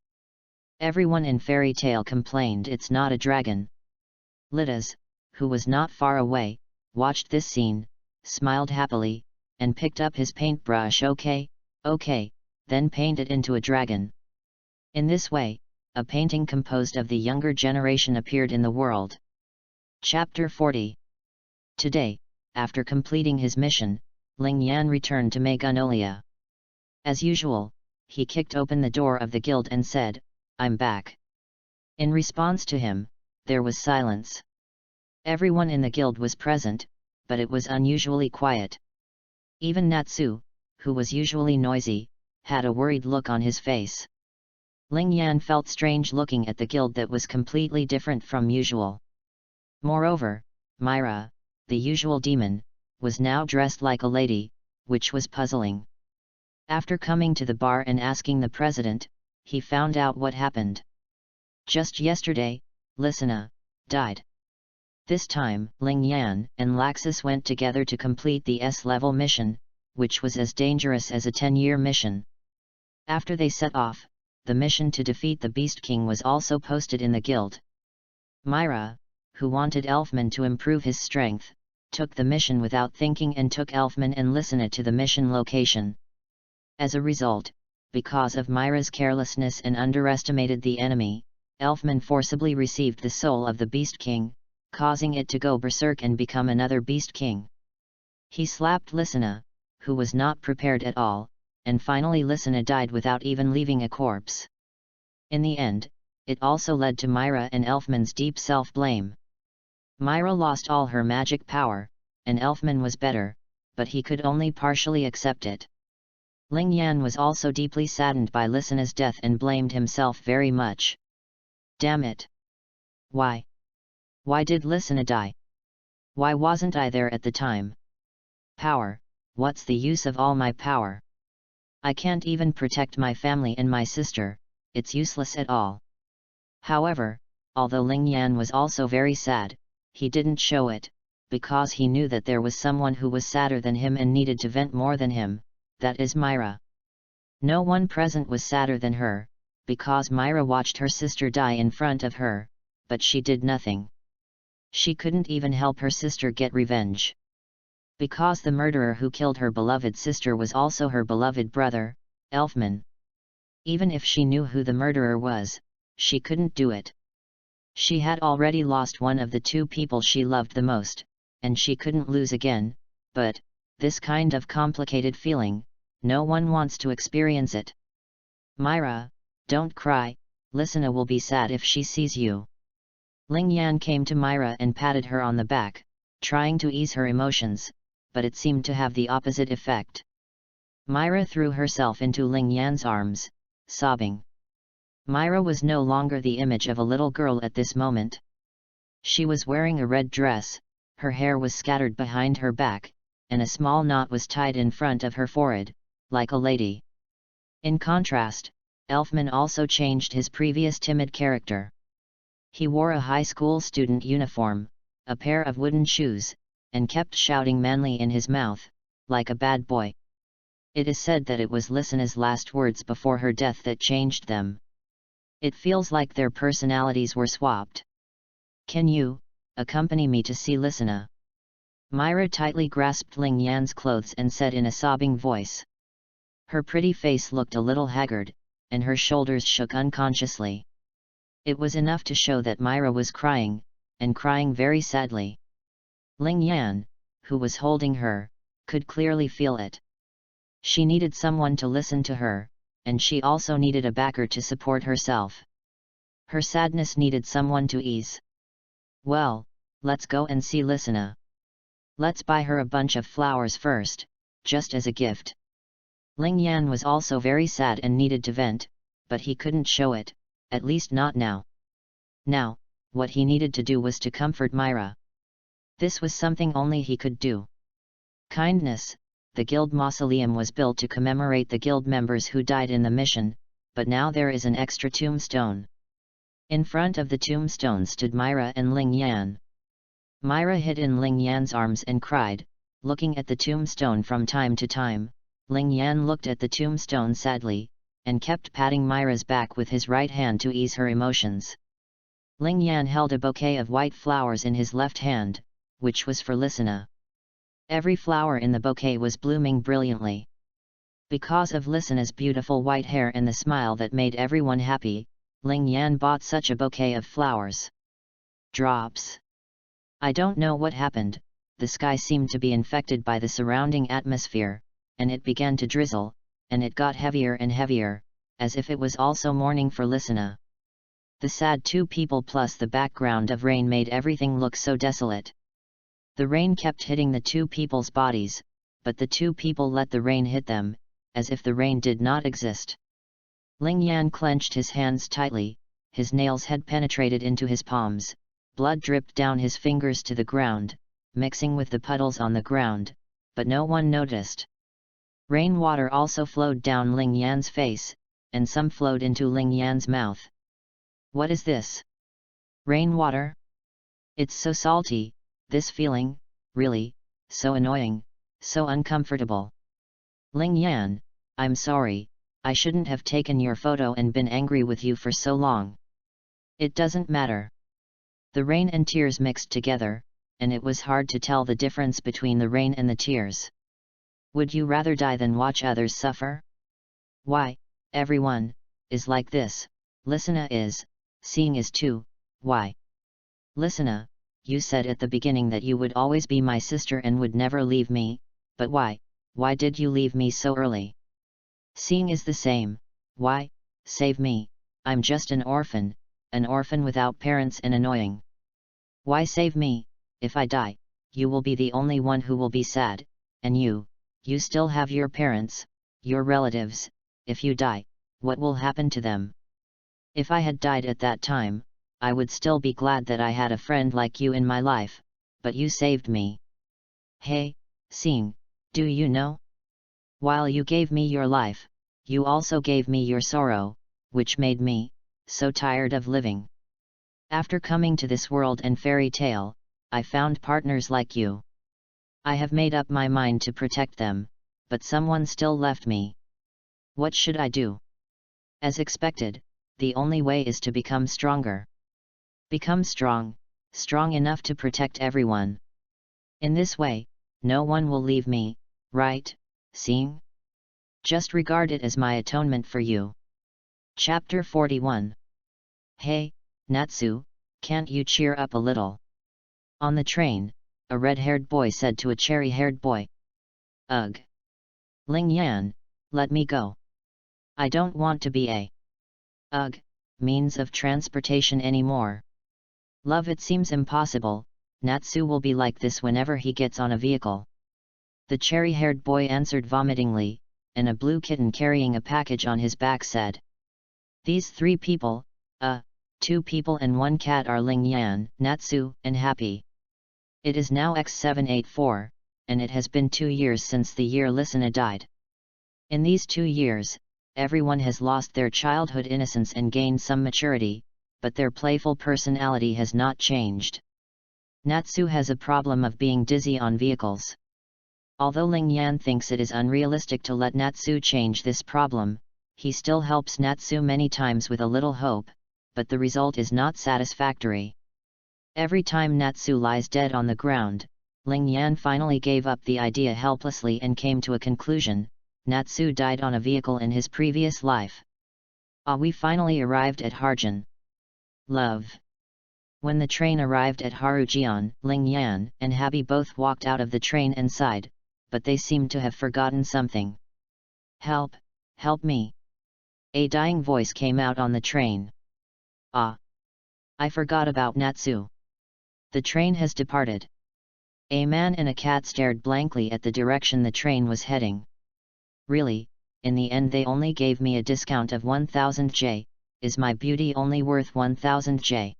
Speaker 1: Everyone in Fairy Tale complained it's not a dragon. Litas, who was not far away, watched this scene, smiled happily, and picked up his paintbrush. Okay, then paint it into a dragon. In this way, a painting composed of the younger generation appeared in the world. Chapter 40. Today, after completing his mission, Ling Yan returned to Magnolia. As usual, he kicked open the door of the guild and said, I'm back. In response to him, there was silence. Everyone in the guild was present, but it was unusually quiet. Even Natsu, who was usually noisy, had a worried look on his face. Ling Yan felt strange looking at the guild that was completely different from usual. Moreover, Myra, the usual demon, was now dressed like a lady, which was puzzling. After coming to the bar and asking the president, he found out what happened. Just yesterday, Listener died. This time, Ling Yan and Laxus went together to complete the S-level mission, which was as dangerous as a 10-year mission. After they set off, the mission to defeat the Beast King was also posted in the guild. Myra, who wanted Elfman to improve his strength, took the mission without thinking and took Elfman and Listener to the mission location. As a result, because of Myra's carelessness and underestimated the enemy, Elfman forcibly received the soul of the Beast King, causing it to go berserk and become another Beast King. He slapped Listener, who was not prepared at all, and finally Listener died without even leaving a corpse. In the end, it also led to Myra and Elfman's deep self-blame. Myra lost all her magic power, and Elfman was better, but he could only partially accept it. Ling Yan was also deeply saddened by Listener's death and blamed himself very much. Damn it! Why? Why did Listener die? Why wasn't I there at the time? Power, what's the use of all my power? I can't even protect my family and my sister, it's useless at all. However, although Ling Yan was also very sad, he didn't show it, because he knew that there was someone who was sadder than him and needed to vent more than him, that is Myra. No one present was sadder than her, because Myra watched her sister die in front of her, but she did nothing. She couldn't even help her sister get revenge. Because the murderer who killed her beloved sister was also her beloved brother, Elfman. Even if she knew who the murderer was, she couldn't do it. She had already lost one of the two people she loved the most, and she couldn't lose again, but, this kind of complicated feeling, no one wants to experience it. Myra, don't cry, Lisina will be sad if she sees you. Ling Yan came to Myra and patted her on the back, trying to ease her emotions, but it seemed to have the opposite effect. Myra threw herself into Ling Yan's arms, sobbing. Myra was no longer the image of a little girl at this moment. She was wearing a red dress, her hair was scattered behind her back, and a small knot was tied in front of her forehead, like a lady. In contrast, Elfman also changed his previous timid character. He wore a high school student uniform, a pair of wooden shoes, and kept shouting manly in his mouth, like a bad boy. It is said that it was Lisina's last words before her death that changed them. It feels like their personalities were swapped. Can you accompany me to see Lisina? Myra tightly grasped Ling Yan's clothes and said in a sobbing voice. Her pretty face looked a little haggard, and her shoulders shook unconsciously. It was enough to show that Myra was crying, and crying very sadly. Ling Yan, who was holding her, could clearly feel it. She needed someone to listen to her, and she also needed a backer to support herself. Her sadness needed someone to ease. Well, let's go and see Lisina. Let's buy her a bunch of flowers first, just as a gift. Ling Yan was also very sad and needed to vent, but he couldn't show it, at least not now. Now, what he needed to do was to comfort Myra. This was something only he could do. Kindness. The guild mausoleum was built to commemorate the guild members who died in the mission, but now there is an extra tombstone. In front of the tombstone stood Myra and Ling Yan. Myra hid in Ling Yan's arms and cried, looking at the tombstone from time to time. Ling Yan looked at the tombstone sadly, and kept patting Myra's back with his right hand to ease her emotions. Ling Yan held a bouquet of white flowers in his left hand, which was for Lisina. Every flower in the bouquet was blooming brilliantly. Because of Lisina's beautiful white hair and the smile that made everyone happy, Ling Yan bought such a bouquet of flowers. Drops. I don't know what happened, the sky seemed to be infected by the surrounding atmosphere, and it began to drizzle, and it got heavier and heavier, as if it was also mourning for Lisina. The sad two people plus the background of rain made everything look so desolate. The rain kept hitting the two people's bodies, but the two people let the rain hit them, as if the rain did not exist. Ling Yan clenched his hands tightly, his nails had penetrated into his palms, blood dripped down his fingers to the ground, mixing with the puddles on the ground, but no one noticed. Rainwater also flowed down Ling Yan's face, and some flowed into Ling Yan's mouth. What is this? Rainwater? It's so salty. This feeling, really, so annoying, so uncomfortable. Ling Yan, I'm sorry, I shouldn't have taken your photo and been angry with you for so long. It doesn't matter. The rain and tears mixed together, and it was hard to tell the difference between the rain and the tears. Would you rather die than watch others suffer? Why, everyone is like this. Lisina is, seeing is too. Why? Lisina, you said at the beginning that you would always be my sister and would never leave me, but why? Why did you leave me so early? Seeing is the same. Why? Save me, I'm just an orphan without parents and annoying. Why save me? If I die, you will be the only one who will be sad, and you still have your parents, your relatives. If you die, what will happen to them? If I had died at that time, I would still be glad that I had a friend like you in my life, but you saved me. Hey, Seeing, do you know? While you gave me your life, you also gave me your sorrow, which made me so tired of living. After coming to this world and fairy tale, I found partners like you. I have made up my mind to protect them, but someone still left me. What should I do? As expected, the only way is to become stronger. Become strong enough to protect everyone. In this way, no one will leave me, right, Seeing? Just regard it as my atonement for you. Chapter 41. Hey, Natsu, can't you cheer up a little? On the train, a red-haired boy said to a cherry-haired boy. Ugh. Ling Yan, let me go. I don't want to be a means of transportation anymore. Love, it seems impossible. Natsu will be like this whenever he gets on a vehicle. The cherry-haired boy answered vomitingly, and a blue kitten carrying a package on his back said, "These 3 people, 2 people and 1 cat are Ling Yan, Natsu, and Happy. It is now X784, and it has been 2 years since the year Listener died. In these 2 years, everyone has lost their childhood innocence and gained some maturity, but their playful personality has not changed. Natsu has a problem of being dizzy on vehicles. Although Ling Yan thinks it is unrealistic to let Natsu change this problem, he still helps Natsu many times with a little hope, but the result is not satisfactory. Every time Natsu lies dead on the ground, Ling Yan finally gave up the idea helplessly and came to a conclusion: Natsu died on a vehicle in his previous life. We finally arrived at Harjin. Love. When the train arrived at Harujian, Ling Yan and Happy both walked out of the train and sighed, but they seemed to have forgotten something. Help, help me. A dying voice came out on the train. I forgot about Natsu. The train has departed. A man and a cat stared blankly at the direction the train was heading. Really, in the end they only gave me a discount of 1000 J, is my beauty only worth 1000 J?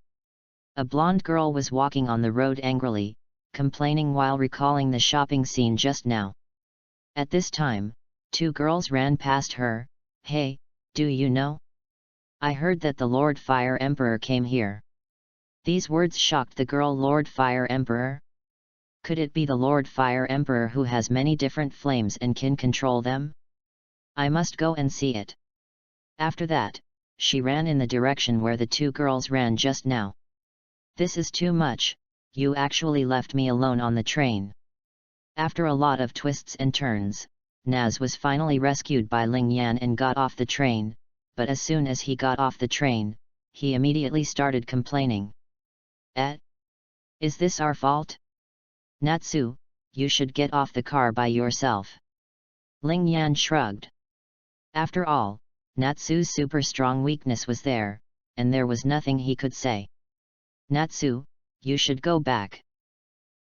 Speaker 1: A blonde girl was walking on the road angrily, complaining while recalling the shopping scene just now. At this time, 2 girls ran past her. Hey, do you know? I heard that the Lord Fire Emperor came here. These words shocked the girl. Lord Fire Emperor? Could it be the Lord Fire Emperor who has many different flames and can control them? I must go and see it. After that, she ran in the direction where the 2 girls ran just now. This is too much, you actually left me alone on the train. After a lot of twists and turns, Naz was finally rescued by Ling Yan and got off the train, but as soon as he got off the train, he immediately started complaining. Is this our fault? Natsu, you should get off the car by yourself. Ling Yan shrugged. After all, Natsu's super strong weakness was there, and there was nothing he could say. Natsu, you should go back.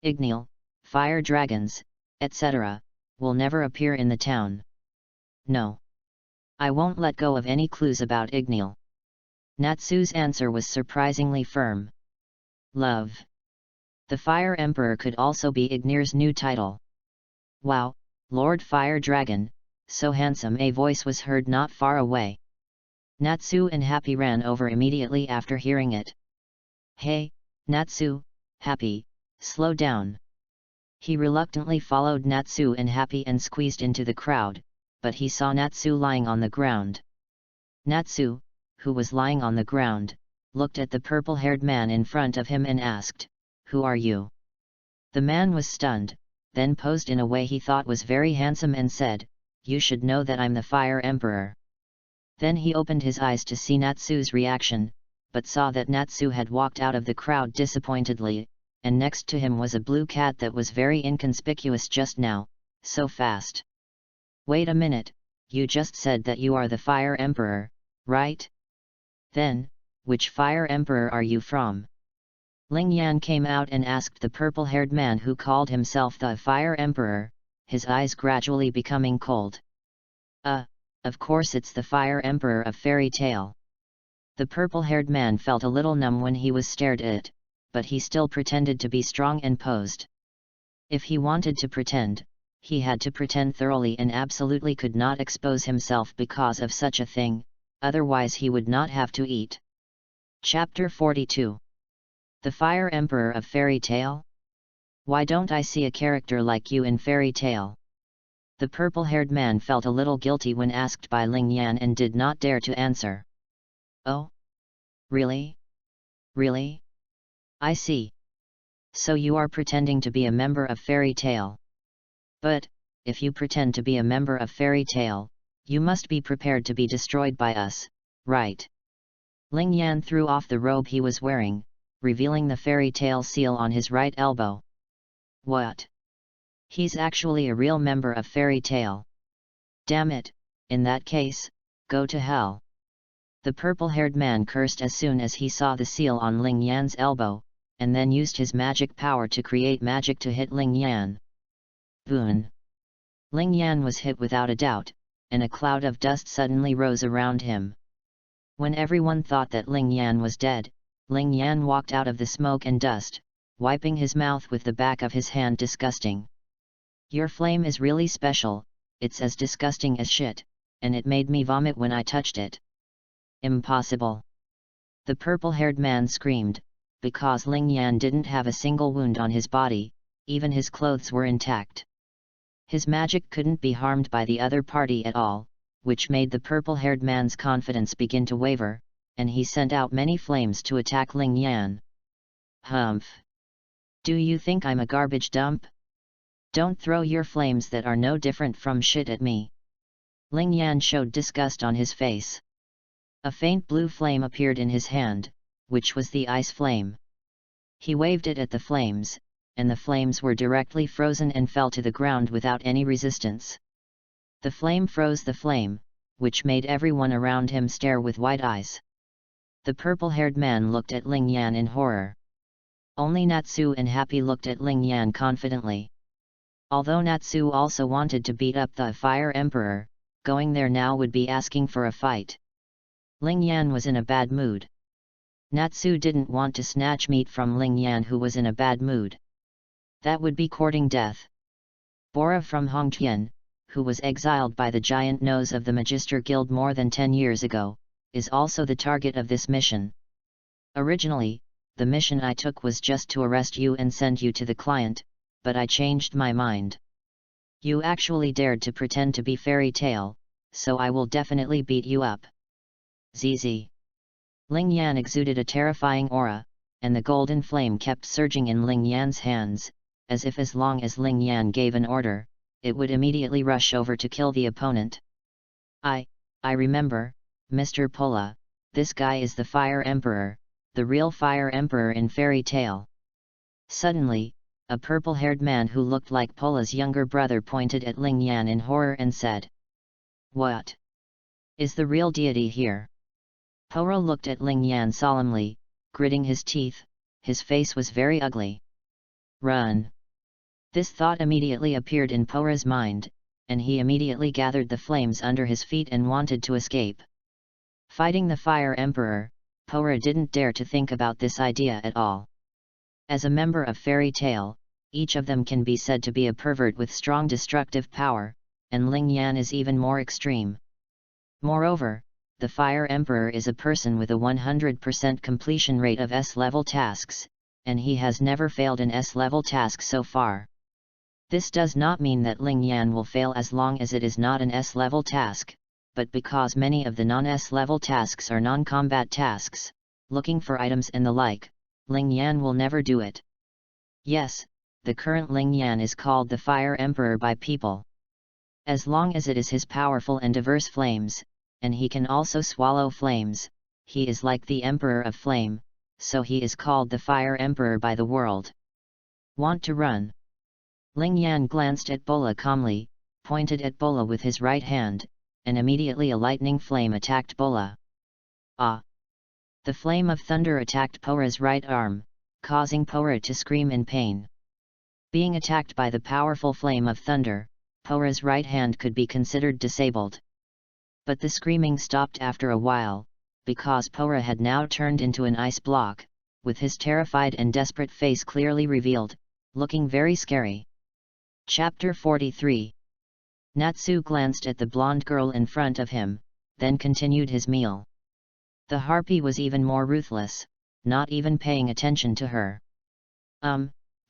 Speaker 1: Igneel, fire dragons, etc., will never appear in the town. No. I won't let go of any clues about Igneel. Natsu's answer was surprisingly firm. Love. The Fire Emperor could also be Igneer's new title. Wow, Lord Fire Dragon, so handsome, a voice was heard not far away. Natsu and Happy ran over immediately after hearing it. Hey, Natsu, Happy, slow down. He reluctantly followed Natsu and Happy and squeezed into the crowd, but he saw Natsu lying on the ground. Natsu, who was lying on the ground, looked at the purple-haired man in front of him and asked, "Who are you?" The man was stunned, then posed in a way he thought was very handsome and said, "You should know that I'm the Fire Emperor." Then he opened his eyes to see Natsu's reaction, but saw that Natsu had walked out of the crowd disappointedly, and next to him was a blue cat that was very inconspicuous just now, so fast. Wait a minute, you just said that you are the Fire Emperor, right? Then, which Fire Emperor are you from? Ling Yan came out and asked the purple-haired man who called himself the Fire Emperor, his eyes gradually becoming cold. Of course it's the Fire Emperor of Fairy Tale. The purple-haired man felt a little numb when he was stared at, but he still pretended to be strong and posed. If he wanted to pretend, he had to pretend thoroughly and absolutely could not expose himself because of such a thing, otherwise he would not have to eat. Chapter 42. The Fire Emperor of Fairy Tale? Why don't I see a character like you in Fairy Tale? The purple-haired man felt a little guilty when asked by Ling Yan and did not dare to answer. Oh? Really? Really? I see. So you are pretending to be a member of Fairy Tale. But, if you pretend to be a member of Fairy Tale, you must be prepared to be destroyed by us, right? Ling Yan threw off the robe he was wearing, revealing the Fairy Tale seal on his right elbow. What? He's actually a real member of Fairy Tale. Damn it, in that case, go to hell. The purple-haired man cursed as soon as he saw the seal on Ling Yan's elbow, and then used his magic power to create magic to hit Ling Yan. Boon! Ling Yan was hit without a doubt, and a cloud of dust suddenly rose around him. When everyone thought that Ling Yan was dead, Ling Yan walked out of the smoke and dust, wiping his mouth with the back of his hand. Disgusting. Your flame is really special, it's as disgusting as shit, and it made me vomit when I touched it. Impossible! The purple-haired man screamed, because Ling Yan didn't have a single wound on his body, even his clothes were intact. His magic couldn't be harmed by the other party at all, which made the purple-haired man's confidence begin to waver, and he sent out many flames to attack Ling Yan. Humph! Do you think I'm a garbage dump? Don't throw your flames that are no different from shit at me. Ling Yan showed disgust on his face. A faint blue flame appeared in his hand, which was the ice flame. He waved it at the flames, and the flames were directly frozen and fell to the ground without any resistance. The flame froze the flame, which made everyone around him stare with wide eyes. The purple-haired man looked at Ling Yan in horror. Only Natsu and Happy looked at Ling Yan confidently. Although Natsu also wanted to beat up the Fire Emperor, going there now would be asking for a fight. Ling Yan was in a bad mood. Natsu didn't want to snatch meat from Ling Yan, who was in a bad mood. That would be courting death. Bora from Hongqian, who was exiled by the giant nose of the Magister Guild more than 10 years ago, is also the target of this mission. Originally, the mission I took was just to arrest you and send you to the client, but I changed my mind. You actually dared to pretend to be Fairy Tale, so I will definitely beat you up. ZZ. Ling Yan exuded a terrifying aura, and the golden flame kept surging in Ling Yan's hands, as if as long as Ling Yan gave an order, it would immediately rush over to kill the opponent. I remember, Mr. Pola, this guy is the Fire Emperor, the real Fire Emperor in Fairy Tale. Suddenly, a purple-haired man who looked like Pola's younger brother pointed at Ling Yan in horror and said, "What? Is the real deity here?" Pola looked at Ling Yan solemnly, gritting his teeth. His face was very ugly. Run! This thought immediately appeared in Pola's mind, and he immediately gathered the flames under his feet and wanted to escape. Fighting the Fire Emperor, Pola didn't dare to think about this idea at all. As a member of Fairy Tale, each of them can be said to be a pervert with strong destructive power, and Ling Yan is even more extreme. Moreover, the Fire Emperor is a person with a 100% completion rate of S-level tasks, and he has never failed an S-level task so far. This does not mean that Ling Yan will fail as long as it is not an S-level task, but because many of the non-S-level tasks are non-combat tasks, looking for items and the like, Ling Yan will never do it. Yes, the current Ling Yan is called the Fire Emperor by people. As long as it is his powerful and diverse flames, and he can also swallow flames, he is like the Emperor of Flame, so he is called the Fire Emperor by the world. Want to run? Ling Yan glanced at Bola calmly, pointed at Bola with his right hand, and immediately a lightning flame attacked Bola. Ah! The flame of thunder attacked Pora's right arm, causing Pora to scream in pain. Being attacked by the powerful flame of thunder, Pora's right hand could be considered disabled. But the screaming stopped after a while, because Pora had now turned into an ice block, with his terrified and desperate face clearly revealed, looking very scary. Chapter 43. Natsu glanced at the blonde girl in front of him, then continued his meal. The harpy was even more ruthless, not even paying attention to her.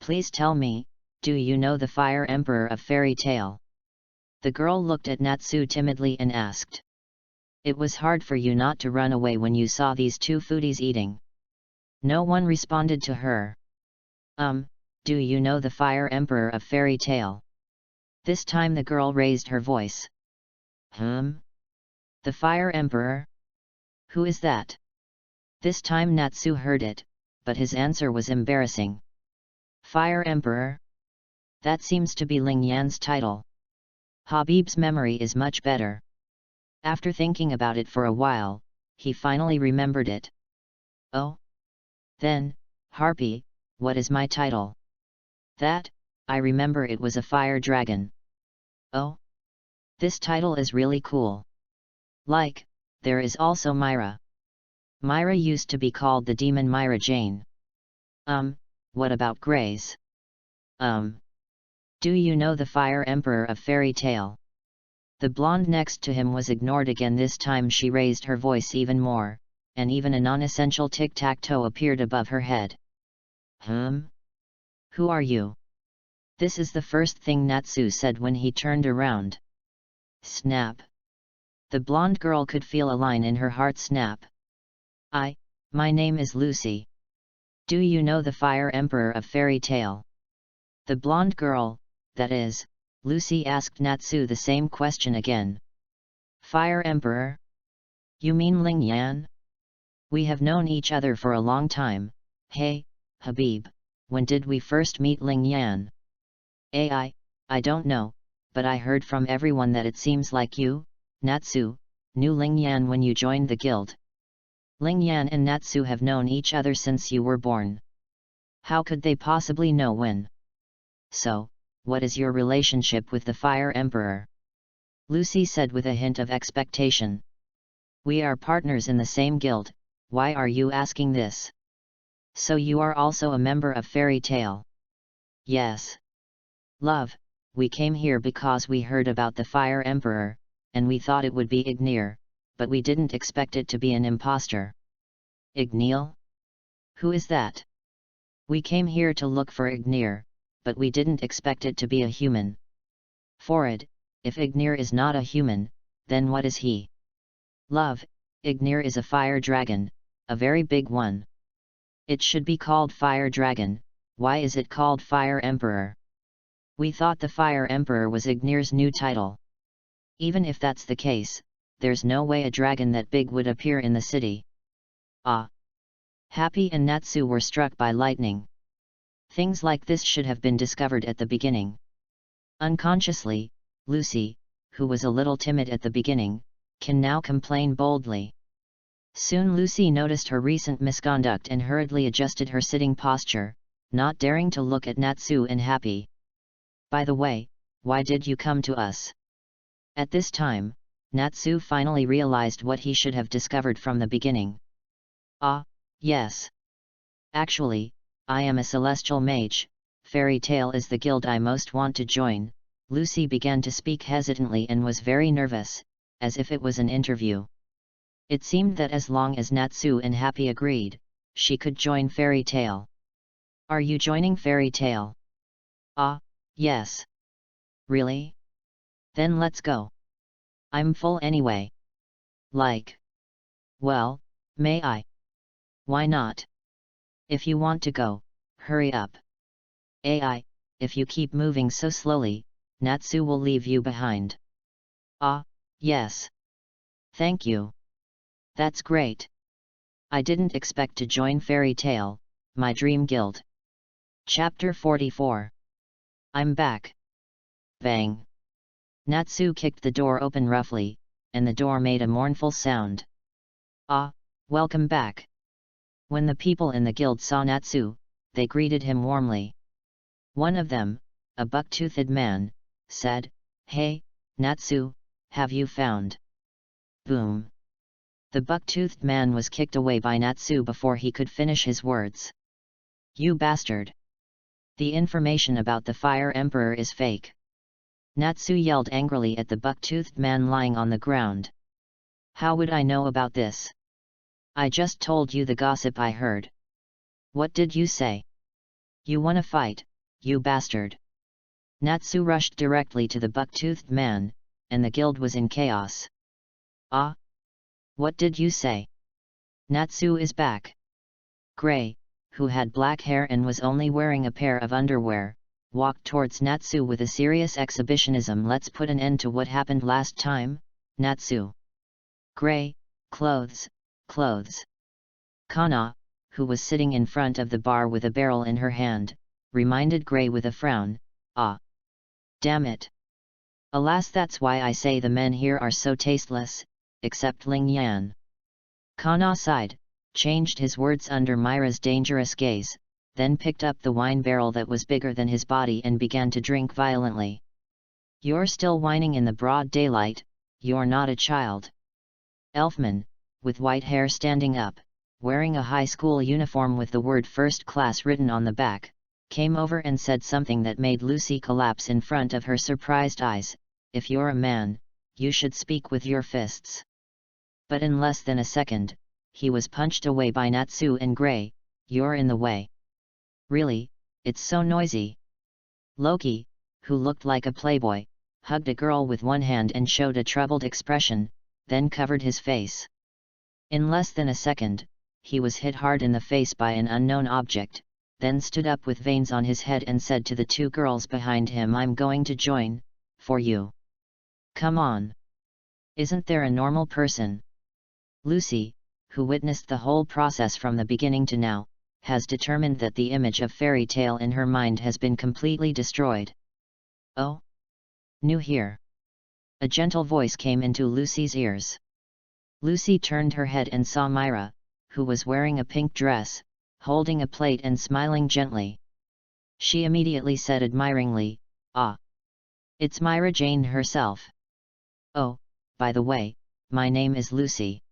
Speaker 1: Please tell me, do you know the Fire Emperor of Fairy Tale? The girl looked at Natsu timidly and asked. It was hard for you not to run away when you saw these two foodies eating. No one responded to her. Do you know the Fire Emperor of Fairy Tale? This time the girl raised her voice. The Fire Emperor? Who is that? This time Natsu heard it, but his answer was embarrassing. Fire Emperor? That seems to be Ling Yan's title. Habib's memory is much better. After thinking about it for a while, he finally remembered it. Oh? Then, Harpy, what is my title? That, I remember it was a fire dragon. Oh? This title is really cool. Like, there is also Myra. Myra used to be called the demon Myra Jane. What about Grace? Do you know the Fire Emperor of Fairy Tale? The blonde next to him was ignored again. This time she raised her voice even more, and even a non-essential tic-tac-toe appeared above her head. Who are you? This is the first thing Natsu said when he turned around. Snap. The blonde girl could feel a line in her heart snap. My name is Lucy. Do you know the Fire Emperor of Fairy Tale? The blonde girl, that is, Lucy, asked Natsu the same question again. Fire Emperor? You mean Ling Yan? We have known each other for a long time. Hey, Habib, when did we first meet Ling Yan? I don't know, but I heard from everyone that it seems like you, Natsu, knew Ling Yan when you joined the guild. Ling Yan and Natsu have known each other since you were born. How could they possibly know when? So, what is your relationship with the Fire Emperor? Lucy said with a hint of expectation. We are partners in the same guild. Why are you asking this? So you are also a member of Fairy Tale? Yes. Love, we came here because we heard about the Fire Emperor, and we thought it would be Ignir, but we didn't expect it to be an imposter. Ignil? Who is that? We came here to look for Ignir, but we didn't expect it to be a human. Forward, if Ignir is not a human, then what is he? Love, Ignir is a fire dragon, a very big one. It should be called Fire Dragon. Why is it called Fire Emperor? We thought the Fire Emperor was Ignir's new title. Even if that's the case, there's no way a dragon that big would appear in the city. Happy and Natsu were struck by lightning. Things like this should have been discovered at the beginning. Unconsciously, Lucy, who was a little timid at the beginning, can now complain boldly. Soon Lucy noticed her recent misconduct and hurriedly adjusted her sitting posture, not daring to look at Natsu and Happy. By the way, why did you come to us? At this time, Natsu finally realized what he should have discovered from the beginning. Yes. Actually, I am a celestial mage. Fairy Tale is the guild I most want to join. Lucy began to speak hesitantly and was very nervous, as if it was an interview. It seemed that as long as Natsu and Happy agreed, she could join Fairy Tale. Are you joining Fairy Tale? Yes. Really? Then let's go. I'm full anyway. Well, may I? Why not? If you want to go, hurry up. If you keep moving so slowly, Natsu will leave you behind. Yes. Thank you. That's great. I didn't expect to join Fairy Tale, my dream guild. Chapter 44. I'm back. Bang. Natsu kicked the door open roughly, and the door made a mournful sound. Welcome back. When the people in the guild saw Natsu, they greeted him warmly. One of them, a buck-toothed man, said, Hey, Natsu, have you found? Boom. The buck-toothed man was kicked away by Natsu before he could finish his words. You bastard! The information about the Fire Emperor is fake. Natsu yelled angrily at the buck-toothed man lying on the ground. How would I know about this? I just told you the gossip I heard. What did you say? You wanna fight, you bastard? Natsu rushed directly to the buck-toothed man, and the guild was in chaos. What did you say? Natsu is back. Gray, who had black hair and was only wearing a pair of underwear, walked towards Natsu with a serious exhibitionism. Let's put an end to what happened last time, Natsu. Gray, clothes. Kana, who was sitting in front of the bar with a barrel in her hand, reminded Gray with a frown, Damn it. Alas, that's why I say the men here are so tasteless. except Ling Yan. Kana sighed, changed his words under Myra's dangerous gaze, then picked up the wine barrel that was bigger than his body and began to drink violently. You're still whining in the broad daylight, you're not a child. Elfman, with white hair standing up, wearing a high school uniform with the word first class written on the back, came over and said something that made Lucy collapse in front of her surprised eyes. If you're a man, you should speak with your fists. But in less than a second, he was punched away by Natsu and Gray. You're in the way. Really, it's so noisy. Loki, who looked like a playboy, hugged a girl with one hand and showed a troubled expression, then covered his face. In less than a second, he was hit hard in the face by an unknown object, then stood up with veins on his head and said to the two girls behind him, I'm going to join, for you. Come on. Isn't there a normal person? Lucy, who witnessed the whole process from the beginning to now, has determined that the image of fairy tale in her mind has been completely destroyed. Oh? New here. A gentle voice came into Lucy's ears. Lucy turned her head and saw Myra, who was wearing a pink dress, holding a plate and smiling gently. She immediately said admiringly, Ah! It's Myra Jane herself. Oh, by the way, my name is Lucy.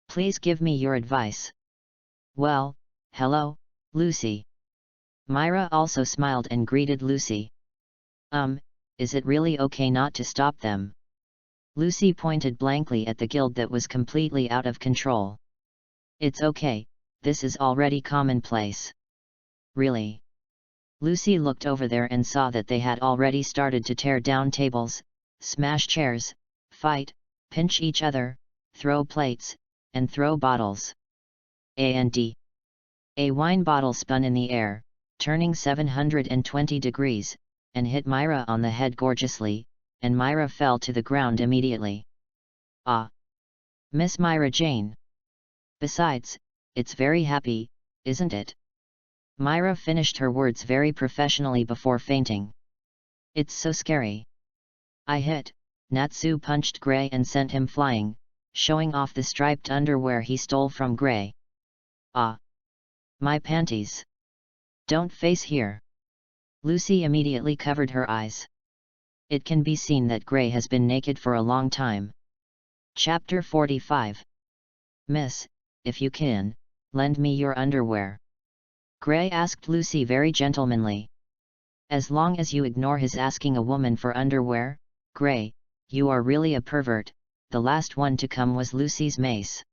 Speaker 1: Please give me your advice. Well, hello, Lucy. Myra also smiled and greeted Lucy. Is it really okay not to stop them? Lucy pointed blankly at the guild that was completely out of control. It's okay, this is already commonplace. Really? Lucy looked over there and saw that they had already started to tear down tables, smash chairs, fight, pinch each other, throw plates, and throw bottles. A wine bottle spun in the air, turning 720 degrees, and hit Myra on the head gorgeously, and Myra fell to the ground immediately. Ah! Miss Myra Jane. Besides, it's very happy, isn't it? Myra finished her words very professionally before fainting. It's so scary. I hit. Natsu punched Gray and sent him flying, showing off the striped underwear he stole from Gray. Ah! My panties! Don't face here! Lucy immediately covered her eyes. It can be seen that Gray has been naked for a long time. Chapter 45. Miss, if you can, lend me your underwear. Gray asked Lucy very gentlemanly. As long as you ignore his asking a woman for underwear, Gray, you are really a pervert. The last one to come was Lucy's mace.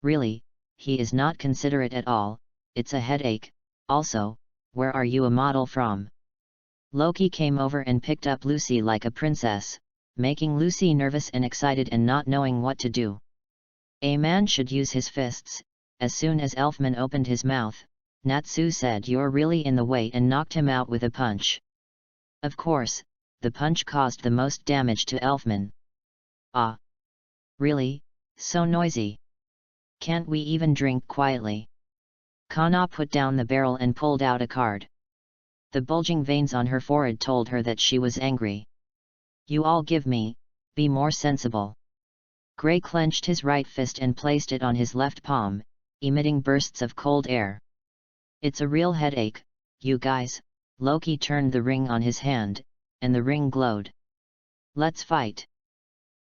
Speaker 1: Really, he is not considerate at all, it's a headache. Also, where are you a model from? Loki came over and picked up Lucy like a princess, making Lucy nervous and excited and not knowing what to do. A man should use his fists. As soon as Elfman opened his mouth, Natsu said you're really in the way and knocked him out with a punch. Of course, the punch caused the most damage to Elfman. Ah! Really, so noisy. Can't we even drink quietly? Kana put down the barrel and pulled out a card. The bulging veins on her forehead told her that she was angry. You all give me, be more sensible. Gray clenched his right fist and placed it on his left palm, emitting bursts of cold air. It's a real headache, you guys. Loki turned the ring on his hand, and the ring glowed. Let's fight.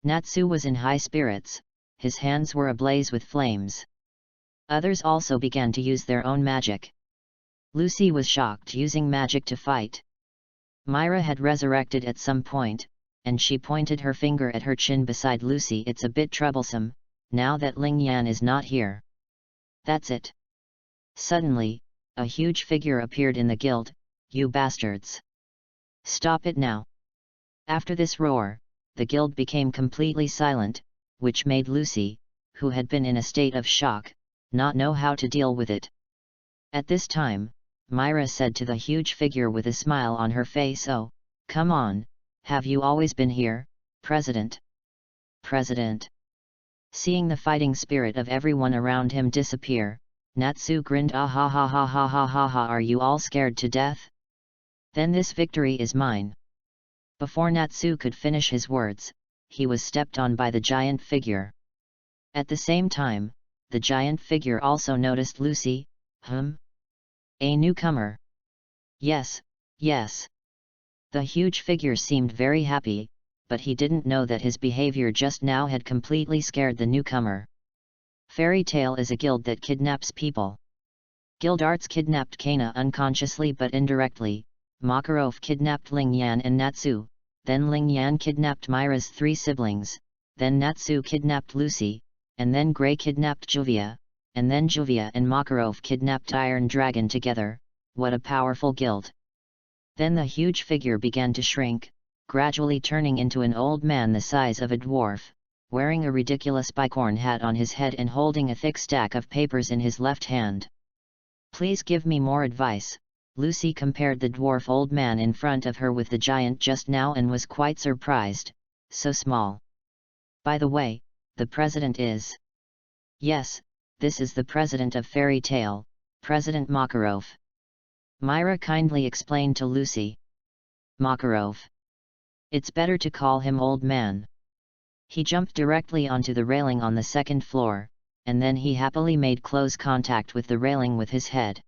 Speaker 1: Natsu was in high spirits, his hands were ablaze with flames. Others also began to use their own magic. Lucy was shocked using magic to fight. Myra had resurrected at some point, and she pointed her finger at her chin beside Lucy. It's a bit troublesome, now that Ling Yan is not here. That's it. Suddenly, a huge figure appeared in the guild. You bastards! Stop it now! After this roar, the guild became completely silent, which made Lucy, who had been in a state of shock, not know how to deal with it. At this time, Myra said to the huge figure with a smile on her face, oh, come on, have you always been here, President? President? Seeing the fighting spirit of everyone around him disappear, Natsu grinned. Ah ha ha ha ha ha ha ha, are you all scared to death? Then this victory is mine. Before Natsu could finish his words, he was stepped on by the giant figure. At the same time, the giant figure also noticed Lucy. A newcomer. Yes, yes. The huge figure seemed very happy, but he didn't know that his behavior just now had completely scared the newcomer. Fairy Tale is a guild that kidnaps people. Guildarts kidnapped Kana unconsciously but indirectly, Makarov kidnapped Ling Yan and Natsu, then Ling Yan kidnapped Myra's 3 siblings, then Natsu kidnapped Lucy, and then Grey kidnapped Juvia, and then Juvia and Makarov kidnapped Iron Dragon together. What a powerful guild! Then the huge figure began to shrink, gradually turning into an old man the size of a dwarf, wearing a ridiculous bicorn hat on his head and holding a thick stack of papers in his left hand. Please give me more advice. Lucy compared the dwarf old man in front of her with the giant just now and was quite surprised. So small. By the way, the president is... Yes, this is the president of Fairy Tale, President Makarov. Myra kindly explained to Lucy. Makarov. It's better to call him old man. He jumped directly onto the railing on the 2nd floor, and then he happily made close contact with the railing with his head.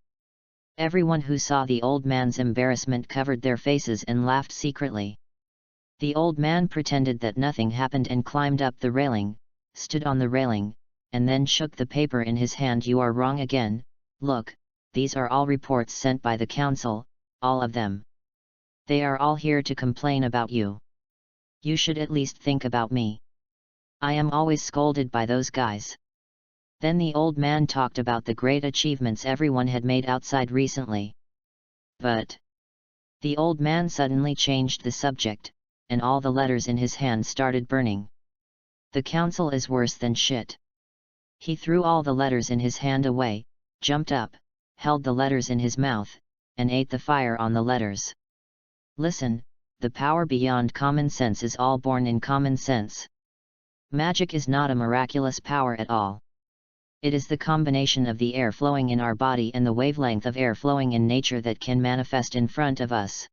Speaker 1: Everyone who saw the old man's embarrassment covered their faces and laughed secretly. The old man pretended that nothing happened and climbed up the railing, stood on the railing, and then shook the paper in his hand. You are wrong again. Look, these are all reports sent by the council, all of them. They are all here to complain about you. You should at least think about me. I am always scolded by those guys. Then the old man talked about the great achievements everyone had made outside recently. But the old man suddenly changed the subject, and all the letters in his hand started burning. The council is worse than shit. He threw all the letters in his hand away, jumped up, held the letters in his mouth, and ate the fire on the letters. Listen, the power beyond common sense is all born in common sense. Magic is not a miraculous power at all. It is the combination of the air flowing in our body and the wavelength of air flowing in nature that can manifest in front of us.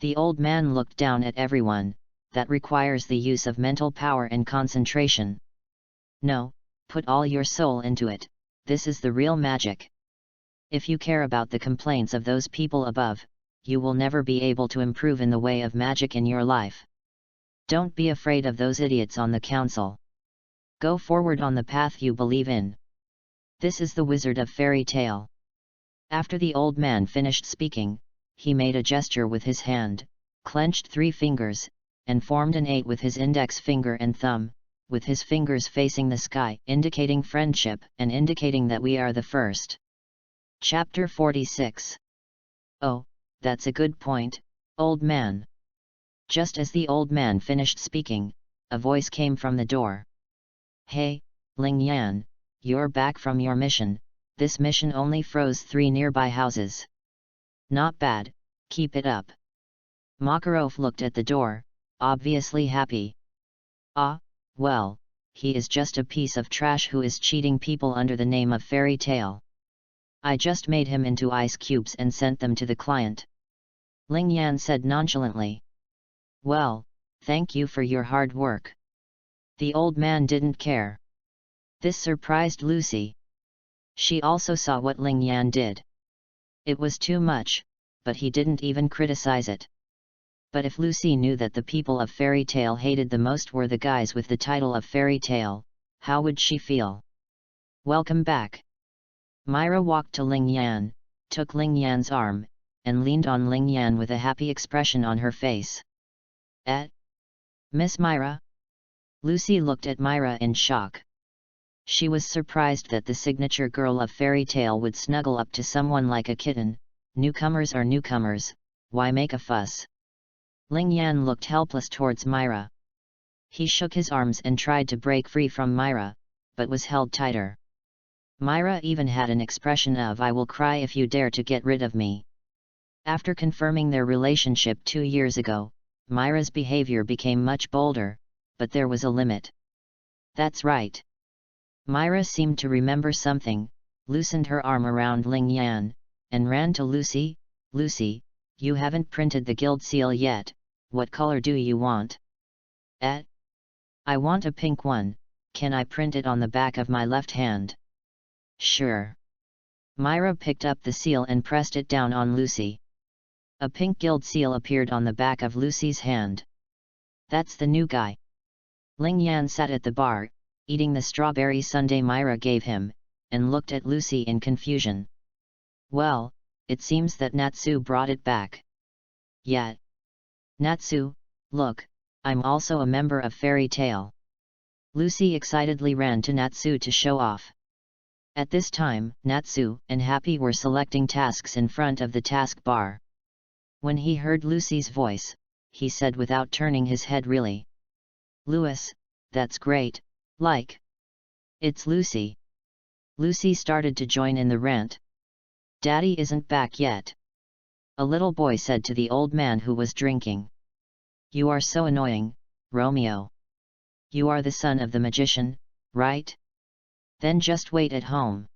Speaker 1: The old man looked down at everyone. That requires the use of mental power and concentration. No, put all your soul into it. This is the real magic. If you care about the complaints of those people above, you will never be able to improve in the way of magic in your life. Don't be afraid of those idiots on the council. Go forward on the path you believe in. This is the Wizard of Fairy Tale. After the old man finished speaking, he made a gesture with his hand, clenched 3 fingers, and formed an 8 with his index finger and thumb, with his fingers facing the sky, indicating friendship and indicating that we are the first. Chapter 46. Oh, that's a good point, old man. Just as the old man finished speaking, a voice came from the door. Hey, Ling Yan, you're back from your mission. This mission only froze 3 nearby houses. Not bad, keep it up. Makarov looked at the door, obviously happy. Ah, well, he is just a piece of trash who is cheating people under the name of Fairy Tale. I just made him into ice cubes and sent them to the client. Ling Yan said nonchalantly. Well, thank you for your hard work. The old man didn't care. This surprised Lucy. She also saw what Ling Yan did. It was too much, but he didn't even criticize it. But if Lucy knew that the people of Fairy Tale hated the most were the guys with the title of Fairy Tale, how would she feel? Welcome back. Myra walked to Ling Yan, took Ling Yan's arm, and leaned on Ling Yan with a happy expression on her face. Miss Myra? Lucy looked at Myra in shock. She was surprised that the signature girl of Fairy Tale would snuggle up to someone like a kitten. Newcomers are newcomers, why make a fuss? Ling Yan looked helpless towards Myra. He shook his arms and tried to break free from Myra, but was held tighter. Myra even had an expression of I will cry if you dare to get rid of me. After confirming their relationship 2 years ago, Myra's behavior became much bolder, but there was a limit. That's right. Myra seemed to remember something, loosened her arm around Ling Yan, and ran to Lucy. Lucy, you haven't printed the guild seal yet, what color do you want? I want a pink one, can I print it on the back of my left hand? Sure. Myra picked up the seal and pressed it down on Lucy. A pink guild seal appeared on the back of Lucy's hand. That's the new guy. Ling Yan sat at the bar, eating the strawberry sundae Myra gave him, and looked at Lucy in confusion. Well, it seems that Natsu brought it back. Yeah. Natsu, look, I'm also a member of Fairy Tale. Lucy excitedly ran to Natsu to show off. At this time, Natsu and Happy were selecting tasks in front of the task bar. When he heard Lucy's voice, he said without turning his head, really? Louis, that's great, like. It's Lucy. Lucy started to join in the rant. Daddy isn't back yet. A little boy said to the old man who was drinking. You are so annoying, Romeo. You are the son of the magician, right? Then just wait at home.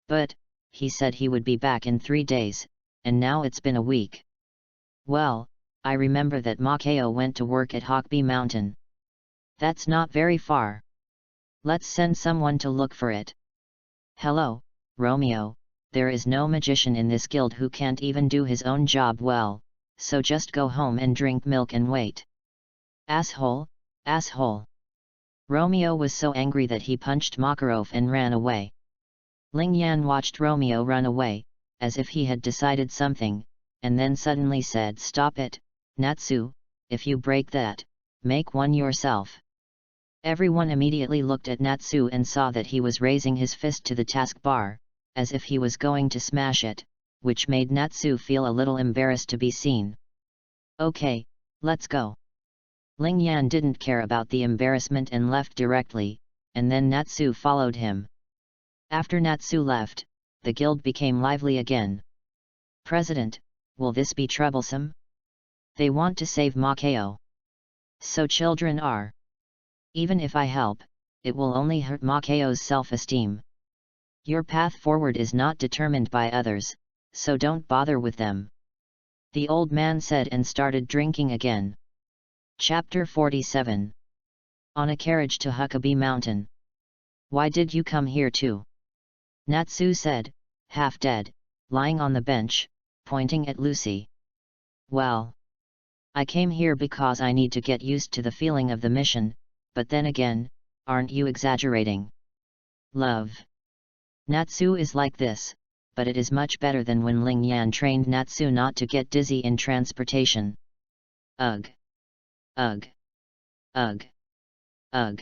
Speaker 1: But, he said he would be back in 3 days, and now it's been a week. Well, I remember that Makeo went to work at Hawkbee Mountain. That's not very far. Let's send someone to look for it. Hello, Romeo, there is no magician in this guild who can't even do his own job well, so just go home and drink milk and wait. Asshole, asshole. Romeo was so angry that he punched Makarov and ran away. Ling Yan watched Romeo run away, as if he had decided something, and then suddenly said, Stop it, Natsu, if you break that, make one yourself. Everyone immediately looked at Natsu and saw that he was raising his fist to the taskbar, as if he was going to smash it, which made Natsu feel a little embarrassed to be seen. Okay, let's go. Ling Yan didn't care about the embarrassment and left directly, and then Natsu followed him. After Natsu left, the guild became lively again. President, will this be troublesome? They want to save Makeo. So children are. Even if I help, it will only hurt Makeo's self-esteem. Your path forward is not determined by others, so don't bother with them. The old man said and started drinking again. Chapter 47. On a carriage to Huckabee Mountain. Why did you come here too? Natsu said, half dead, lying on the bench, pointing at Lucy. Well, I came here because I need to get used to the feeling of the mission, but then again, aren't you exaggerating? Love. Natsu is like this, but it is much better than when Ling Yan trained Natsu not to get dizzy in transportation. Ugh. Ugh. Ugh. Ugh.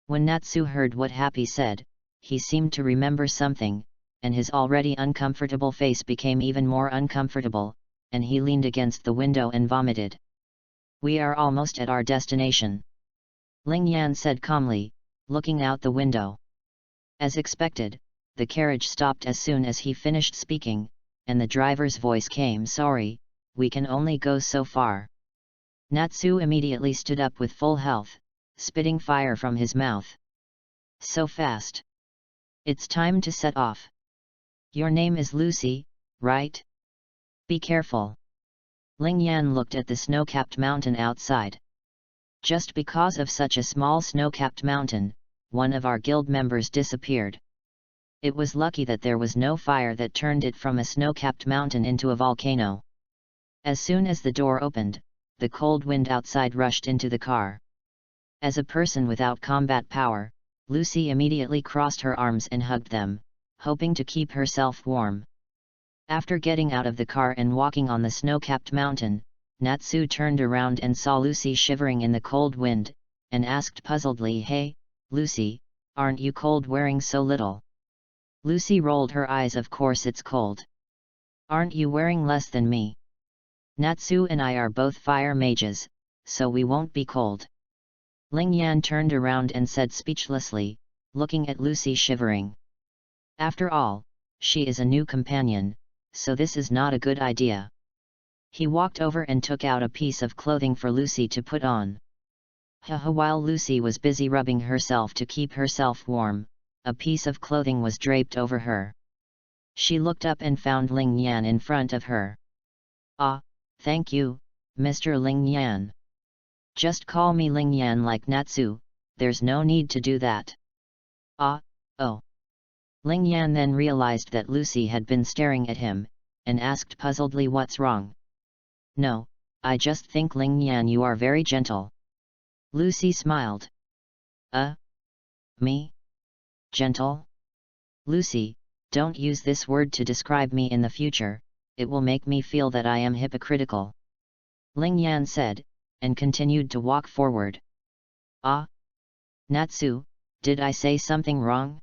Speaker 1: When Natsu heard what Happy said, he seemed to remember something, and his already uncomfortable face became even more uncomfortable, and he leaned against the window and vomited. We are almost at our destination. Ling Yan said calmly, looking out the window. As expected, the carriage stopped as soon as he finished speaking, and the driver's voice came, Sorry, we can only go so far. Natsu immediately stood up with full health, spitting fire from his mouth. So fast. It's time to set off. Your name is Lucy, right? Be careful. Ling Yan looked at the snow-capped mountain outside. Just because of such a small snow-capped mountain, one of our guild members disappeared. It was lucky that there was no fire that turned it from a snow-capped mountain into a volcano. As soon as the door opened, the cold wind outside rushed into the car. As a person without combat power, Lucy immediately crossed her arms and hugged them, hoping to keep herself warm. After getting out of the car and walking on the snow-capped mountain, Natsu turned around and saw Lucy shivering in the cold wind, and asked puzzledly, Hey, Lucy, aren't you cold wearing so little? Lucy rolled her eyes. Of course it's cold. Aren't you wearing less than me? Natsu and I are both fire mages, so we won't be cold. Ling Yan turned around and said speechlessly, looking at Lucy shivering. After all, she is a new companion, so this is not a good idea. He walked over and took out a piece of clothing for Lucy to put on. While Lucy was busy rubbing herself to keep herself warm, a piece of clothing was draped over her. She looked up and found Ling Yan in front of her. Ah, thank you, Mr. Ling Yan. Just call me Ling Yan like Natsu, there's no need to do that. Ah, oh. Ling Yan then realized that Lucy had been staring at him, and asked puzzledly, what's wrong? No, I just think Ling Yan you are very gentle. Lucy smiled. Me? Gentle? Lucy, don't use this word to describe me in the future, it will make me feel that I am hypocritical. Ling Yan said, and continued to walk forward. Ah? Natsu, did I say something wrong?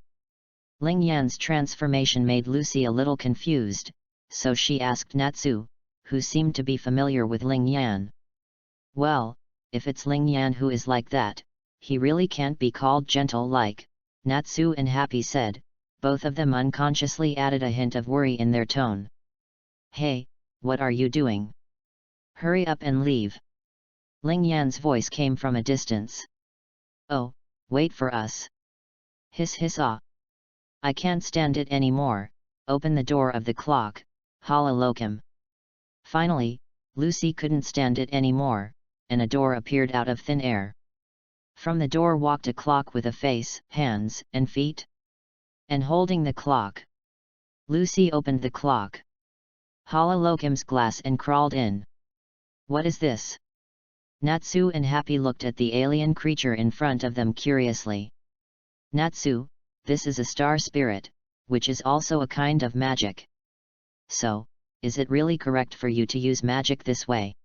Speaker 1: Ling Yan's transformation made Lucy a little confused, so she asked Natsu, who seemed to be familiar with Ling Yan. Well, if it's Ling Yan who is like that, he really can't be called gentle like, Natsu and Happy said, both of them unconsciously added a hint of worry in their tone. Hey, what are you doing? Hurry up and leave. Ling Yan's voice came from a distance. Oh, wait for us. Hiss hiss ah. I can't stand it anymore, open the door of the clock, Halalokum. Finally, Lucy couldn't stand it anymore, and a door appeared out of thin air. From the door walked a clock with a face, hands, and feet. And holding the clock. Lucy opened the clock. Halalokum's glass and crawled in. What is this? Natsu and Happy looked at the alien creature in front of them curiously. Natsu, this is a star spirit, which is also a kind of magic. So, is it really correct for you to use magic this way?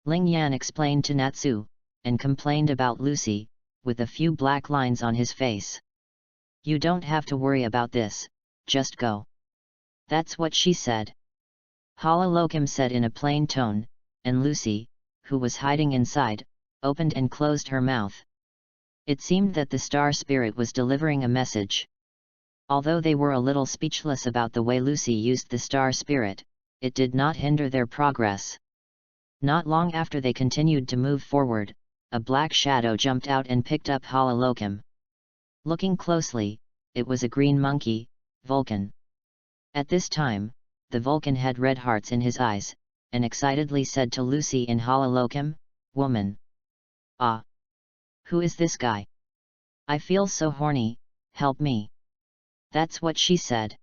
Speaker 1: Ling Yan explained to Natsu, and complained about Lucy, with a few black lines on his face. You don't have to worry about this, just go. That's what she said. Halalokum said in a plain tone, and Lucy, who was hiding inside, opened and closed her mouth. It seemed that the star spirit was delivering a message. Although they were a little speechless about the way Lucy used the star spirit, it did not hinder their progress. Not long after they continued to move forward, a black shadow jumped out and picked up Halalokum. Looking closely, it was a green monkey, Vulcan. At this time, the Vulcan had red hearts in his eyes, and excitedly said to Lucy in Halalokum, Woman! Ah! Who is this guy? I feel so horny, help me! That's what she said.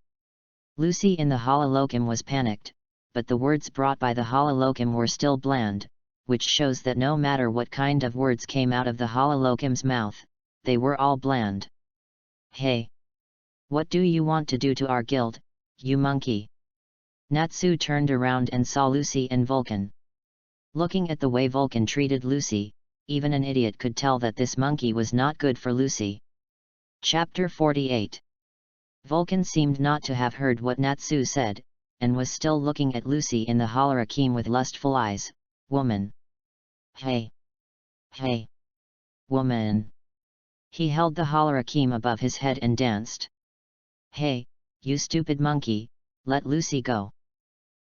Speaker 1: Lucy in the Halalokum was panicked, but the words brought by the Halalokum were still bland, which shows that no matter what kind of words came out of the Halalokum's mouth, they were all bland. Hey! What do you want to do to our guild, you monkey? Natsu turned around and saw Lucy and Vulcan. Looking at the way Vulcan treated Lucy, even an idiot could tell that this monkey was not good for Lucy. Chapter 48. Vulcan seemed not to have heard what Natsu said, and was still looking at Lucy in the Halarakim with lustful eyes. Woman! Hey! Hey! Woman! He held the Halarakim above his head and danced. Hey, you stupid monkey, let Lucy go.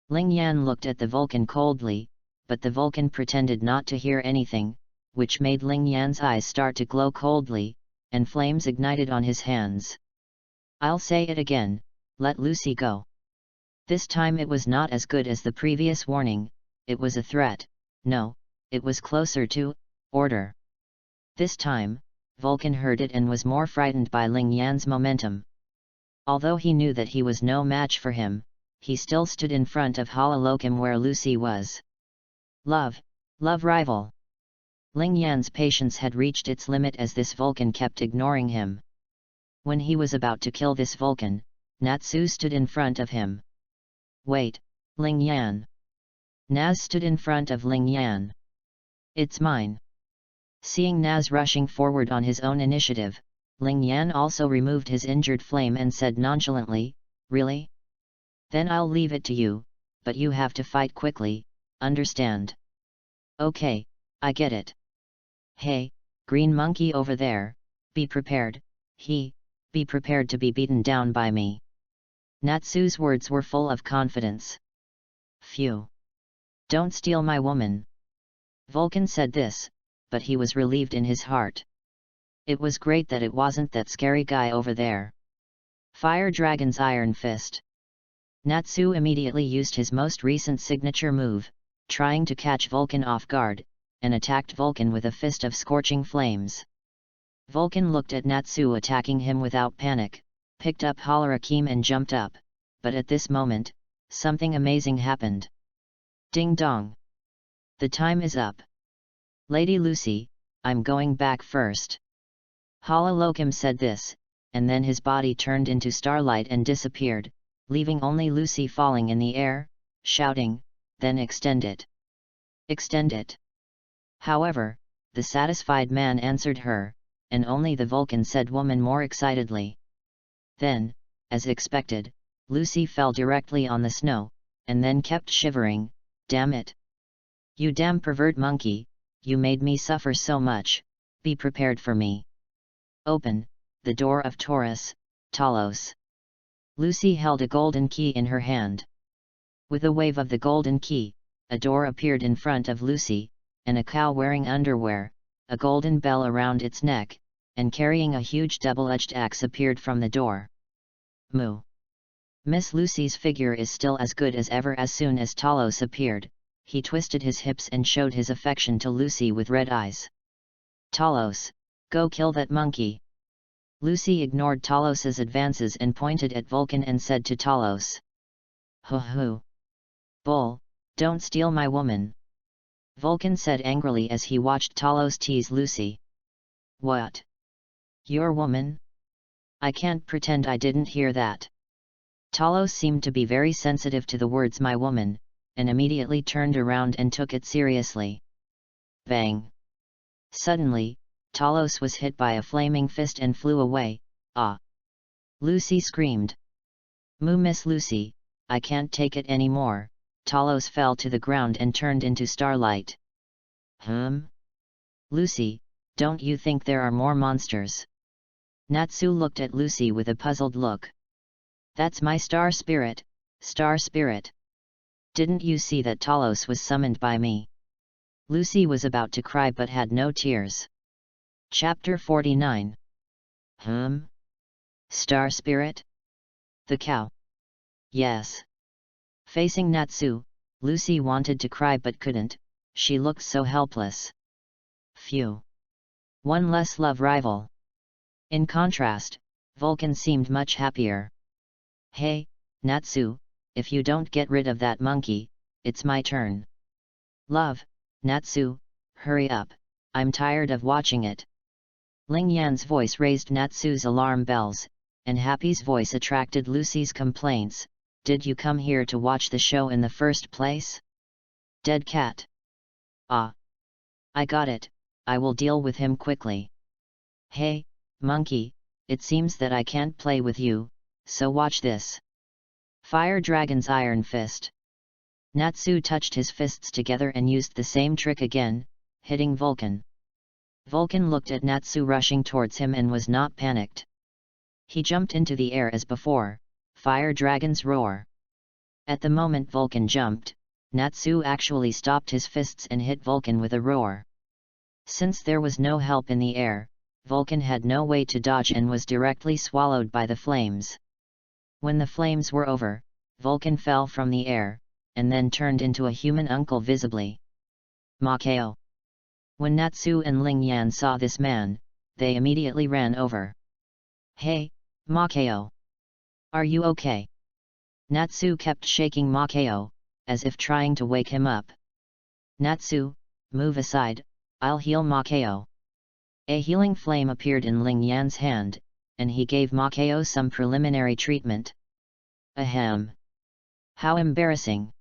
Speaker 1: Ling Yan looked at the Vulcan coldly, but the Vulcan pretended not to hear anything, which made Ling Yan's eyes start to glow coldly, and flames ignited on his hands. I'll say it again, let Lucy go. This time it was not as good as the previous warning, it was a threat, no, it was closer to order. This time, Vulcan heard it and was more frightened by Ling Yan's momentum. Although he knew that he was no match for him, he still stood in front of Halalokum where Lucy was. Love rival. Ling Yan's patience had reached its limit as this Vulcan kept ignoring him. When he was about to kill this Vulcan, Natsu stood in front of him. Wait, Ling Yan. Naz stood in front of Ling Yan. It's mine. Seeing Naz rushing forward on his own initiative, Ling Yan also removed his injured flame and said nonchalantly, Really? Then I'll leave it to you, but you have to fight quickly, understand? Okay, I get it. Hey, green monkey over there, be prepared, be prepared to be beaten down by me. Natsu's words were full of confidence. Phew! Don't steal my woman. Vulcan said this, but he was relieved in his heart. It was great that it wasn't that scary guy over there. Fire Dragon's Iron Fist. Natsu immediately used his most recent signature move, trying to catch Vulcan off guard, and attacked Vulcan with a fist of scorching flames. Vulcan looked at Natsu attacking him without panic, picked up Holarakim and jumped up, but at this moment, something amazing happened. Ding dong! The time is up. Lady Lucy, I'm going back first. Hololokim said this, and then his body turned into starlight and disappeared, leaving only Lucy falling in the air, shouting, then extend it. Extend it. However, the satisfied man answered her, and only the Vulcan said woman more excitedly. Then, as expected, Lucy fell directly on the snow, and then kept shivering. Damn it! You damn pervert monkey, you made me suffer so much, be prepared for me. Open, the door of Taurus, Talos. Lucy held a golden key in her hand. With a wave of the golden key, a door appeared in front of Lucy, and a cow wearing underwear, a golden bell around its neck, and carrying a huge double-edged axe appeared from the door. Moo! Miss Lucy's figure is still as good as ever. As soon as Talos appeared, he twisted his hips and showed his affection to Lucy with red eyes. Talos, go kill that monkey! Lucy ignored Talos's advances and pointed at Vulcan and said to Talos. Hoo hoo! Bull, don't steal my woman! Vulcan said angrily as he watched Talos tease Lucy. What? Your woman? I can't pretend I didn't hear that. Talos seemed to be very sensitive to the words my woman, and immediately turned around and took it seriously. Bang! Suddenly, Talos was hit by a flaming fist and flew away. Ah! Lucy screamed. Moo, Miss Lucy, I can't take it anymore. Talos fell to the ground and turned into starlight. Lucy, don't you think there are more monsters? Natsu looked at Lucy with a puzzled look. That's my star spirit, star spirit. Didn't you see that Talos was summoned by me? Lucy was about to cry but had no tears. Chapter 49. Star spirit? The cow. Yes. Facing Natsu, Lucy wanted to cry but couldn't, she looked so helpless. Phew. One less love rival. In contrast, Vulcan seemed much happier. Hey, Natsu, if you don't get rid of that monkey, it's my turn. Love, Natsu, hurry up, I'm tired of watching it. Ling Yan's voice raised Natsu's alarm bells, and Happy's voice attracted Lucy's complaints. Did you come here to watch the show in the first place? Dead cat. Ah. I got it, I will deal with him quickly. Hey, monkey, it seems that I can't play with you, so watch this. Fire Dragon's Iron Fist. Natsu touched his fists together and used the same trick again, hitting Vulcan. Vulcan looked at Natsu rushing towards him and was not panicked. He jumped into the air as before, Fire Dragon's Roar. At the moment Vulcan jumped, Natsu actually stopped his fists and hit Vulcan with a roar. Since there was no help in the air, Vulcan had no way to dodge and was directly swallowed by the flames. When the flames were over, Vulcan fell from the air, and then turned into a human uncle visibly. Makao. When Natsu and Ling Yan saw this man, they immediately ran over. Hey, Makao! Are you okay? Natsu kept shaking Makao, as if trying to wake him up. Natsu, move aside, I'll heal Makao. A healing flame appeared in Ling Yan's hand, and he gave Makao some preliminary treatment. Ahem! How embarrassing!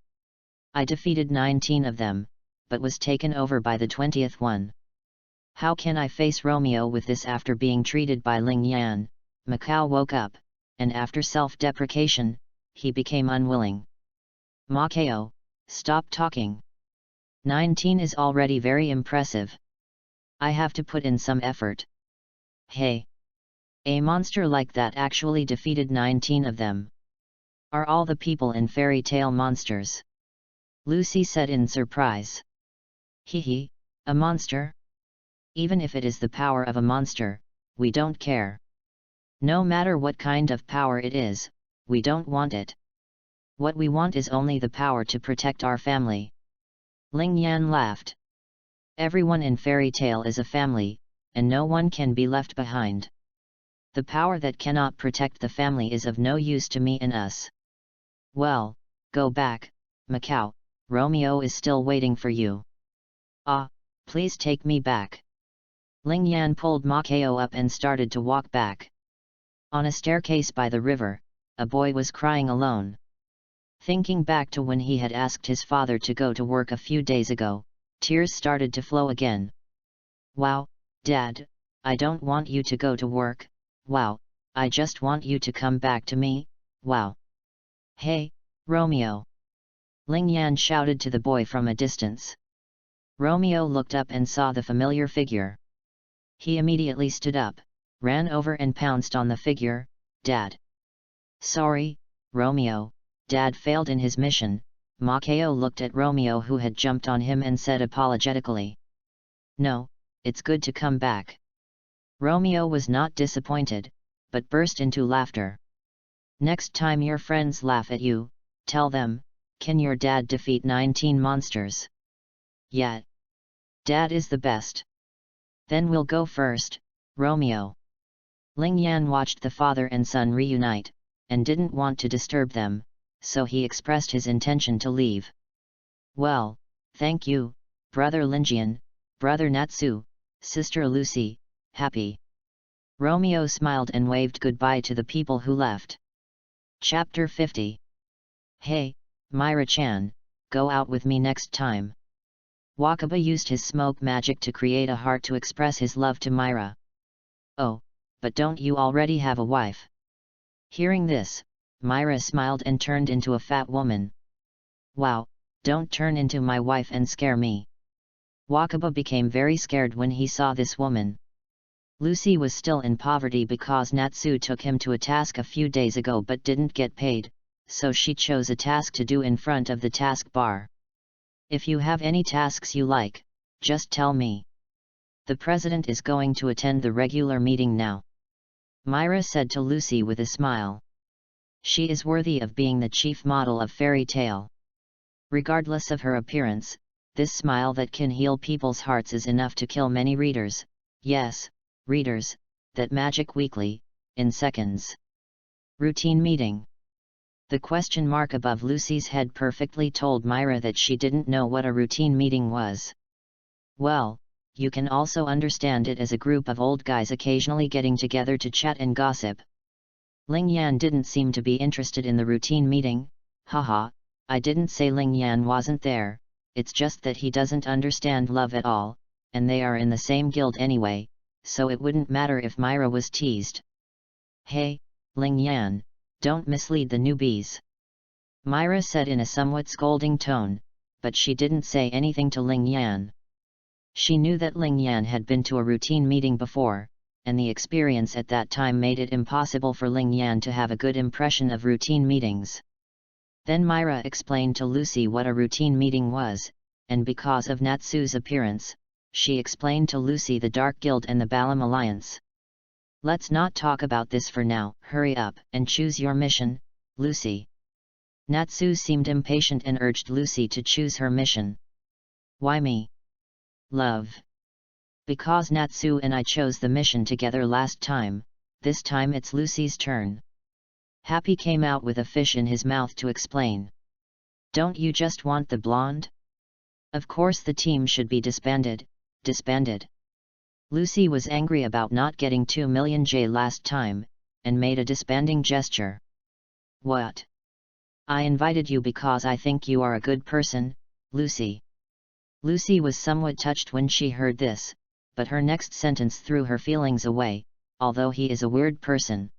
Speaker 1: I defeated 19 of them, but was taken over by the 20th one. How can I face Romeo with this? After being treated by Ling Yan, Makao woke up, and after self-deprecation, he became unwilling. Makao, stop talking. 19 is already very impressive. I have to put in some effort. Hey! A monster like that actually defeated 19 of them. Are all the people in fairy tale monsters? Lucy said in surprise. Hee, a monster? Even if it is the power of a monster, we don't care. No matter what kind of power it is, we don't want it. What we want is only the power to protect our family. Ling Yan laughed. Everyone in fairy tale is a family, and no one can be left behind. The power that cannot protect the family is of no use to me and us. Well, go back, Macau, Romeo is still waiting for you. Ah, please take me back. Ling Yan pulled Macao up and started to walk back. On a staircase by the river, a boy was crying alone. Thinking back to when he had asked his father to go to work a few days ago, tears started to flow again. Wow, Dad, I don't want you to go to work, wow, I just want you to come back to me, wow. Hey, Romeo! Ling Yan shouted to the boy from a distance. Romeo looked up and saw the familiar figure. He immediately stood up, ran over and pounced on the figure. Dad! Sorry, Romeo, Dad failed in his mission. Macao looked at Romeo who had jumped on him and said apologetically. No, it's good to come back. Romeo was not disappointed, but burst into laughter. Next time your friends laugh at you, tell them, can your dad defeat 19 monsters? Yeah. Dad is the best. Then we'll go first, Romeo. Ling Yan watched the father and son reunite, and didn't want to disturb them, so he expressed his intention to leave. Well, thank you, Brother Linjian, Brother Natsu, Sister Lucy, happy. Romeo smiled and waved goodbye to the people who left. Chapter 50. Hey, Myra-chan, go out with me next time. Wakaba used his smoke magic to create a heart to express his love to Myra. Oh, but don't you already have a wife? Hearing this, Myra smiled and turned into a fat woman. Wow, don't turn into my wife and scare me. Wakaba became very scared when he saw this woman. Lucy was still in poverty because Natsu took him to a task a few days ago but didn't get paid, so she chose a task to do in front of the task bar. If you have any tasks you like, just tell me. The president is going to attend the regular meeting now. Myra said to Lucy with a smile. She is worthy of being the chief model of fairy tale. Regardless of her appearance, this smile that can heal people's hearts is enough to kill many readers, yes, readers, that magic weekly, in seconds. Routine meeting. The question mark above Lucy's head perfectly told Myra that she didn't know what a routine meeting was. Well, you can also understand it as a group of old guys occasionally getting together to chat and gossip. Ling Yan didn't seem to be interested in the routine meeting. Haha, I didn't say Ling Yan wasn't there, it's just that he doesn't understand love at all, and they are in the same guild anyway, so it wouldn't matter if Myra was teased. Hey, Ling Yan, don't mislead the newbies. Myra said in a somewhat scolding tone, but she didn't say anything to Ling Yan. She knew that Ling Yan had been to a routine meeting before, and the experience at that time made it impossible for Ling Yan to have a good impression of routine meetings. Then Myra explained to Lucy what a routine meeting was, and because of Natsu's appearance, she explained to Lucy the Dark Guild and the Balam Alliance. Let's not talk about this for now, hurry up and choose your mission, Lucy. Natsu seemed impatient and urged Lucy to choose her mission. Why me? Love. Because Natsu and I chose the mission together last time, this time it's Lucy's turn. Happy came out with a fish in his mouth to explain. Don't you just want the blonde? Of course the team should be disbanded. Lucy was angry about not getting 2 million J last time, and made a disbanding gesture. What? I invited you because I think you are a good person, Lucy. Lucy was somewhat touched when she heard this, but her next sentence threw her feelings away, although he is a weird person.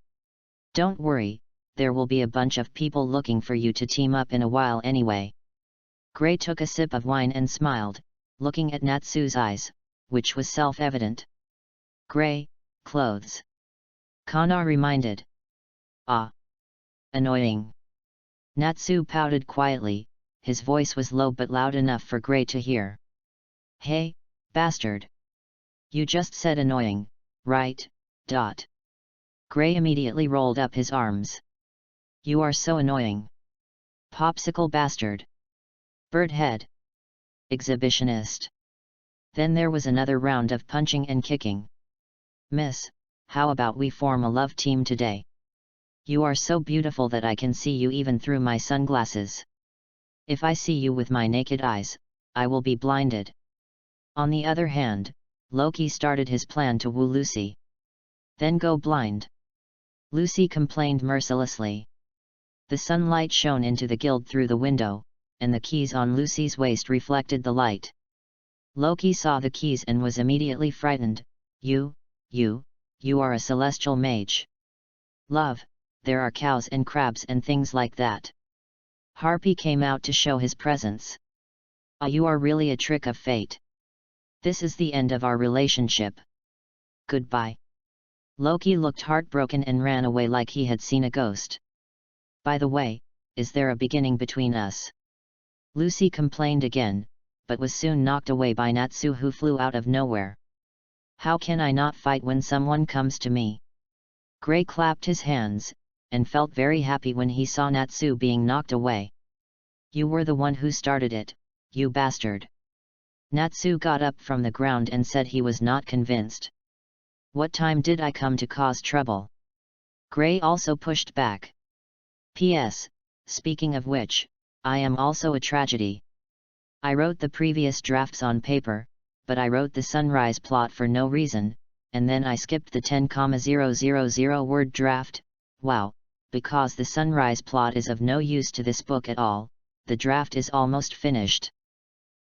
Speaker 1: Don't worry, there will be a bunch of people looking for you to team up in a while anyway. Gray took a sip of wine and smiled, looking at Natsu's eyes, which was self-evident. Gray, clothes. Kana reminded. Ah. Annoying. Natsu pouted quietly, his voice was low but loud enough for Gray to hear. Hey, bastard. You just said annoying, right? Gray immediately rolled up his arms. You are so annoying. Popsicle bastard. Birdhead. Exhibitionist. Then there was another round of punching and kicking. Miss, how about we form a love team today? You are so beautiful that I can see you even through my sunglasses. If I see you with my naked eyes, I will be blinded. On the other hand, Loki started his plan to woo Lucy. Then go blind. Lucy complained mercilessly. The sunlight shone into the guild through the window, and the keys on Lucy's waist reflected the light. Loki saw the keys and was immediately frightened. You are a celestial mage. Love, there are cows and crabs and things like that. Harpy came out to show his presence. Ah, you are really a trick of fate. This is the end of our relationship. Goodbye. Loki looked heartbroken and ran away like he had seen a ghost. By the way, is there a beginning between us? Lucy complained again, but was soon knocked away by Natsu, who flew out of nowhere. How can I not fight when someone comes to me? Gray clapped his hands, and felt very happy when he saw Natsu being knocked away. You were the one who started it, you bastard. Natsu got up from the ground and said he was not convinced. What time did I come to cause trouble? Gray also pushed back. P.S. Speaking of which, I am also a tragedy. I wrote the previous drafts on paper, but I wrote the sunrise plot for no reason, and then I skipped the 10,000 word draft. Wow, because the sunrise plot is of no use to this book at all, the draft is almost finished.